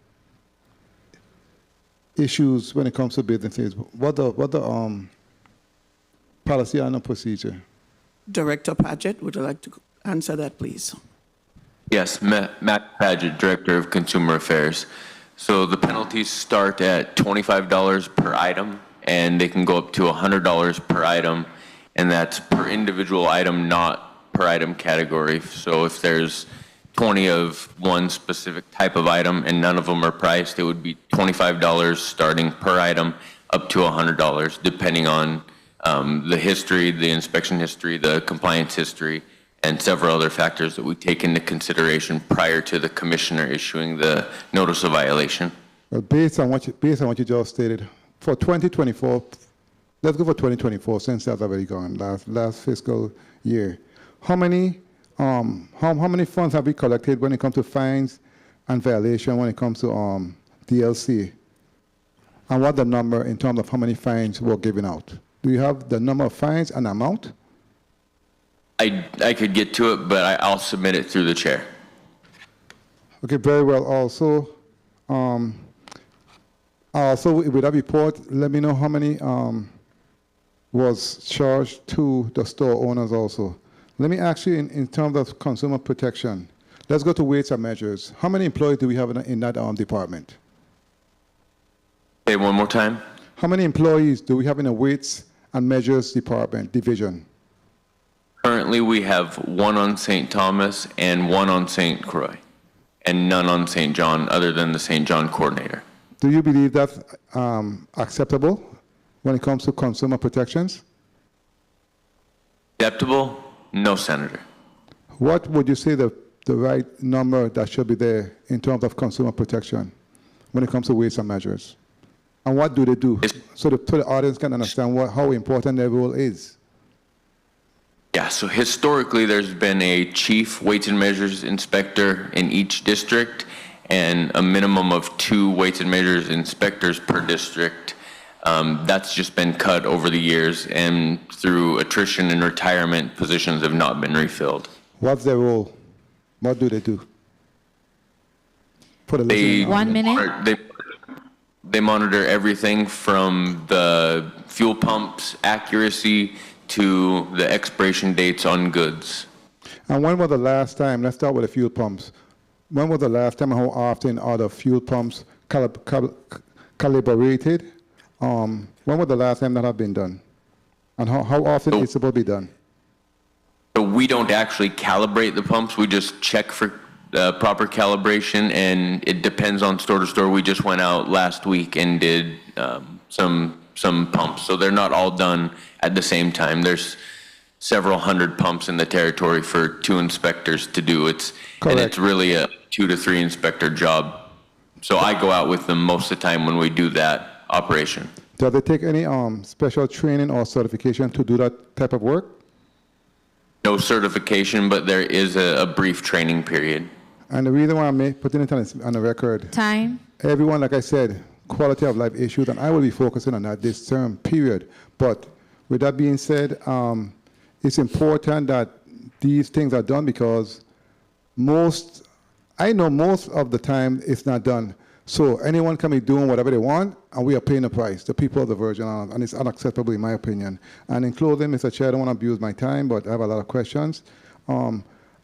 [SPEAKER 9] issues when it comes to businesses? What the policy and the procedure?
[SPEAKER 19] Director Paget, would you like to answer that, please?
[SPEAKER 21] Yes, Matt Paget, Director of Consumer Affairs. So the penalties start at $25 per item, and they can go up to $100 per item, and that's per individual item, not per item category. So if there's 20 of one specific type of item and none of them are priced, it would be $25 starting per item up to $100, depending on the history, the inspection history, the compliance history, and several other factors that we take into consideration prior to the commissioner issuing the notice of violation.
[SPEAKER 9] Well, based on what you just stated, for 2024, let's go for 2024 since that's already gone, last fiscal year. How many funds have we collected when it comes to fines and violation when it comes to DLC? And what the number in terms of how many fines were given out? Do you have the number of fines and amount?
[SPEAKER 21] I could get to it, but I'll submit it through the chair.
[SPEAKER 9] Okay, very well. Also with that report, let me know how many was charged to the store owners also. Let me ask you in terms of consumer protection. Let's go to weights and measures. How many employees do we have in that department?
[SPEAKER 21] Say one more time.
[SPEAKER 9] How many employees do we have in the weights and measures division?
[SPEAKER 21] Currently, we have one on St. Thomas and one on St. Croix, and none on St. John other than the St. John coordinator.
[SPEAKER 9] Do you believe that's acceptable when it comes to consumer protections?
[SPEAKER 21] Acceptable? No, Senator.
[SPEAKER 9] What would you say the right number that should be there in terms of consumer protection when it comes to weights and measures? And what do they do? So the audience can understand how important their role is.
[SPEAKER 21] Yeah, so historically there's been a chief weights and measures inspector in each district and a minimum of 2 weights and measures inspectors per district. That's just been cut over the years, and through attrition and retirement, positions have not been refilled.
[SPEAKER 9] What's their role? What do they do? For the
[SPEAKER 21] They,
[SPEAKER 10] 1 minute.
[SPEAKER 21] They monitor everything from the fuel pumps accuracy to the expiration dates on goods.
[SPEAKER 9] And when was the last time, let's start with the fuel pumps. When was the last time and how often are the fuel pumps calibrated? When was the last time that have been done? And how often is it supposed to be done?
[SPEAKER 21] So we don't actually calibrate the pumps, we just check for proper calibration, and it depends on store to store. We just went out last week and did some pumps, so they're not all done at the same time. There's several hundred pumps in the territory for 2 inspectors to do. And it's really a 2 to 3 inspector job. So I go out with them most of the time when we do that operation.
[SPEAKER 9] Do they take any special training or certification to do that type of work?
[SPEAKER 21] No certification, but there is a brief training period.
[SPEAKER 9] And the reason why I'm putting it on the record,
[SPEAKER 10] Time.
[SPEAKER 9] everyone, like I said, quality of life issues, and I will be focusing on that this term, period. But with that being said, it's important that these things are done because I know most of the time it's not done. So anyone can be doing whatever they want, and we are paying the price, the people of the Virgin Islands, and it's unacceptable in my opinion. And in closing, Mr. Chair, I don't want to abuse my time, but I have a lot of questions.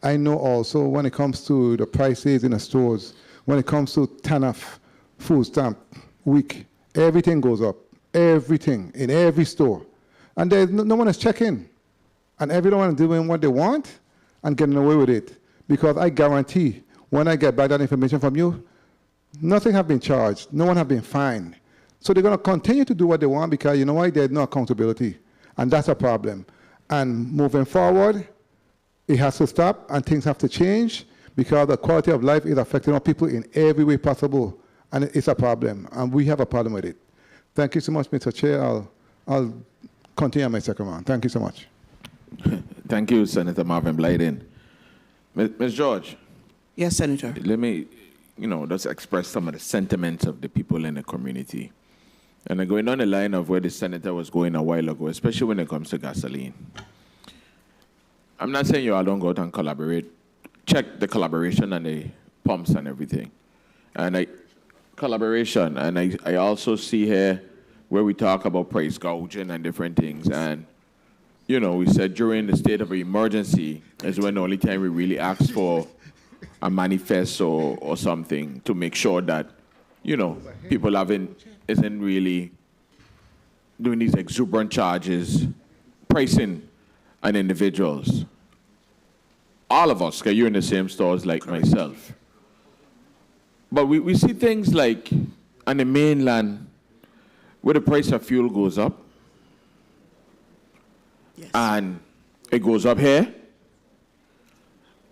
[SPEAKER 9] I know also when it comes to the prices in the stores, when it comes to TANF, food stamp, week, everything goes up, everything, in every store. And there's no one is checking. And everyone is doing what they want and getting away with it. Because I guarantee, when I get back that information from you, nothing has been charged, no one has been fined. So they're going to continue to do what they want because you know why? There's no accountability. And that's a problem. And moving forward, it has to stop and things have to change because the quality of life is affecting our people in every way possible. And it's a problem. And we have a problem with it. Thank you so much, Mr. Chair. I'll continue my second round. Thank you so much.
[SPEAKER 1] Thank you, Senator Marvin Blyden. Ms. George.
[SPEAKER 19] Yes, Senator.
[SPEAKER 1] Let me, just express some of the sentiments of the people in the community. And I'm going on the line of where the senator was going a while ago, especially when it comes to gasoline. I'm not saying you all don't go out and collaborate. Check the collaboration and the pumps and everything. And collaboration. And I also see here where we talk about price gouging and different things. And, you know, we said during the state of emergency is when the only time we really ask for a manifesto or something to make sure that, you know, people isn't really doing these exuberant charges, pricing on individuals. All of us, because you're in the same stores like myself. But we see things like on the mainland where the price of fuel goes up. Yes. And it goes up here.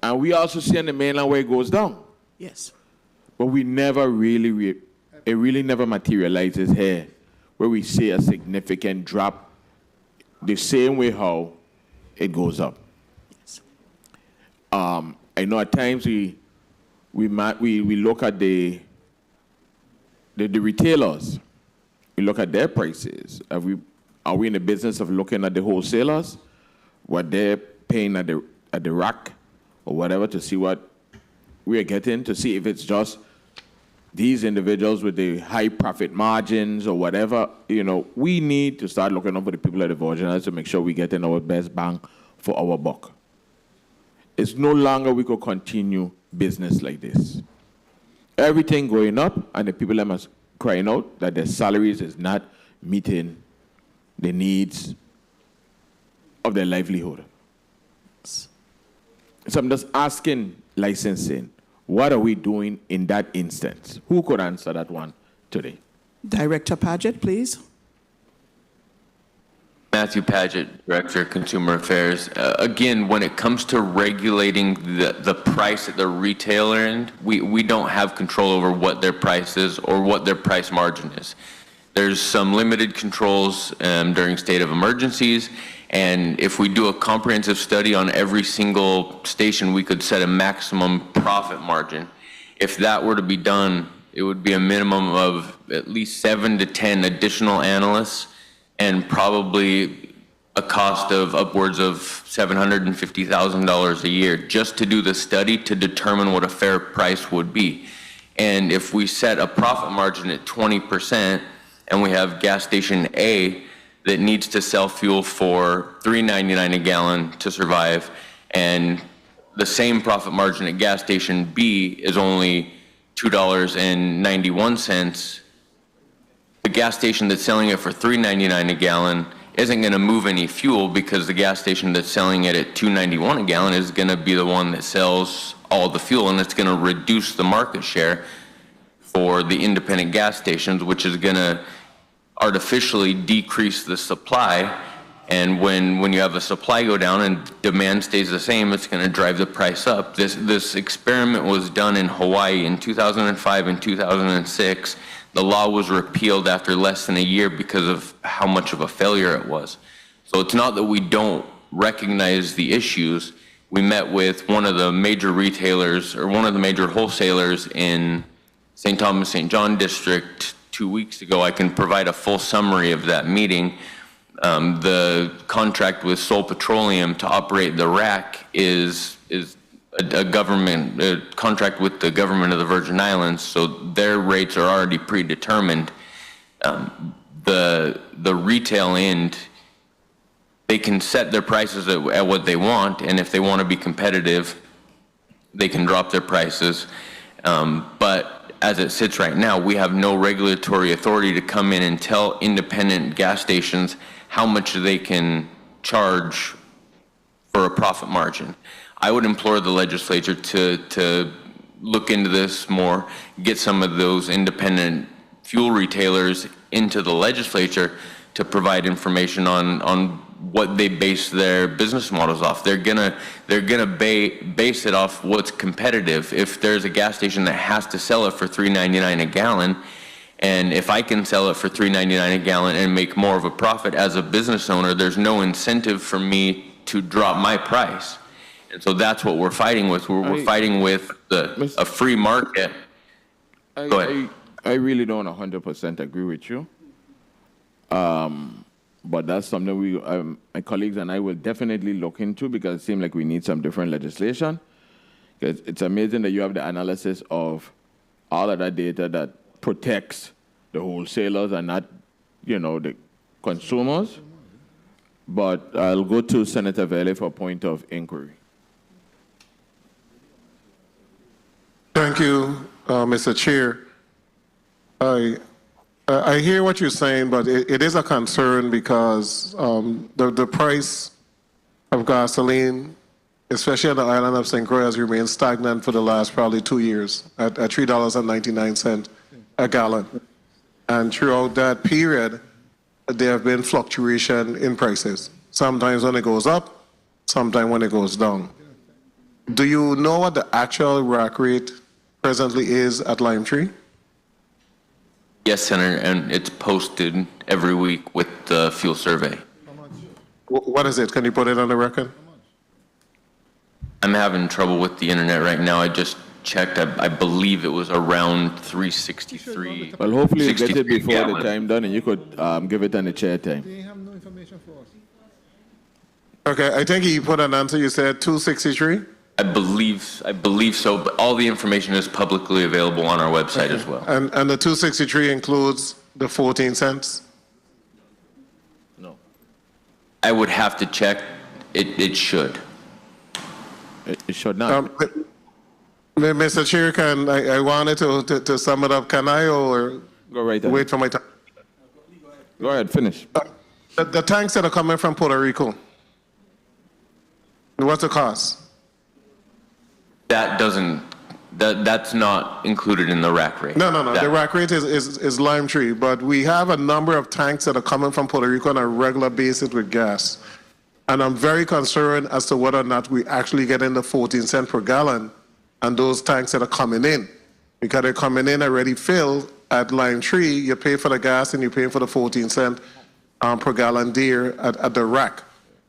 [SPEAKER 1] And we also see on the mainland where it goes down.
[SPEAKER 19] Yes.
[SPEAKER 1] But we never really, it really never materializes here where we see a significant drop the same way how it goes up. Yes. I know at times we look at the retailers. We look at their prices. Are we in the business of looking at the wholesalers, what they're paying at the rack or whatever, to see what we are getting, to see if it's just these individuals with the high profit margins or whatever? You know, we need to start looking up for the people at the Virgin Islands to make sure we're getting our best bang for our buck. It's no longer we could continue business like this. Everything going up, and the people are crying out that their salaries is not meeting the needs of their livelihood. So I'm just asking licensing, what are we doing in that instance? Who could answer that one today?
[SPEAKER 19] Director Paget, please.
[SPEAKER 21] Matthew Paget, Director of Consumer Affairs. Again, when it comes to regulating the price at the retailer end, we don't have control over what their price is or what their price margin is. There's some limited controls during state of emergencies, and if we do a comprehensive study on every single station, we could set a maximum profit margin. If that were to be done, it would be a minimum of at least 7 to 10 additional analysts, and probably a cost of upwards of $750,000 a year just to do the study to determine what a fair price would be. And if we set a profit margin at 20%, and we have gas station A that needs to sell fuel for $3.99 a gallon to survive, and the same profit margin at gas station B is only $2.91, the gas station that's selling it for $3.99 a gallon isn't going to move any fuel, because the gas station that's selling it at $2.91 a gallon is going to be the one that sells all the fuel, and it's going to reduce the market share for the independent gas stations, which is going to artificially decrease the supply. And when you have a supply go down and demand stays the same, it's going to drive the price up. This experiment was done in Hawaii in 2005 and 2006. The law was repealed after less than a year because of how much of a failure it was. So it's not that we don't recognize the issues. We met with one of the major retailers, or one of the major wholesalers in St. Thomas, St. John district 2 weeks ago. I can provide a full summary of that meeting. The contract with Sol Petroleum to operate the rack is a government contract with the government of the Virgin Islands, so their rates are already predetermined. The retail end, they can set their prices at what they want, and if they want to be competitive, they can drop their prices. But as it sits right now, we have no regulatory authority to come in and tell independent gas stations how much they can charge for a profit margin. I would implore the legislature to look into this more, get some of those independent fuel retailers into the legislature to provide information on what they base their business models off. They're gonna base it off what's competitive. If there's a gas station that has to sell it for $3.99 a gallon, and if I can sell it for $3.99 a gallon and make more of a profit as a business owner, there's no incentive for me to drop my price. And so that's what we're fighting with. We're fighting with a free market. Go ahead.
[SPEAKER 1] I really don't 100% agree with you. But that's something my colleagues and I will definitely look into, because it seems like we need some different legislation. Because it's amazing that you have the analysis of all of that data that protects the wholesalers and not, the consumers. But I'll go to Senator Vele for a point of inquiry.
[SPEAKER 14] Thank you, Mr. Chair. I hear what you're saying, but it is a concern because the price of gasoline, especially on the island of St. Croix, has remained stagnant for the last probably 2 years at $3.99 a gallon. And throughout that period, there have been fluctuation in prices. Sometimes when it goes up, sometimes when it goes down. Do you know what the actual rack rate presently is at Lime Tree?
[SPEAKER 21] Yes, Senator, and it's posted every week with the fuel survey.
[SPEAKER 14] What is it? Can you put it on the record?
[SPEAKER 21] I'm having trouble with the internet right now. I just checked. I believe it was around 363.
[SPEAKER 1] Well, hopefully you get it
[SPEAKER 21] 63
[SPEAKER 1] before
[SPEAKER 21] gallons.
[SPEAKER 1] the time done, and you could give it on the chair time.
[SPEAKER 14] Okay, I think you put an answer. You said 263?
[SPEAKER 21] I believe so, but all the information is publicly available on our website as well.
[SPEAKER 14] And the 263 includes the 14 cents?
[SPEAKER 21] I would have to check. It should.
[SPEAKER 1] It should not.
[SPEAKER 14] Mr. Chair, I wanted to sum it up. Can I or
[SPEAKER 1] go right ahead.
[SPEAKER 14] Wait for my time?
[SPEAKER 1] Go ahead, finish.
[SPEAKER 14] The tanks that are coming from Puerto Rico, what's the cost?
[SPEAKER 21] That's not included in the rack rate.
[SPEAKER 14] No. The rack rate is Lime Tree, but we have a number of tanks that are coming from Puerto Rico on a regular basis with gas. And I'm very concerned as to whether or not we actually get in the 14 cents per gallon and those tanks that are coming in. Because they're coming in already filled at Lime Tree, you pay for the gas and you pay for the 14 cents per gallon there at the rack.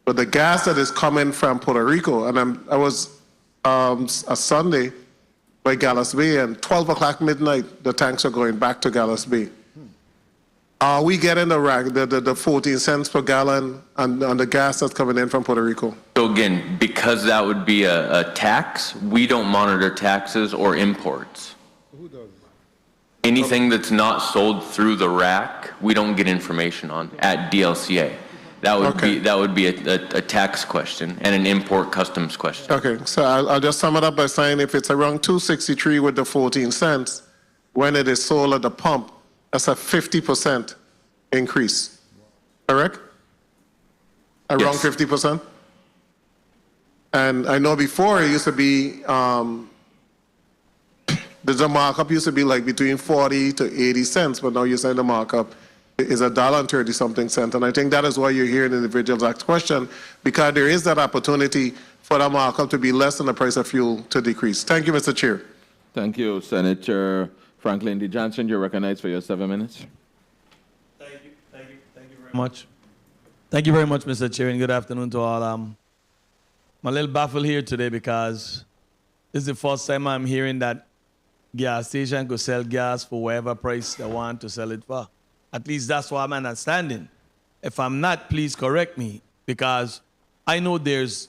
[SPEAKER 14] But the gas that is coming from Puerto Rico, and I was a Sunday by Gallas Bay, and 12 o'clock midnight, the tanks are going back to Gallas Bay. Are we getting the 14 cents per gallon on the gas that's coming in from Puerto Rico?
[SPEAKER 21] So again, because that would be a tax, we don't monitor taxes or imports.
[SPEAKER 9] Who does?
[SPEAKER 21] Anything that's not sold through the rack, we don't get information on at DLCA. That would be a tax question and an import customs question.
[SPEAKER 14] Okay, so I'll just sum it up by saying if it's around 263 with the 14 cents, when it is sold at the pump, that's a 50% increase, correct? Around
[SPEAKER 21] Yes.
[SPEAKER 14] 50%? And I know before it used to be, the markup used to be like between 40 to 80 cents, but now you're saying the markup is $1.30-something. And I think that is why you're hearing individuals ask question, because there is that opportunity for that markup to be less than the price of fuel to decrease. Thank you, Mr. Chair.
[SPEAKER 1] Thank you, Senator Franklin D. Johnson. You're recognized for your 7 minutes.
[SPEAKER 3] Thank you very much. Thank you very much, Mr. Chair, and good afternoon to all. I'm a little baffled here today because this is the first time I'm hearing that gas station could sell gas for whatever price they want to sell it for. At least that's what I'm understanding. If I'm not, please correct me, because I know there's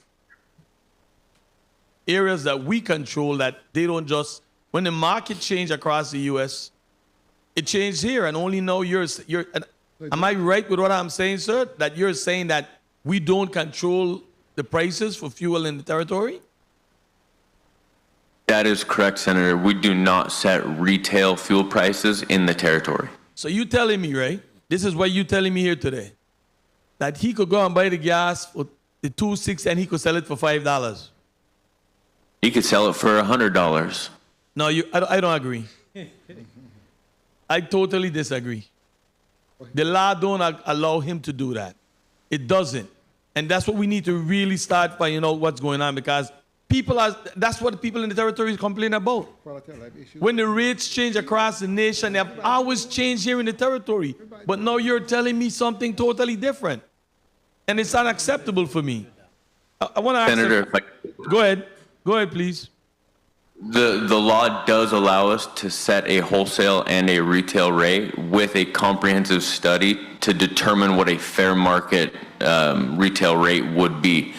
[SPEAKER 3] areas that we control that they don't just, when the market changed across the U.S., it changed here, and only now am I right with what I'm saying, sir? That you're saying that we don't control the prices for fuel in the territory?
[SPEAKER 21] That is correct, Senator. We do not set retail fuel prices in the territory.
[SPEAKER 3] So you telling me, right? This is what you telling me here today, that he could go and buy the gas for the $2.6 and he could sell it for $5.
[SPEAKER 21] He could sell it for $100.
[SPEAKER 3] No, I don't agree. I totally disagree. The law don't allow him to do that. It doesn't. And that's what we need to really start finding out what's going on, because that's what the people in the territory complain about. When the rates change across the nation, they have always changed here in the territory. But now you're telling me something totally different. And it's unacceptable for me. I want to ask
[SPEAKER 21] Senator,
[SPEAKER 3] Go ahead. Go ahead, please.
[SPEAKER 21] The law does allow us to set a wholesale and a retail rate with a comprehensive study to determine what a fair market retail rate would be.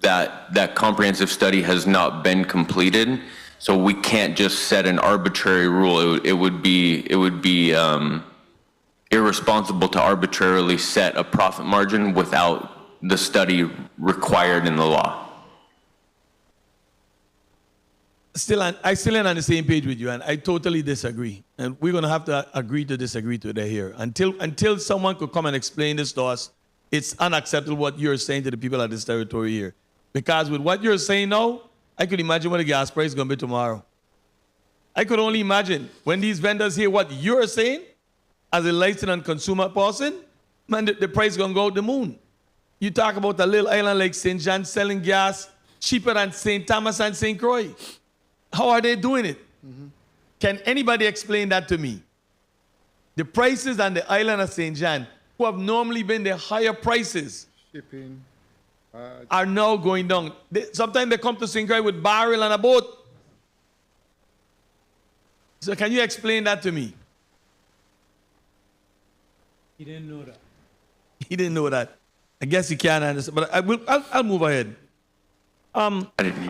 [SPEAKER 21] That comprehensive study has not been completed, so we can't just set an arbitrary rule. It would be irresponsible to arbitrarily set a profit margin without the study required in the law.
[SPEAKER 3] I still ain't on the same page with you, and I totally disagree. And we're going to have to agree to disagree today here. Until someone could come and explain this to us, it's unacceptable what you're saying to the people of this territory here. Because with what you're saying now, I could imagine what the gas price is going to be tomorrow. I could only imagine when these vendors hear what you're saying, as a licensed and consumer person, man, the price is going to go out the moon. You talk about a little island like St. John selling gas cheaper than St. Thomas and St. Croix. How are they doing it? Can anybody explain that to me? The prices on the island of St. John, who have normally been the higher prices,
[SPEAKER 9] Shipping.
[SPEAKER 3] Are now going down. Sometimes they come to St. Croix with barrel and a boat. So can you explain that to me?
[SPEAKER 15] He didn't know that.
[SPEAKER 3] He didn't know that. I guess he can't understand, but I'll move ahead.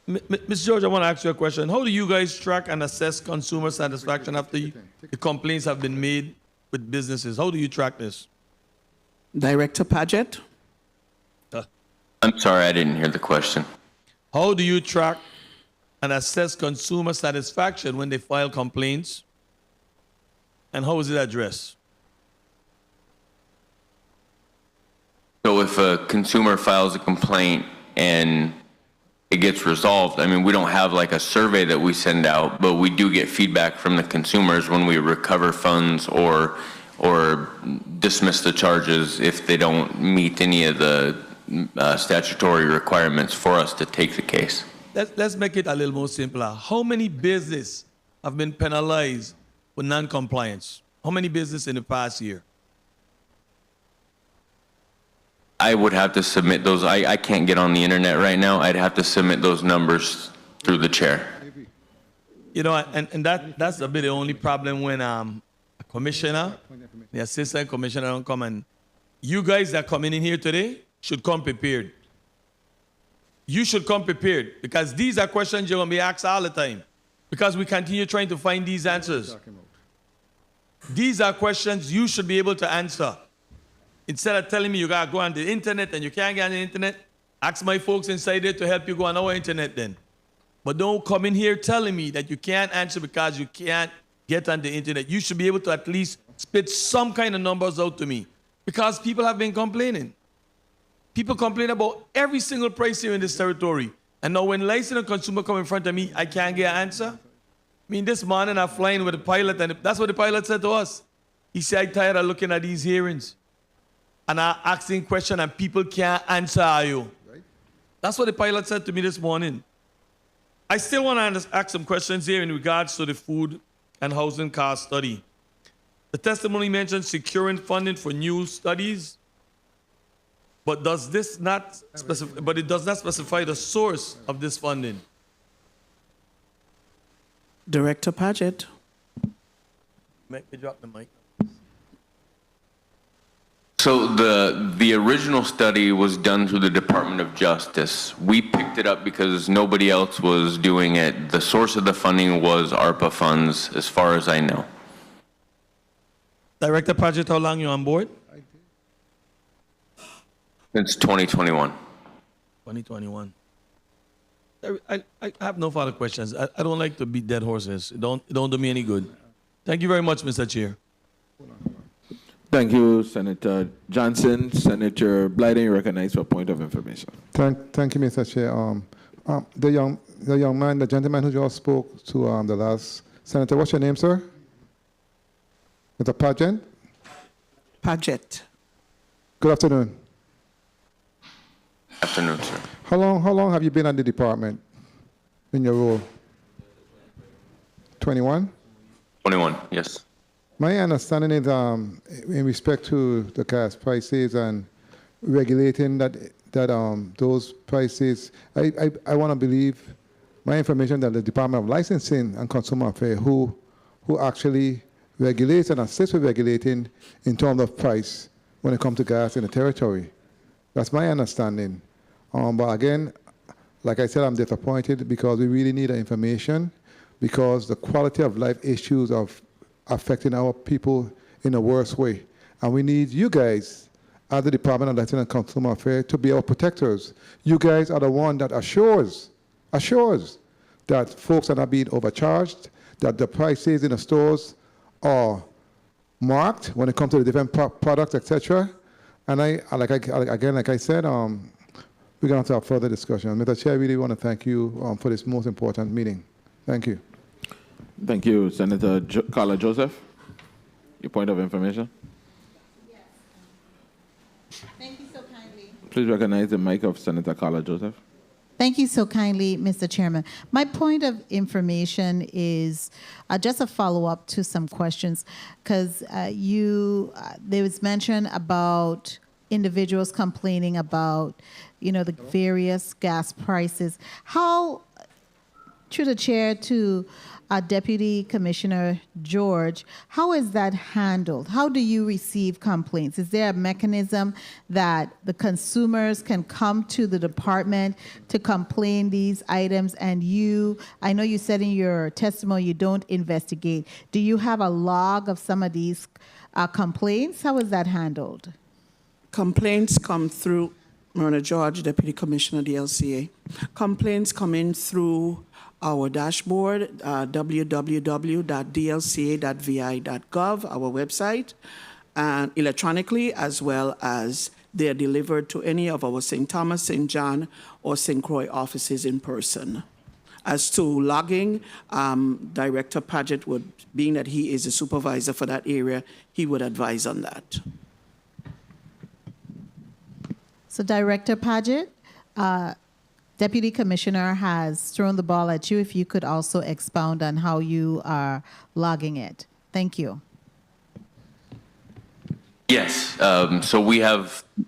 [SPEAKER 3] Ms. George, I want to ask you a question. How do you guys track and assess consumer satisfaction after the complaints have been made with businesses? How do you track this?
[SPEAKER 19] Director Paget.
[SPEAKER 21] I'm sorry, I didn't hear the question.
[SPEAKER 3] How do you track and assess consumer satisfaction when they file complaints? And how is it addressed?
[SPEAKER 21] So if a consumer files a complaint and it gets resolved, I mean, we don't have like a survey that we send out, but we do get feedback from the consumers when we recover funds or dismiss the charges if they don't meet any of the statutory requirements for us to take the case.
[SPEAKER 3] Let's make it a little more simpler. How many businesses have been penalized for non-compliance? How many businesses in the past year?
[SPEAKER 21] I would have to submit those. I can't get on the internet right now. I'd have to submit those numbers through the chair.
[SPEAKER 3] You know, and that's a bit the only problem when a commissioner, the assistant commissioner don't come, and you guys that are coming in here today should come prepared. You should come prepared because these are questions you're going to be asked all the time because we continue trying to find these answers. These are questions you should be able to answer. Instead of telling me you got to go on the internet and you can't get on the internet, ask my folks inside there to help you go on our internet then. But don't come in here telling me that you can't answer because you can't get on the internet. You should be able to at least spit some kind of numbers out to me because people have been complaining. People complain about every single price here in this territory. And now when licensed and consumer come in front of me, I can't get an answer. I mean, this morning I'm flying with the pilot, and that's what the pilot said to us. He said, I'm tired of looking at these hearings. And I'm asking questions and people can't answer you. Right. That's what the pilot said to me this morning. I still want to ask some questions here in regards to the food and housing cost study. The testimony mentions securing funding for new studies, but it does not specify the source of this funding.
[SPEAKER 19] Director Paget.
[SPEAKER 3] Make me drop the mic.
[SPEAKER 21] So the original study was done through the Department of Justice. We picked it up because nobody else was doing it. The source of the funding was ARPA funds, as far as I know.
[SPEAKER 3] Director Paget, how long you on board?
[SPEAKER 21] Since 2021.
[SPEAKER 3] 2021. I have no further questions. I don't like to beat dead horses. It don't do me any good. Thank you very much, Mr. Chair.
[SPEAKER 1] Thank you, Senator Johnson. Senator Blyden, you recognized for a point of information.
[SPEAKER 9] Thank you, Mr. Chair. The young man, the gentleman who just spoke to the last senator, what's your name, sir? Mr. Paget?
[SPEAKER 19] Paget.
[SPEAKER 9] Good afternoon.
[SPEAKER 21] Afternoon, sir.
[SPEAKER 9] How long have you been at the department in your role? 21?
[SPEAKER 21] 21, yes.
[SPEAKER 9] My understanding is in respect to the gas prices and regulating that those prices, I want to believe my information that the Department of Licensing and Consumer Affairs, who actually regulates and assists with regulating in terms of price when it comes to gas in the territory. That's my understanding. But again, like I said, I'm disappointed because we really need that information, because the quality of life issues are affecting our people in a worse way. And we need you guys, as the Department of Licensing and Consumer Affairs, to be our protectors. You guys are the one that assures that folks are not being overcharged, that the prices in the stores are marked when it comes to the different products, etc. And like I said, we're going to have further discussion. Mr. Chair, I really want to thank you for this most important meeting. Thank you.
[SPEAKER 1] Thank you, Senator Carla Joseph. Your point of information?
[SPEAKER 10] Yes. Thank you so kindly.
[SPEAKER 1] Please recognize the mic of Senator Carla Joseph.
[SPEAKER 10] Thank you so kindly, Mr. Chairman. My point of information is just a follow-up to some questions, because there was mention about individuals complaining about, the various gas prices. How, through the chair to Deputy Commissioner George, how is that handled? How do you receive complaints? Is there a mechanism that the consumers can come to the department to complain these items, and I know you said in your testimony you don't investigate. Do you have a log of some of these complaints? How is that handled?
[SPEAKER 19] Complaints come through Myrna George, Deputy Commissioner, DLCA. Complaints come in through our dashboard, www.dlca.vi.gov, our website, and electronically, as well as they are delivered to any of our St. Thomas, St. John, or St. Croix offices in person. As to logging, Director Paget being that he is a supervisor for that area, he would advise on that.
[SPEAKER 10] So, Director Paget, Deputy Commissioner has thrown the ball at you. If you could also expound on how you are logging it. Thank you.
[SPEAKER 21] Yes. So we have an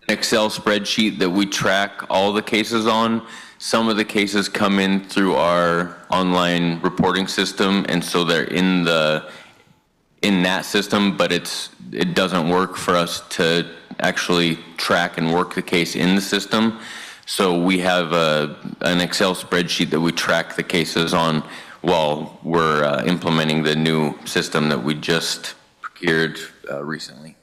[SPEAKER 21] Excel spreadsheet that we track all the cases on. Some of the cases come in through our online reporting system, and so they're in that system, but it doesn't work for us to actually track and work the case in the system. So we have an Excel spreadsheet that we track the cases on while we're implementing the new system that we just procured recently.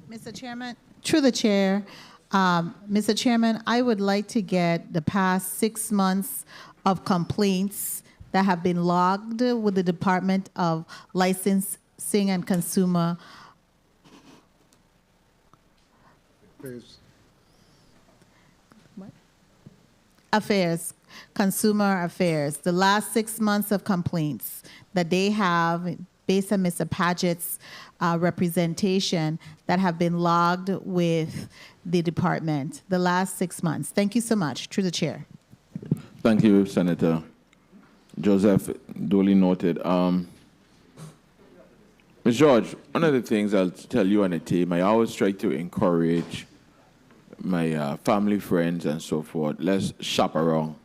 [SPEAKER 10] Mr. Chairman, through the chair, Mr. Chairman, I would like to get the past 6 months of complaints that have been logged with the Department of Licensing and Consumer Affairs, Consumer Affairs, the last 6 months of complaints that they have, based on Mr. Paget's representation, that have been logged with the department the last 6 months. Thank you so much. Through the chair.
[SPEAKER 1] Thank you, Senator Joseph. Duly noted. Ms. George, one of the things I'll tell you on the team, I always try to encourage my family, friends, and so forth. Let's shop around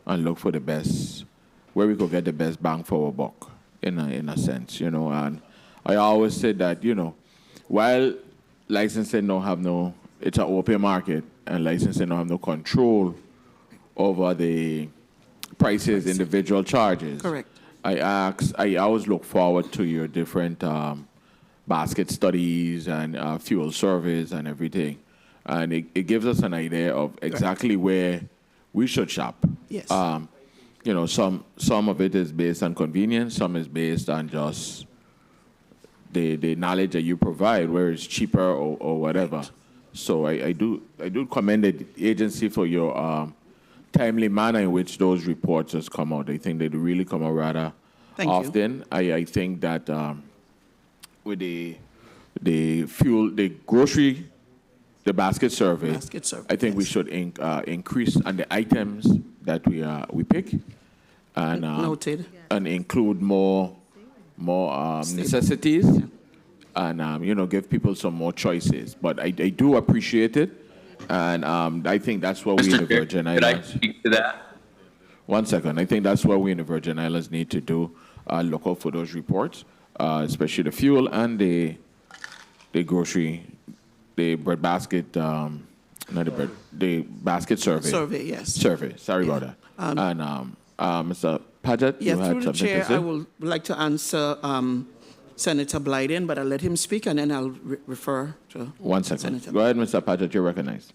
[SPEAKER 1] and look for the best, where we could get the best bang for our buck, in a sense, And I always say that, while licensing don't have it's an open market, and licensing don't have no control over the prices, individual charges.
[SPEAKER 19] Correct.
[SPEAKER 1] I always look forward to your different basket studies and fuel surveys and everything. And it gives us an idea of exactly where we should shop.
[SPEAKER 19] Yes.
[SPEAKER 1] Some of it is based on convenience, some is based on just the knowledge that you provide, where it's cheaper or whatever. Right. So I do commend the agency for your timely manner in which those reports just come out. I think they do really come out rather often. I think that with the fuel, the grocery, the basket survey, I think we should increase on the items that we pick, and
[SPEAKER 19] noted,
[SPEAKER 1] and include more necessities, and give people some more choices. But I do appreciate it, And I think that's what we in the Virgin
[SPEAKER 21] Could I
[SPEAKER 1] Islands.
[SPEAKER 21] speak to that?
[SPEAKER 1] 1 second. I think that's what we in the Virgin Islands need to do. Look out for those reports, especially the fuel and the grocery, the bread basket, not the bread, the basket survey.
[SPEAKER 19] Survey, yes.
[SPEAKER 1] Survey. Sorry about that. And Mr. Paget,
[SPEAKER 19] Yeah,
[SPEAKER 1] you had
[SPEAKER 19] through the
[SPEAKER 1] something
[SPEAKER 19] chair,
[SPEAKER 1] to say?
[SPEAKER 19] I would like to answer Senator Blyden, but I'll let him speak and then I'll refer to
[SPEAKER 1] 1 second.
[SPEAKER 19] Senator.
[SPEAKER 1] Go ahead, Mr. Paget. You're recognized.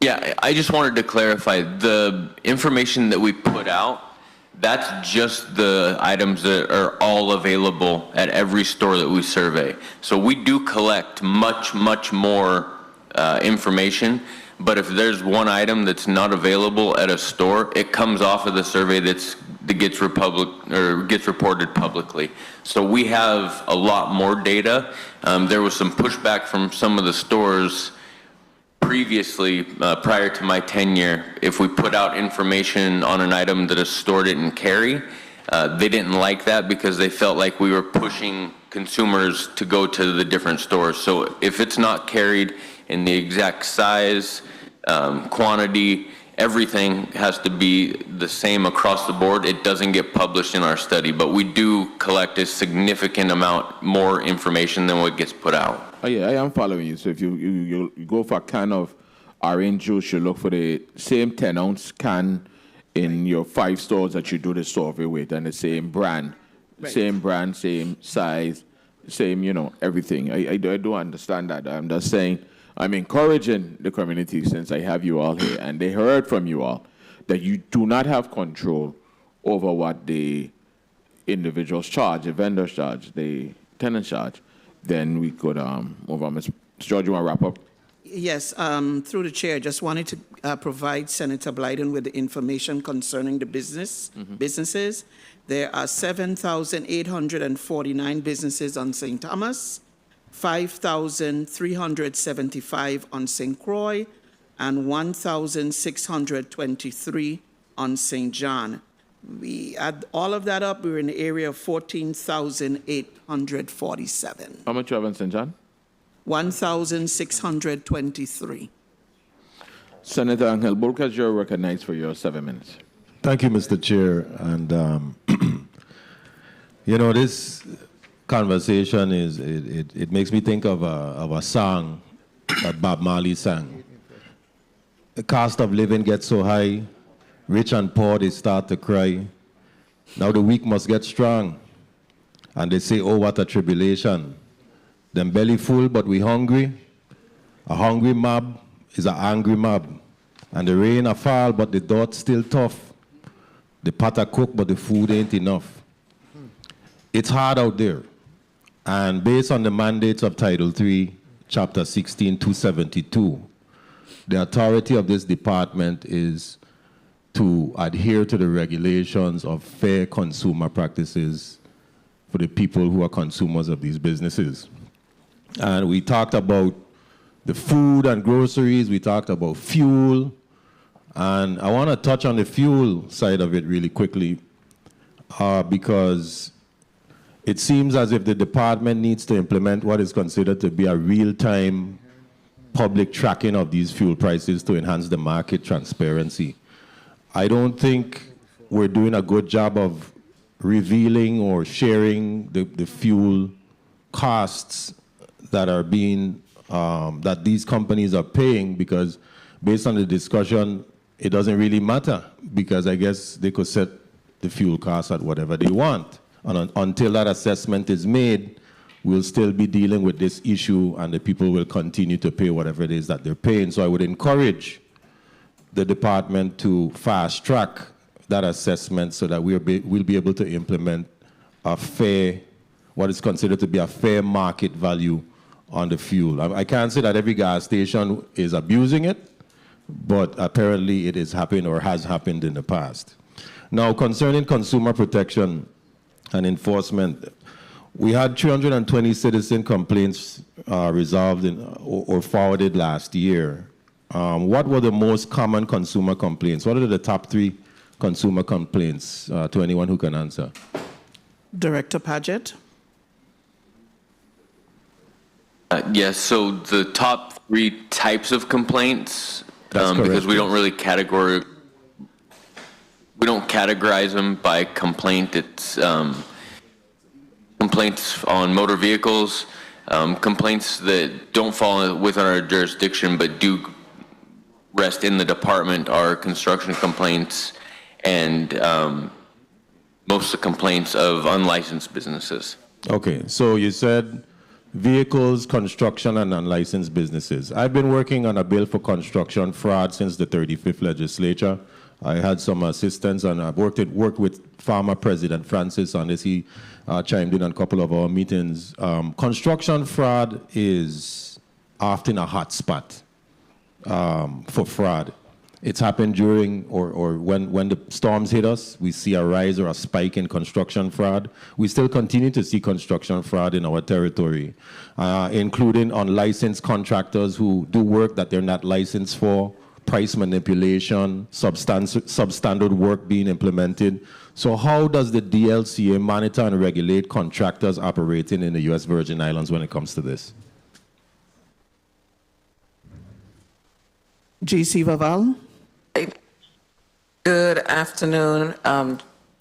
[SPEAKER 21] Yeah, I just wanted to clarify the information that we put out. That's just the items that are all available at every store that we survey. So we do collect much, much more information. But if there's one item that's not available at a store, it comes off of the survey that gets reported publicly. So we have a lot more data. There was some pushback from some of the stores previously, prior to my tenure. If we put out information on an item that a store didn't carry, they didn't like that because they felt like we were pushing consumers to go to the different stores. So if it's not carried in the exact size, quantity, everything has to be the same across the board. It doesn't get published in our study, but we do collect a significant amount more information than what gets put out.
[SPEAKER 1] Oh, yeah, I am following you. So if you go for a can of orange juice, you look for the same 10-ounce can in your 5 stores that you do the survey with, and the same brand, same size, same, everything. I do understand that. I'm just saying, I'm encouraging the community, since I have you all here, and they heard from you all that you do not have control over what the individuals charge, the vendors charge, the tenants charge. Then we could move on. Mr. George, you want to wrap up?
[SPEAKER 19] Yes, through the chair, just wanted to provide Senator Blyden with the information concerning the businesses. There are 7,849 businesses on St. Thomas, 5,375 on St. Croix, and 1,623 on St. John. We add all of that up, we're in the area of 14,847.
[SPEAKER 1] How much you have in St. John?
[SPEAKER 19] 1,623.
[SPEAKER 1] Senator Angel Burkas, you're recognized for your 7 minutes.
[SPEAKER 11] Thank you, Mr. Chair. And, this conversation it makes me think of a song that Bob Marley sang. The cost of living gets so high, rich and poor, they start to cry. Now the weak must get strong. And they say, oh, what a tribulation. Them belly full, but we hungry. A hungry mob is an angry mob. And the rain a fall, but the dirt still tough. The pot a cook, but the food ain't enough. It's hard out there. And based on the mandates of Title III, Chapter 16, 272, the authority of this department is to adhere to the regulations of fair consumer practices for the people who are consumers of these businesses. And we talked about the food and groceries, we talked about fuel, and I want to touch on the fuel side of it really quickly because it seems as if the department needs to implement what is considered to be a real-time public tracking of these fuel prices to enhance the market transparency. I don't think we're doing a good job of revealing or sharing the fuel costs that are being, that these companies are paying, because based on the discussion, it doesn't really matter, because I guess they could set the fuel costs at whatever they want. And until that assessment is made, we'll still be dealing with this issue, and the people will continue to pay whatever it is that they're paying. So I would encourage the department to fast track that assessment so that we'll be able to implement a fair, what is considered to be a fair market value on the fuel. I can't say that every gas station is abusing it, but apparently it is happening or has happened in the past. Now, concerning consumer protection and enforcement, we had 320 citizen complaints resolved or forwarded last year. What were the most common consumer complaints? What are the top 3 consumer complaints to anyone who can answer?
[SPEAKER 19] Director Paget.
[SPEAKER 21] Yes, so the top 3 types of complaints, because we don't really categorize them by complaint. It's complaints on motor vehicles, complaints that don't fall within our jurisdiction but do rest in the department are construction complaints and most of the complaints of unlicensed businesses.
[SPEAKER 11] Okay, so you said vehicles, construction, and unlicensed businesses. I've been working on a bill for construction fraud since the 35th legislature. I had some assistance, and I've worked with former President Francis on this. He chimed in on a couple of our meetings. Construction fraud is often a hot spot for fraud. It's happened during or when the storms hit us. We see a rise or a spike in construction fraud. We still continue to see construction fraud in our territory, including unlicensed contractors who do work that they're not licensed for, price manipulation, substandard work being implemented. So how does the DLCA monitor and regulate contractors operating in the U.S. Virgin Islands when it comes to this?
[SPEAKER 19] G.C. Vaval.
[SPEAKER 20] Good afternoon,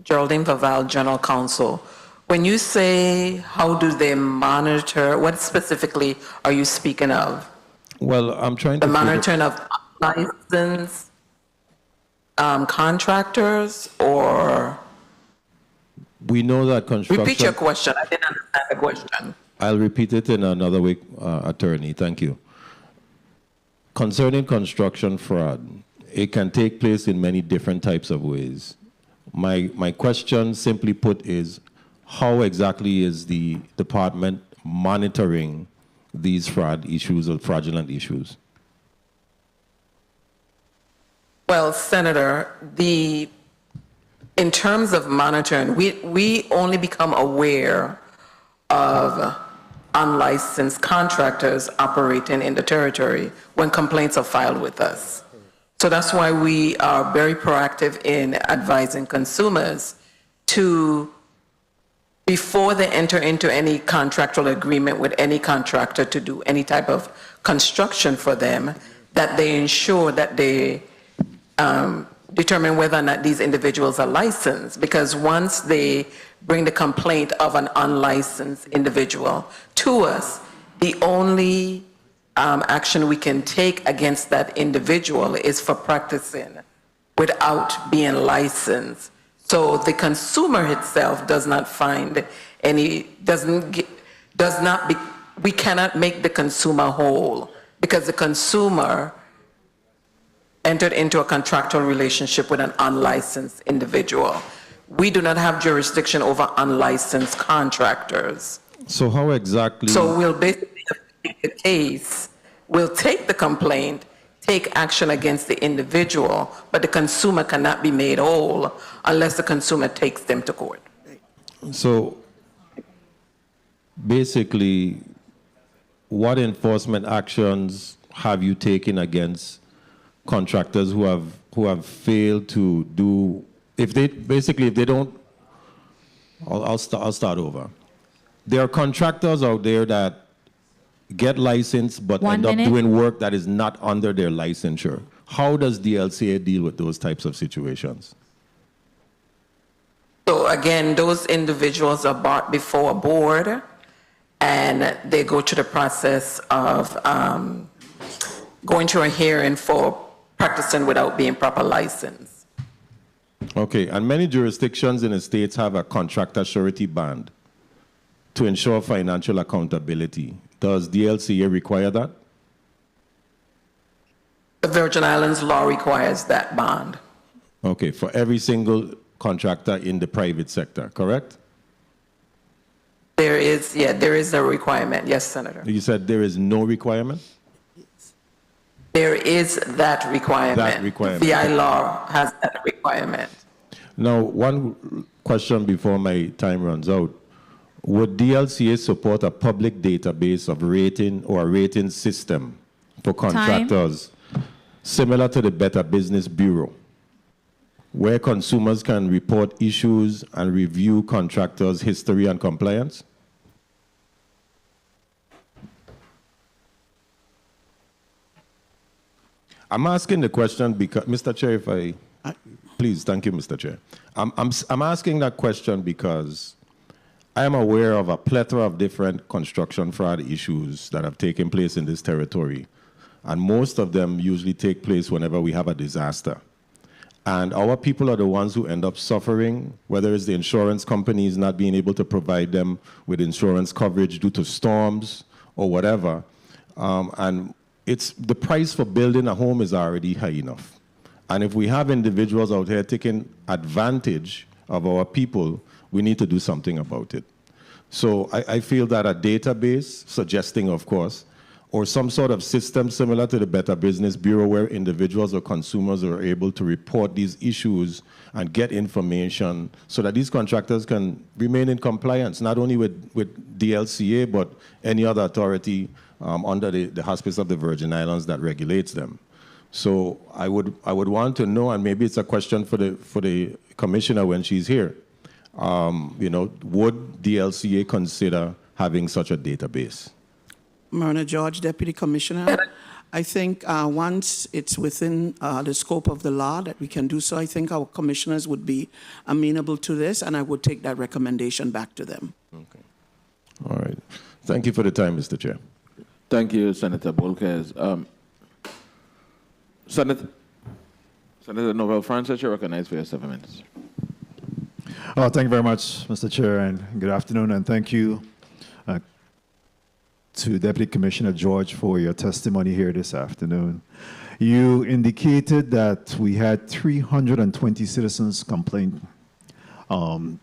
[SPEAKER 20] Geraldine Vaval, General Counsel. When you say how do they monitor, what specifically are you speaking of?
[SPEAKER 11] Well, I'm trying to...
[SPEAKER 20] The monitoring of licensed contractors, or...
[SPEAKER 11] We know that construction...
[SPEAKER 20] Repeat your question. I didn't understand the question.
[SPEAKER 11] I'll repeat it in another way, Attorney. Thank you. Concerning construction fraud, it can take place in many different types of ways. My question, simply put, is how exactly is the department monitoring these fraud issues or fraudulent issues?
[SPEAKER 20] Well, Senator, in terms of monitoring, we only become aware of unlicensed contractors operating in the territory when complaints are filed with us. So that's why we are very proactive in advising consumers to, before they enter into any contractual agreement with any contractor to do any type of construction for them, that they ensure that they determine whether or not these individuals are licensed. Because once they bring the complaint of an unlicensed individual to us, the only action we can take against that individual is for practicing without being licensed. So the consumer itself does not find any, we cannot make the consumer whole because the consumer entered into a contractual relationship with an unlicensed individual. We do not have jurisdiction over unlicensed contractors.
[SPEAKER 11] So how exactly?
[SPEAKER 20] So we'll basically take the case, we'll take the complaint, take action against the individual, but the consumer cannot be made whole unless the consumer takes them to court.
[SPEAKER 11] So basically, what enforcement actions have you taken against contractors who have failed to do, if they don't, I'll start over. There are contractors out there that get licensed but end up doing work that is not under their licensure. How does DLCA deal with those types of situations?
[SPEAKER 20] So again, those individuals are brought before a board and they go through the process of going to a hearing for practicing without being proper licensed.
[SPEAKER 11] Okay, and many jurisdictions in the states have a contractor surety bond to ensure financial accountability. Does DLCA require that?
[SPEAKER 20] The Virgin Islands law requires that bond.
[SPEAKER 11] Okay, for every single contractor in the private sector, correct?
[SPEAKER 20] There is a requirement, yes, Senator.
[SPEAKER 11] You said there is no requirement?
[SPEAKER 20] There is that requirement.
[SPEAKER 11] That requirement.
[SPEAKER 20] VI law has that requirement.
[SPEAKER 11] Now, one question before my time runs out. Would DLCA support a public database of rating or a rating system for contractors similar to the Better Business Bureau, where consumers can report issues and review contractors' history and compliance? I'm asking the question because, Mr. Chair, if I, please, thank you, Mr. Chair. I'm asking that question because I am aware of a plethora of different construction fraud issues that have taken place in this territory. And most of them usually take place whenever we have a disaster. And our people are the ones who end up suffering, whether it's the insurance companies not being able to provide them with insurance coverage due to storms or whatever. And it's the price for building a home is already high enough. And if we have individuals out here taking advantage of our people, we need to do something about it. So I feel that a database, suggesting, of course, or some sort of system similar to the Better Business Bureau where individuals or consumers are able to report these issues and get information so that these contractors can remain in compliance, not only with DLCA, but any other authority under the Hospice of the Virgin Islands that regulates them. So I would want to know, and maybe it's a question for the commissioner when she's here, would DLCA consider having such a database?
[SPEAKER 19] Myrna George, Deputy Commissioner. I think once it's within the scope of the law that we can do so, I think our commissioners would be amenable to this, and I would take that recommendation back to them.
[SPEAKER 11] Okay. All right. Thank you for the time, Mr. Chair.
[SPEAKER 1] Thank you, Senator Bolkes. Senator Novell Francis, you're recognized for your 7 minutes.
[SPEAKER 13] Thank you very much, Mr. Chair, and good afternoon, and thank you to Deputy Commissioner George for your testimony here this afternoon. You indicated that we had 320 citizens complain. Can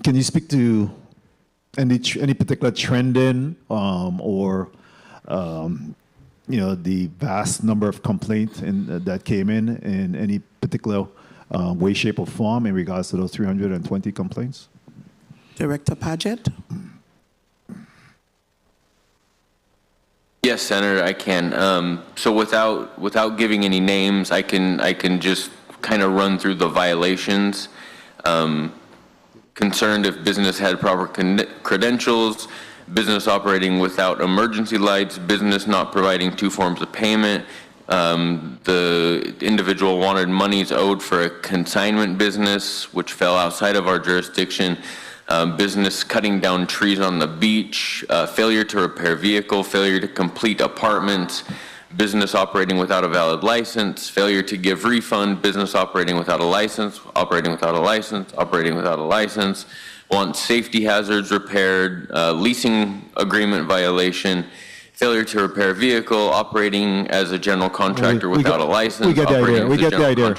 [SPEAKER 13] you speak to any particular trending or the vast number of complaints that came in any particular way, shape, or form in regards to those 320 complaints?
[SPEAKER 19] Director Paget?
[SPEAKER 21] Yes, Senator, I can. So without giving any names, I can just kind of run through the violations. Concerned if business had proper credentials, business operating without emergency lights, business not providing 2 forms of payment. The individual wanted monies owed for a consignment business, which fell outside of our jurisdiction. Business cutting down trees on the beach, failure to repair vehicle, failure to complete apartments, business operating without a valid license, failure to give refund, business operating without a license, operating without a license, operating without a license, want safety hazards repaired, leasing agreement violation, failure to repair vehicle, operating as a general contractor without a license.
[SPEAKER 13] We get the idea. We get the idea.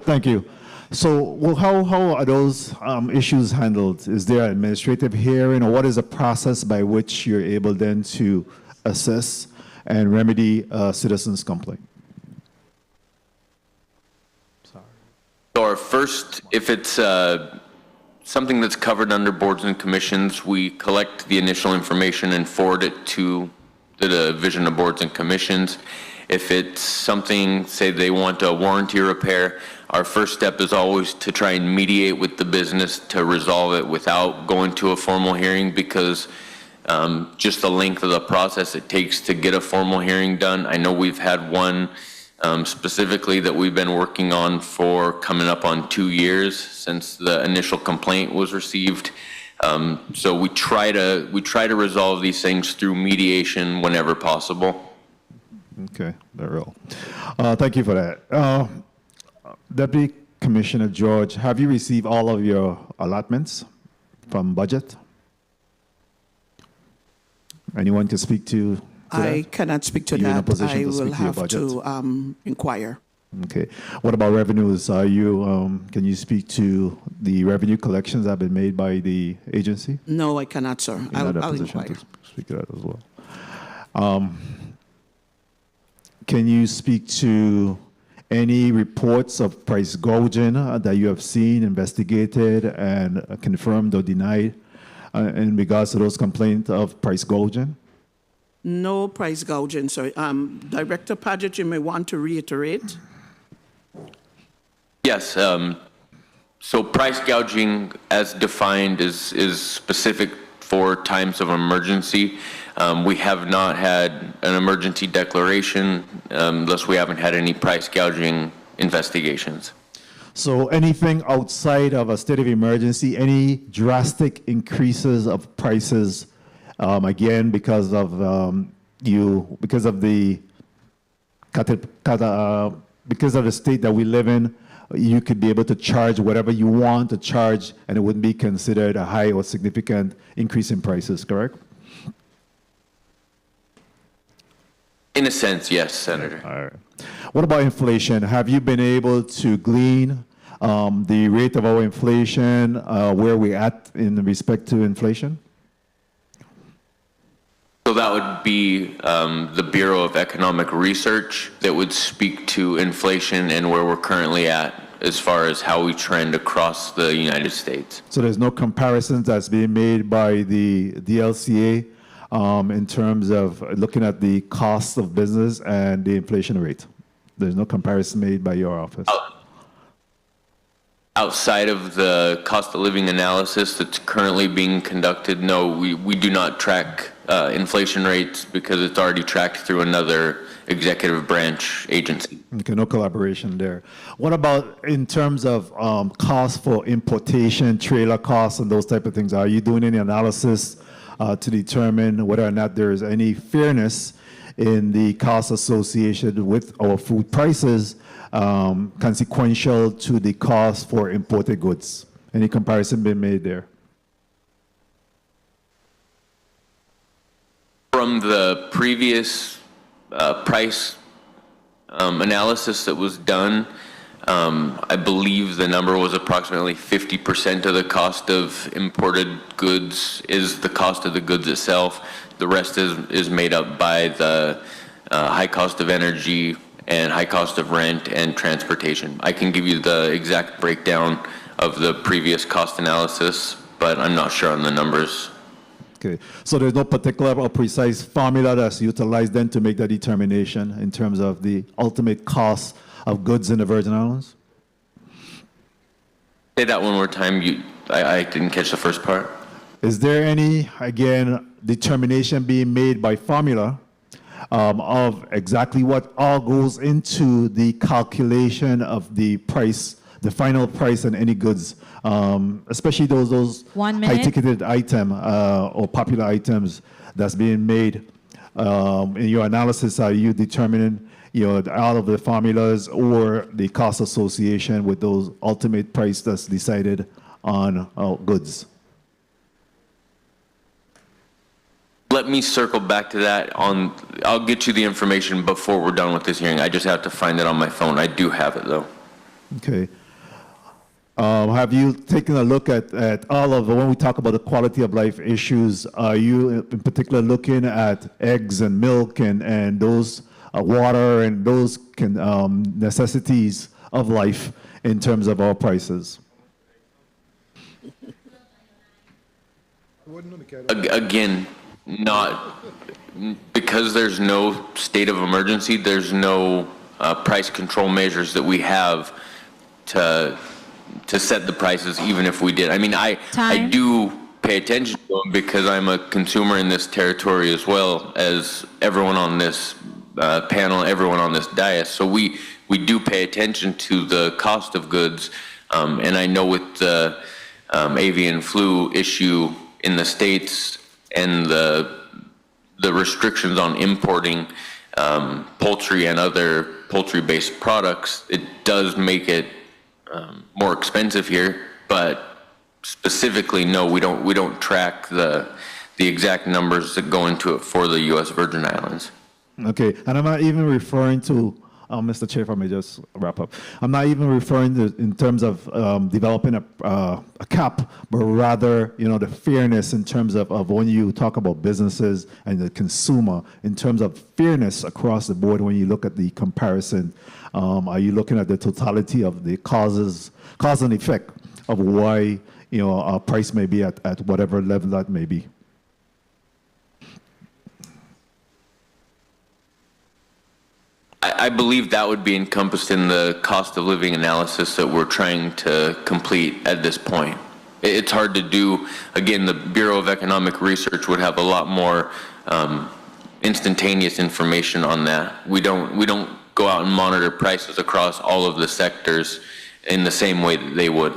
[SPEAKER 13] Thank you. So, well, how are those issues handled? Is there an administrative hearing, or what is the process by which you're able then to assess and remedy a citizen's complaint?
[SPEAKER 21] Or first, if it's something that's covered under boards and commissions, we collect the initial information and forward it to the Division of Boards and Commissions. If it's something, say they want a warranty repair, our first step is always to try and mediate with the business to resolve it without going to a formal hearing, because just the length of the process it takes to get a formal hearing done. I know we've had one specifically that we've been working on for coming up on 2 years since the initial complaint was received. So we try to resolve these things through mediation whenever possible.
[SPEAKER 13] Okay, very well. Thank you for that. Deputy Commissioner George, have you received all of your allotments from budget? Anyone can speak to
[SPEAKER 19] I cannot speak to that. I will have to inquire.
[SPEAKER 13] Okay. What about revenues? Are you? Can you speak to the revenue collections that have been made by the agency?
[SPEAKER 19] No, I cannot, sir. I'll inquire.
[SPEAKER 13] To speak to that as well. Can you speak to any reports of price gouging that you have seen, investigated, and confirmed or denied in regards to those complaints of price gouging?
[SPEAKER 19] No price gouging, sir. Director Paget, you may want to reiterate.
[SPEAKER 21] Yes. So price gouging, as defined, is specific for times of emergency. We have not had an emergency declaration unless we haven't had any price gouging investigations.
[SPEAKER 13] So anything outside of a state of emergency, any drastic increases of prices, again, because of because of the state that we live in, you could be able to charge whatever you want to charge, and it wouldn't be considered a high or significant increase in prices, correct?
[SPEAKER 21] In a sense, yes, Senator.
[SPEAKER 13] All right. What about inflation? Have you been able to glean the rate of our inflation, where we're at in respect to inflation?
[SPEAKER 21] So that would be the Bureau of Economic Research that would speak to inflation and where we're currently at as far as how we trend across the United States.
[SPEAKER 13] So there's no comparisons that's being made by the DLCA in terms of looking at the cost of business and the inflation rate. There's no comparison made by your office.
[SPEAKER 21] Outside of the cost of living analysis that's currently being conducted, no, we do not track inflation rates because it's already tracked through another executive branch agency.
[SPEAKER 13] Okay, no collaboration there. What about in terms of costs for importation, trailer costs, and those type of things? Are you doing any analysis to determine whether or not there is any fairness in the costs associated with our food prices, consequential to the cost for imported goods? Any comparison been made there?
[SPEAKER 21] From the previous price analysis that was done, I believe the number was approximately 50% of the cost of imported goods is the cost of the goods itself. The rest is made up by the high cost of energy and high cost of rent and transportation. I can give you the exact breakdown of the previous cost analysis, but I'm not sure on the numbers.
[SPEAKER 13] Okay, so there's no particular or precise formula that's utilized then to make that determination in terms of the ultimate cost of goods in the Virgin Islands?
[SPEAKER 21] Say that one more time. I didn't catch the first part.
[SPEAKER 13] Is there any, again, determination being made by formula of exactly what all goes into the calculation of the price, the final price on any goods, especially those
[SPEAKER 2] 1 minute.
[SPEAKER 13] high-ticketed item or popular items that's being made? In your analysis, are you determining all of the formulas or the cost association with those ultimate price that's decided on goods?
[SPEAKER 21] Let me circle back to that. I'll get you the information before we're done with this hearing. I just have to find it on my phone. I do have it, though.
[SPEAKER 13] Okay. Have you taken a look at all of when we talk about the quality of life issues, are you in particular looking at eggs and milk and those water and those necessities of life in terms of our prices?
[SPEAKER 21] Again, not because there's no state of emergency, there's no price control measures that we have to set the prices, even if we did. I mean, I do pay attention to them because I'm a consumer in this territory as well as everyone on this panel, everyone on this dais. So we do pay attention to the cost of goods, and I know with the avian flu issue in the States and the restrictions on importing poultry and other poultry-based products, it does make it more expensive here. But specifically, no, we don't track the exact numbers that go into it for the U.S. Virgin Islands.
[SPEAKER 13] Okay, and I'm not even referring to, Mr. Chair, if I may just wrap up. I'm not even referring to in terms of developing a cap, but rather, the fairness in terms of when you talk about businesses and the consumer, in terms of fairness across the board when you look at the comparison. Are you looking at the totality of the cause and effect of why, our price may be at whatever level that may be?
[SPEAKER 21] I believe that would be encompassed in the cost of living analysis that we're trying to complete at this point. it's hard to do. Again, the Bureau of Economic Research would have a lot more instantaneous information on that. We don't go out and monitor prices across all of the sectors in the same way that they would.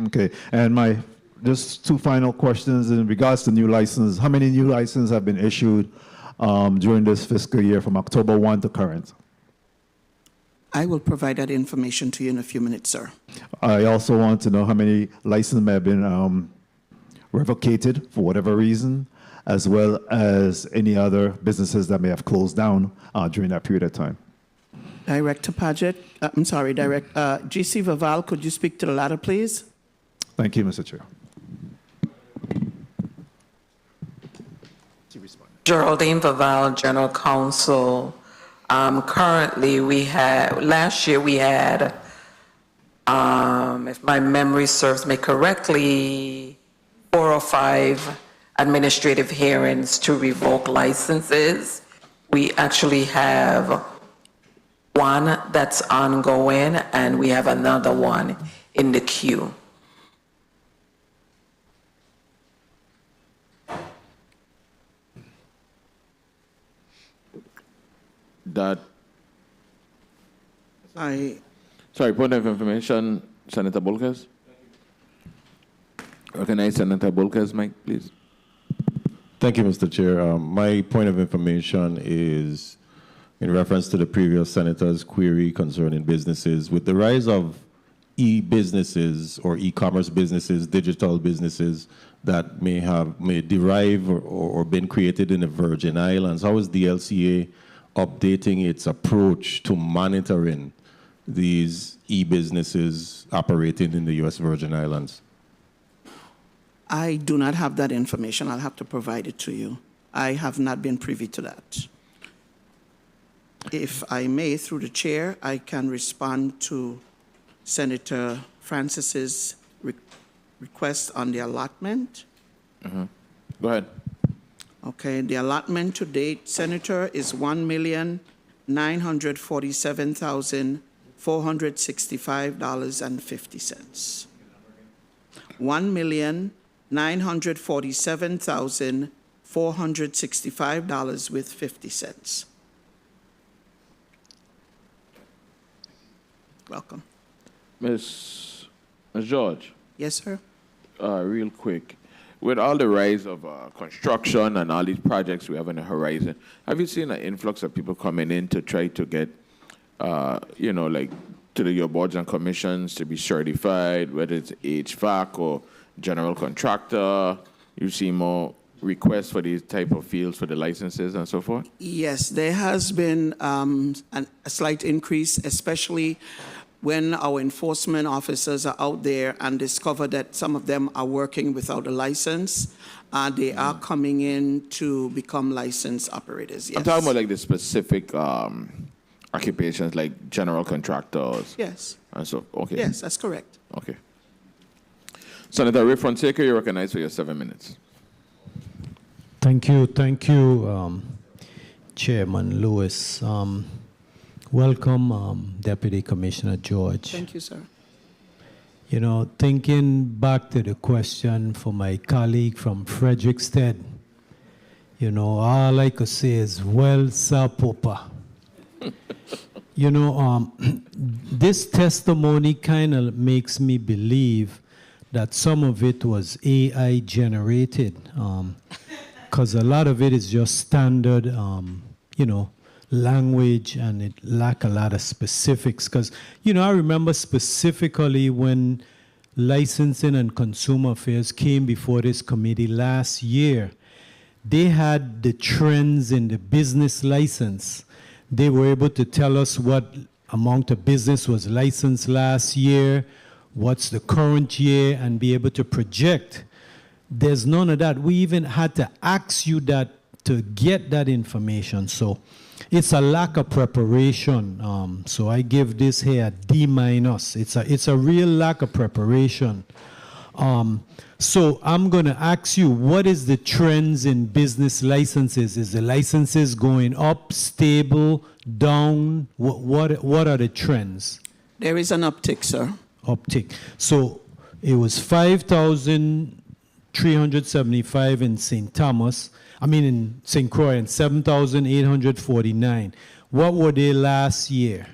[SPEAKER 13] Okay, and just two final questions in regards to new licenses. How many new licenses have been issued during this fiscal year from October 1 to current?
[SPEAKER 19] I will provide that information to you in a few minutes, sir.
[SPEAKER 13] I also want to know how many licenses may have been revocated for whatever reason, as well as any other businesses that may have closed down during that period of time.
[SPEAKER 19] Director Paget, GC Vival, could you speak to the latter, please?
[SPEAKER 13] Thank you, Mr. Chair.
[SPEAKER 20] Geraldine Vival, General Counsel. Currently, last year we had, if my memory serves me correctly, 4 or 5 administrative hearings to revoke licenses. We actually have one that's ongoing, and we have another one in the queue.
[SPEAKER 1] Sorry, point of information, Senator Bolkers. Recognize Senator Bolkers, Mike, please.
[SPEAKER 11] Thank you, Mr. Chair. My point of information is in reference to the previous senator's query concerning businesses. With the rise of e-businesses or e-commerce businesses, digital businesses that may derive or been created in the Virgin Islands, how is the LCA updating its approach to monitoring these e-businesses operating in the U.S. Virgin Islands?
[SPEAKER 19] I do not have that information. I'll have to provide it to you. I have not been privy to that. If I may, through the chair, I can respond to Senator Francis's request on the allotment.
[SPEAKER 1] Go ahead.
[SPEAKER 19] Okay, the allotment to date, Senator, is $1,947,465.50. $1,947,465.50. Welcome.
[SPEAKER 1] Ms. George.
[SPEAKER 19] Yes, sir.
[SPEAKER 1] Real quick. With all the rise of construction and all these projects we have on the horizon, have you seen an influx of people coming in to try to get, your boards and commissions to be certified, whether it's HVAC or general contractor? You see more requests for these type of fields for the licenses and so forth?
[SPEAKER 19] Yes, there has been a slight increase, especially when our enforcement officers are out there and discover that some of them are working without a license. They are coming in to become licensed operators, yes.
[SPEAKER 1] I'm talking about like the specific occupations like general contractors.
[SPEAKER 19] Yes.
[SPEAKER 1] And so, okay.
[SPEAKER 19] Yes, that's correct.
[SPEAKER 1] Okay. Senator Ray Fonseca, you're recognized for your 7 minutes.
[SPEAKER 15] Thank you, Chairman Lewis. Welcome, Deputy Commissioner George.
[SPEAKER 19] Thank you, sir.
[SPEAKER 15] You know, thinking back to the question for my colleague from Frederickstead, all I could say is, well, Sir Popa. This testimony kind of makes me believe that some of it was AI generated, because a lot of it is just standard, language, and it lack a lot of specifics. Because, I remember specifically when Licensing and Consumer Affairs came before this committee last year, they had the trends in the business license. They were able to tell us what amount of business was licensed last year, what's the current year, and be able to project. There's none of that. We even had to ask you that to get that information. So it's a lack of preparation. So I give this here a D-. It's a real lack of preparation. So I'm going to ask you, what is the trends in business licenses? Is the licenses going up, stable, down? What are the trends?
[SPEAKER 19] There is an uptick, sir.
[SPEAKER 15] Uptick. So It was 5,375 in in St. Croix, and 7,849. What were they last year?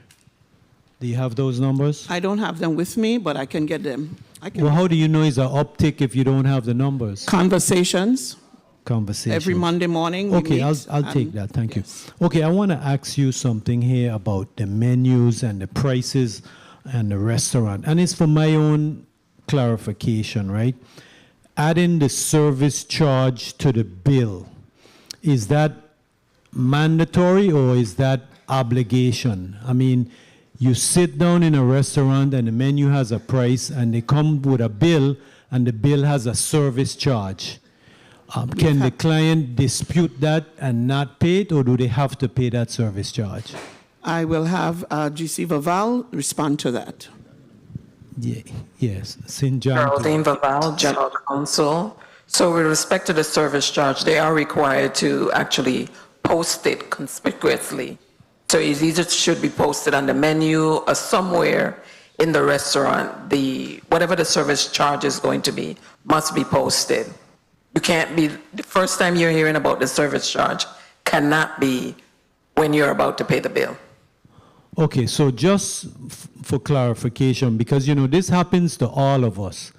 [SPEAKER 15] Do you have those numbers?
[SPEAKER 19] I don't have them with me, but I can get them.
[SPEAKER 15] Well, how do you know it's an uptick if you don't have the numbers?
[SPEAKER 19] Conversations. Every Monday morning.
[SPEAKER 15] Okay, I'll take that. Thank you. Okay, I want to ask you something here about the menus and the prices and the restaurant. And it's for my own clarification, right? Adding the service charge to the bill, is that mandatory or is that obligation? I mean, you sit down in a restaurant and the menu has a price and they come with a bill and the bill has a service charge. Can the client dispute that and not pay it, or do they have to pay that service charge?
[SPEAKER 19] I will have GC Vaval respond to that.
[SPEAKER 15] Yeah, yes, St. John.
[SPEAKER 20] Geraldine Vaval, General Counsel. So with respect to the service charge, they are required to actually post it conspicuously. So it either should be posted on the menu or somewhere in the restaurant. Whatever the service charge is going to be must be posted. You can't be, the first time you're hearing about the service charge cannot be when you're about to pay the bill.
[SPEAKER 15] Okay, so just for clarification, because this happens to all of us.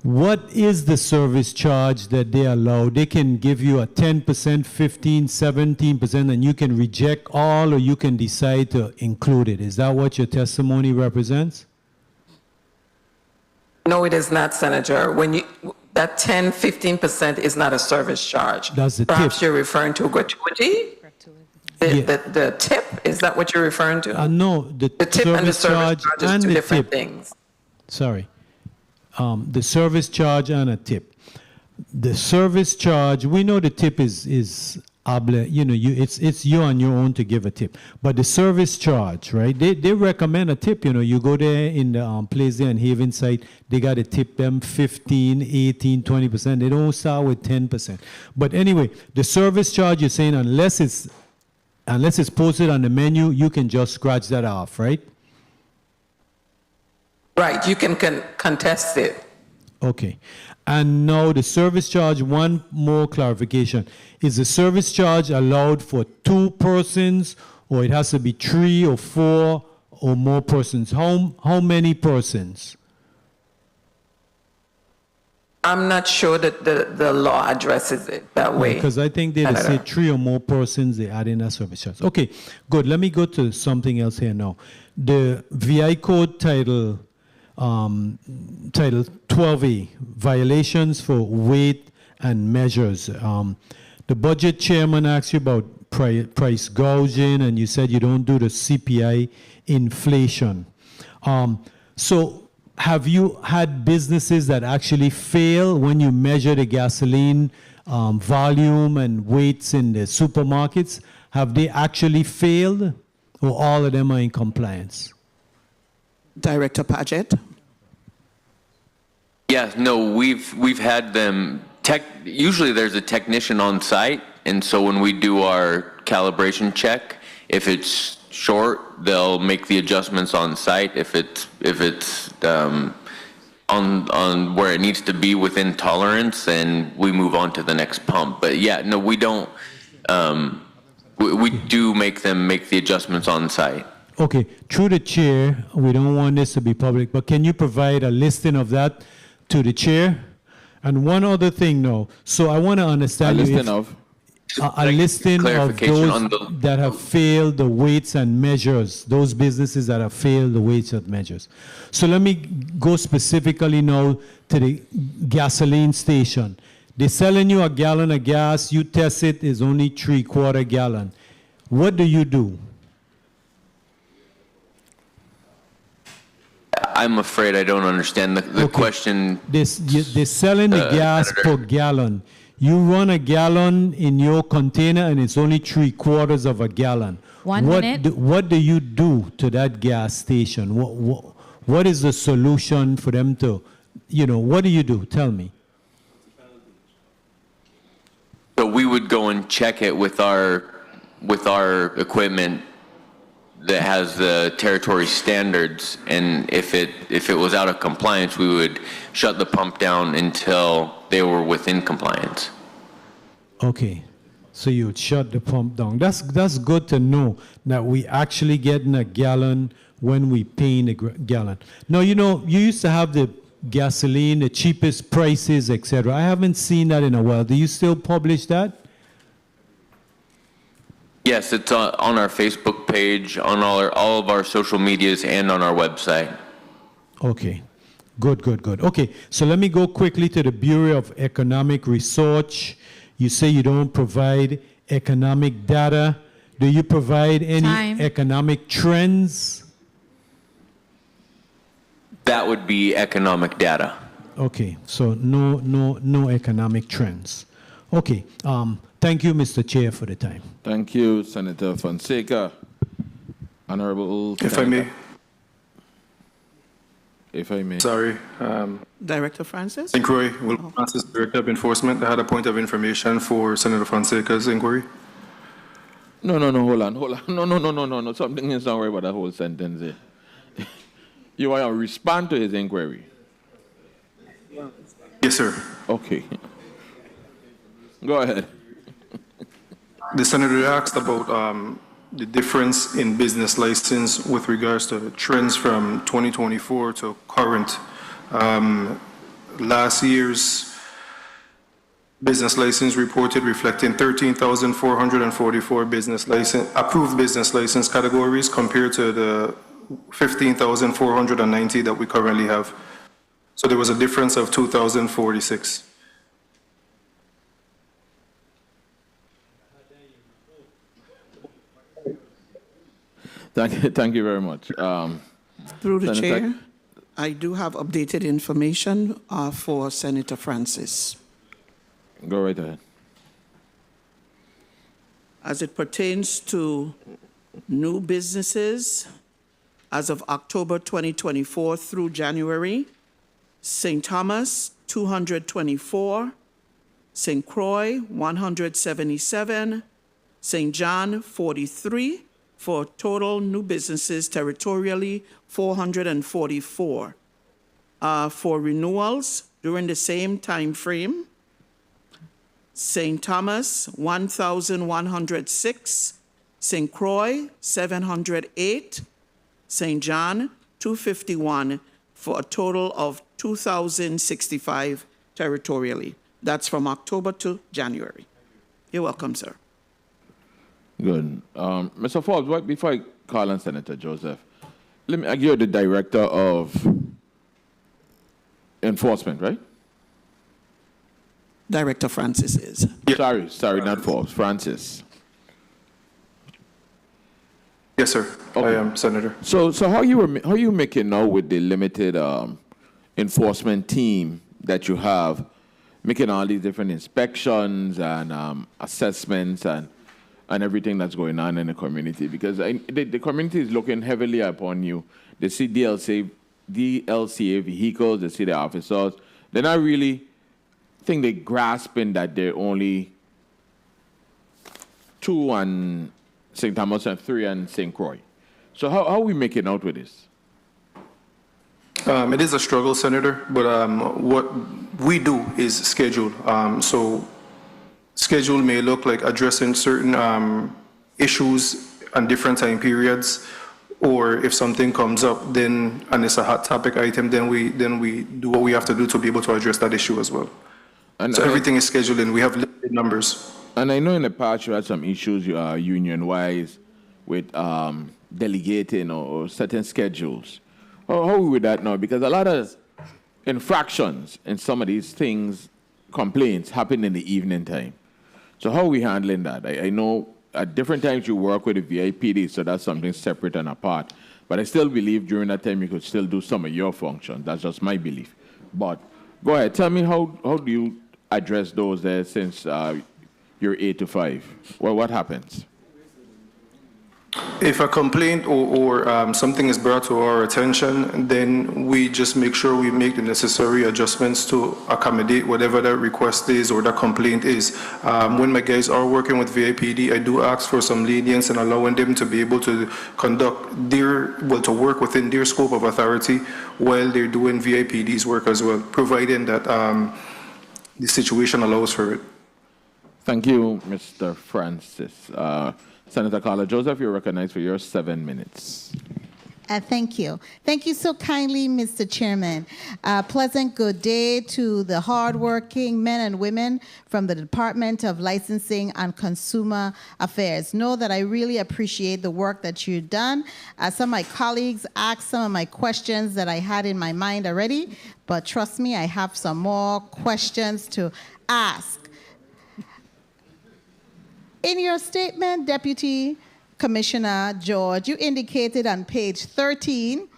[SPEAKER 15] What is the service charge that they allow? They can give you a 10%, 15, 17%, and you can reject all, or you can decide to include it. Is that what your testimony represents?
[SPEAKER 20] No, it is not, Senator. That 10, 15% is not a service charge.
[SPEAKER 15] That's the
[SPEAKER 20] Perhaps
[SPEAKER 15] tip.
[SPEAKER 20] You're referring to gratuity? The tip, is that what you're referring to?
[SPEAKER 15] No, the
[SPEAKER 20] tip and the service charge is two different
[SPEAKER 15] tip.
[SPEAKER 20] things.
[SPEAKER 15] Sorry. The service charge and a tip. The service charge, we know the tip is it's you on your own to give a tip. But the service charge, right? They recommend a tip. You go there in the place there in Haven site, they got to tip them 15, 18, 20%. They don't start with 10%. But anyway, the service charge, you're saying unless it's posted on the menu, you can just scratch that off, right?
[SPEAKER 20] Right, you can contest it.
[SPEAKER 15] Okay. And now the service charge, one more clarification. Is the service charge allowed for 2 persons, or it has to be 3 or 4 or more persons? How many persons?
[SPEAKER 20] I'm not sure that the law addresses it that way.
[SPEAKER 15] Because I think they say 3 or more persons, they add in a service charge. Okay, good. Let me go to something else here now. The VI Code Title 12A, violations for weight and measures. The budget chairman asked you about price gouging, and you said you don't do the CPI inflation. So have you had businesses that actually fail when you measure the gasoline volume and weights in the supermarkets? Have they actually failed, or all of them are in compliance?
[SPEAKER 19] Director Paget.
[SPEAKER 21] Yeah, no, we've had them. Usually there's a technician on site, and so when we do our calibration check, if it's short, they'll make the adjustments on site. If it's on where it needs to be within tolerance, and we move on to the next pump. But yeah, no, we don't. We do make them make the adjustments on site.
[SPEAKER 15] Okay, through the chair, we don't want this to be public, but can you provide a listing of that to the chair? And one other thing, no. So I want to understand
[SPEAKER 1] A listing of
[SPEAKER 15] those that have failed the weights and measures, those businesses that have failed the weights and measures. So let me go specifically now to the gasoline station. They're selling you a gallon of gas, you test it, it's only 3/4 gallon. What do you do?
[SPEAKER 21] I'm afraid I don't understand the question.
[SPEAKER 15] They're selling the gas per gallon. You run a gallon in your container and it's only 3/4 of a gallon.
[SPEAKER 2] One minute.
[SPEAKER 15] What do you do to that gas station? What is the solution for them to, what do you do? Tell me.
[SPEAKER 21] So we would go and check it with our equipment that has the territory standards, and if it was out of compliance, we would shut the pump down until they were within compliance.
[SPEAKER 15] Okay, so you would shut the pump down. That's good to know that we actually getting a gallon when we paying a gallon. Now, you know, you used to have the gasoline, the cheapest prices, etc. I haven't seen that in a while. Do you still publish that?
[SPEAKER 21] Yes, it's on our Facebook page, on all of our social medias, and on our website.
[SPEAKER 15] Okay, good. Okay, so let me go quickly to the Bureau of Economic Research. You say you don't provide economic data. Do you provide any economic trends?
[SPEAKER 21] That would be economic data.
[SPEAKER 15] Okay, so no economic trends. Okay, thank you, Mr. Chair, for the time.
[SPEAKER 1] Thank you, Senator Fonseca. Honorable
[SPEAKER 18] If I may.
[SPEAKER 1] If I may.
[SPEAKER 18] Sorry.
[SPEAKER 19] Director Francis?
[SPEAKER 18] Inquiry. Will Francis, Director of Enforcement. I had a point of information for Senator Fonseca's inquiry.
[SPEAKER 1] No, hold on. No. Something is not right about that whole sentence there. You want to respond to his inquiry?
[SPEAKER 18] Yes, sir.
[SPEAKER 1] Okay. Go ahead.
[SPEAKER 18] The Senator asked about the difference in business license with regards to trends from 2024 to current. Last year's business license reported reflecting 13,444 approved business license categories compared to the 15,490 that we currently have. So there was a difference of 2,046.
[SPEAKER 1] Thank you very much.
[SPEAKER 19] Through the
[SPEAKER 1] Senator,
[SPEAKER 19] chair, I do have updated information for Senator Francis.
[SPEAKER 1] Go right ahead.
[SPEAKER 19] As it pertains to new businesses, as of October 2024 through January, St. Thomas, 224, St. Croix, 177, St. John, 43, for total new businesses territorially, 444. For renewals during the same time frame, St. Thomas, 1,106, St. Croix, 708, St. John, 251, for a total of 2,065 territorially. That's from October to January. You're welcome, sir.
[SPEAKER 1] Good. Mr. Forbes, right before I call on Senator Joseph, let me you're the Director of Enforcement, right?
[SPEAKER 19] Director Francis is.
[SPEAKER 1] Sorry, not Forbes, Francis.
[SPEAKER 18] Yes, sir. Okay. I am, Senator.
[SPEAKER 1] So how you making now with the limited enforcement team that you have, making all these different inspections and assessments and everything that's going on in the community? Because the community is looking heavily upon you. They see DLCA vehicles, they see the officers. They're not really they're grasping that they're only 2 on St. Thomas and 3 on St. Croix. So how are we making out with this?
[SPEAKER 18] It is a struggle, Senator, but what we do is schedule. So schedule may look like addressing certain issues on different time periods, or if something comes up then and it's a hot topic item, then we do what we have to do to be able to address that issue as well. So everything is scheduled and we have limited numbers.
[SPEAKER 1] And I know in the past you had some issues union-wise with delegating or certain schedules. How are we with that now? Because a lot of infractions in some of these things, complaints, happen in the evening time. So how are we handling that? I know at different times you work with the VIPD, so that's something separate and apart. But I still believe during that time you could still do some of your functions. That's just my belief. But go ahead, tell me how do you address those there since you're 8 to 5? Well, what happens?
[SPEAKER 18] If a complaint or something is brought to our attention, then we just make sure we make the necessary adjustments to accommodate whatever that request is or that complaint is. When my guys are working with VIPD, I do ask for some lenience and allowing them to be able to to work within their scope of authority while they're doing VIPD's work as well, providing that the situation allows for it.
[SPEAKER 1] Thank you, Mr. Francis. Senator Carla Joseph, you're recognized for your 7 minutes.
[SPEAKER 10] Thank you. Thank you so kindly, Mr. Chairman. Pleasant good day to the hardworking men and women from the Department of Licensing and Consumer Affairs. Know that I really appreciate the work that you've done. Some of my colleagues asked some of my questions that I had in my mind already, but trust me, I have some more questions to ask. In your statement, Deputy Commissioner George, you indicated on page 13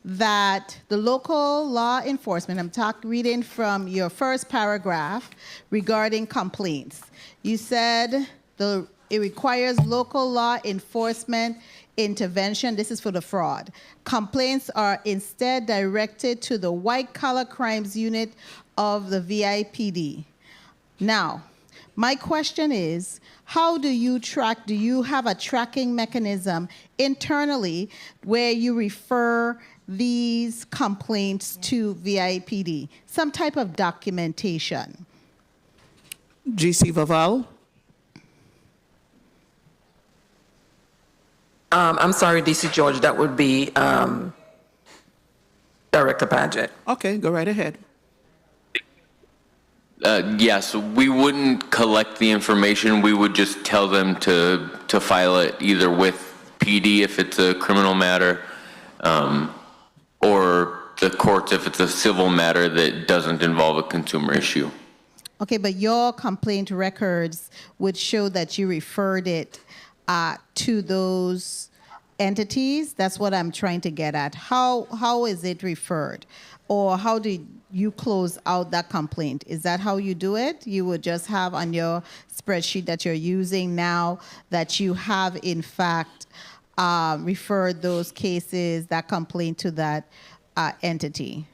[SPEAKER 10] that the local law enforcement, I'm reading from your first paragraph regarding complaints. You said it requires local law enforcement intervention. This is for the fraud. Complaints are instead directed to the white-collar crimes unit of the VIPD. Now, my question is, how do you track, do you have a tracking mechanism internally where you refer these complaints to VIPD? Some type of documentation.
[SPEAKER 19] GC Vaval.
[SPEAKER 20] I'm sorry, DC George, that would be Director Padgett.
[SPEAKER 19] Okay, go right ahead.
[SPEAKER 21] Yes, we wouldn't collect the information. We would just tell them to file it either with PD if it's a criminal matter, or the courts if it's a civil matter that doesn't involve a consumer issue.
[SPEAKER 10] Okay, but your complaint records would show that you referred it to those entities. That's what I'm trying to get at. How is it referred? Or how do you close out that complaint? Is that how you do it? You would just have on your spreadsheet that you're using now that you have, in fact, referred those cases, that complaint to that entity?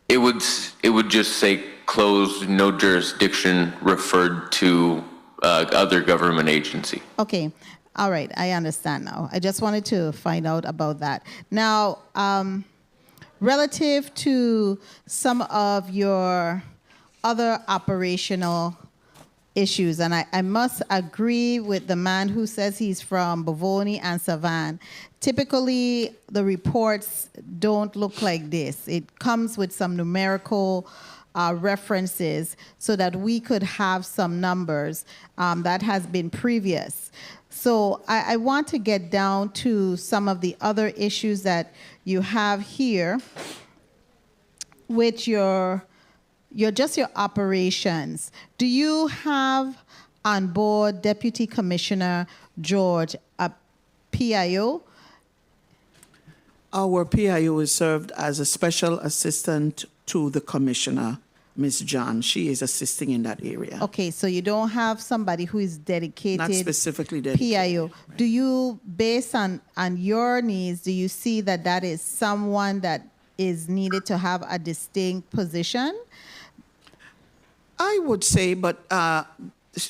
[SPEAKER 21] It would just say closed, no jurisdiction, referred to other government agency.
[SPEAKER 10] Okay. All right. I understand now. I just wanted to find out about that. Now, relative to some of your other operational issues, and I must agree with the man who says he's from Bovoni and Savan. Typically, the reports don't look like this. It comes with some numerical references so that we could have some numbers that has been previous. So I want to get down to some of the other issues that you have here, with your operations. Do you have on board, Deputy Commissioner George, a PIO?
[SPEAKER 19] Our PIO is served as a special assistant to the commissioner, Ms. John. She is assisting in that area.
[SPEAKER 10] Okay, so you don't have somebody who is dedicated.
[SPEAKER 19] Not specifically dedicated.
[SPEAKER 10] PIO. Do you, based on your needs, do you see that that is someone that is needed to have a distinct position?
[SPEAKER 19] I would say, but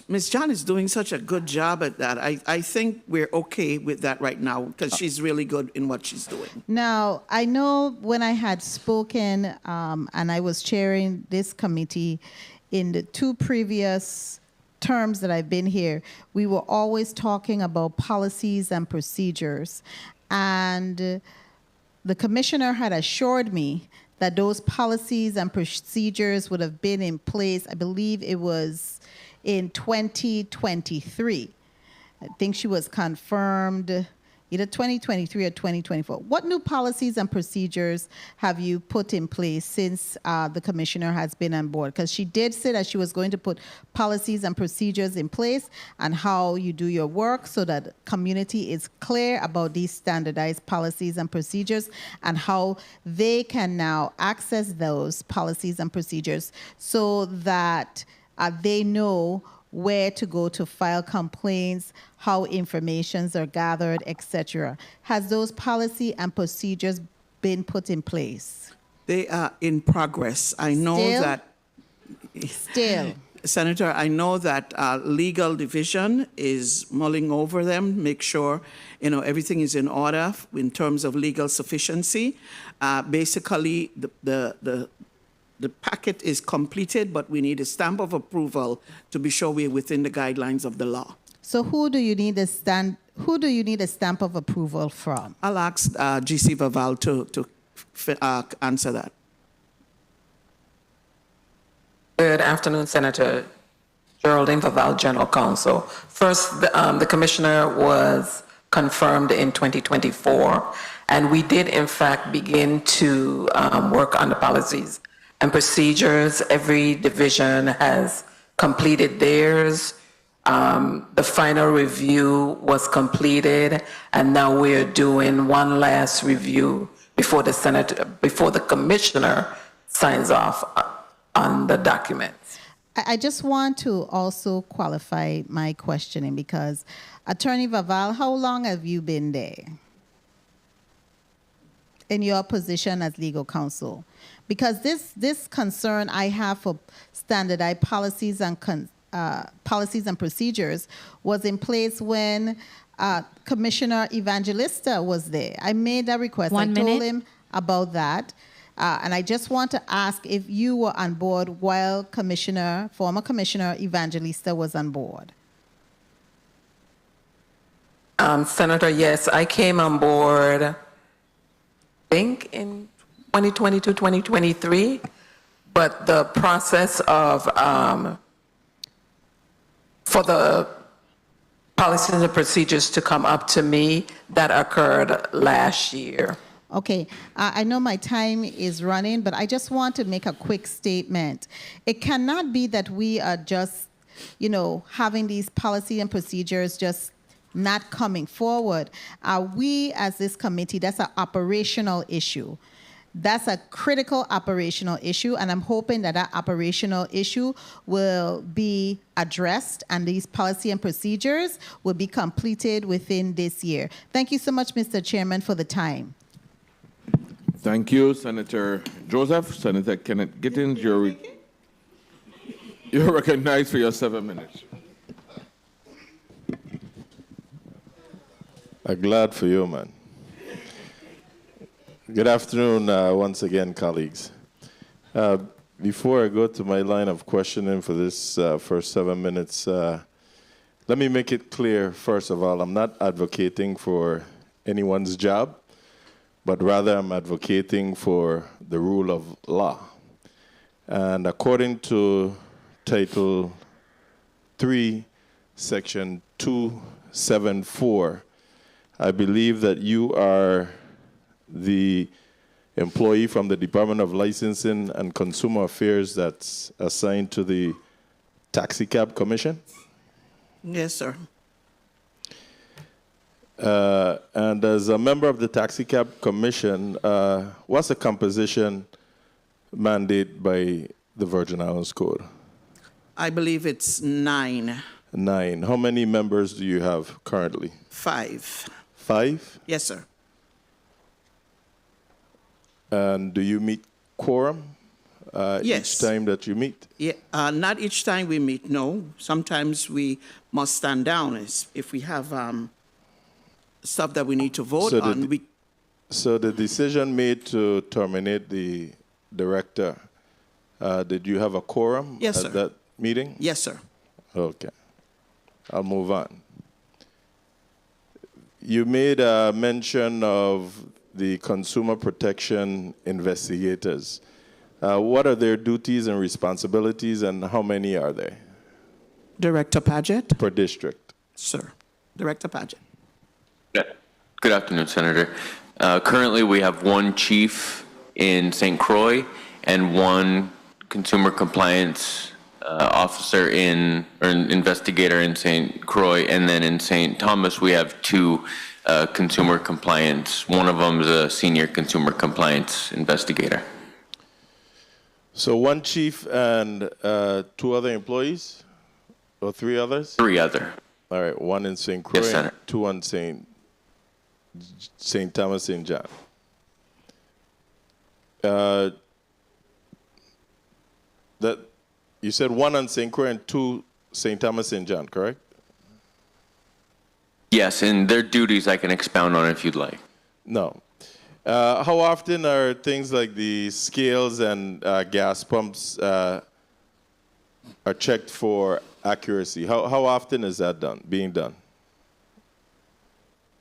[SPEAKER 19] Ms. John is doing such a good job at that. I think we're okay with that right now because she's really good in what she's doing.
[SPEAKER 10] Now, I know when I had spoken and I was chairing this committee in the 2 previous terms that I've been here, we were always talking about policies and procedures. And the commissioner had assured me that those policies and procedures would have been in place, I believe it was in 2023. I think she was confirmed either 2023 or 2024. What new policies and procedures have you put in place since the commissioner has been on board? Because she did say that she was going to put policies and procedures in place and how you do your work so that the community is clear about these standardized policies and procedures and how they can now access those policies and procedures so that they know where to go to file complaints, how informations are gathered, etc. Has those policy and procedures been put in place?
[SPEAKER 19] They are in progress. I know
[SPEAKER 10] Still?
[SPEAKER 19] that.
[SPEAKER 10] Still.
[SPEAKER 19] Senator, I know that legal division is mulling over them, make sure everything is in order in terms of legal sufficiency. Basically, the packet is completed, but we need a stamp of approval to be sure we're within the guidelines of the law.
[SPEAKER 10] So who do you need a stamp of approval from?
[SPEAKER 19] I'll ask GC Vaval to answer that.
[SPEAKER 20] Good afternoon, Senator Geraldine Vaval, General Counsel. First, the commissioner was confirmed in 2024, and we did in fact begin to work on the policies and procedures. Every division has completed theirs. The final review was completed, and now we're doing one last review before the commissioner signs off on the documents.
[SPEAKER 10] I just want to also qualify my questioning because Attorney Vaval, how long have you been there in your position as legal counsel? Because this concern I have for standardized policies and procedures was in place when Commissioner Evangelista was there. I made that request. I told him about that. And I just want to ask if you were on board while former Commissioner Evangelista was on board.
[SPEAKER 20] Senator, yes, I came on board, I think in 2022, 2023, but the process of, for the policies and procedures to come up to me, that occurred last year.
[SPEAKER 10] Okay, I know my time is running, but I just want to make a quick statement. It cannot be that we are just, having these policy and procedures just not coming forward. We, as this committee, that's an operational issue. That's a critical operational issue, and I'm hoping that operational issue will be addressed and these policy and procedures will be completed within this year. Thank you so much, Mr. Chairman, for the time.
[SPEAKER 1] Thank you, Senator Joseph. Senator Kenneth Gittins, you're recognized for your 7 minutes.
[SPEAKER 12] I'm glad for you, man. Good afternoon once again, colleagues. Before I go to my line of questioning for this first 7 minutes, let me make it clear, first of all, I'm not advocating for anyone's job, but rather I'm advocating for the rule of law. And according to Title 3, Section 274, I believe that you are the employee from the Department of Licensing and Consumer Affairs that's assigned to the Taxi Cab Commission?
[SPEAKER 19] Yes, sir.
[SPEAKER 12] And as a member of the Taxi Cab Commission, what's the composition mandate by the Virgin Islands Code?
[SPEAKER 19] I believe it's 9.
[SPEAKER 12] 9. How many members do you have currently?
[SPEAKER 19] 5.
[SPEAKER 12] 5?
[SPEAKER 19] Yes, sir.
[SPEAKER 12] And do you meet quorum
[SPEAKER 19] Yes.
[SPEAKER 12] each time that you meet?
[SPEAKER 19] Yeah, not each time we meet, no. Sometimes we must stand down if we have stuff that we need to vote on.
[SPEAKER 12] So the decision made to terminate the director, did you have a quorum
[SPEAKER 19] Yes,
[SPEAKER 12] at
[SPEAKER 19] sir.
[SPEAKER 12] that meeting?
[SPEAKER 19] Yes, sir.
[SPEAKER 12] Okay. I'll move on. You made a mention of the consumer protection investigators. What are their duties and responsibilities, and how many are there?
[SPEAKER 19] Director Paget?
[SPEAKER 12] Per district.
[SPEAKER 19] Sir. Director Paget.
[SPEAKER 21] Good afternoon, Senator. Currently, we have one chief in St. Croix and one consumer compliance officer or an investigator in St. Croix, and then in St. Thomas, we have 2 consumer compliance. One of them is a senior consumer compliance investigator.
[SPEAKER 12] So one chief and 2 other employees? Or 3 others?
[SPEAKER 21] 3 other.
[SPEAKER 12] All right, 1 in St. Croix,
[SPEAKER 21] Yes, Senator.
[SPEAKER 12] 2 on St. Thomas, St. John. That you said 1 on St. Croix and 2 St. Thomas, St. John, correct?
[SPEAKER 21] Yes, and their duties I can expound on if you'd like.
[SPEAKER 12] No. How often are things like the scales and gas pumps are checked for accuracy? How often is that being done?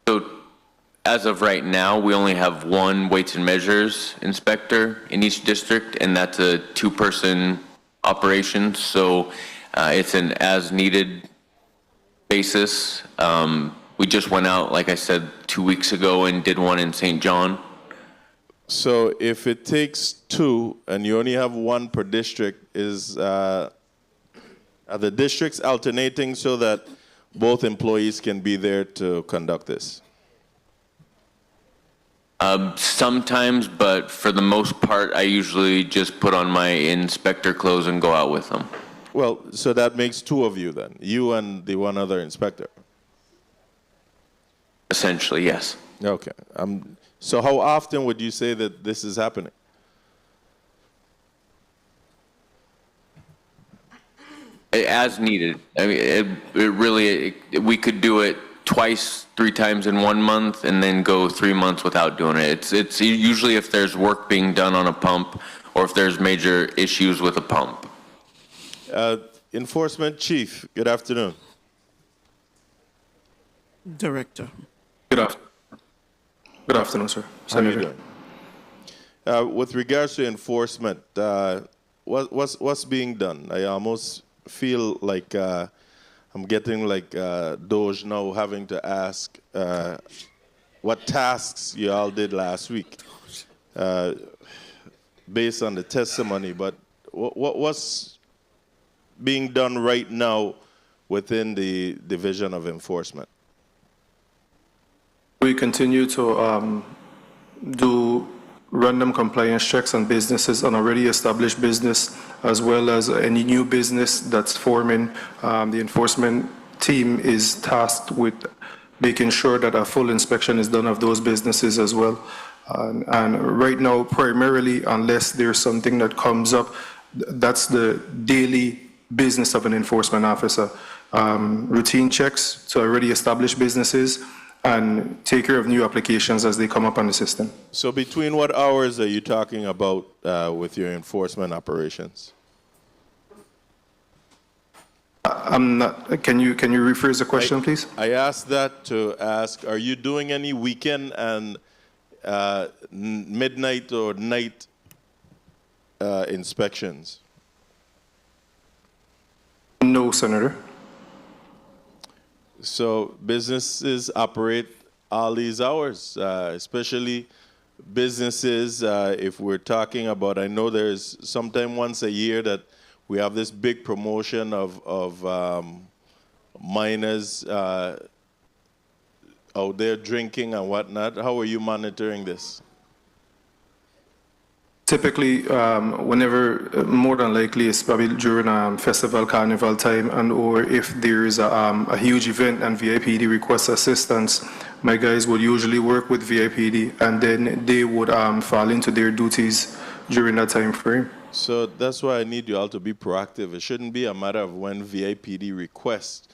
[SPEAKER 21] So as of right now, we only have 1 weights and measures inspector in each district, and that's a 2-person operation. So it's an as-needed basis. We just went out, like I said, 2 weeks ago and did 1 in St. John.
[SPEAKER 12] So if it takes 2 and you only have 1 per district, are the districts alternating so that both employees can be there to conduct this?
[SPEAKER 21] Sometimes, but for the most part, I usually just put on my inspector clothes and go out with them.
[SPEAKER 12] Well, so that makes 2 of you then, you and the 1 other inspector.
[SPEAKER 21] Essentially, yes.
[SPEAKER 12] Okay. So how often would you say that this is happening?
[SPEAKER 21] As needed. I mean, it really, we could do it twice, 3 times in 1 month, and then go 3 months without doing it. It's usually if there's work being done on a pump or if there's major issues with a pump.
[SPEAKER 12] Enforcement Chief, good afternoon.
[SPEAKER 19] Director.
[SPEAKER 18] Good afternoon, sir.
[SPEAKER 12] How are you doing? With regards to enforcement, what's being done? I almost feel like I'm getting like Doge now, having to ask what tasks you all did last week based on the testimony, but what's being done right now within the Division of Enforcement?
[SPEAKER 18] We continue to do random compliance checks on businesses, on already established business, as well as any new business that's forming. The enforcement team is tasked with making sure that a full inspection is done of those businesses as well. And right now, primarily, unless there's something that comes up, that's the daily business of an enforcement officer. Routine checks to already established businesses, and take care of new applications as they come up on the system.
[SPEAKER 12] So between what hours are you talking about with your enforcement operations?
[SPEAKER 18] I'm not, can you rephrase the question, please?
[SPEAKER 12] I asked that to ask, are you doing any weekend and midnight or night inspections?
[SPEAKER 18] No, Senator.
[SPEAKER 12] So businesses operate all these hours, especially businesses, if we're talking about, I know there's sometime once a year that we have this big promotion of minors out there drinking and whatnot. How are you monitoring this?
[SPEAKER 18] Typically, whenever, more than likely, it's probably during festival, carnival time, and or if there is a huge event and VIPD requests assistance, my guys would usually work with VIPD, and then they would fall into their duties during that time frame.
[SPEAKER 12] So that's why I need you all to be proactive. It shouldn't be a matter of when VIPD requests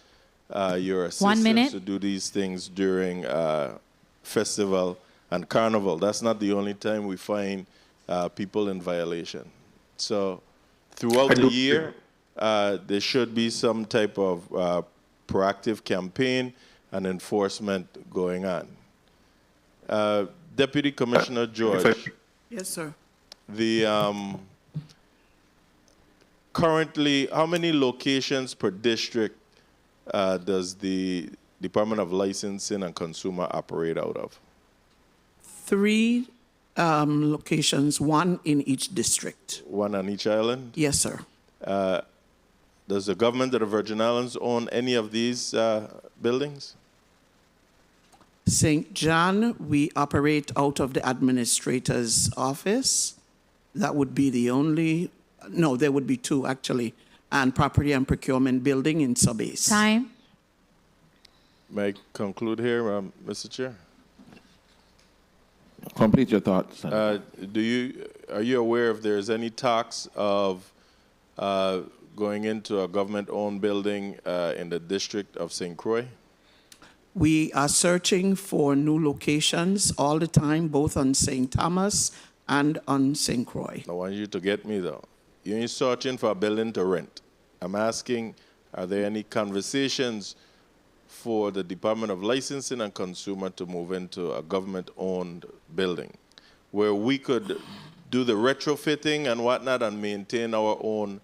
[SPEAKER 12] your assistance to do these things during festival and carnival. That's not the only time we find people in violation. So throughout the year, there should be some type of proactive campaign and enforcement going on. Deputy Commissioner George.
[SPEAKER 19] Yes, sir.
[SPEAKER 12] Currently, how many locations per district does the Department of Licensing and Consumer operate out of?
[SPEAKER 19] 3 locations, 1 in each district.
[SPEAKER 12] 1 on each island?
[SPEAKER 19] Yes, sir.
[SPEAKER 12] Does the government of the Virgin Islands own any of these buildings?
[SPEAKER 19] St. John, we operate out of the administrator's office. That would be the only, no, there would be 2 actually. and Property and Procurement Building in Sub-Ace.
[SPEAKER 2] Time.
[SPEAKER 12] May I conclude here, Mr. Chair?
[SPEAKER 1] Complete your thoughts.
[SPEAKER 12] Are you aware if there's any talks of going into a government-owned building in the district of St. Croix?
[SPEAKER 19] We are searching for new locations all the time, both on St. Thomas and on St. Croix.
[SPEAKER 12] I want you to get me, though. You're searching for a building to rent. I'm asking, are there any conversations for the Department of Licensing and Consumer to move into a government-owned building where we could do the retrofitting and whatnot and maintain our own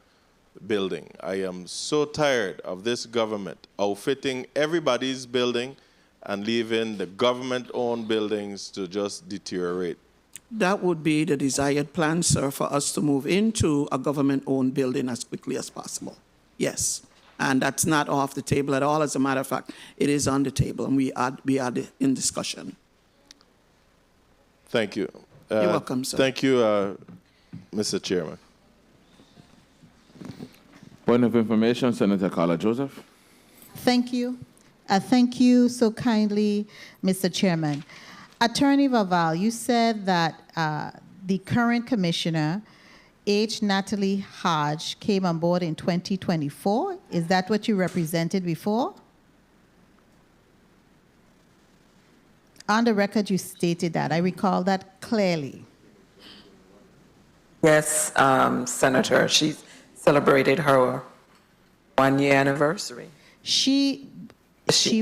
[SPEAKER 12] building? I am so tired of this government outfitting everybody's building and leaving the government-owned buildings to just deteriorate.
[SPEAKER 19] That would be the desired plan, sir, for us to move into a government-owned building as quickly as possible. Yes. And that's not off the table at all. As a matter of fact, it is on the table, and we are in discussion.
[SPEAKER 12] Thank you.
[SPEAKER 19] You're welcome, sir.
[SPEAKER 12] Thank you, Mr. Chairman.
[SPEAKER 1] Point of information, Senator Carla Joseph.
[SPEAKER 10] Thank you. Thank you so kindly, Mr. Chairman. Attorney Vaval, you said that the current commissioner, Natalie Hodge, came on board in 2024. Is that what you represented before? On the record, you stated that. I recall that clearly.
[SPEAKER 20] Yes, Senator, she celebrated her 1-year anniversary.
[SPEAKER 10] She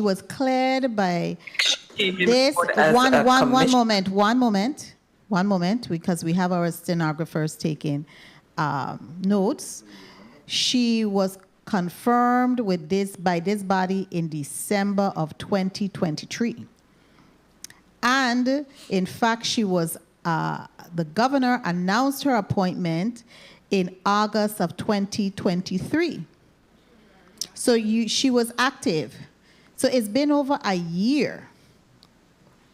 [SPEAKER 10] was cleared by this. One moment, because we have our stenographers taking notes. She was confirmed with this by this body in December of 2023. And in fact, she was, the governor announced her appointment in August of 2023. So she was active. So it's been over a year,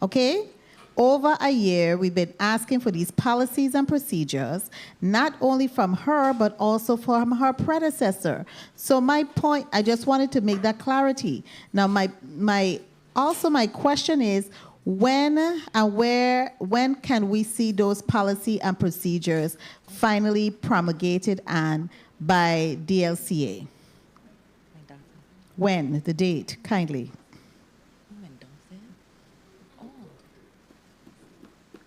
[SPEAKER 10] okay? Over a year, we've been asking for these policies and procedures, not only from her, but also from her predecessor. So my point, I just wanted to make that clarity. Now, my question is, when and where, when can we see those policy and procedures finally promulgated and by DLCA? When, the date, kindly.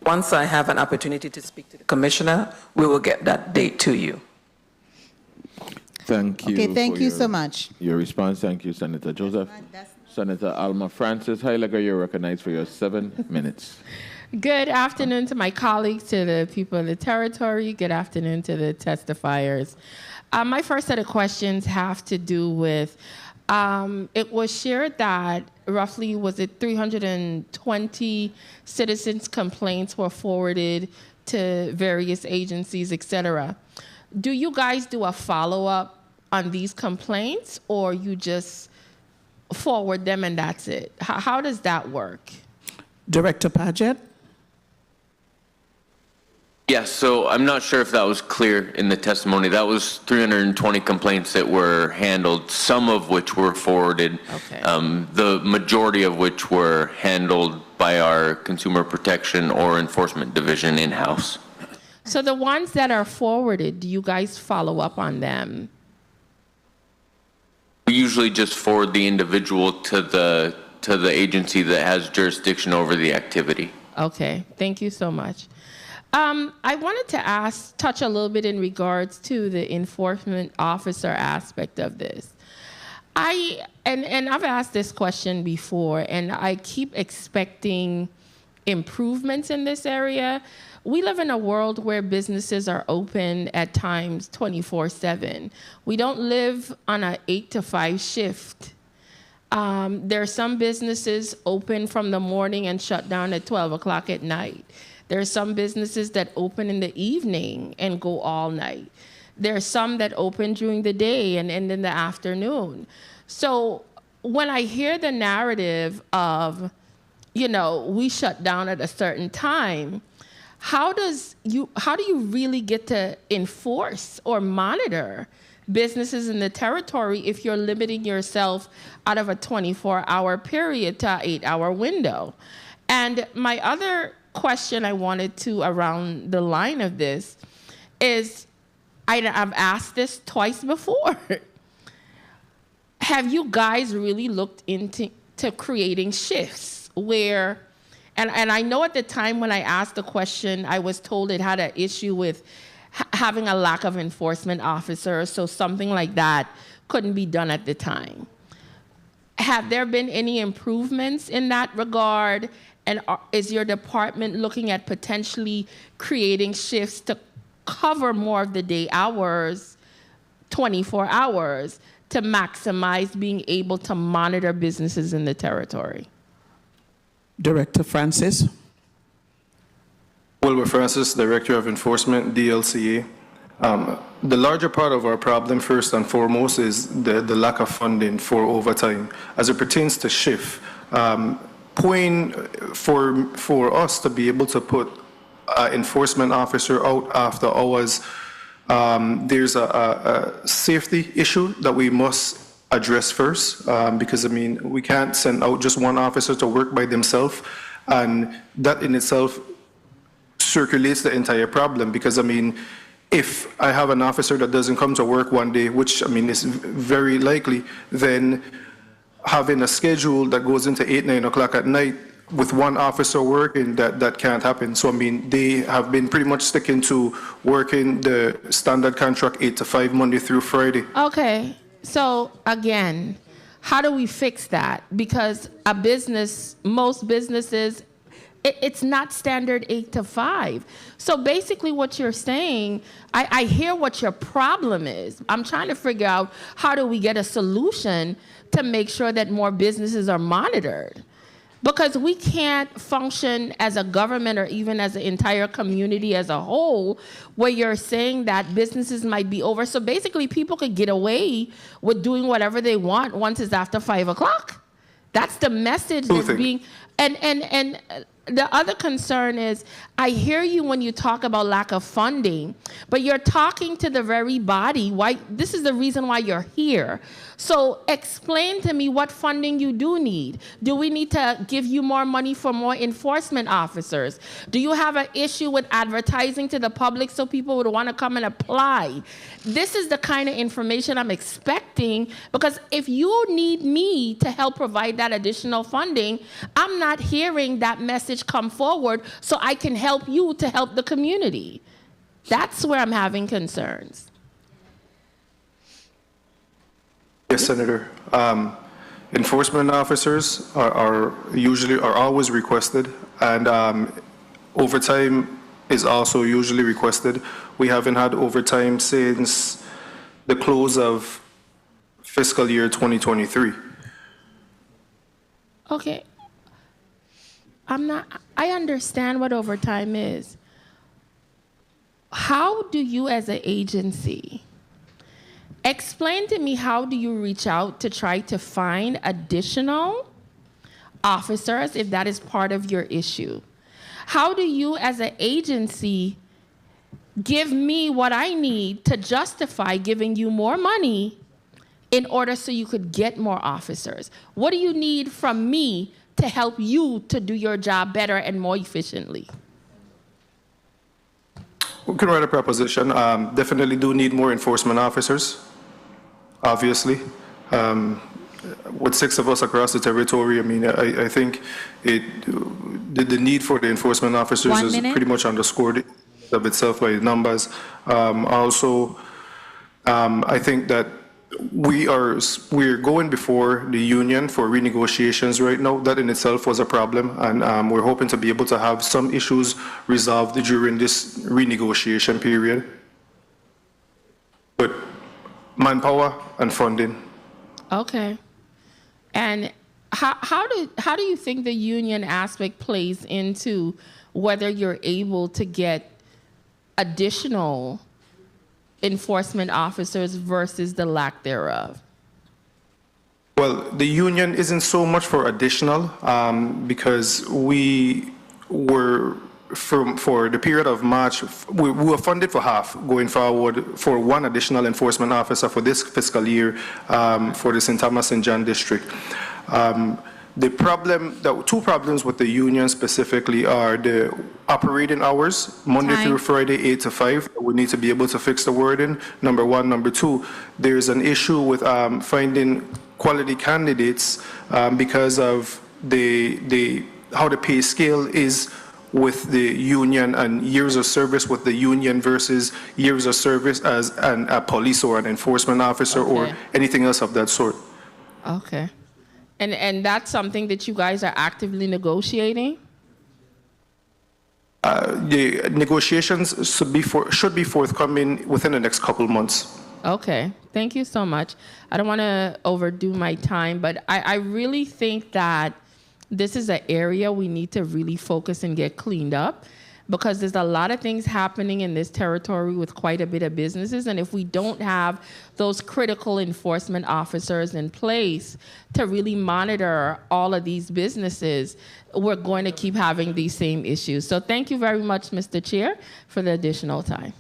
[SPEAKER 20] Once I have an opportunity to speak to the commissioner, we will get that date to you.
[SPEAKER 1] Thank you.
[SPEAKER 10] Okay, thank you so much.
[SPEAKER 1] Your response. Thank you, Senator Joseph. Senator Alma Francis Heiliger, you're recognized for your 7 minutes.
[SPEAKER 17] Good afternoon to my colleagues, to the people of the territory. Good afternoon to the testifiers. My first set of questions have to do with, it was shared that roughly, was it 320 citizens' complaints were forwarded to various agencies, et cetera. Do you guys do a follow-up on these complaints, or you just forward them and that's it? How does that work?
[SPEAKER 19] Director Paget?
[SPEAKER 21] Yes, so I'm not sure if that was clear in the testimony. That was 320 complaints that were handled, some of which were forwarded,
[SPEAKER 17] okay.
[SPEAKER 21] The majority of which were handled by our Consumer Protection or Enforcement Division in-house.
[SPEAKER 17] So the ones that are forwarded, do you guys follow up on them?
[SPEAKER 21] We usually just forward the individual to the agency that has jurisdiction over the activity.
[SPEAKER 17] Okay, thank you so much. I wanted to touch a little bit in regards to the enforcement officer aspect of this. And I've asked this question before, and I keep expecting improvements in this area. We live in a world where businesses are open at times 24/7. We don't live on an 8 to 5 shift. There are some businesses open from the morning and shut down at 12 o'clock at night. There are some businesses that open in the evening and go all night. There are some that open during the day and end in the afternoon. So when I hear the narrative of, we shut down at a certain time, how do you really get to enforce or monitor businesses in the territory if you're limiting yourself out of a 24-hour period to an 8-hour window? And my other question I wanted to, around the line of this, is I've asked this twice before. Have you guys really looked into creating shifts where, and I know at the time when I asked the question, I was told it had an issue with having a lack of enforcement officers, so something like that couldn't be done at the time. Have there been any improvements in that regard? And is your department looking at potentially creating shifts to cover more of the day hours, 24 hours, to maximize being able to monitor businesses in the territory?
[SPEAKER 19] Director Francis.
[SPEAKER 18] Wilbur Francis, Director of Enforcement, DLCA. The larger part of our problem, first and foremost, is the lack of funding for overtime. As it pertains to shift, for us to be able to put an enforcement officer out after hours, there's a safety issue that we must address first, because, I mean, we can't send out just one officer to work by themselves, and that in itself circulates the entire problem, because, I mean, if I have an officer that doesn't come to work one day, which, I mean, is very likely, then having a schedule that goes into 8, 9 o'clock at night with one officer working, that can't happen. So, I mean, they have been pretty much sticking to working the standard contract 8 to 5, Monday through Friday.
[SPEAKER 17] Okay, so again, how do we fix that? Because a business, most businesses, it's not standard 8 to 5. So basically what you're saying, I hear what your problem is. I'm trying to figure out how do we get a solution to make sure that more businesses are monitored. Because we can't function as a government or even as an entire community as a whole where you're saying that businesses might be over. So basically people could get away with doing whatever they want once it's after 5 o'clock. That's the message that's being, and the other concern is, I hear you when you talk about lack of funding, but you're talking to the very body. Why? This is the reason why you're here. So explain to me what funding you do need. Do we need to give you more money for more enforcement officers? Do you have an issue with advertising to the public so people would want to come and apply? This is the kind of information I'm expecting, because if you need me to help provide that additional funding, I'm not hearing that message come forward so I can help you to help the community. That's where I'm having concerns.
[SPEAKER 18] Yes, Senator. Enforcement officers are always requested, and overtime is also usually requested. We haven't had overtime since the close of fiscal year 2023.
[SPEAKER 17] Okay. I understand what overtime is. How do you as an agency, explain to me, how do you reach out to try to find additional officers if that is part of your issue? How do you as an agency give me what I need to justify giving you more money in order so you could get more officers? What do you need from me to help you to do your job better and more efficiently?
[SPEAKER 18] We can write a proposition. Definitely do need more enforcement officers, obviously. With 6 of us across the territory, I mean, I think the need for the enforcement officers is pretty much underscored of itself by the numbers. Also, I think that we're going before the union for renegotiations right now. That in itself was a problem, and we're hoping to be able to have some issues resolved during this renegotiation period. But manpower and funding.
[SPEAKER 17] Okay. And how do you think the union aspect plays into whether you're able to get additional enforcement officers versus the lack thereof?
[SPEAKER 18] Well, the union isn't so much for additional, because we were for the period of March, we were funded for half going forward for one additional enforcement officer for this fiscal year for the St. Thomas and John district. The two problems with the union specifically are the operating hours, Monday through Friday, 8 to 5. We need to be able to fix the wording, number one. Number two, there's an issue with finding quality candidates because of how the pay scale is with the union and years of service with the union versus years of service as a police or an enforcement officer or anything else of that sort.
[SPEAKER 17] Okay. And that's something that you guys are actively negotiating?
[SPEAKER 18] The negotiations should be forthcoming within the next couple months.
[SPEAKER 17] Okay, thank you so much. I don't want to overdo my time, but I really think that this is an area we need to really focus and get cleaned up, because there's a lot of things happening in this territory with quite a bit of businesses. And if we don't have those critical enforcement officers in place to really monitor all of these businesses, we're going to keep having these same issues. So thank you very much, Mr. Chair, for the additional time.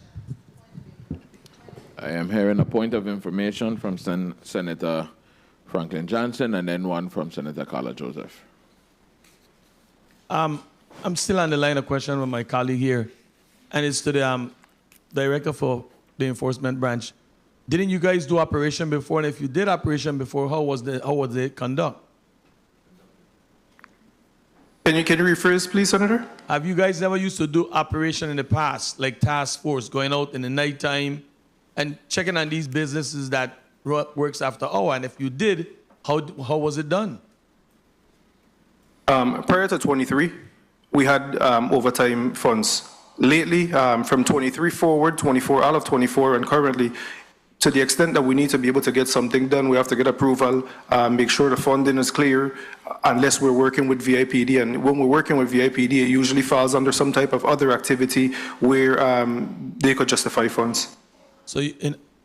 [SPEAKER 1] I am hearing a point of information from Senator Franklin Johnson and then one from Senator Carla Joseph.
[SPEAKER 3] I'm still on the line of question with my colleague here, and it's to the director for the enforcement branch. Didn't you guys do operation before? And if you did operation before, how was the conduct?
[SPEAKER 18] Can you rephrase, please, Senator?
[SPEAKER 3] Have you guys ever used to do operation in the past, like task force, going out in the nighttime and checking on these businesses that works after hour? And if you did, how was it done?
[SPEAKER 18] Prior to 23, we had overtime funds. Lately, from 23 forward, 24, all of 24, and currently, to the extent that we need to be able to get something done, we have to get approval, make sure the funding is clear, unless we're working with VIPD. And when we're working with VIPD, it usually falls under some type of other activity where they could justify funds.
[SPEAKER 3] So,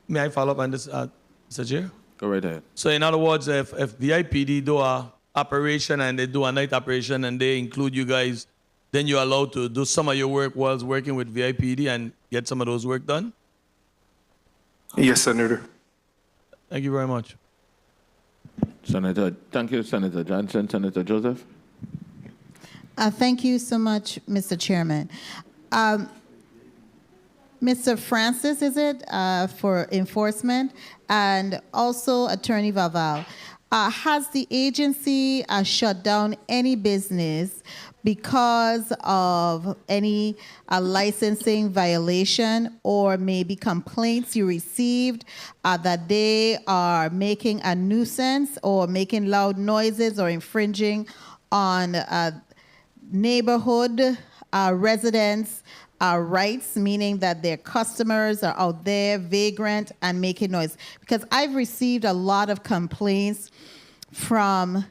[SPEAKER 3] may I follow up on this, Mr. Chair?
[SPEAKER 1] Go right ahead.
[SPEAKER 3] So, in other words, if VIPD do a operation and they do a night operation and they include you guys, then you're allowed to do some of your work whilst working with VIPD and get some of those work done?
[SPEAKER 18] Yes, Senator.
[SPEAKER 3] Thank you very much.
[SPEAKER 1] Thank you, Senator Johnson. Senator Joseph?
[SPEAKER 10] Thank you so much, Mr. Chairman. Mr. Francis, is it, for enforcement, and also Attorney Vaval. Has the agency shut down any business because of any licensing violation or maybe complaints you received that they are making a nuisance or making loud noises or infringing on neighborhood residents' rights, meaning that their customers are out there vagrant and making noise? Because I've received a lot of complaints from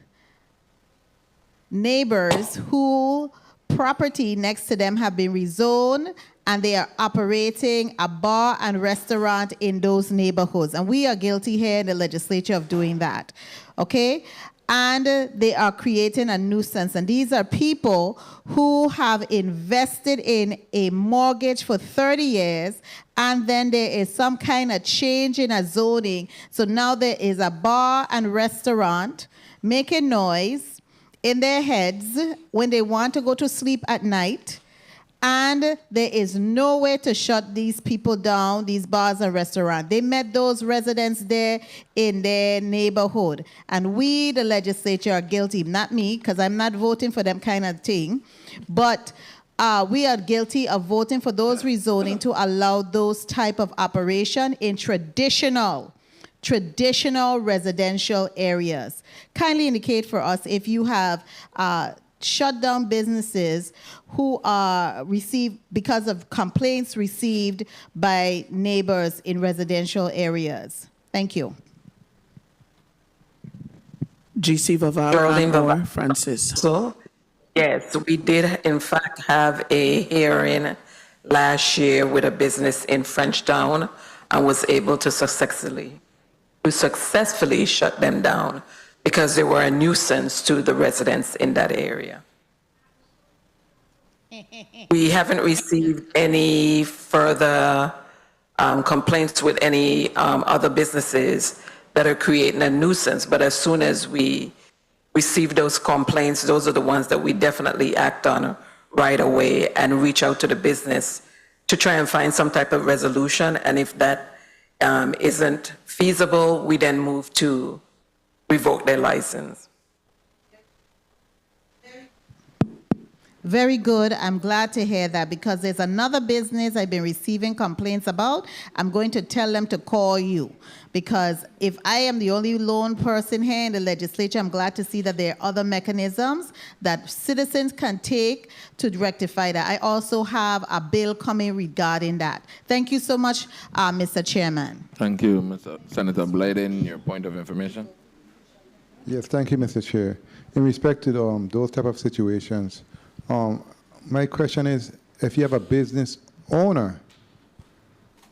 [SPEAKER 10] neighbors who property next to them have been rezoned and they are operating a bar and restaurant in those neighborhoods. And we are guilty here in the legislature of doing that, okay? And they are creating a nuisance. And these are people who have invested in a mortgage for 30 years, and then there is some kind of change in a zoning. So now there is a bar and restaurant making noise in their heads when they want to go to sleep at night. And there is no way to shut these people down, these bars and restaurants. They met those residents there in their neighborhood. And we, the legislature, are guilty. Not me, because I'm not voting for them kind of thing. But we are guilty of voting for those rezoning to allow those type of operation in traditional residential areas. Kindly indicate for us if you have shut down businesses who are received because of complaints received by neighbors in residential areas. Thank you.
[SPEAKER 19] GC Vaval or Francis.
[SPEAKER 20] So, yes, we did in fact have a hearing last year with a business in Frenchtown and was able to successfully shut them down because they were a nuisance to the residents in that area. we haven't received any further complaints with any other businesses that are creating a nuisance. But as soon as we receive those complaints, those are the ones that we definitely act on right away and reach out to the business to try and find some type of resolution. And if that isn't feasible, we then move to revoke their license.
[SPEAKER 10] Very good. I'm glad to hear that, because there's another business I've been receiving complaints about. I'm going to tell them to call you, because if I am the only lone person here in the legislature, I'm glad to see that there are other mechanisms that citizens can take to rectify that. I also have a bill coming regarding that. Thank you so much, Mr. Chairman.
[SPEAKER 1] Thank you, Mr. Senator Blyden. Your point of information?
[SPEAKER 9] Yes, thank you, Mr. Chair. In respect to those type of situations, my question is, if you have a business owner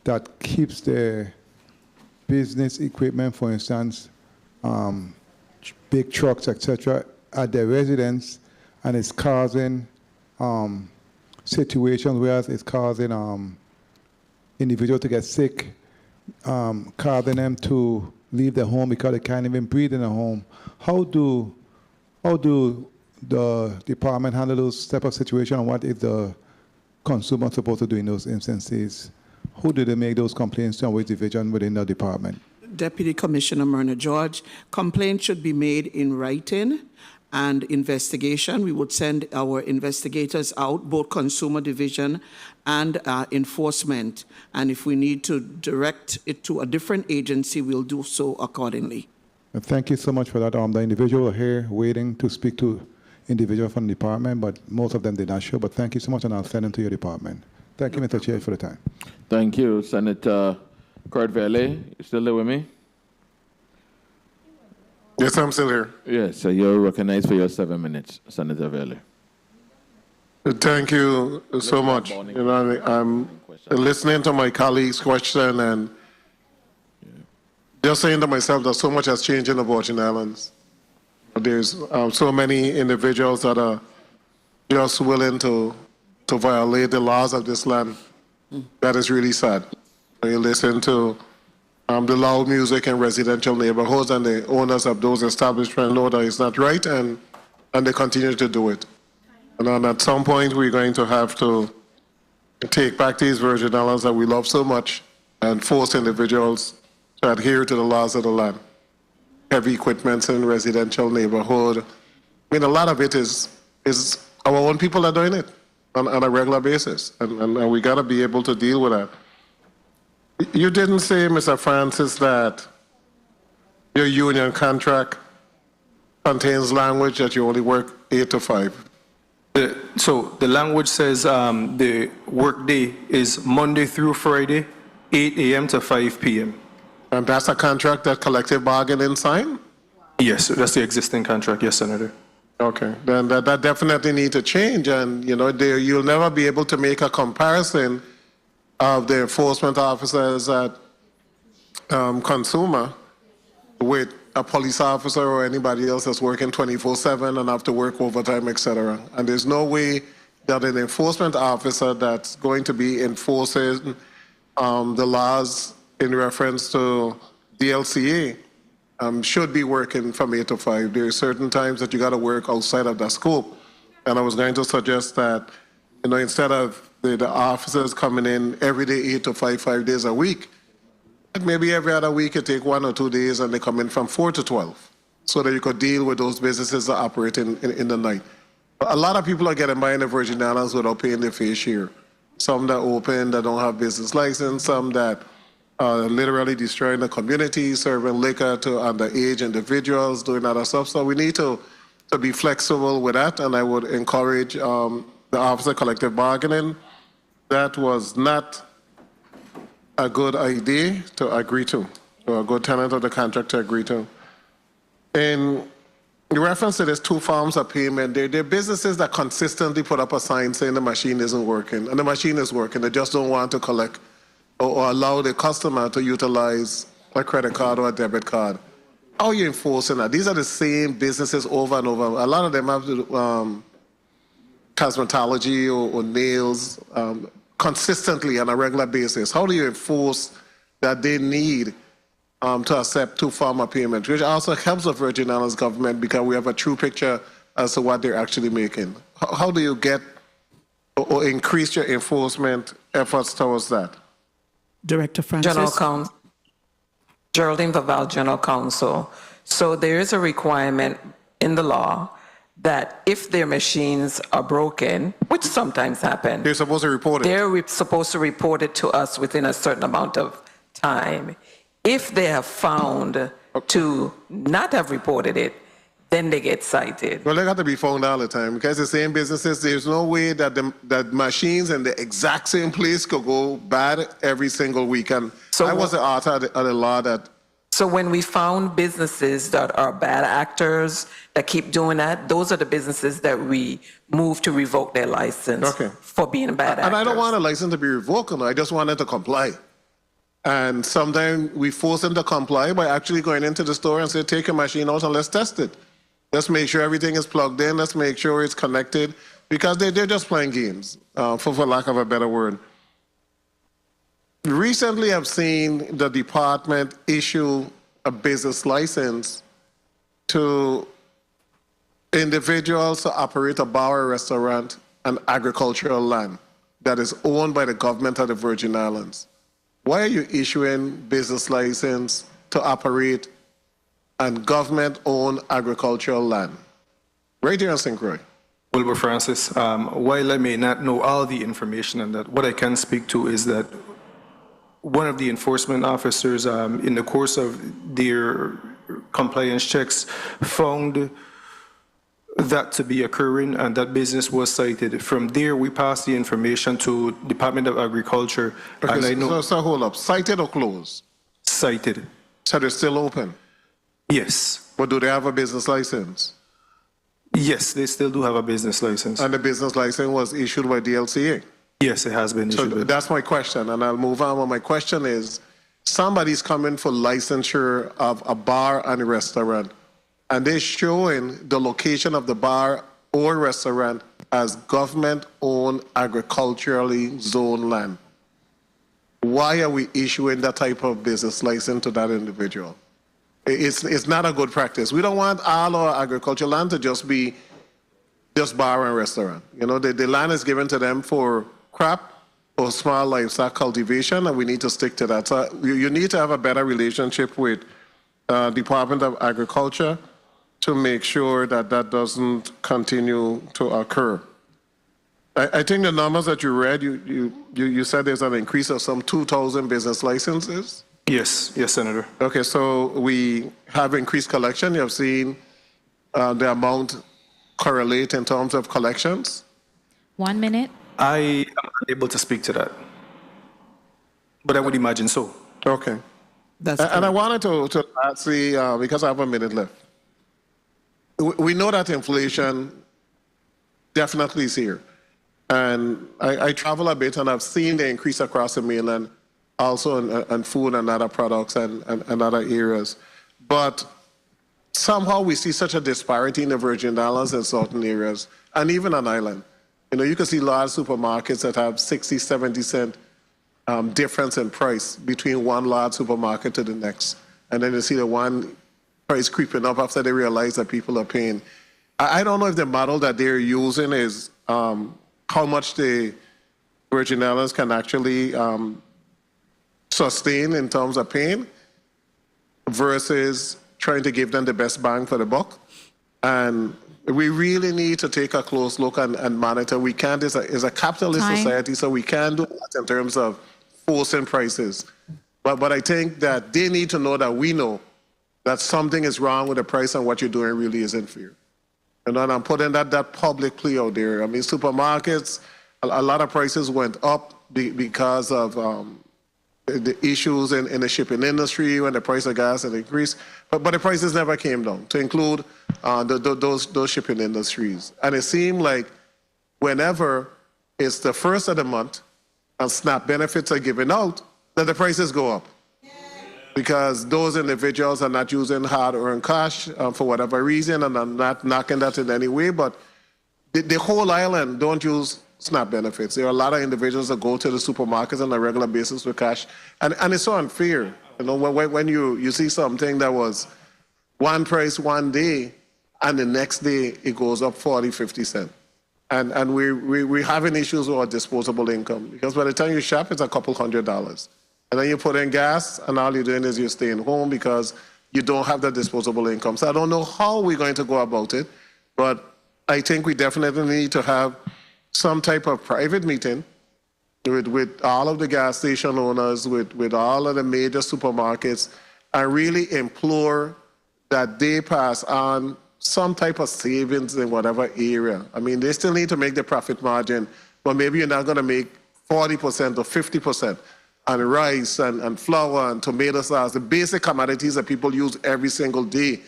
[SPEAKER 9] that keeps their business equipment, for instance, big trucks, etc., at their residence, and it's causing situations where it's causing individuals to get sick, causing them to leave their home because they can't even breathe in the home, how do the department handle those type of situations, and what is the consumer supposed to do in those instances? Who do they make those complaints to, and which division within the department?
[SPEAKER 19] Deputy Commissioner Myrna George, complaints should be made in writing, and investigation. We would send our investigators out, both consumer division and enforcement. And if we need to direct it to a different agency, we'll do so accordingly.
[SPEAKER 9] Thank you so much for that. The individual here waiting to speak to individual from the department, but most of them did not show. But thank you so much, and I'll send them to your department. Thank you, Mr. Chair, for the time.
[SPEAKER 1] Thank you, Senator Kurt Vele. You still there with me?
[SPEAKER 14] Yes, I'm still here.
[SPEAKER 1] Yes, so you're recognized for your 7 minutes, Senator Vele.
[SPEAKER 14] Thank you so much. You know, I'm listening to my colleague's question and just saying to myself that so much has changed in the Virgin Islands. There's so many individuals that are just willing to violate the laws of this land. That is really sad. You listen to the loud music in residential neighborhoods, and the owners of those establishments know that it's not right, and they continue to do it. And then at some point, we're going to have to take back these Virgin Islands that we love so much and force individuals to adhere to the laws of the land. Heavy equipment in residential neighborhood. I mean, a lot of it is our own people that are doing it on a regular basis, and we got to be able to deal with that. You didn't say, Mr. Francis, that your union contract contains language that you only work 8 to 5.
[SPEAKER 18] So the language says the work day is Monday through Friday, 8 a.m. to 5 p.m.
[SPEAKER 14] And that's a contract that collective bargaining signed?
[SPEAKER 18] Yes, that's the existing contract, yes, Senator.
[SPEAKER 14] Okay, then that definitely needs to change, and you know, you'll never be able to make a comparison of the enforcement officers at consumer with a police officer or anybody else that's working 24/7 and have to work overtime, etc. And there's no way that an enforcement officer that's going to be enforcing the laws in reference to DLCA should be working from 8 to 5. There are certain times that you got to work outside of that scope. And I was going to suggest that, you know, instead of the officers coming in every day 8 to 5 days a week, maybe every other week you take 1 or 2 days and they come in from 4 to 12, so that you could deal with those businesses that operate in the night. A lot of people are getting by in the Virgin Islands without paying their fair share. Some that open that don't have business license, some that are literally destroying the community, serving liquor to underage individuals, doing other stuff. So we need to be flexible with that, and I would encourage the officer collective bargaining. That was not a good idea to agree to, or a good tenant of the contract to agree to. In reference to these 2 forms of payment, there are businesses that consistently put up a sign saying the machine isn't working, and the machine is working. They just don't want to collect or allow the customer to utilize a credit card or a debit card. How are you enforcing that? These are the same businesses over and over. A lot of them have to cosmetology or nails consistently on a regular basis, how do you enforce that they need to accept two-farmer payment, which also helps the Virgin Islands government because we have a true picture as to what they're actually making? How do you get or increase your enforcement efforts towards that?
[SPEAKER 19] Director Francis.
[SPEAKER 20] General Counsel, Geraldine Vaval, General Counsel. So there is a requirement in the law that if their machines are broken, which sometimes happen,
[SPEAKER 14] they're supposed to report it.
[SPEAKER 20] They're supposed to report it to us within a certain amount of time. If they have found to not have reported it, then they get cited.
[SPEAKER 14] Well, they got to be found all the time because the same businesses, there's no way that that machines in the exact same place could go bad every single week. And so I was the author of the law that.
[SPEAKER 20] So when we found businesses that are bad actors that keep doing that, those are the businesses that we move to revoke their license for being bad actors.
[SPEAKER 14] And I don't want a license to be revoked, I just want it to comply. And sometimes we force them to comply by actually going into the store and say, take your machine out and let's test it. Let's make sure everything is plugged in. Let's make sure it's connected, because they're just playing games, for lack of a better word. Recently, I've seen the department issue a business license to individuals to operate a bar or restaurant on agricultural land that is owned by the government of the Virgin Islands. Why are you issuing business license to operate on government-owned agricultural land? Right here in St. Croix.
[SPEAKER 18] Wilbur Francis, while I may not know all the information on that, what I can speak to is that one of the enforcement officers, in the course of their compliance checks, found that to be occurring, and that business was cited. From there, we passed the information to Department of Agriculture.
[SPEAKER 14] Okay,
[SPEAKER 18] and I know
[SPEAKER 14] so hold up. Cited or closed?
[SPEAKER 18] Cited.
[SPEAKER 14] So they're still open?
[SPEAKER 18] Yes.
[SPEAKER 14] But do they have a business license?
[SPEAKER 18] Yes, they still do have a business license.
[SPEAKER 14] And the business license was issued by DLCA?
[SPEAKER 18] Yes, it has been issued.
[SPEAKER 14] So that's my question, and I'll move on. Well, my question is, somebody's coming for licensure of a bar and a restaurant, and they're showing the location of the bar or restaurant as government-owned agriculturally zoned land. Why are we issuing that type of business license to that individual? It's not a good practice. We don't want all our agricultural land to just be just bar and restaurant. You know, the land is given to them for crop or small livestock cultivation, and we need to stick to that. So you need to have a better relationship with Department of Agriculture to make sure that that doesn't continue to occur. I think the numbers that you read, you said there's an increase of some 2,000 business licenses?
[SPEAKER 18] Yes, Senator.
[SPEAKER 14] Okay, so we have increased collection. You have seen the amount correlate in terms of collections?
[SPEAKER 2] 1 minute.
[SPEAKER 18] I am unable to speak to that, but I would imagine so.
[SPEAKER 14] Okay. And I wanted to see, because I have a minute left. We know that inflation definitely is here. And I travel a bit, and I've seen the increase across the mainland, also on food and other products and other areas. But somehow we see such a disparity in the Virgin Islands in certain areas, and even on island. You know, you can see large supermarkets that have 60, 70 cent difference in price between one large supermarket to the next. And then you see the one price creeping up after they realize that people are paying. I don't know if the model that they're using is how much the Virgin Islands can actually sustain in terms of paying versus trying to give them the best bang for the buck. And we really need to take a close look and monitor. We can't, it's a capitalist society, so we can't do that in terms of forcing prices. But I think that they need to know that we know that something is wrong with the price and what you're doing really isn't fair. And then I'm putting that public plea out there. I mean, supermarkets, a lot of prices went up because of the issues in the shipping industry when the price of gas had increased. But the prices never came down to include those shipping industries. And it seemed like whenever it's the first of the month and SNAP benefits are given out, that the prices go up. Because those individuals are not using hard-earned cash for whatever reason, and I'm not knocking that in any way, but the whole island don't use SNAP benefits. There are a lot of individuals that go to the supermarkets on a regular basis with cash, and it's so unfair. You know, when you see something that was one price one day, and the next day it goes up 40, 50 cents. And we're having issues with our disposable income, because by the time you shop, it's a couple $100s. And then you put in gas, and all you're doing is you're staying home because you don't have the disposable income. So I don't know how we're going to go about it, but I think we definitely need to have some type of private meeting with all of the gas station owners, with all of the major supermarkets, and really implore that they pass on some type of savings in whatever area. I mean, they still need to make the profit margin, but maybe you're not going to make 40% or 50% on rice and flour and tomato sauce, the basic commodities that people use every single day,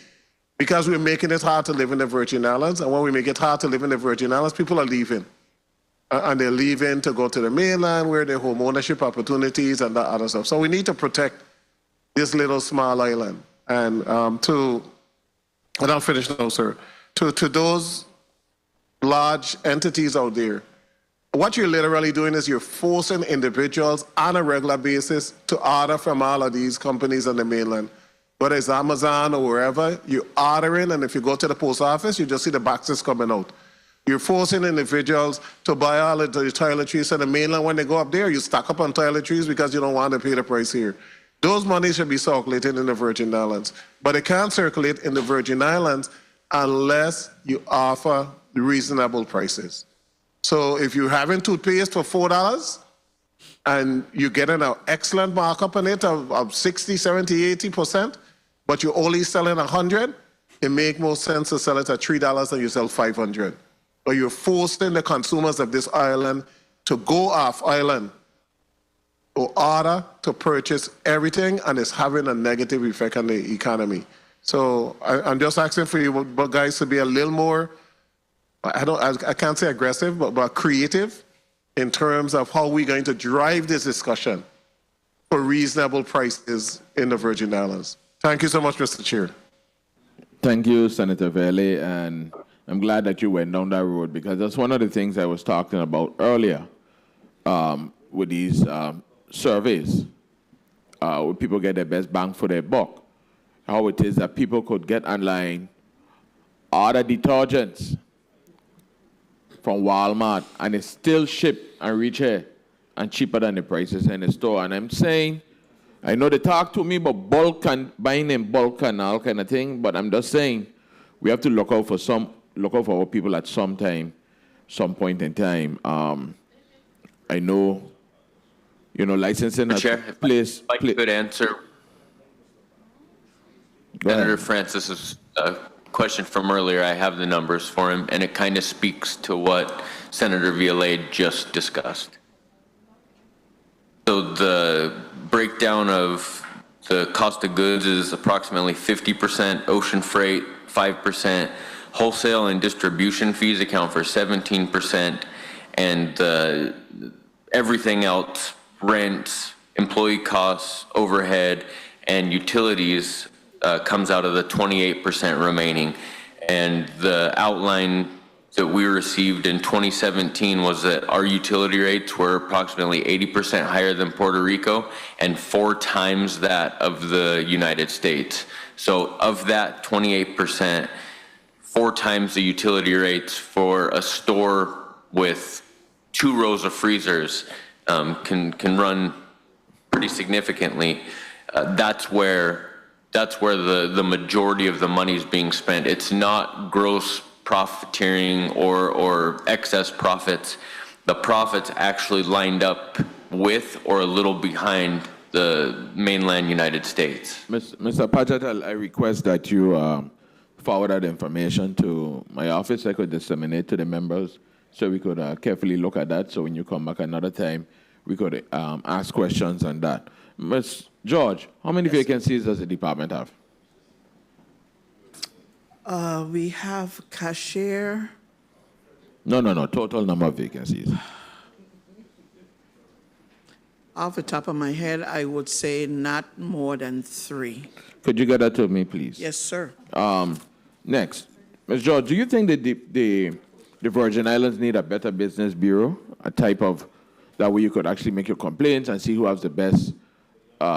[SPEAKER 14] because we're making it hard to live in the Virgin Islands. And when we make it hard to live in the Virgin Islands, people are leaving. And they're leaving to go to the mainland where there are home ownership opportunities and that other stuff. So we need to protect this little small island. And and I'll finish now, sir. To those large entities out there, what you're literally doing is you're forcing individuals on a regular basis to order from all of these companies on the mainland. Whether it's Amazon or wherever, you're ordering, and if you go to the post office, you just see the boxes coming out. You're forcing individuals to buy all of the toiletries on the mainland. When they go up there, you stock up on toiletries because you don't want to pay the price here. Those monies should be circulated in the Virgin Islands. But it can't circulate in the Virgin Islands unless you offer reasonable prices. So if you're having toothpaste for $4 and you're getting an excellent markup on it of 60, 70, 80%, but you're only selling 100, it makes more sense to sell it at $3 and you sell 500. But you're forcing the consumers of this island to go off island or order to purchase everything, and it's having a negative effect on the economy. So I'm just asking for you guys to be a little more, I can't say aggressive, but creative in terms of how we're going to drive this discussion for reasonable prices in the Virgin Islands. Thank you so much, Mr. Chair.
[SPEAKER 1] Thank you, Senator Vele, and I'm glad that you went down that road, because that's one of the things I was talking about earlier with these surveys, where people get their best bang for their buck. How it is that people could get online, order detergents from Walmart, and it's still shipped and reach here and cheaper than the prices in the store. And I'm saying, I know they talk to me about bulk and buying in bulk and all kind of thing, but I'm just saying we have to look out for our people at some point in time. I know, licensing has place.
[SPEAKER 21] If I could answer Senator Francis's question from earlier. I have the numbers for him, and it kind of speaks to what Senator Violet just discussed. So the breakdown of the cost of goods is approximately 50% ocean freight, 5%. Wholesale and distribution fees account for 17%, and everything else, rent, employee costs, overhead, and utilities comes out of the 28% remaining. And the outline that we received in 2017 was that our utility rates were approximately 80% higher than Puerto Rico and 4 times that of the United States. So of that 28%, 4 times the utility rates for a store with 2 rows of freezers can run pretty significantly. That's where the majority of the money is being spent. It's not gross profiteering or excess profits. The profits actually lined up with or a little behind the mainland United States.
[SPEAKER 1] Mr. Paget, I request that you forward that information to my office. I could disseminate to the members so we could carefully look at that. So when you come back another time, we could ask questions on that. Ms. George, how many vacancies does the department have?
[SPEAKER 19] We have cashier.
[SPEAKER 1] No. Total number of vacancies.
[SPEAKER 19] Off the top of my head, I would say not more than 3.
[SPEAKER 1] Could you get that to me, please?
[SPEAKER 19] Yes, sir.
[SPEAKER 1] Next, Ms. George, do you think that the the Virgin Islands need a better business bureau, a type of, that way you could actually make your complaints and see who has the best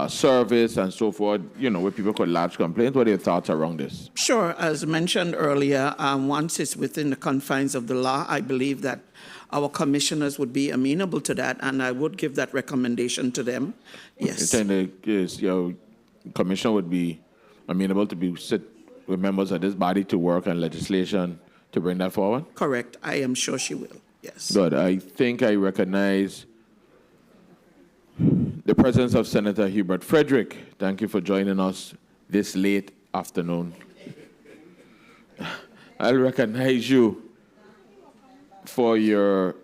[SPEAKER 1] service and so forth, you know, where people could lodge complaints. What are your thoughts around this?
[SPEAKER 19] Sure. As mentioned earlier, once it's within the confines of the law, I believe that our commissioners would be amenable to that, and I would give that recommendation to them. Yes.
[SPEAKER 1] Your commissioner would be amenable to sit with members of this body to work on legislation to bring that forward?
[SPEAKER 19] Correct. I am sure she will. Yes.
[SPEAKER 1] Good. I think I recognize the presence of Senator Hubert Frederick. Thank you for joining us this late afternoon. I'll recognize you for your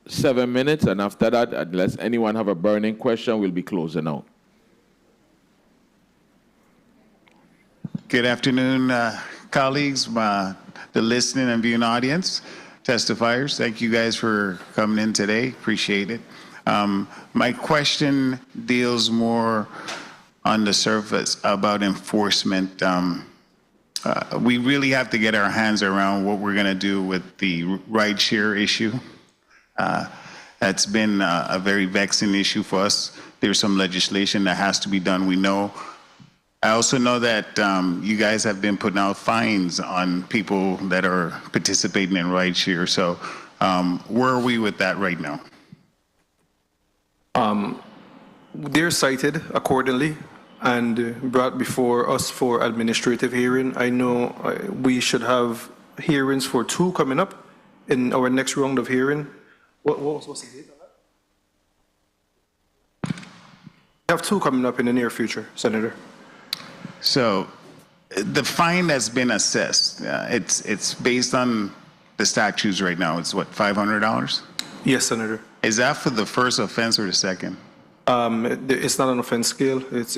[SPEAKER 1] 7 minutes, and after that, unless anyone have a burning question, we'll be closing out.
[SPEAKER 7] Good afternoon, colleagues, the listening and viewing audience, testifiers. Thank you guys for coming in today. Appreciate it. My question deals more on the surface about enforcement. We really have to get our hands around what we're going to do with the rideshare issue. That's been a very vexing issue for us. There's some legislation that has to be done, we know. I also know that you guys have been putting out fines on people that are participating in rideshare. So where are we with that right now?
[SPEAKER 18] They're cited accordingly and brought before us for administrative hearing. I know we should have hearings for 2 coming up in our next round of hearing. What's the date on that? We have 2 coming up in the near future, Senator.
[SPEAKER 7] So the fine that's been assessed, it's based on the statutes right now. It's what, $500?
[SPEAKER 18] Yes, Senator.
[SPEAKER 7] Is that for the first offense or the second?
[SPEAKER 18] It's not an offense scale. It's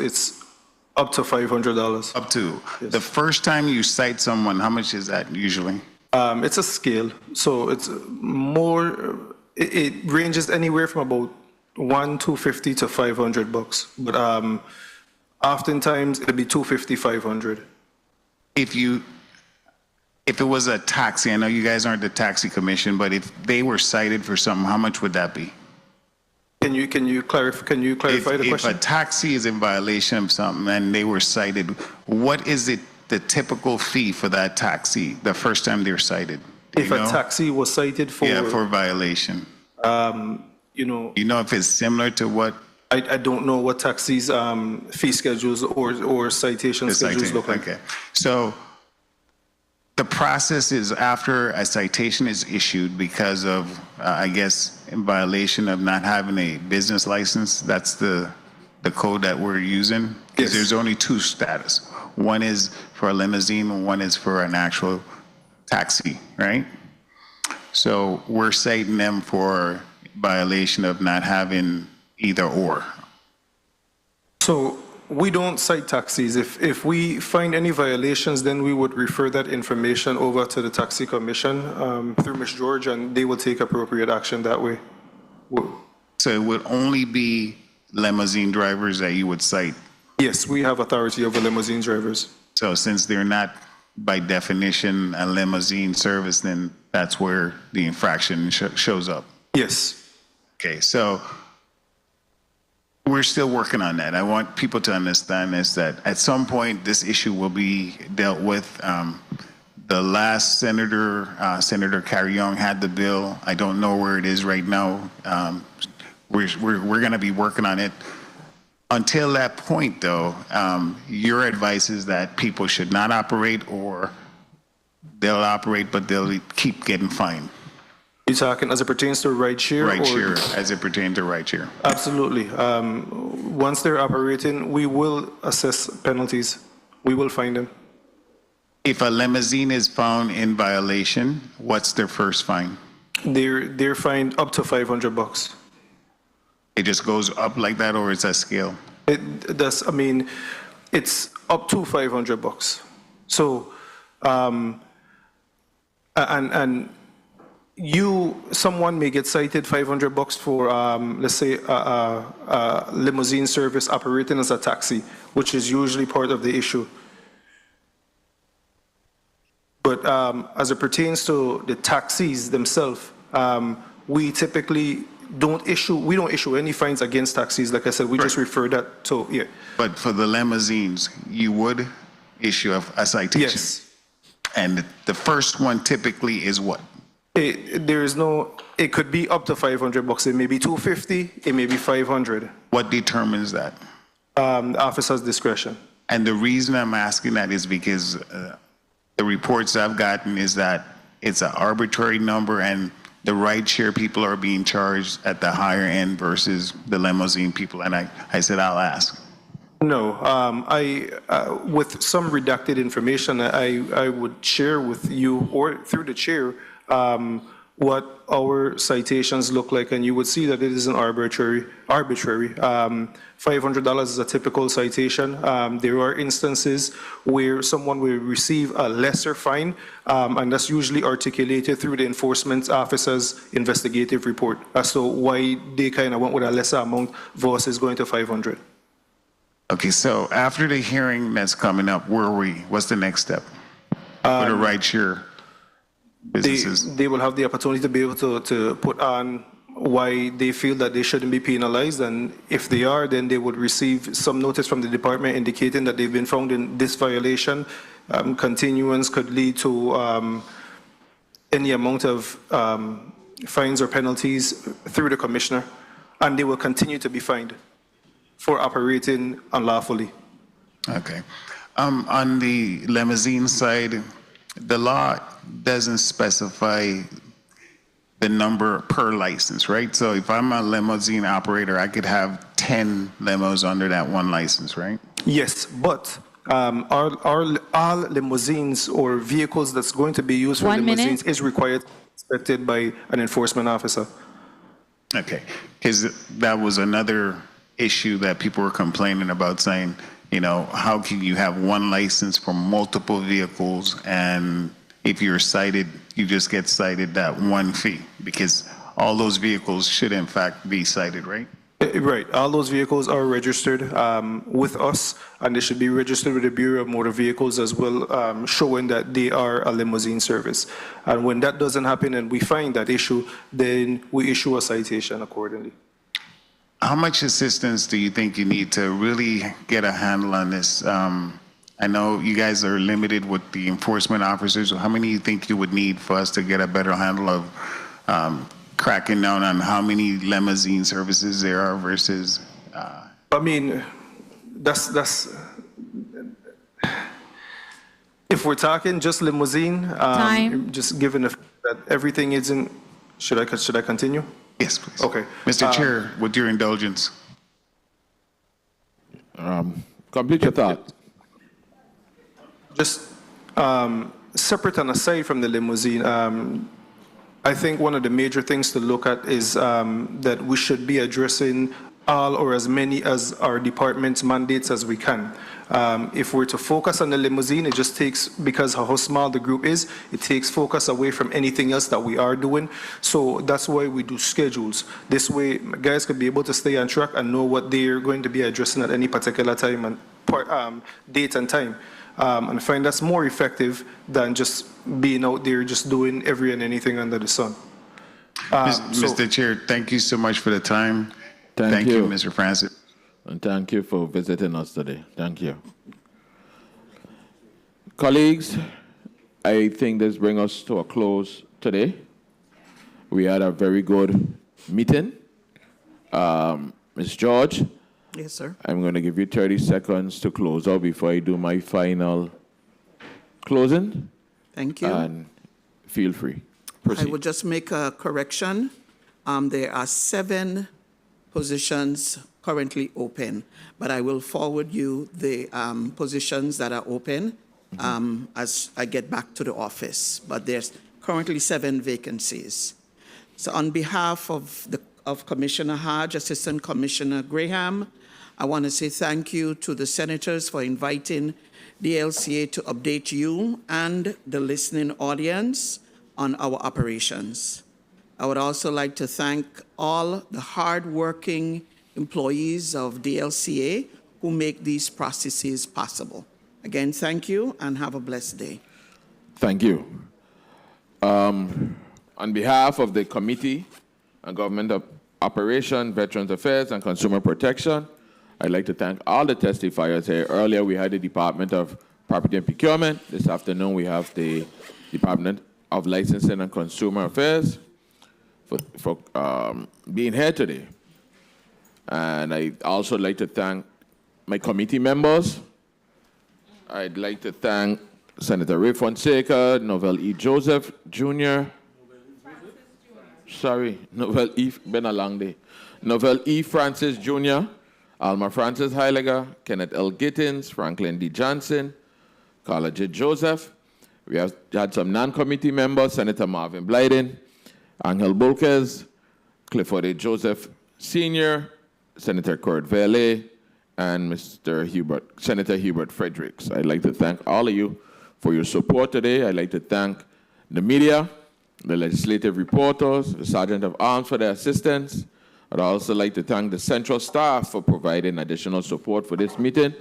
[SPEAKER 18] up to $500.
[SPEAKER 7] Up to. Yes. The first time you cite someone, how much is that usually?
[SPEAKER 18] It's a scale, so it's more. It ranges anywhere from about $250 to $500, but oftentimes it'll be $250, $500.
[SPEAKER 7] If it was a taxi, I know you guys aren't the taxi commission, but if they were cited for something, how much would that be?
[SPEAKER 18] Can you clarify the question?
[SPEAKER 7] If a taxi is in violation of something and they were cited, what is the typical fee for that taxi the first time they're cited?
[SPEAKER 18] If a taxi was cited for...
[SPEAKER 7] Yeah, for violation.
[SPEAKER 18] You know
[SPEAKER 7] if it's similar to what?
[SPEAKER 18] I don't know what taxis fee schedules or citation schedules look like.
[SPEAKER 7] Okay. So the process is after a citation is issued because of, I guess, in violation of not having a business license. That's the code that we're using. Because there's only 2 status. One is for a limousine and one is for an actual taxi, right? So we're citing them for violation of not having either or.
[SPEAKER 18] So we don't cite taxis. If we find any violations, then we would refer that information over to the Taxi Commission through Ms. George, and they will take appropriate action that way.
[SPEAKER 7] So it would only be limousine drivers that you would cite?
[SPEAKER 18] Yes, we have authority over limousine drivers.
[SPEAKER 7] So since they're not, by definition, a limousine service, then that's where the infraction shows up?
[SPEAKER 18] Yes.
[SPEAKER 7] Okay, so we're still working on that. I want people to understand this, that at some point this issue will be dealt with. The last senator, Senator Carrion, had the bill. I don't know where it is right now. We're going to be working on it. Until that point, though, your advice is that people should not operate, or they'll operate, but they'll keep getting fined.
[SPEAKER 18] You're talking as it pertains to rideshare?
[SPEAKER 7] Rideshare, as it pertains to rideshare.
[SPEAKER 18] Absolutely. Once they're operating, we will assess penalties. We will fine them.
[SPEAKER 7] If a limousine is found in violation, what's their first fine?
[SPEAKER 18] They're fined up to $500.
[SPEAKER 7] It just goes up like that, or it's a scale?
[SPEAKER 18] It does. I mean, it's up to $500. So, someone may get cited $500 for, let's say, a limousine service operating as a taxi, which is usually part of the issue. But But as it pertains to the taxis themselves, we typically don't issue any fines against taxis. Like I said, we just refer that to, yeah.
[SPEAKER 7] But for the limousines, you would issue a citation?
[SPEAKER 18] Yes.
[SPEAKER 7] And the first one typically is what?
[SPEAKER 18] It could be up to $500. It may be $250, it may be $500.
[SPEAKER 7] What determines that?
[SPEAKER 18] The officer's discretion.
[SPEAKER 7] And the reason I'm asking that is because the reports I've gotten is that it's an arbitrary number and the rideshare people are being charged at the higher end versus the limousine people. And I said, I'll ask.
[SPEAKER 18] No, with some redacted information, I would share with you or through the chair what our citations look like, and you would see that it isn't arbitrary. $500 is a typical citation. There are instances where someone will receive a lesser fine, and that's usually articulated through the enforcement officer's investigative report as to why they kind of went with a lesser amount versus going to 500.
[SPEAKER 7] Okay, so after the hearing that's coming up, where are we? What's the next step for the rideshare businesses?
[SPEAKER 18] They will have the opportunity to be able to put on why they feel that they shouldn't be penalized, and if they are, then they would receive some notice from the department indicating that they've been found in this violation. Continuance could lead to any amount of fines or penalties through the commissioner, and they will continue to be fined for operating unlawfully.
[SPEAKER 7] Okay. On the limousine side, the law doesn't specify the number per license, right? So if I'm a limousine operator, I could have 10 limos under that one license, right?
[SPEAKER 18] Yes, but all limousines or vehicles that's going to be used for limousines is required to be inspected by an enforcement officer.
[SPEAKER 7] Okay, because that was another issue that people were complaining about, saying, you know, how can you have one license for multiple vehicles, and if you're cited, you just get cited that one fee, because all those vehicles should in fact be cited, right?
[SPEAKER 18] Right, all those vehicles are registered with us, and they should be registered with the Bureau of Motor Vehicles as well, showing that they are a limousine service. And when that doesn't happen and we find that issue, then we issue a citation accordingly.
[SPEAKER 7] How much assistance do you think you need to really get a handle on this? I know you guys are limited with the enforcement officers. How many do you think you would need for us to get a better handle of cracking down on how many limousine services there are versus?
[SPEAKER 18] I mean, that's if we're talking just limousine, just given the fact that everything isn't. Should I continue?
[SPEAKER 7] Yes, please.
[SPEAKER 18] Okay.
[SPEAKER 7] Mr. Chair, with your indulgence.
[SPEAKER 1] Complete your thought.
[SPEAKER 18] Just separate and aside from the limousine, I think one of the major things to look at is that we should be addressing all or as many as our department's mandates as we can. If we're to focus on the limousine, it just takes, because of how small the group is, it takes focus away from anything else that we are doing. So that's why we do schedules. This way, guys could be able to stay on track and know what they're going to be addressing at any particular time and date and time. And I find that's more effective than just being out there just doing every and anything under the sun.
[SPEAKER 7] Mr. Chair, thank you so much for the time. Thank you, Mr. Francis.
[SPEAKER 1] And thank you for visiting us today. Thank you. Colleagues, I think this brings us to a close today. We had a very good meeting. Ms. George?
[SPEAKER 19] Yes, sir.
[SPEAKER 1] I'm going to give you 30 seconds to close out before I do my final closing.
[SPEAKER 19] Thank you.
[SPEAKER 1] And feel free. Proceed.
[SPEAKER 19] I will just make a correction. There are 7 positions currently open, but I will forward you the positions that are open as I get back to the office. But there's currently 7 vacancies. So on behalf of Commissioner Hodge, Assistant Commissioner Graham, I want to say thank you to the senators for inviting the LCA to update you and the listening audience on our operations. I would also like to thank all the hardworking employees of DLCA who make these processes possible. Again, thank you and have a blessed day.
[SPEAKER 1] Thank you. On behalf of the Committee on Government Operation, Veterans Affairs, and Consumer Protection, I'd like to thank all the testifiers here. Earlier, we had the Department of Property and Procurement. This afternoon, we have the Department of Licensing and Consumer Affairs for being here today. And I'd also like to thank my committee members. I'd like to thank Senator Ray Fonseca, Novell E. Joseph Jr. Sorry, Novell E. Been a long day. Novell E. Francis Jr., Alma Francis Heiliger, Kenneth L. Gittins, Franklin D. Johnson, Carla J. Joseph. We have had some non-committee members, Senator Marvin Blyden, Angel Bulkes, Clifford A. Joseph Sr., Senator Kurt Vele, and Senator Hubert Fredericks. I'd like to thank all of you for your support today. I'd like to thank the media, the legislative reporters, the Sergeant of Arms for their assistance. I'd also like to thank the central staff for providing additional support for this meeting.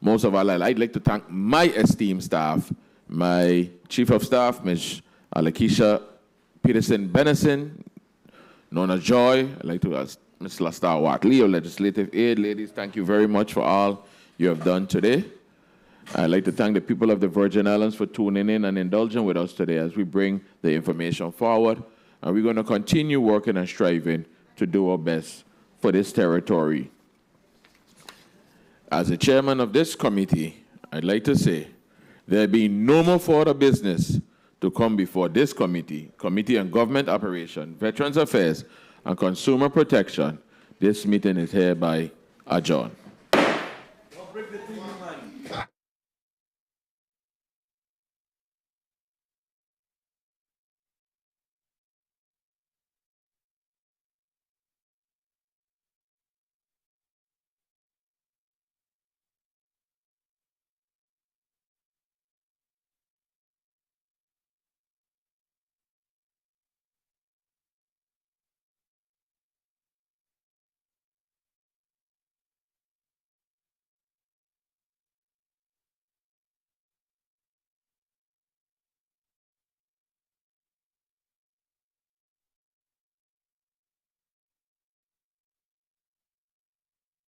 [SPEAKER 1] Most of all, I'd like to thank my esteemed staff, my Chief of Staff, Ms. Alakisha Peterson-Benison, known as Joy. I'd like to ask Ms. Lastar Watley, your legislative aide. Ladies, thank you very much for all you have done today. I'd like to thank the people of the Virgin Islands for tuning in and indulging with us today as we bring the information forward. And we're going to continue working and striving to do our best for this territory. As the chairman of this committee, I'd like to say there be no more further business to come before this committee, Committee on Government Operation, Veterans Affairs, and Consumer Protection. This meeting is hereby adjourned.